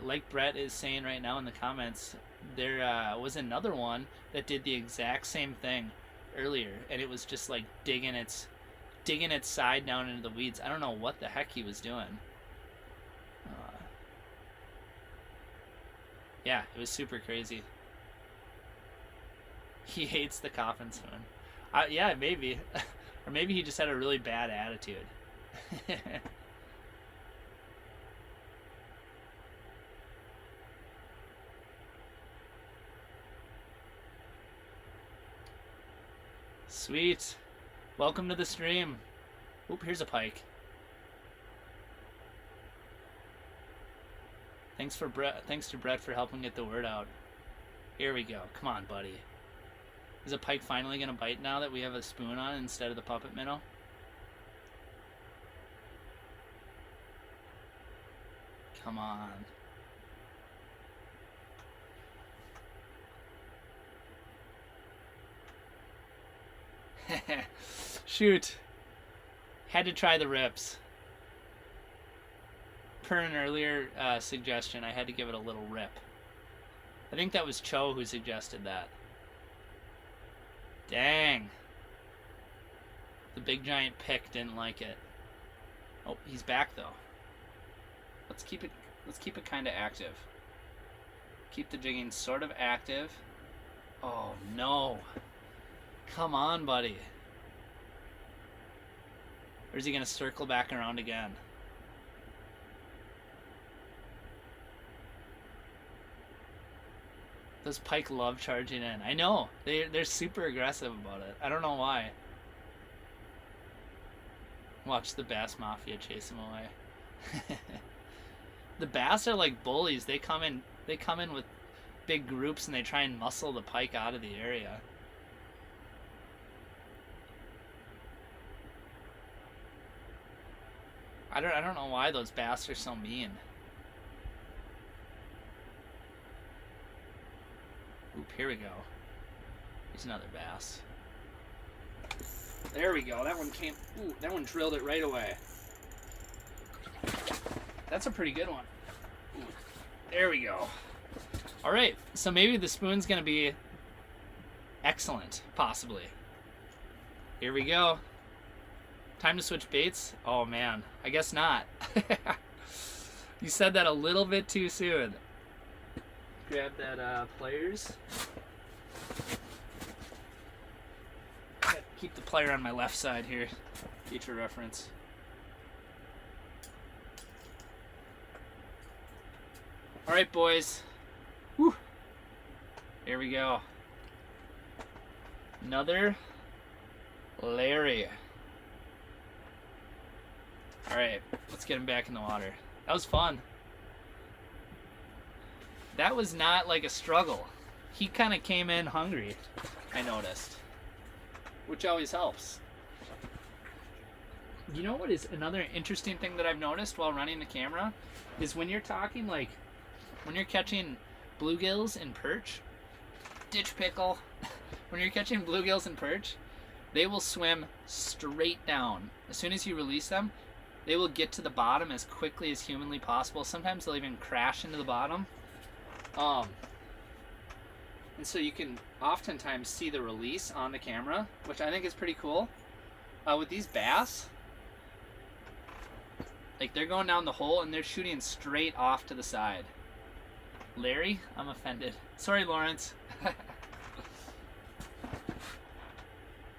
Like Brett is saying right now in the comments, there was another one that did the exact same thing earlier, and it was just like digging its side down into the weeds. I don't know what the heck he was doing. Yeah, it was super crazy. He hates the coffin spoon. Yeah, maybe. Or maybe he just had a really bad attitude. Sweet. Welcome to the stream. Oop, here's a pike. Thanks to Brett for helping get the word out. Here we go. Come on, buddy. Is a pike finally gonna bite now that we have a spoon on instead of the puppet minnow? Come on. Shoot. Had to try the rips. Per an earlier suggestion, I had to give it a little rip. I think that was Cho who suggested that. Dang. The big giant pick didn't like it. Oh, he's back though. Let's keep it kind of active. Keep the jigging sort of active. Oh no. Come on, buddy. Or is he going to circle back around again? Those pike love charging in. I know. They're super aggressive about it. I don't know why. Watch the bass mafia chase him away. The bass are like bullies. They come in with big groups and they try and muscle the pike out of the area. I don't know why those bass are so mean. Oop, here we go. Here's another bass. There we go. That one came. Ooh, that one drilled it right away. That's a pretty good one. Ooh, there we go. All right, so maybe the spoon's gonna be excellent, possibly. Here we go. Time to switch baits? Oh man, I guess not. You said that a little bit too soon. Grab that pliers. Keep the plier on my left side here, future reference. All right, boys. Whew. Here we go. Another Larry. All right, let's get him back in the water. That was fun. That was not like a struggle. He kind of came in hungry, I noticed, which always helps. You know what is another interesting thing that I've noticed while running the camera is when you're talking, like when you're catching bluegills and perch, ditch pickle, when you're catching bluegills and perch, they will swim straight down. As soon as you release them, they will get to the bottom as quickly as humanly possible. Sometimes they'll even crash into the bottom. And so you can oftentimes see the release on the camera, which I think is pretty cool. With these bass, like they're going down the hole and they're shooting straight off to the side. Larry, I'm offended. Sorry, Lawrence.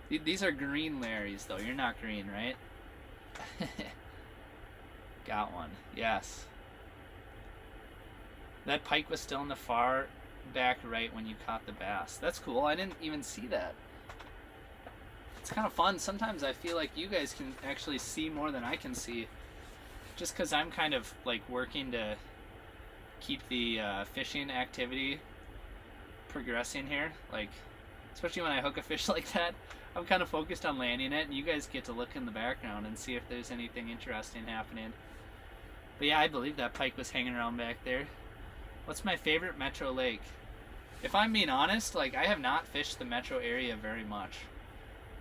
These are green Larrys, though. You're not green, right? Got one. Yes. That pike was still in the far back right when you caught the bass. That's cool. I didn't even see that. It's kind of fun. Sometimes I feel like you guys can actually see more than I can see. Just because I'm kind of like working to keep the fishing activity progressing here. Like, especially when I hook a fish like that, I'm kind of focused on landing it, and you guys get to look in the background and see if there's anything interesting happening. But yeah, I believe that pike was hanging around back there. What's my favorite metro lake? If I'm being honest, like I have not fished the metro area very much.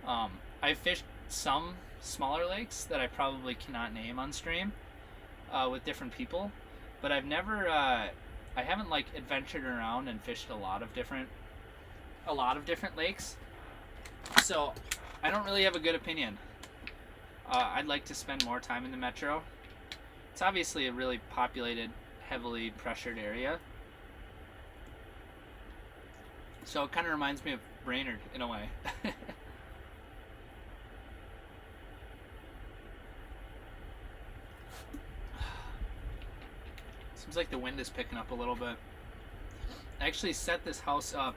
I've fished some smaller lakes that I probably cannot name on stream with different people, but I've never, I haven't like adventured around and fished a lot of different lakes. So I don't really have a good opinion. I'd like to spend more time in the metro. It's obviously a really populated, heavily pressured area. So it kind of reminds me of Brainerd in a way. Seems like the wind is picking up a little bit. I actually set this house up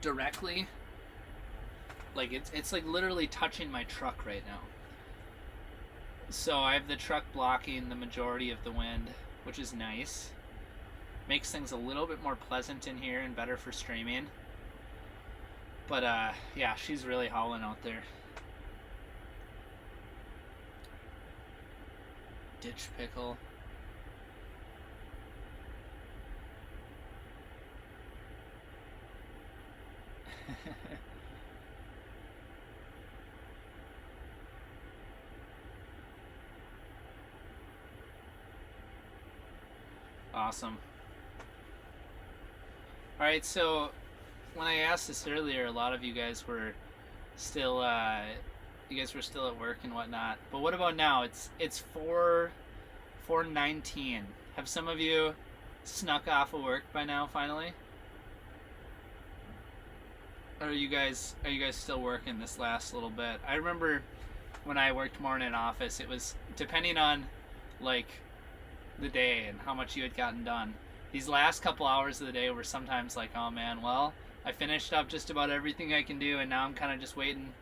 directly, like it's like literally touching my truck right now. So I have the truck blocking the majority of the wind, which is nice. Makes things a little bit more pleasant in here and better for streaming. But yeah, she's really howling out there. Ditch pickle. Awesome. Alright, so when I asked this earlier, a lot of you guys were still at work and whatnot. But what about now? It's 4:19. Have some of you snuck off of work by now finally? Or are you guys still working this last little bit? I remember when I worked more in an office, it was depending on like the day and how much you had gotten done. These last couple hours of the day were sometimes like, oh man, well, I finished up just about everything I can do and now I'm kind of just waiting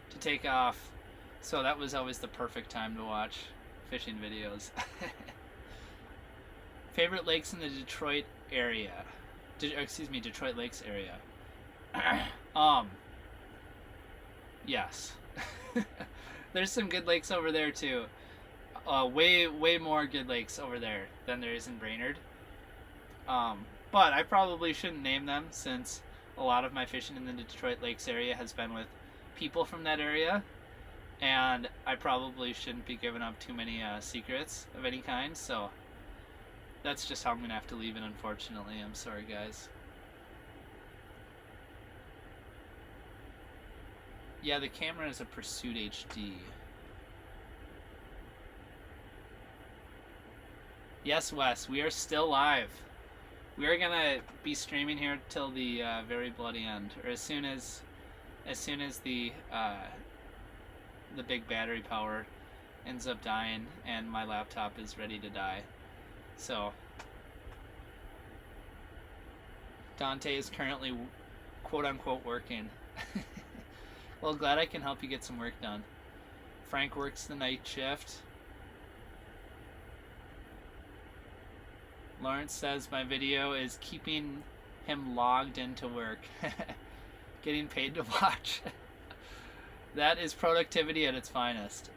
to take off. So that was always the perfect time to watch fishing videos. Favorite lakes in the Detroit area. Detroit Lakes area. Yes. There's some good lakes over there too. Way more good lakes over there than there is in Brainerd. But I probably shouldn't name them since a lot of my fishing in the Detroit Lakes area has been with people from that area, and I probably shouldn't be giving up too many secrets of any kind, so that's just how I'm gonna have to leave it, unfortunately. I'm sorry, guys. Yeah, the camera is a Pursuit HD. Yes, Wes, we are still live. We are gonna be streaming here till the very bloody end, or as soon as the big battery power ends up dying and my laptop is ready to die. So Dante is currently quote-unquote working. Well, glad I can help you get some work done. Frank works the night shift. Lawrence says my video is keeping him logged into work. Getting paid to watch. That is productivity at its finest.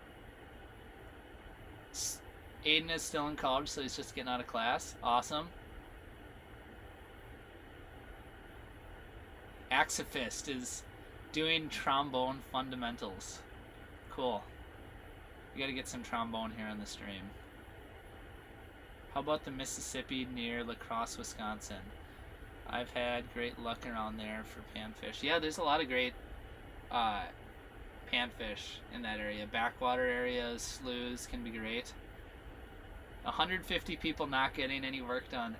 Aiden is still in college, so he's just getting out of class. Awesome. Axifist is doing trombone fundamentals. Cool. You We gotta get some trombone here on the stream. How about the Mississippi near La Crosse, Wisconsin? I've had great luck around there for panfish. Yeah, there's a lot of great panfish in that area. Backwater areas, sloughs can be great. 150 people not getting any work done.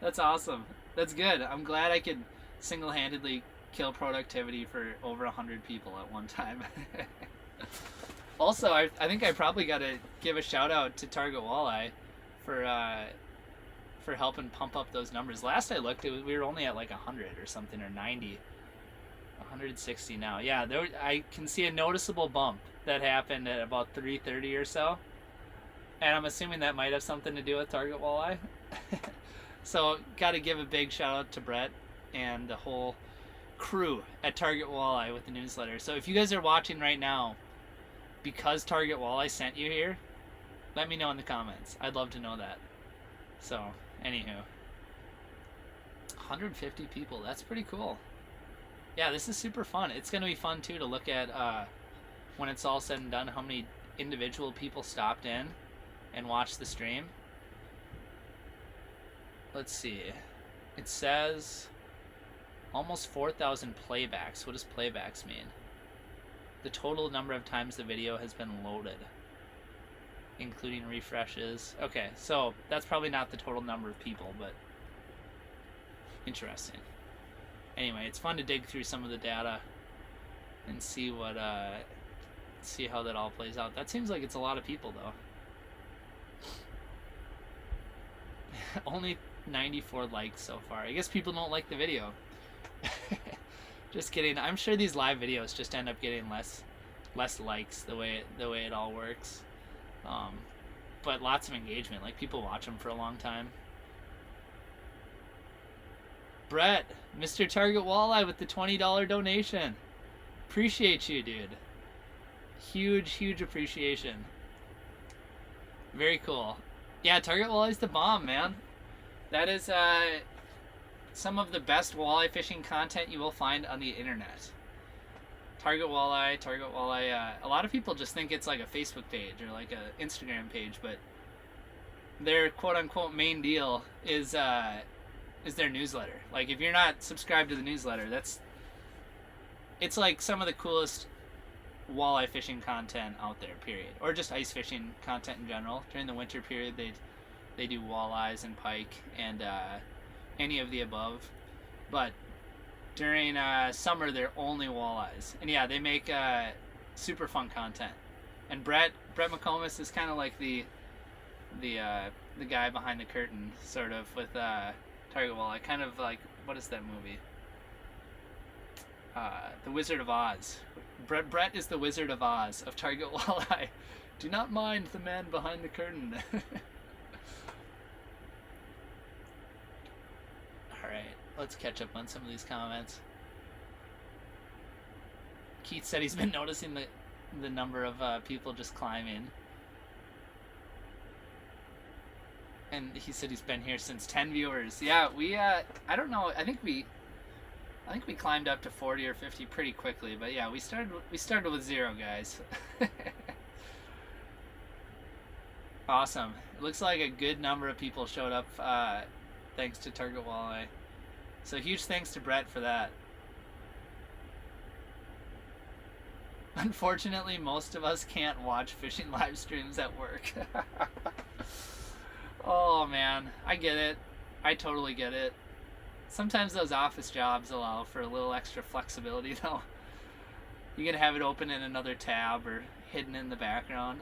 That's awesome. That's good. I'm glad I could single-handedly kill productivity for over 100 people at one time. Also, I think I probably got to give a shout out to Target Walleye for helping pump up those numbers. Last I looked, we were only at like 100 or something, or 90. 160 now. Yeah, I can see a noticeable bump that happened at about 3:30 or so. And I'm assuming that might have something to do with Target Walleye. So, got to give a big shout out to Brett and the whole crew at Target Walleye with the newsletter. So, if you guys are watching right now, because Target Walleye sent you here, let me know in the comments. I'd love to know that. So, anywho. 150 people. That's pretty cool. Yeah, this is super fun. It's going to be fun, too, to look at when it's all said and done, how many individual people stopped in and watched the stream. Let's see. It says almost 4,000 playbacks. What does playbacks mean? The total number of times the video has been loaded, including refreshes. Okay, so that's probably not the total number of people, but interesting. Anyway, it's fun to dig through some of the data and see what see how that all plays out. That seems like it's a lot of people, though. Only 94 likes so far. I guess people don't like the video. Just kidding. I'm sure these live videos just end up getting less likes the way it all works. But lots of engagement. Like, people watch them for a long time. Brett, Mr. Target Walleye with the $20 donation. Appreciate you, dude. Huge appreciation. Very cool. Yeah, Target Walleye's the bomb, man. That is some of the best walleye fishing content you will find on the internet. Target Walleye. A lot of people just think it's like a Facebook page or like a Instagram page, but their quote-unquote main deal is their newsletter. Like, if you're not subscribed to the newsletter, it's like some of the coolest walleye fishing content out there, period. Or just ice fishing content in general. During the winter period, they do walleyes and pike and any of the above. But during summer, they're only walleyes. And yeah, they make super fun content. And Brett McComas is kind of like the guy behind the curtain, sort of, with Target Walleye. Kind of like, what is that movie? The Wizard of Oz. Brett is the Wizard of Oz of Target Walleye. Do not mind the man behind the curtain. Alright, let's catch up on some of these comments. Keith said he's been noticing the number of people just climbing. And he said he's been here since 10 viewers. Yeah, we I don't know. I think we climbed up to 40 or 50 pretty quickly, but yeah, we started with 0, guys. Awesome. It looks like a good number of people showed up thanks to Target Walleye. So huge thanks to Brett for that. Unfortunately, most of us can't watch fishing live streams at work. Oh man, I get it. I totally get it. Sometimes those office jobs allow for a little extra flexibility, though. You can have it open in another tab or hidden in the background.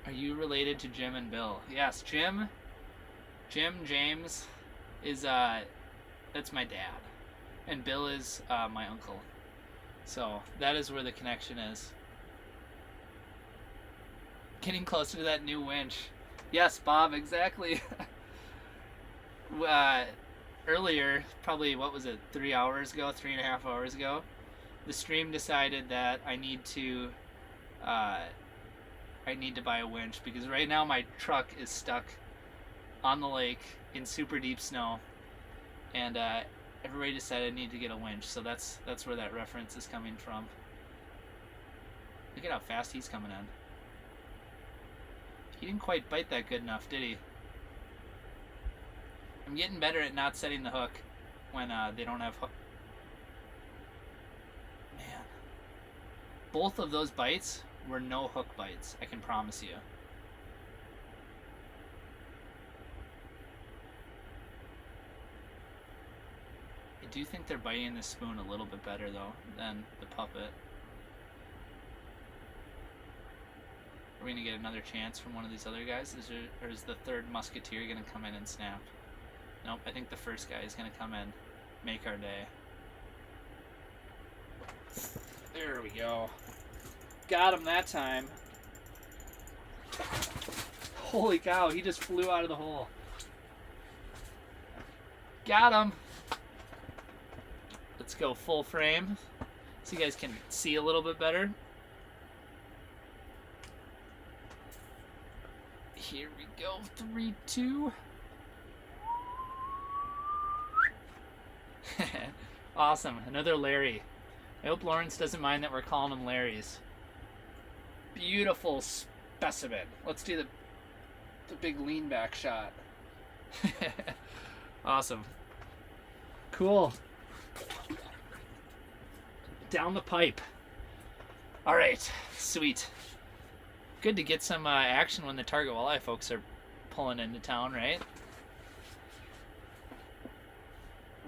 Are you related to Jim and Bill? Yes, Jim James is that's my dad, and Bill is my uncle. So that is where the connection is. Getting closer to that new winch. Yes, Bob, exactly. Earlier, probably, what was it, 3.5 hours ago, the stream decided that I need to buy a winch, because right now my truck is stuck on the lake in super deep snow, and everybody decided I need to get a winch, so that's where that reference is coming from. Look at how fast he's coming in. He didn't quite bite that good enough, did he? I'm getting better at not setting the hook when they don't have hook. Man. Both of those bites were no hook bites, I can promise you. I do think they're biting the spoon a little bit better, though, than the puppet. Are we going to get another chance from one of these other guys? Or is the third musketeer going to come in and snap? Nope, I think the first guy is going to come in, make our day. There we go. Got him that time. Holy cow, he just flew out of the hole. Got him. Let's go full frame so you guys can see a little bit better. Here we go, 3, 2. Awesome, another Larry. I hope Lawrence doesn't mind that we're calling them Larrys. Beautiful specimen. Let's do the big lean back shot. Awesome. Cool. Down the pipe. All right, sweet. Good to get some action when the target walleye folks are pulling into town, right?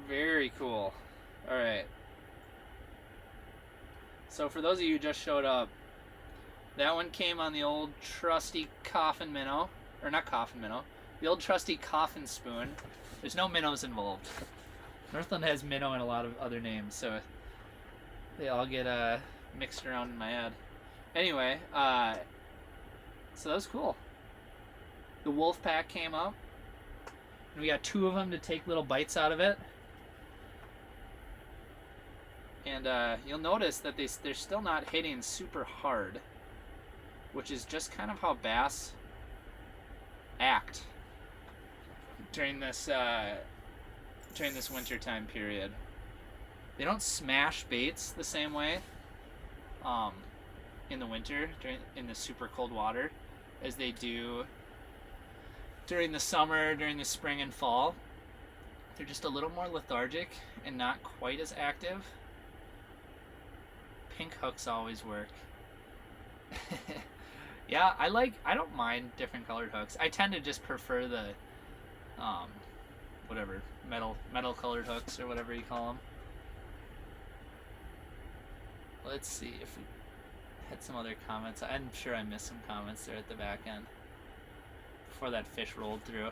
Very cool. All right. So for those of you who just showed up, that one came on the old trusty coffin minnow, or not coffin minnow, the old trusty coffin spoon. There's no minnows involved. Northland has minnow and a lot of other names, so they all get mixed around in my head. Anyway, so that was cool. The wolf pack came up, and we got 2 of them to take little bites out of it. And you'll notice that they're still not hitting super hard, which is just kind of how bass act during this winter time period. They don't smash baits the same way in the winter in the super cold water as they do during the summer, during the spring and fall. They're just a little more lethargic and not quite as active. Pink hooks always work. Yeah, I don't mind different colored hooks. I tend to just prefer the whatever, metal colored hooks or whatever you call them. Let's see if we had some other comments. I'm sure I missed some comments there at the back end before that fish rolled through.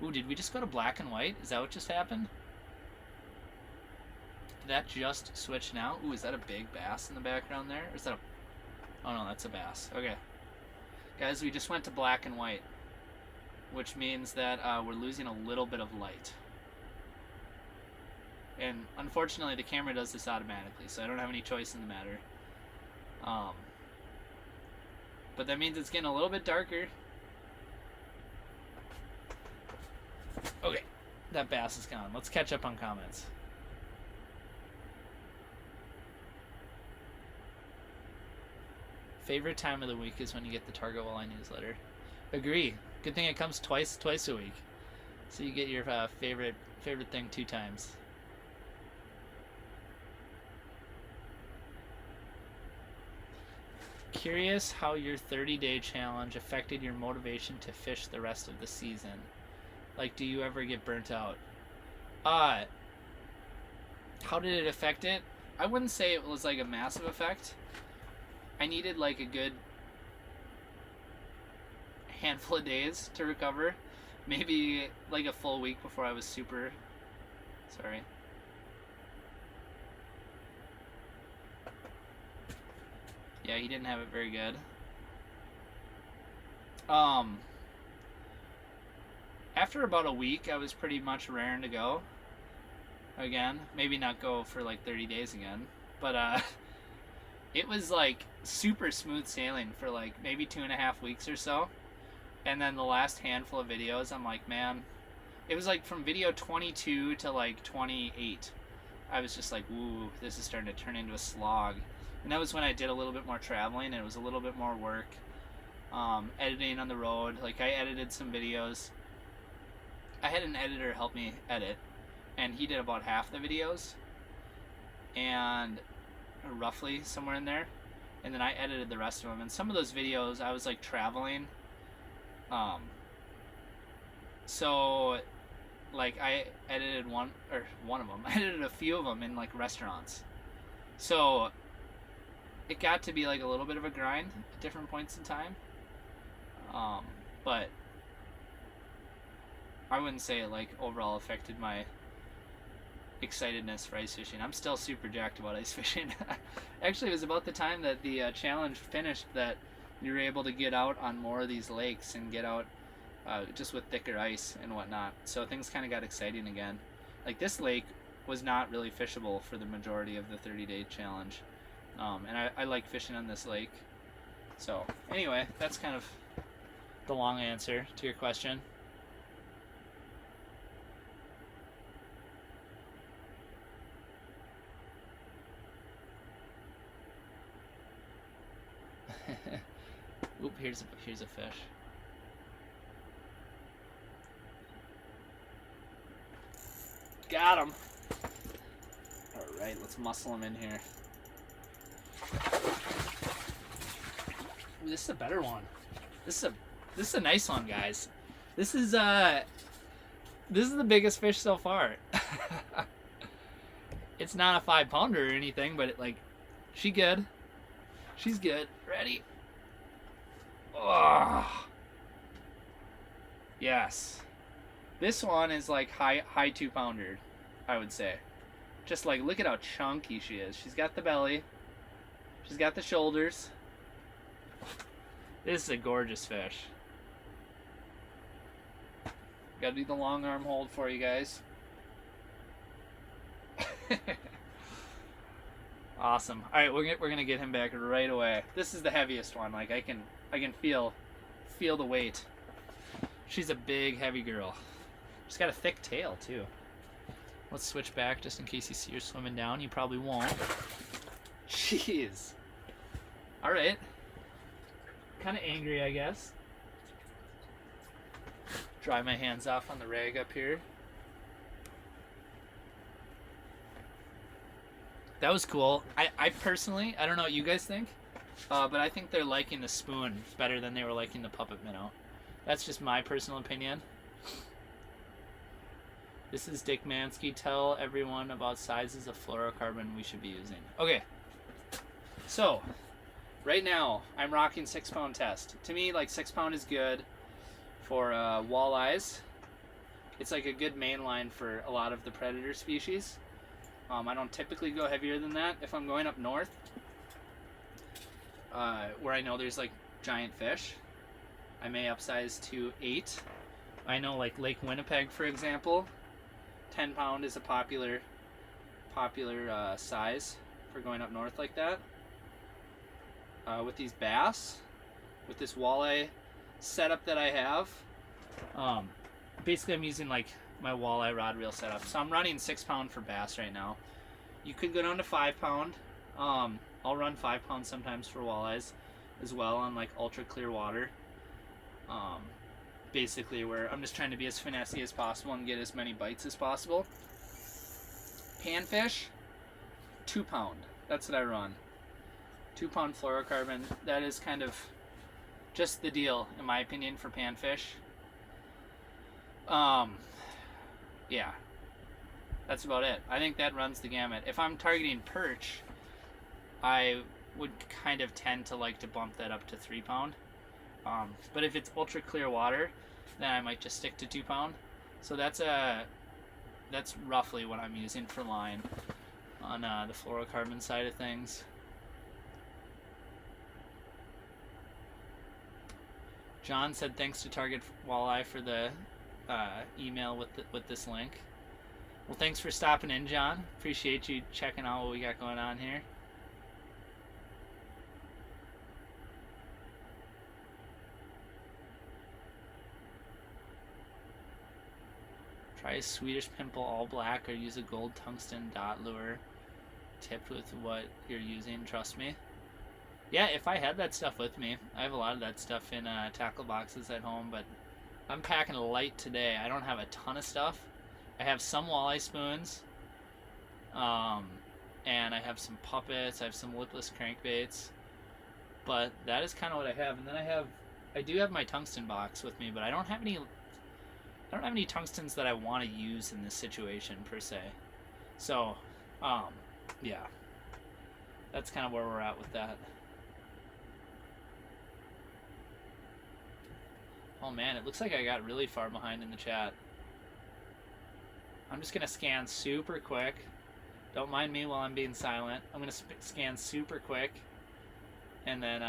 Ooh, did we just go to black and white? Is that what just happened? Did that just switch now? Ooh, is that a big bass in the background there? Or is that a... Oh no, that's a bass. Okay. Guys, we just went to black and white, which means that we're losing a little bit of light. And unfortunately, the camera does this automatically, so I don't have any choice in the matter. But that means it's getting a little bit darker. Okay, that bass is gone. Let's catch up on comments. Favorite time of the week is when you get the Target Walleye newsletter. Agree. Good thing it comes twice a week, so you get your favorite thing 2 times. Curious how your 30-day challenge affected your motivation to fish the rest of the season. Like, do you ever get burnt out? How did it affect it? I wouldn't say it was like a massive effect. I needed like a good handful of days to recover. Maybe like a full week before I was super... Sorry. Yeah, he didn't have it very good. After about a week, I was pretty much raring to go again. Maybe not go for like 30 days again, but it was like super smooth sailing for like maybe 2.5 weeks or so. And then the last handful of videos, I'm like, man, it was like from video 22 to like 28. I was just like, ooh, this is starting to turn into a slog. And that was when I did a little bit more traveling, and it was a little bit more work. Editing on the road. Like, I edited some videos. I had an editor help me edit, and he did about half the videos, and roughly somewhere in there, and then I edited the rest of them. And some of those videos I was like traveling, so like I edited one of them. I edited a few of them in like restaurants, so it got to be like a little bit of a grind at different points in time. But I wouldn't say it like overall affected my excitedness for ice fishing. I'm still super jacked about ice fishing. Actually, it was about the time that the challenge finished that you were able to get out on more of these lakes and get out just with thicker ice and whatnot. So things kind of got exciting again. Like, this lake was not really fishable for the majority of the 30-day challenge. And I like fishing on this lake. So anyway, that's kind of the long answer to your question. Oop, here's a fish. Got him. All right, let's muscle him in here. Ooh, this is a better one. This is a nice one, guys. This is the biggest fish so far. It's not a 5-pounder or anything, but she's good. She's good. Ready? Oh. Yes. This one is like high 2-pounder, I would say. Just like, look at how chunky she is. She's got the belly. She's got the shoulders. This is a gorgeous fish. Gotta do the long arm hold for you guys. Awesome. All right, we're gonna get him back right away. This is the heaviest one. Like, I can feel the weight. She's a big, heavy girl. She's got a thick tail too. Let's switch back just in case you see her swimming down. You probably won't. Jeez. All right. Kind of angry, I guess. Dry my hands off on the rag up here. That was cool. I personally, I don't know what you guys think, but I think they're liking the spoon better than they were liking the puppet minnow. That's just my personal opinion. This is Dick Mansky. Tell everyone about sizes of fluorocarbon we should be using. Okay. So, right now, I'm rocking 6-pound test. To me, like, 6-pound is good for walleyes. It's like a good main line for a lot of the predator species. I don't typically go heavier than that. If I'm going up north, where I know there's like giant fish, I may upsize to 8. I know like Lake Winnipeg, for example, 10-pound is a popular size for going up north like that. With these bass, with this walleye setup that I have, basically I'm using like my walleye rod reel setup. So I'm running 6-pound for bass right now. You could go down to 5-pound. I'll run 5-pound sometimes for walleyes as well on like ultra clear water. Basically where I'm just trying to be as finessey as possible and get as many bites as possible. Panfish, 2-pound. That's what I run. 2-pound fluorocarbon. That is kind of just the deal, in my opinion, for panfish. Yeah, that's about it. I think that runs the gamut. If I'm targeting perch, I would kind of tend to like to bump that up to 3-pound. But if it's ultra clear water, then I might just stick to 2-pound. So that's roughly what I'm using for line on the fluorocarbon side of things. John said thanks to Target Walleye for the email with this link. Well, thanks for stopping in, John. Appreciate you checking out what we got going on here. Try a Swedish pimple all black or use a gold tungsten dot lure tipped with what you're using, trust me. Yeah, if I had that stuff with me. I have a lot of that stuff in tackle boxes at home, but I'm packing light today. I don't have a ton of stuff. I have some walleye spoons, and I have some puppets. I have some lipless crankbaits, but that is kind of what I have. And then I do have my tungsten box with me, but I don't have any tungstens that I want to use in this situation per se. So, yeah, that's kind of where we're at with that. Oh man, it looks like I got really far behind in the chat. I'm just gonna scan super quick. Don't mind me while I'm being silent. I'm gonna scan super quick, and then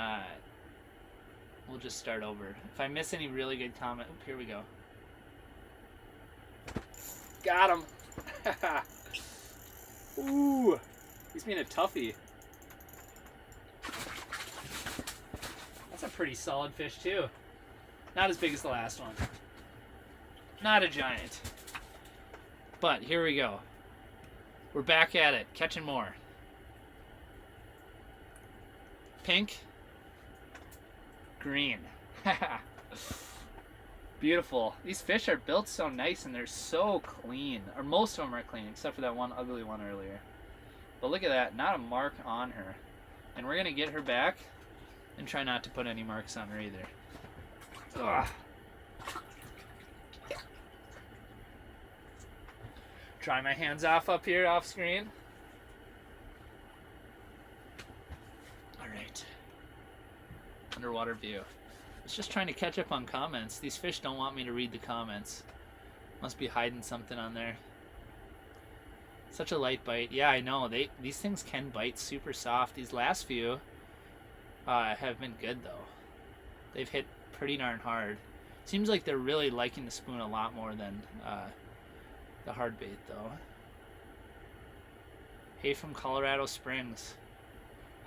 we'll just start over. If I miss any really good comment, here we go. Got him. Ooh, he's being a toughie. That's a pretty solid fish too. Not as big as the last one. Not a giant. But here we go. We're back at it, catching more. Pink. Green. Beautiful. These fish are built so nice and they're so clean. Or most of them are clean, except for that one ugly one earlier. But look at that, not a mark on her. And we're gonna get her back and try not to put any marks on her either. Ugh. Dry my hands off up here off screen. Alright. Underwater view. I was just trying to catch up on comments. These fish don't want me to read the comments. Must be hiding something on there. Such a light bite. Yeah, I know. These things can bite super soft. These last few have been good though. They've hit pretty darn hard. Seems like they're really liking the spoon a lot more than the hard bait though. Hey from Colorado Springs.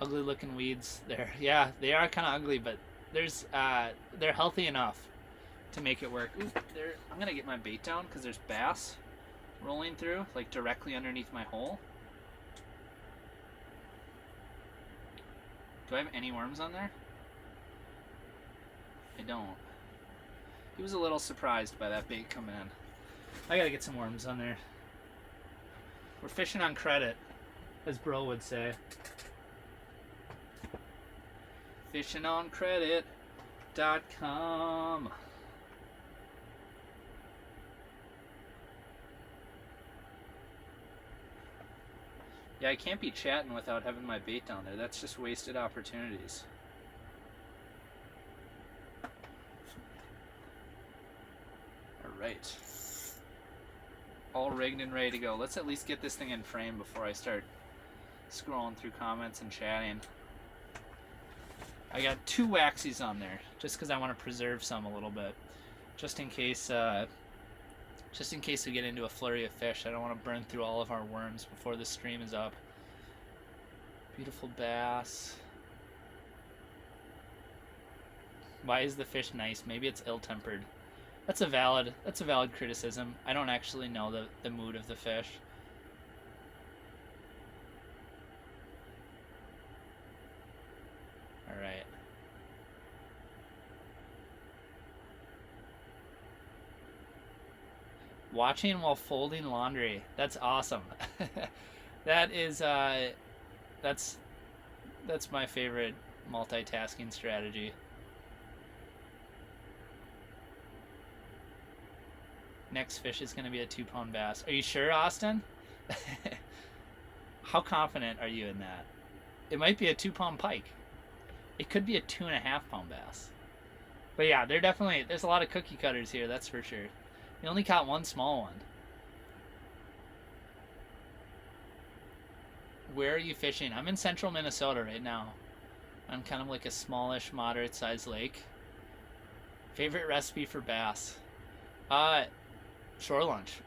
Ugly looking weeds there. Yeah, they are kind of ugly, but they're healthy enough to make it work. Ooh, I'm gonna get my bait down because there's bass rolling through, like directly underneath my hole. Do I have any worms on there? I don't. He was a little surprised by that bait coming in. I gotta get some worms on there. We're fishing on credit, as bro would say. FishingOnCredit.com. Yeah, I can't be chatting without having my bait down there. That's just wasted opportunities. Alright. All rigged and ready to go. Let's at least get this thing in frame before I start scrolling through comments and chatting. I got 2 waxies on there, just because I want to preserve some a little bit. Just in case we get into a flurry of fish. I don't want to burn through all of our worms before the stream is up. Beautiful bass. Why is the fish nice? Maybe it's ill-tempered. That's a valid criticism. I don't actually know the mood of the fish. All right. Watching while folding laundry. That's awesome. That is that's my favorite multitasking strategy. Next fish is going to be a 2-pound bass. Are you sure, Austin? How confident are you in that? It might be a 2-pound pike. It could be a 2.5-pound bass. But yeah, there's a lot of cookie cutters here, that's for sure. You only caught one small one. Where are you fishing? I'm in central Minnesota right now. I'm kind of like a smallish, moderate-sized lake. Favorite recipe for bass? Shore lunch.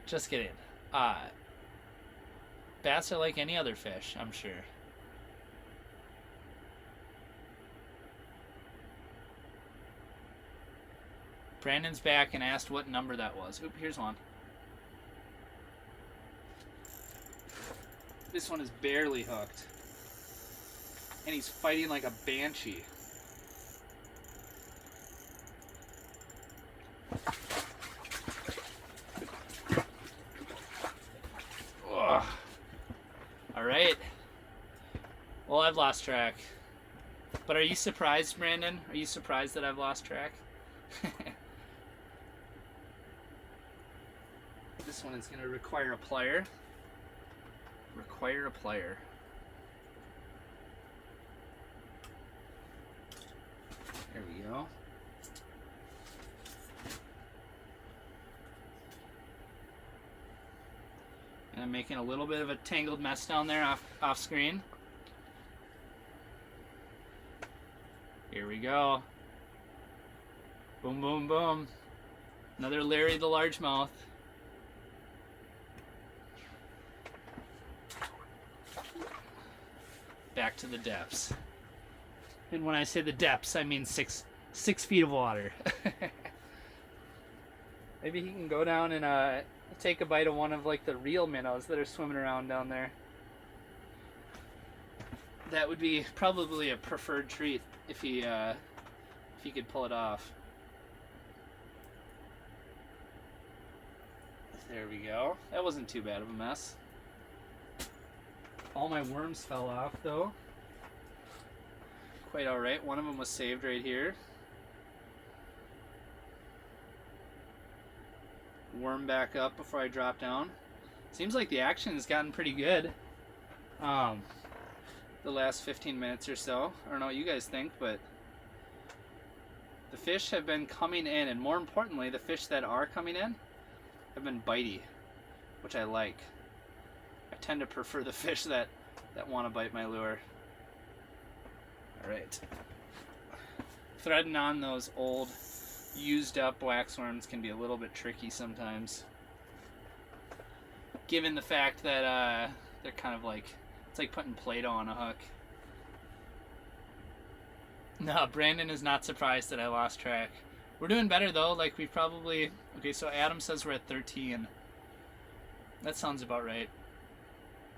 Just kidding. Bass are like any other fish, I'm sure. Brandon's back and asked what number that was. Oop, here's one. This one is barely hooked. And he's fighting like a banshee. Ugh. All right. Well, I've lost track. But are you surprised, Brandon? Are you surprised that I've lost track? This one is going to require a plier. Require a plier. There we go. And I'm making a little bit of a tangled mess down there off screen. Here we go. Boom, boom, boom. Another Larry the Largemouth. Back to the depths. And when I say the depths, I mean six feet of water. Maybe he can go down and take a bite of one of like the real minnows that are swimming around down there. That would be probably a preferred treat if he could pull it off. There we go. That wasn't too bad of a mess. All my worms fell off though. Quite alright. One of them was saved right here. Worm back up before I drop down. Seems like the action has gotten pretty good. The last 15 minutes or so. I don't know what you guys think, but the fish have been coming in, and more importantly, the fish that are coming in have been bitey, which I like. I tend to prefer the fish that want to bite my lure. Alright. Threading on those old, used up waxworms can be a little bit tricky sometimes. Given the fact that they're kind of like, it's like putting Play-Doh on a hook. No, Brandon is not surprised that I lost track. We're doing better though, like we probably... Okay, so Adam says we're at 13. That sounds about right.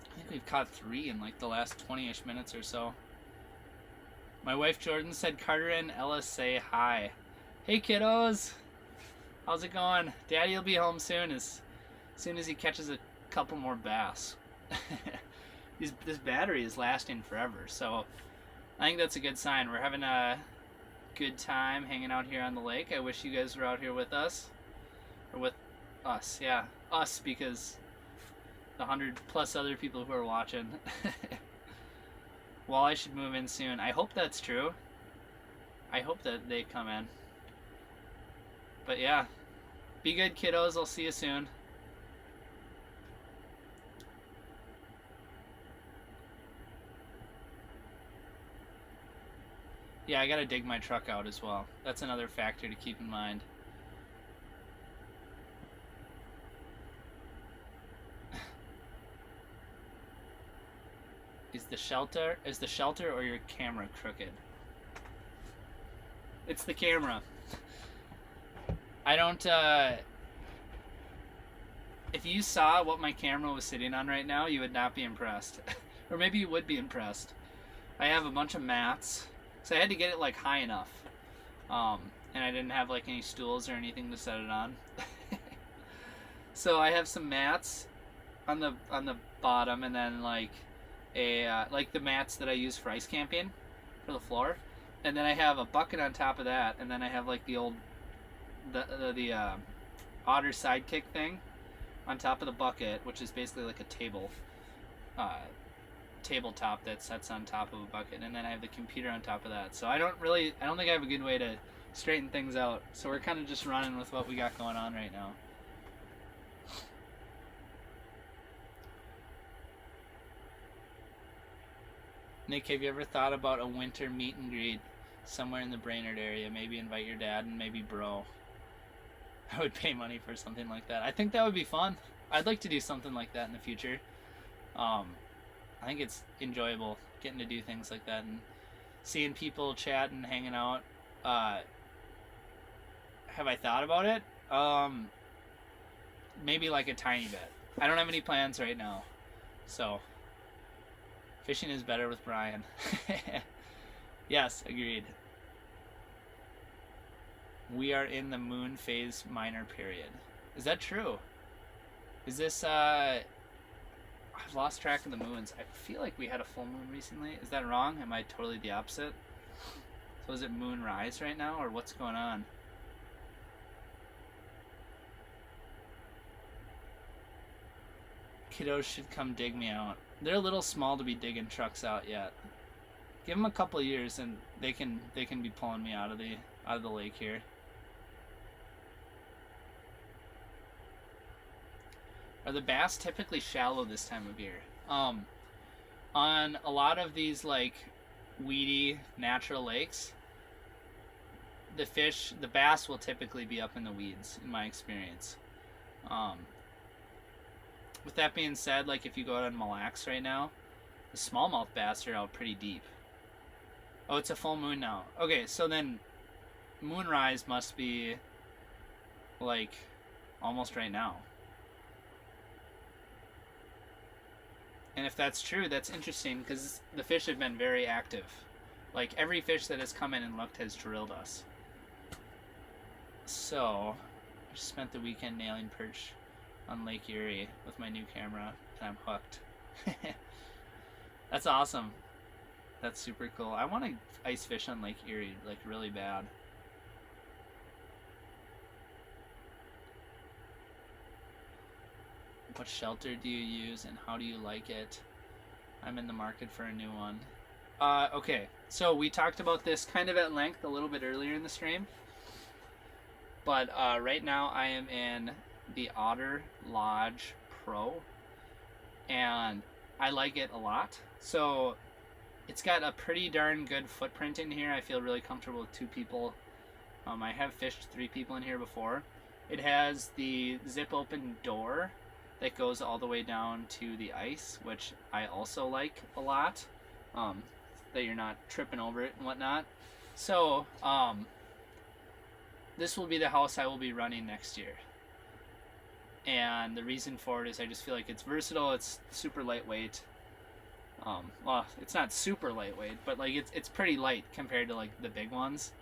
I think we've caught 3 in like the last 20-ish minutes or so. My wife Jordan said Carter and Ella say hi. Hey kiddos! How's it going? Daddy will be home soon as soon as he catches a couple more bass. This battery is lasting forever, so I think that's a good sign. We're having a good time hanging out here on the lake. I wish you guys were out here with us. Or with us, yeah. Us, because the 100+ other people who are watching. Well, I should move in soon. I hope that's true. I hope that they come in. But yeah. Be good, kiddos. I'll see you soon. Yeah, I gotta dig my truck out as well. That's another factor to keep in mind. Is the shelter or your camera crooked? It's the camera. I don't, if you saw what my camera was sitting on right now, you would not be impressed. Or maybe you would be impressed. I have a bunch of mats. So I had to get it like high enough, and I didn't have like any stools or anything to set it on. So I have some mats on the bottom, and then like like the mats that I use for ice camping for the floor, and then I have a bucket on top of that, and then I have like the old the Otter sidekick thing on top of the bucket, which is basically like a tabletop that sets on top of a bucket, and then I have the computer on top of that. So I don't think I have a good way to straighten things out. So we're kind of just running with what we got going on right now. Nick, have you ever thought about a winter meet and greet somewhere in the Brainerd area? Maybe invite your dad and maybe bro. I would pay money for something like that. I think that would be fun. I'd like to do something like that in the future. I think it's enjoyable getting to do things like that and seeing people chat and hanging out. have I thought about it? Maybe like a tiny bit. I don't have any plans right now. So, fishing is better with Brian. Yes, agreed. We are in the moon phase minor period. Is that true? Is this, I've lost track of the moons. I feel like we had a full moon recently. Is that wrong? Am I totally the opposite? So is it moon rise right now, or what's going on? Kiddos should come dig me out. They're a little small to be digging trucks out yet. Give them a couple years and they can be pulling me out of the lake here. Are the bass typically shallow this time of year? On a lot of these like weedy natural lakes, the bass will typically be up in the weeds in my experience. With that being said, like if you go out on Mille Lacs right now, the smallmouth bass are out pretty deep. Oh, it's a full moon now. Okay, so then moonrise must be like almost right now. And if that's true, that's interesting because the fish have been very active. Like every fish that has come in and looked has drilled us. So, I just spent the weekend nailing perch on Lake Erie with my new camera, and I'm hooked. That's awesome. That's super cool. I want to ice fish on Lake Erie, like really bad. What shelter do you use and how do you like it? I'm in the market for a new one. Okay, so we talked about this kind of at length a little bit earlier in the stream. But right now I am in the Otter Lodge Pro, and I like it a lot. So it's got a pretty darn good footprint in here. I feel really comfortable with 2 people. I have fished 3 people in here before. It has the zip open door that goes all the way down to the ice, which I also like a lot, that you're not tripping over it and whatnot. So this will be the house I will be running next year. And the reason for it is I just feel like it's versatile, it's super lightweight. Well, it's not super lightweight, but like it's pretty light compared to like the big ones.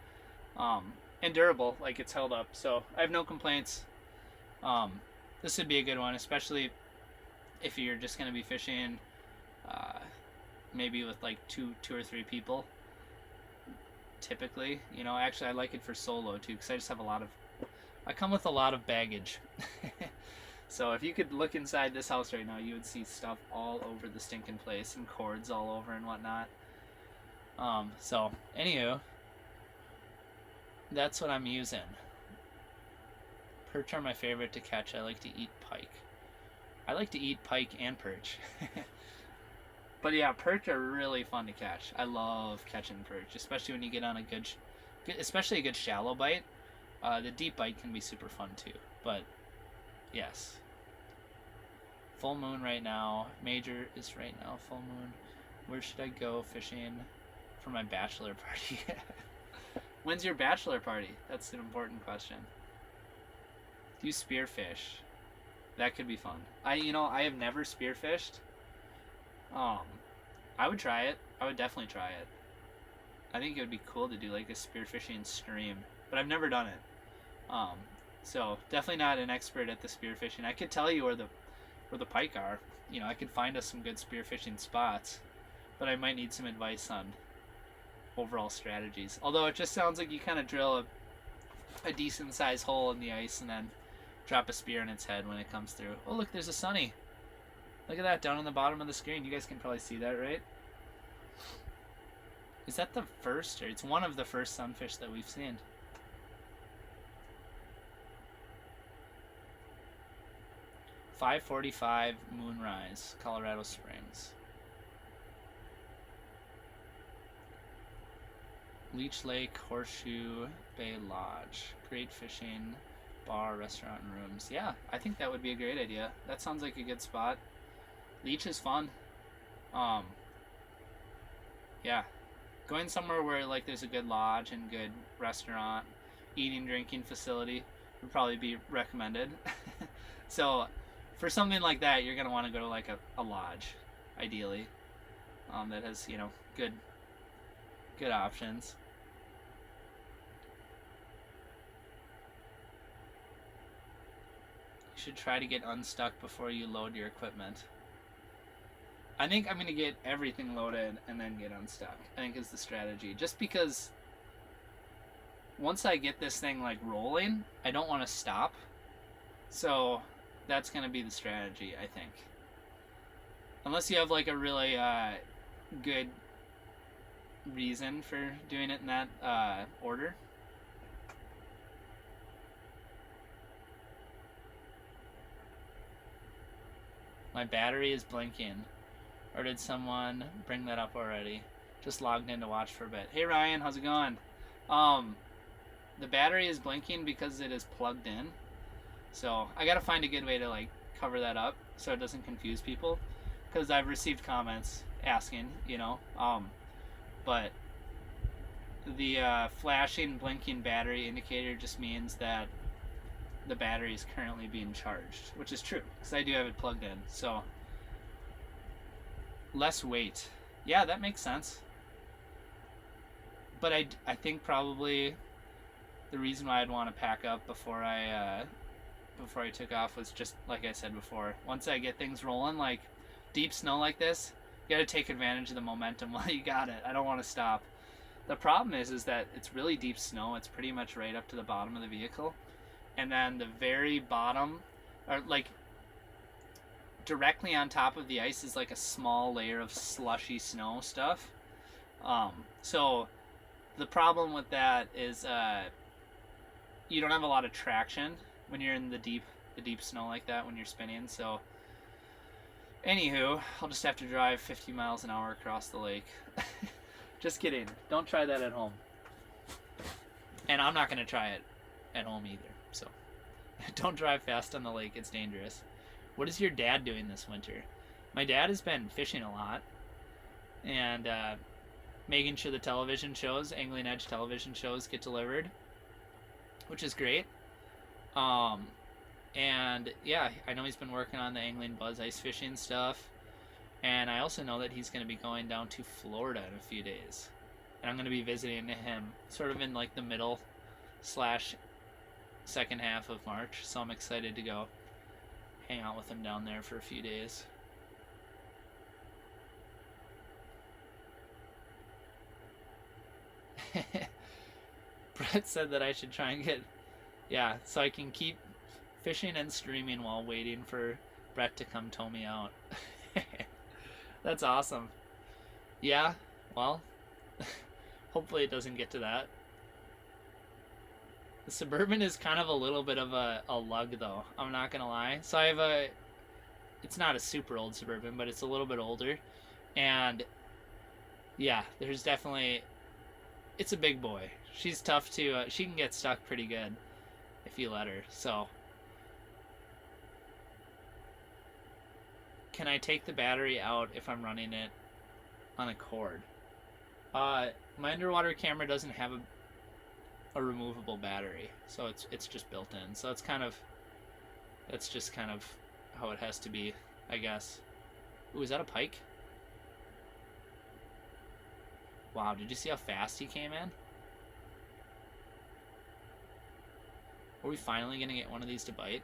And durable, like it's held up. So I have no complaints. This would be a good one, especially if you're just going to be fishing maybe with like two or 3 people. Typically, you know, actually I like it for solo too, because I just have I come with a lot of baggage. So if you could look inside this house right now, you would see stuff all over the stinking place and cords all over and whatnot. So anywho, that's what I'm using. Perch are my favorite to catch. I like to eat pike. I like to eat pike and perch. But yeah, perch are really fun to catch. I love catching perch, especially when you get on a especially a good shallow bite. The deep bite can be super fun too. But yes. Full moon right now. Major is right now. Full moon. Where should I go fishing for my bachelor party? When's your bachelor party? That's an important question. Do you spearfish? That could be fun. I have never spearfished. I would try it. I would definitely try it. I think it would be cool to do like a spearfishing stream, but I've never done it. So definitely not an expert at the spearfishing. I could tell you where the pike are. You know, I could find us some good spearfishing spots, but I might need some advice on overall strategies. Although it just sounds like you kind of drill a decent sized hole in the ice and then drop a spear in its head when it comes through. Oh look, there's a sunny. Look at that down on the bottom of the screen. You guys can probably see that, right? Is that the first, or it's one of the first sunfish that we've seen? .545 moonrise, Colorado Springs. Leech Lake, Horseshoe Bay Lodge. Great fishing, bar, restaurant, and rooms. Yeah, I think that would be a great idea. That sounds like a good spot. Leech is fun. Yeah. Going somewhere where like there's a good lodge and good restaurant eating, drinking facility would probably be recommended. So for something like that, you're going to want to go to like a lodge, ideally, that has, you know, good options. You should try to get unstuck before you load your equipment. I think I'm going to get everything loaded and then get unstuck, I think is the strategy. Just because once I get this thing like rolling, I don't want to stop. So that's going to be the strategy, I think. Unless you have like a really good reason for doing it in that order. My battery is blinking. Or did someone bring that up already? Just logged in to watch for a bit. Hey Ryan, how's it going? The battery is blinking because it is plugged in. So I gotta find a good way to like cover that up so it doesn't confuse people. Because I've received comments asking, you know. But the flashing, blinking battery indicator just means that the battery is currently being charged, which is true because I do have it plugged in. So less weight. Yeah, that makes sense. But I think probably the reason why I'd want to pack up before I took off was just like I said before. Once I get things rolling, like deep snow like this, you got to take advantage of the momentum while you got it. I don't want to stop. The problem is that it's really deep snow. It's pretty much right up to the bottom of the vehicle, and then the very bottom, or like directly on top of the ice, is like a small layer of slushy snow stuff. So the problem with that is you don't have a lot of traction when you're in the deep snow like that when you're spinning. So anywho, I'll just have to drive 50 miles an hour across the lake. Just kidding. Don't try that at home. And I'm not going to try it at home either. So don't drive fast on the lake. It's dangerous. What is your dad doing this winter? My dad has been fishing a lot and making sure the television shows, Angling Edge television shows, get delivered, which is great. And yeah, I know he's been working on the Angling Buzz ice fishing stuff. And I also know that he's going to be going down to Florida in a few days. And I'm going to be visiting him sort of in like the middle / second half of March. So I'm excited to go hang out with him down there for a few days. Brett said that I should try and get... Yeah, so I can keep fishing and streaming while waiting for Brett to come tow me out. That's awesome. Yeah, well, hopefully it doesn't get to that. The Suburban is kind of a little bit of a lug, though. I'm not going to lie. So I have it's not a super old Suburban, but it's a little bit older. And yeah, there's definitely... It's a big boy. She's tough to... she can get stuck pretty good if you let her, so... Can I take the battery out if I'm running it on a cord? My underwater camera doesn't have a removable battery, so it's just built in. So that's just kind of how it has to be, I guess. Ooh, is that a pike? Wow, did you see how fast he came in? Are we finally gonna get one of these to bite?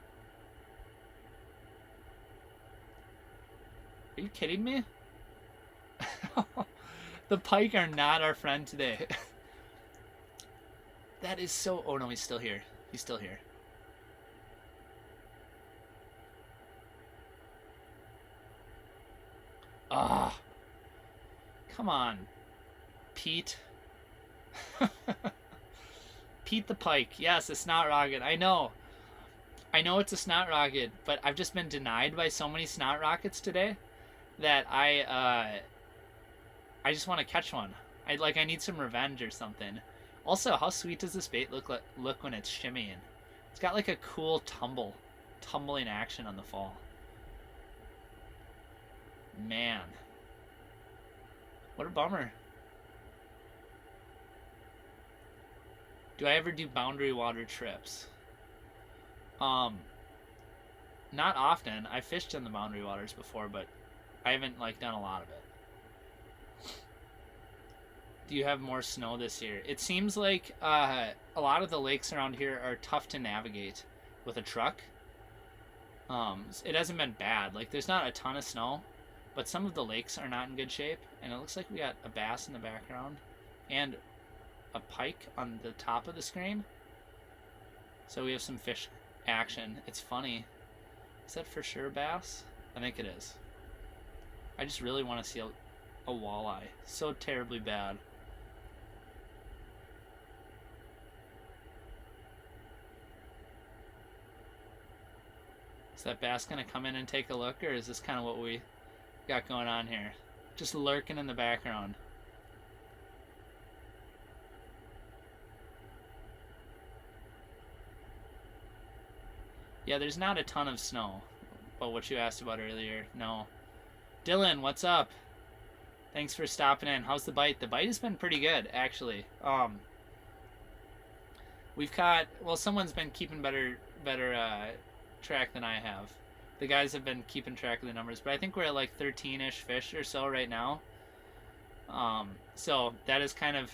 Are you kidding me? The pike are not our friend today. That is so... Oh no, he's still here. He's still here. Ah. Come on. Pete. Pete the pike. Yes, a snot rocket. I know it's a snot rocket, but I've just been denied by so many snot rockets today that I just want to catch one. I need some revenge or something. Also, how sweet does this bait look when it's shimmying? It's got like a cool tumbling action on the fall. Man. What a bummer. Do I ever do boundary water trips? Not often. I fished in the boundary waters before, but I haven't like done a lot of it. Do you have more snow this year? It seems like a lot of the lakes around here are tough to navigate with a truck. It hasn't been bad. Like, there's not a ton of snow, but some of the lakes are not in good shape. And it looks like we got a bass in the background and a pike on the top of the screen. So we have some fish action. It's funny. Is that for sure bass? I think it is. I just really want to see a walleye. So terribly bad. Is that bass going to come in and take a look, or is this kind of what we got going on here? Just lurking in the background. Yeah, there's not a ton of snow, but what you asked about earlier, no. Dylan, what's up? Thanks for stopping in. How's the bite? The bite has been pretty good, actually. We've caught, well, someone's been keeping better track than I have. The guys have been keeping track of the numbers, but I think we're at like 13-ish fish or so right now. So that is kind of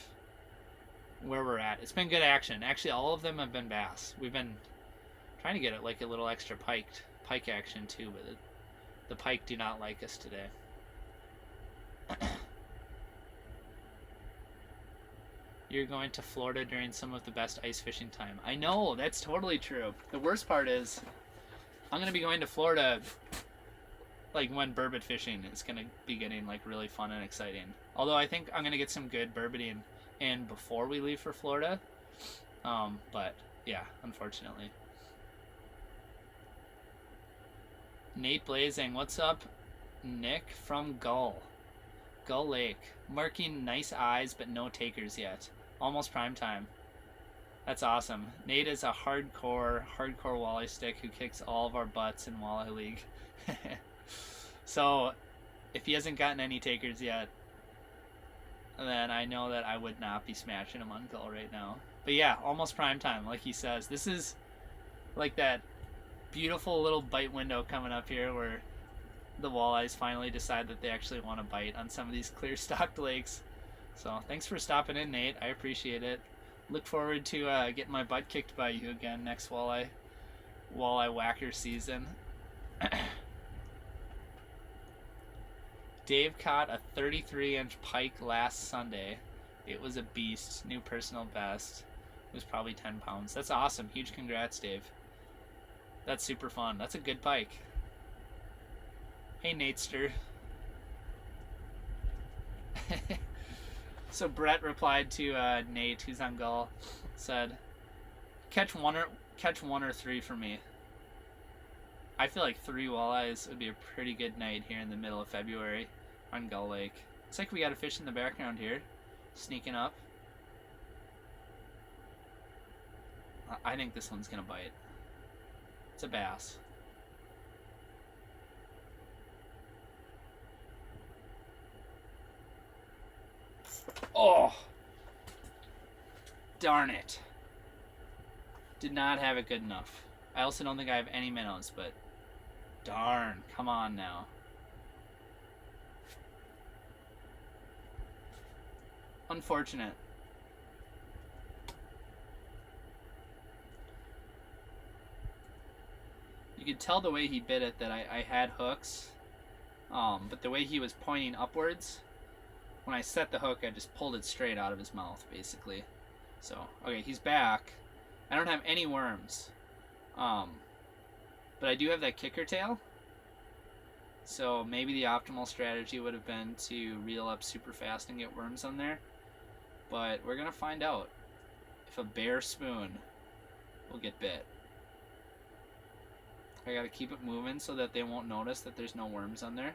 where we're at. It's been good action. Actually, all of them have been bass. We've been trying to get it like a little extra pike action too, but the pike do not like us today. You're going to Florida during some of the best ice fishing time. I know, that's totally true. The worst part is I'm going to be going to Florida like when burbot fishing is going to be getting like really fun and exciting. Although I think I'm going to get some good burboting in before we leave for Florida. But yeah, unfortunately. Nate Blazing, what's up? Nick from Gull Lake. Marking nice eyes, but no takers yet. Almost prime time. That's awesome. Nate is a hardcore walleye stick who kicks all of our butts in Walleye League. So, if he hasn't gotten any takers yet, then I know that I would not be smashing him on Gull right now. But yeah, almost prime time, like he says. This is like that beautiful little bite window coming up here where the walleyes finally decide that they actually want to bite on some of these clear stocked lakes. So thanks for stopping in, Nate. I appreciate it. Look forward to getting my butt kicked by you again next walleye whacker season. Dave caught a 33-inch pike last Sunday. It was a beast. New personal best. It was probably 10 pounds. That's awesome. Huge congrats, Dave. That's super fun. That's a good pike. Hey, Natester. So Brett replied to Nate, who's on Gull, said, catch one or three for me. I feel like 3 walleyes would be a pretty good night here in the middle of February on Gull Lake. Looks like we got a fish in the background here, sneaking up. I think this one's gonna bite. It's a bass. Oh, darn it. Did not have it good enough. I also don't think I have any minnows, but darn, come on now. Unfortunate. You could tell the way he bit it that I had hooks, but the way he was pointing upwards, when I set the hook, I just pulled it straight out of his mouth, basically. So, okay, he's back. I don't have any worms, but I do have that kicker tail. So maybe the optimal strategy would have been to reel up super fast and get worms on there. But we're gonna find out if a bare spoon will get bit. I gotta keep it moving so that they won't notice that there's no worms on there.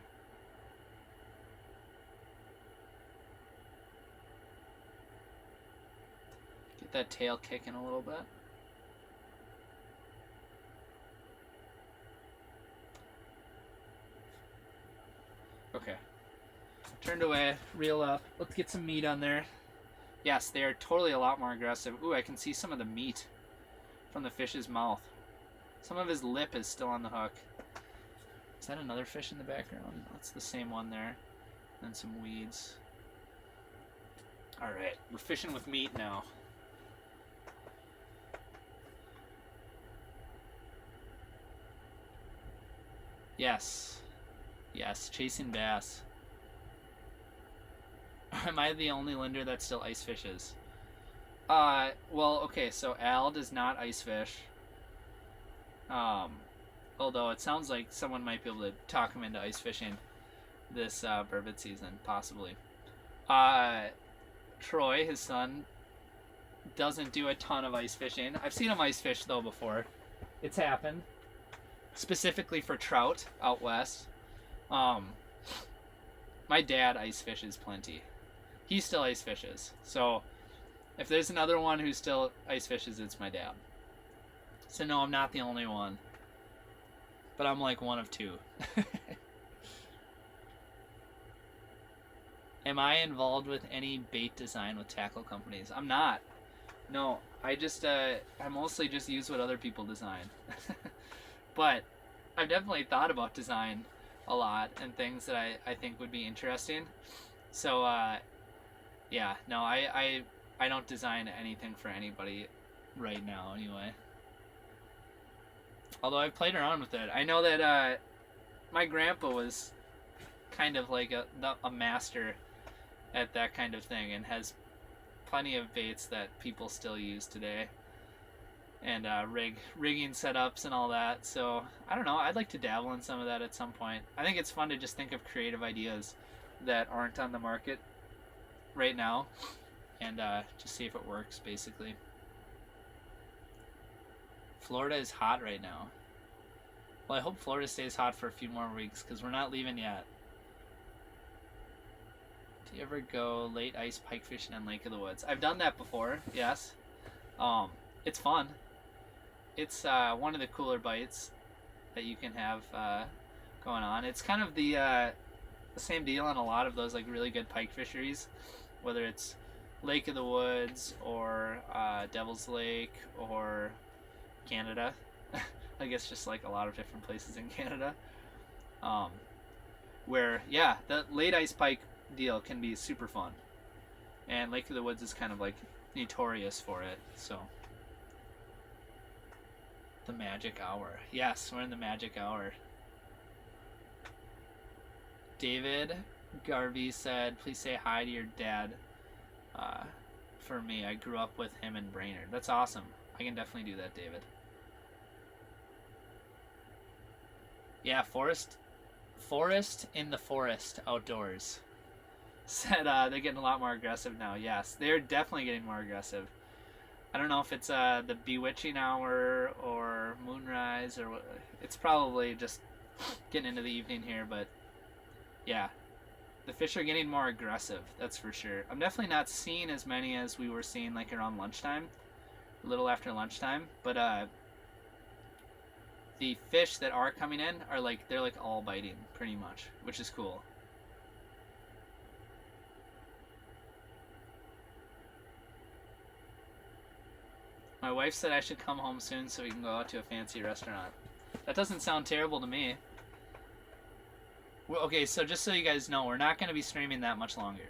Get that tail kicking a little bit. Okay. Turned away, reel up. Let's get some meat on there. Yes, they are totally a lot more aggressive. Ooh, I can see some of the meat from the fish's mouth. Some of his lip is still on the hook. Is that another fish in the background? That's the same one there. And some weeds. Alright, we're fishing with meat now. Yes. Yes, chasing bass. Am I the only Lindner that still ice fishes? Well, okay, so Al does not ice fish. Although it sounds like someone might be able to talk him into ice fishing this burbot season, possibly. Troy, his son, doesn't do a ton of ice fishing. I've seen him ice fish, though, before. It's happened. Specifically for trout out west. My dad ice fishes plenty. He still ice fishes. So, if there's another one who still ice fishes, it's my dad. So no, I'm not the only one. But I'm like one of two. Am I involved with any bait design with tackle companies? I'm not. No, I mostly just use what other people design. But I've definitely thought about design a lot and things that I think would be interesting. So, yeah, no, I don't design anything for anybody right now anyway. Although I've played around with it. I know that my grandpa was kind of like a master at that kind of thing and has plenty of baits that people still use today. And rigging setups and all that. So, I don't know. I'd like to dabble in some of that at some point. I think it's fun to just think of creative ideas that aren't on the market right now. And just see if it works, basically. Florida is hot right now. Well, I hope Florida stays hot for a few more weeks, because we're not leaving yet. Do you ever go late ice pike fishing on Lake of the Woods? I've done that before, yes. It's fun. It's one of the cooler bites that you can have going on. It's kind of the same deal on a lot of those like really good pike fisheries, whether it's Lake of the Woods or Devil's Lake or Canada. I guess just like a lot of different places in Canada. Where, yeah, the late ice pike deal can be super fun. And Lake of the Woods is kind of like notorious for it, so. The magic hour. Yes, we're in the magic hour. David Garvey said, please say hi to your dad for me. I grew up with him in Brainerd. That's awesome. I can definitely do that, David. Yeah, Forest in the Forest outdoors said they're getting a lot more aggressive now. Yes, they're definitely getting more aggressive. I don't know if it's the bewitching hour or moonrise or what. It's probably just getting into the evening here, but yeah, the fish are getting more aggressive, that's for sure. I'm definitely not seeing as many as we were seeing like around lunchtime, a little after lunchtime, but the fish that are coming in are like, they're like all biting pretty much, which is cool. My wife said I should come home soon so we can go out to a fancy restaurant. That doesn't sound terrible to me. Well, okay, so just so you guys know, we're not going to be streaming that much longer.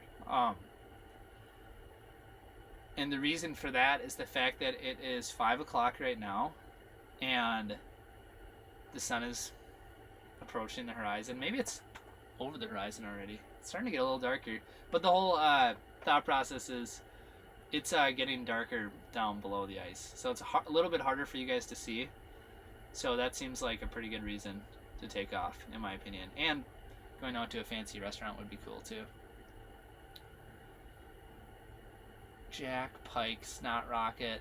And the reason for that is the fact that it is 5 o'clock right now, and the sun is approaching the horizon. Maybe it's over the horizon already. It's starting to get a little darker. But the whole thought process is it's getting darker down below the ice. So it's a little bit harder for you guys to see. So that seems like a pretty good reason to take off, in my opinion. And going out to a fancy restaurant would be cool, too. Jack, pike, snot rocket.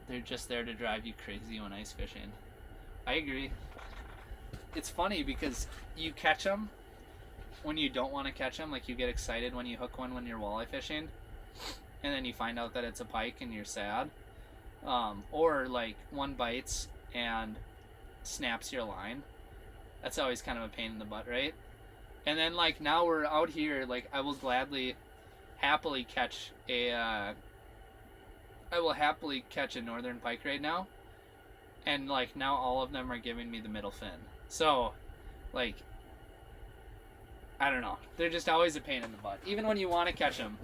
They're just there to drive you crazy when ice fishing. I agree. It's funny because you catch them when you don't want to catch them. Like, you get excited when you hook one when you're walleye fishing, and then you find out that it's a pike and you're sad. Or like one bites and snaps your line. That's always kind of a pain in the butt, right? And then like now we're out here, like I will gladly happily catch a northern pike right now, and like now all of them are giving me the middle fin. So, like, I don't know. They're just always a pain in the butt. Even when you want to catch them,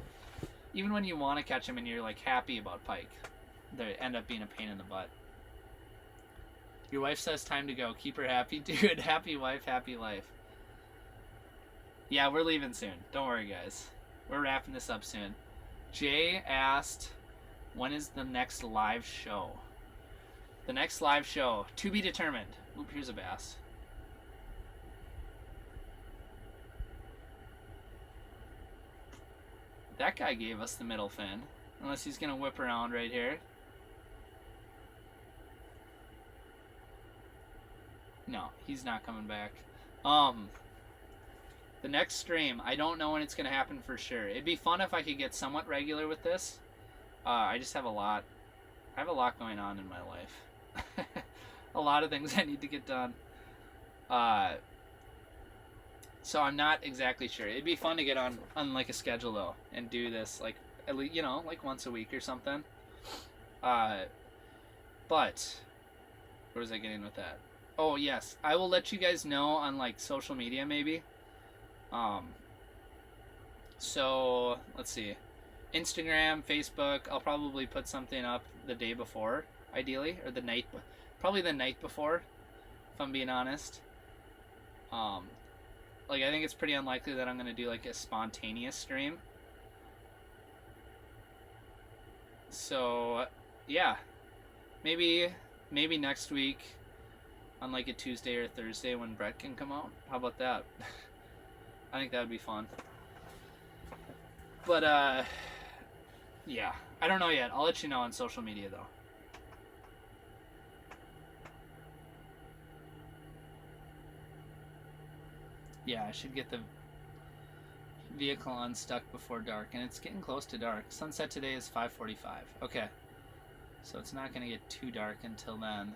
and you're like happy about pike, they end up being a pain in the butt. Your wife says time to go. Keep her happy, dude. Happy wife, happy life. Yeah, we're leaving soon. Don't worry, guys. We're wrapping this up soon. Jay asked, when is the next live show? The next live show, to be determined. Oop, here's a bass. That guy gave us the middle fin. Unless he's going to whip around right here. No, he's not coming back. The next stream, I don't know when it's going to happen for sure. It'd be fun if I could get somewhat regular with this. I just have a lot. I have a lot going on in my life. A lot of things I need to get done. So I'm not exactly sure. It'd be fun to get on like a schedule though and do this like at least, you know, like once a week or something. But where was I getting with that? Oh yes, I will let you guys know on like social media maybe. So let's see, Instagram, Facebook. I'll probably put something up the day before, ideally, or probably the night before, if I'm being honest. Like I think it's pretty unlikely that I'm gonna do like a spontaneous stream. So yeah, maybe next week on like a Tuesday or Thursday when Brett can come out. How about that? I think that would be fun. But yeah, I don't know yet. I'll let you know on social media though. Yeah, I should get the vehicle unstuck before dark, and it's getting close to dark. Sunset today is 5:45. Okay, so it's not going to get too dark until then.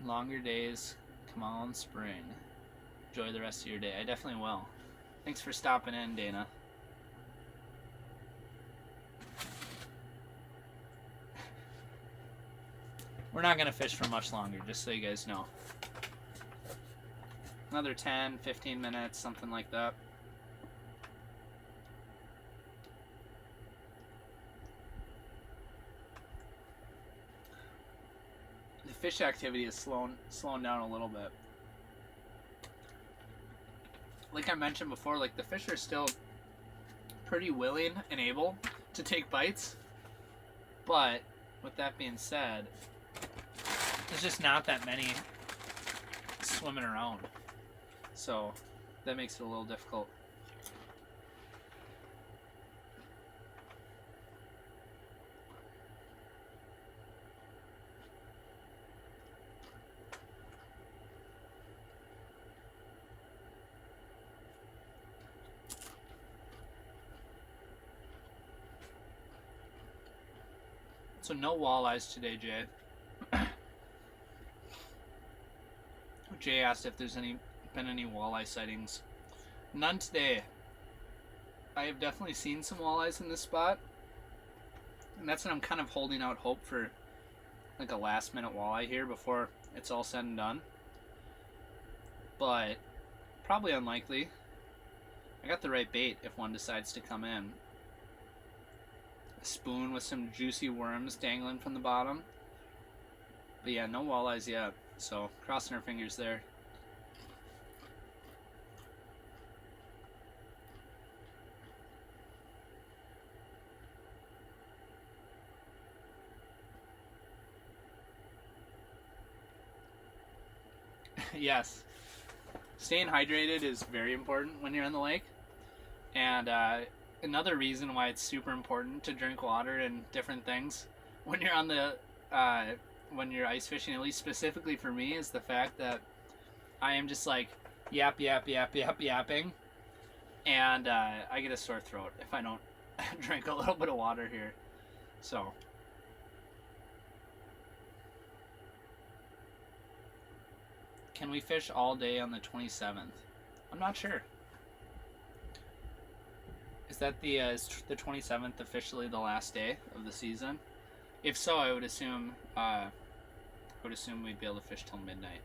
Longer days, come on spring. Enjoy the rest of your day. I definitely will. Thanks for stopping in, Dana. We're not going to fish for much longer, just so you guys know. Another 10, 15 minutes, something like that. The fish activity is slowing down a little bit. Like I mentioned before, like the fish are still pretty willing and able to take bites. But with that being said, there's just not that many swimming around. So that makes it a little difficult. So no walleyes today, Jay. Jay asked if there's been any walleye sightings. None today. I have definitely seen some walleyes in this spot, and that's what I'm kind of holding out hope for, like a last minute walleye here before it's all said and done. But probably unlikely. I got the right bait if one decides to come in. A spoon with some juicy worms dangling from the bottom. But yeah, no walleyes yet. So, crossing our fingers there. Yes. Staying hydrated is very important when you're on the lake. And another reason why it's super important to drink water and different things when you're on the when you're ice fishing, at least specifically for me, is the fact that I am just like yapping, and I get a sore throat if I don't drink a little bit of water here. So can we fish all day on the 27th? I'm not sure. Is that is the 27th officially the last day of the season? If so, I would assume we'd be able to fish till midnight.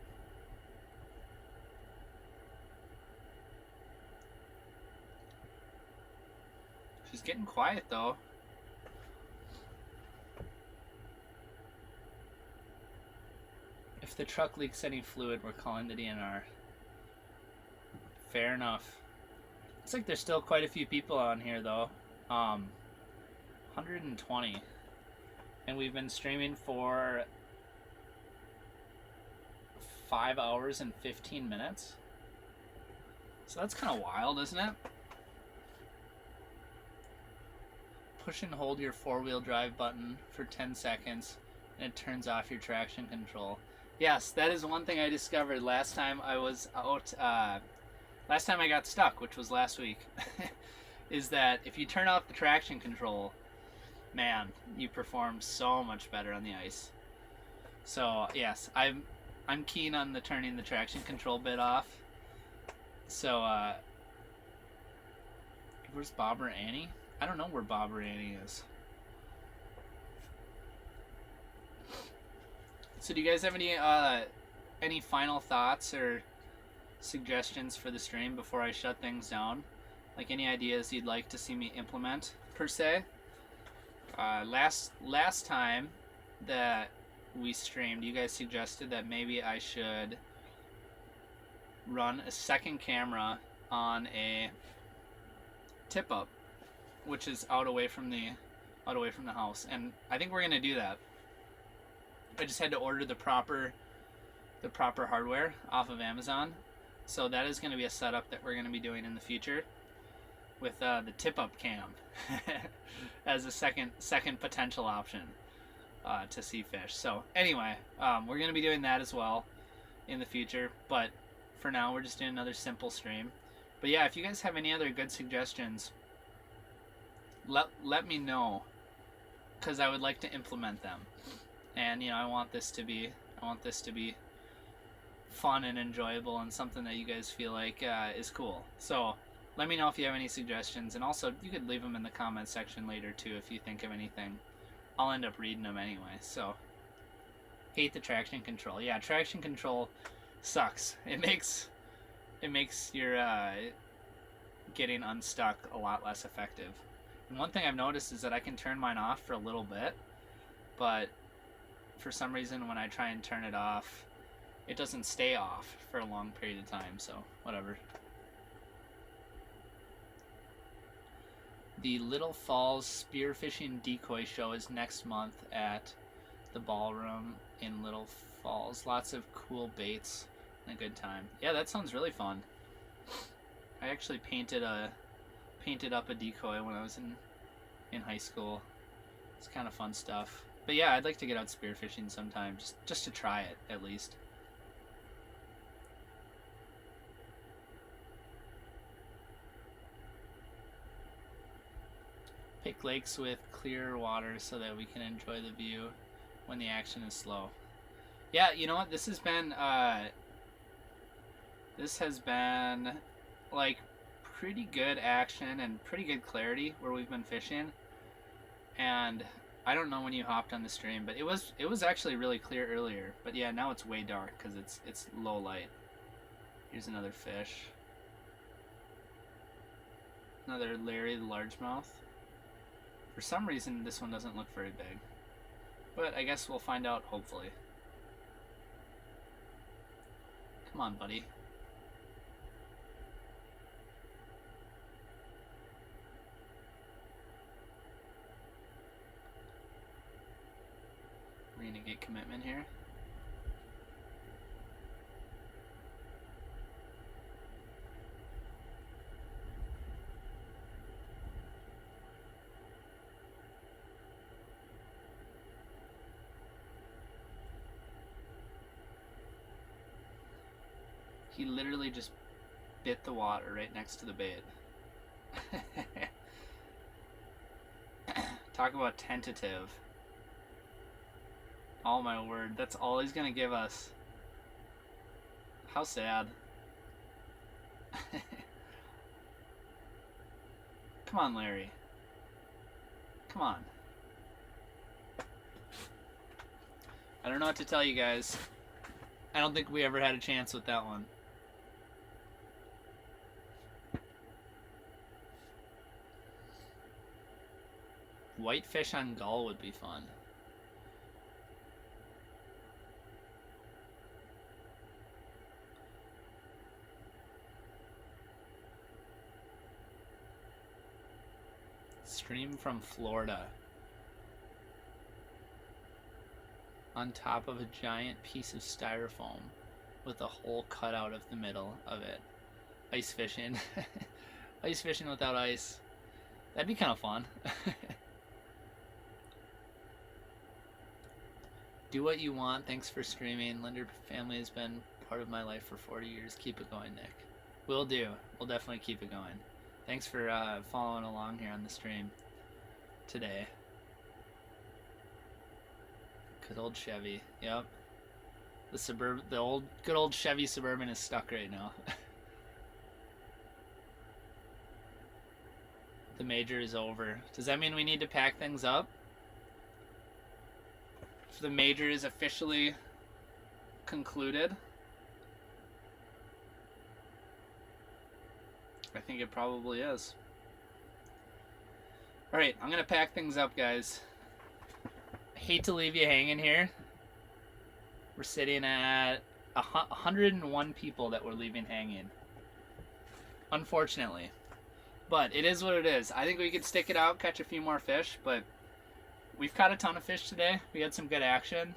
She's getting quiet though. If the truck leaks any fluid, we're calling the DNR. Fair enough. Looks like there's still quite a few people on here though. 120. And we've been streaming for 5 hours and 15 minutes. So that's kind of wild, isn't it? Push and hold your 4-wheel drive button for 10 seconds and it turns off your traction control. Yes, that is one thing I discovered last time I was out, last time I got stuck, which was last week, is that if you turn off the traction control, man, you perform so much better on the ice. So yes, I'm keen on the turning the traction control bit off. So where's Bob or Annie? I don't know where Bob or Annie is. So do you guys have any final thoughts or suggestions for the stream before I shut things down? Like any ideas you'd like to see me implement per se? Last time that we streamed, you guys suggested that maybe I should run a second camera on a tip up, which is out away from the house, and I think we're gonna do that. I just had to order the proper hardware off of Amazon, so that is going to be a setup that we're going to be doing in the future with the tip-up cam as a second potential option to see fish. So anyway, we're going to be doing that as well in the future, but for now we're just doing another simple stream. But yeah, if you guys have any other good suggestions, let me know, because I would like to implement them. And I want this to be fun and enjoyable and something that you guys feel like is cool. So let me know if you have any suggestions, and also you could leave them in the comment section later too if you think of anything. I'll end up reading them anyway. So hate the traction control. Yeah, traction control sucks. It makes your getting unstuck a lot less effective. And one thing I've noticed is that I can turn mine off for a little bit, but for some reason when I try and turn it off, it doesn't stay off for a long period of time, so whatever. The Little Falls Spearfishing Decoy Show is next month at the Ballroom in Little Falls. Lots of cool baits and a good time. Yeah, that sounds really fun. I actually painted up a decoy when I was in high school. It's kind of fun stuff. But yeah, I'd like to get out spearfishing sometime, just to try it, at least. Pick lakes with clear water so that we can enjoy the view when the action is slow. Yeah, you know what? This has been like pretty good action and pretty good clarity where we've been fishing. And I don't know when you hopped on the stream, but it was actually really clear earlier. But yeah, now it's way dark because it's low light. Here's another fish. Another Larry the Largemouth. For some reason, this one doesn't look very big. But I guess we'll find out, hopefully. Come on, buddy. We're gonna get commitment here. He literally just bit the water right next to the bait. Talk about tentative. Oh my word, that's all he's gonna give us. How sad. Come on, Larry. Come on. I don't know what to tell you guys. I don't think we ever had a chance with that one. Whitefish on gull would be fun. Stream from Florida. On top of a giant piece of styrofoam with a hole cut out of the middle of it. Ice fishing. Ice fishing without ice. That'd be kind of fun. Do what you want. Thanks for streaming. Lindner family has been part of my life for 40 years. Keep it going, Nick. Will do. We'll definitely keep it going. Thanks for following along here on the stream today. Good old Chevy. Yep. The good old Chevy Suburban is stuck right now. The major is over. Does that mean we need to pack things up? If the major is officially concluded, I think it probably is. Alright, I'm going to pack things up, guys. I hate to leave you hanging here. We're sitting at 101 people that we're leaving hanging. Unfortunately. But it is what it is. I think we could stick it out, catch a few more fish, but we've caught a ton of fish today. We had some good action.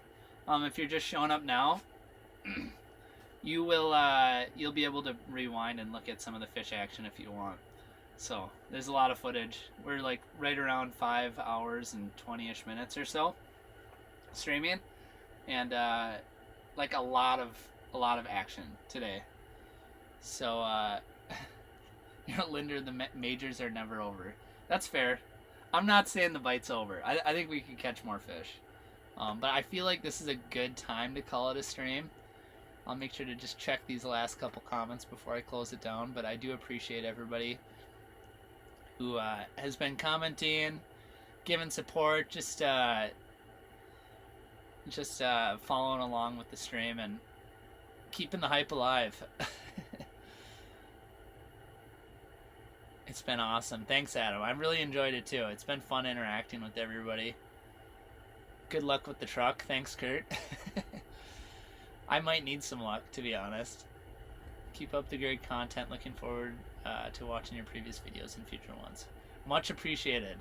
If you're just showing up now, you'll be able to rewind and look at some of the fish action if you want. So there's a lot of footage. We're like right around 5 hours and 20-ish minutes or so streaming, and like a lot of action today. So you know, Lindner, the majors are never over. That's fair. I'm not saying the bite's over. I think we can catch more fish. But I feel like this is a good time to call it a stream. I'll make sure to just check these last couple comments before I close it down. But I do appreciate everybody who has been commenting, giving support, just following along with the stream and keeping the hype alive. It's been awesome. Thanks, Adam. I've really enjoyed it too. It's been fun interacting with everybody. Good luck with the truck. Thanks, Kurt. I might need some luck, to be honest. Keep up the great content. Looking forward to watching your previous videos and future ones. Much appreciated.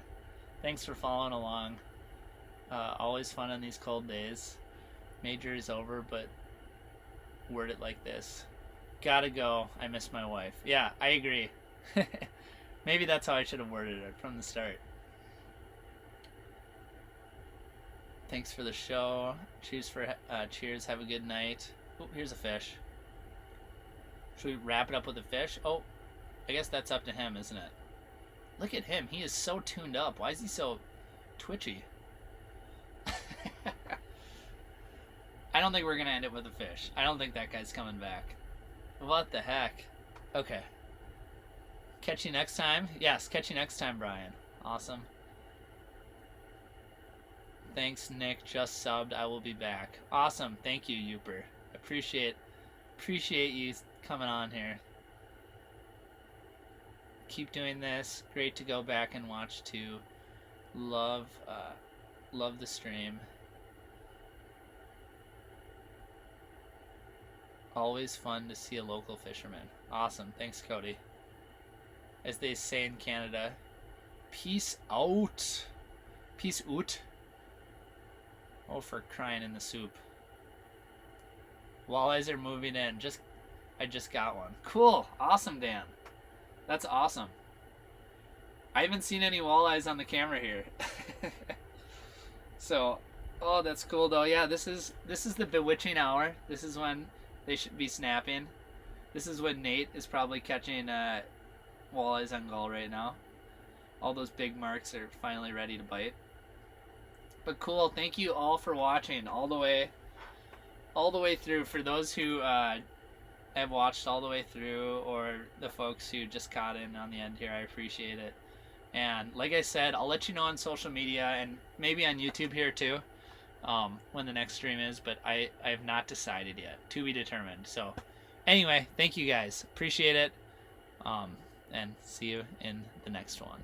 Thanks for following along. Always fun on these cold days. Major is over, but word it like this. Gotta go. I miss my wife. Yeah, I agree. Maybe that's how I should have worded it from the start. Thanks for the show. Cheers. Have a good night. Oh, here's a fish. Should we wrap it up with a fish? Oh, I guess that's up to him, isn't it? Look at him. He is so tuned up. Why is he so twitchy? I don't think we're going to end it with a fish. I don't think that guy's coming back. What the heck? Okay. Catch you next time? Yes, catch you next time, Brian. Awesome. Thanks, Nick. Just subbed. I will be back. Awesome. Thank you, Youper. Appreciate you coming on here. Keep doing this. Great to go back and watch too. Love the stream. Always fun to see a local fisherman. Awesome. Thanks, Cody. As they say in Canada, peace out. Peace out. Oh, for crying in the soup. Walleyes are moving in. I just got one. Cool. Awesome, Dan. That's awesome. I haven't seen any walleyes on the camera here. So, oh, that's cool though. Yeah, this is the bewitching hour. This is when they should be snapping. This is when Nate is probably catching walleyes on gull right now. All those big marks are finally ready to bite. But cool, thank you all for watching all the way through. For those who have watched all the way through, or the folks who just caught in on the end here. I appreciate it. And like I said, I'll let you know on social media and maybe on YouTube here too, when the next stream is, but I have not decided yet. To be determined. So anyway, thank you guys. Appreciate it. And see you in the next one.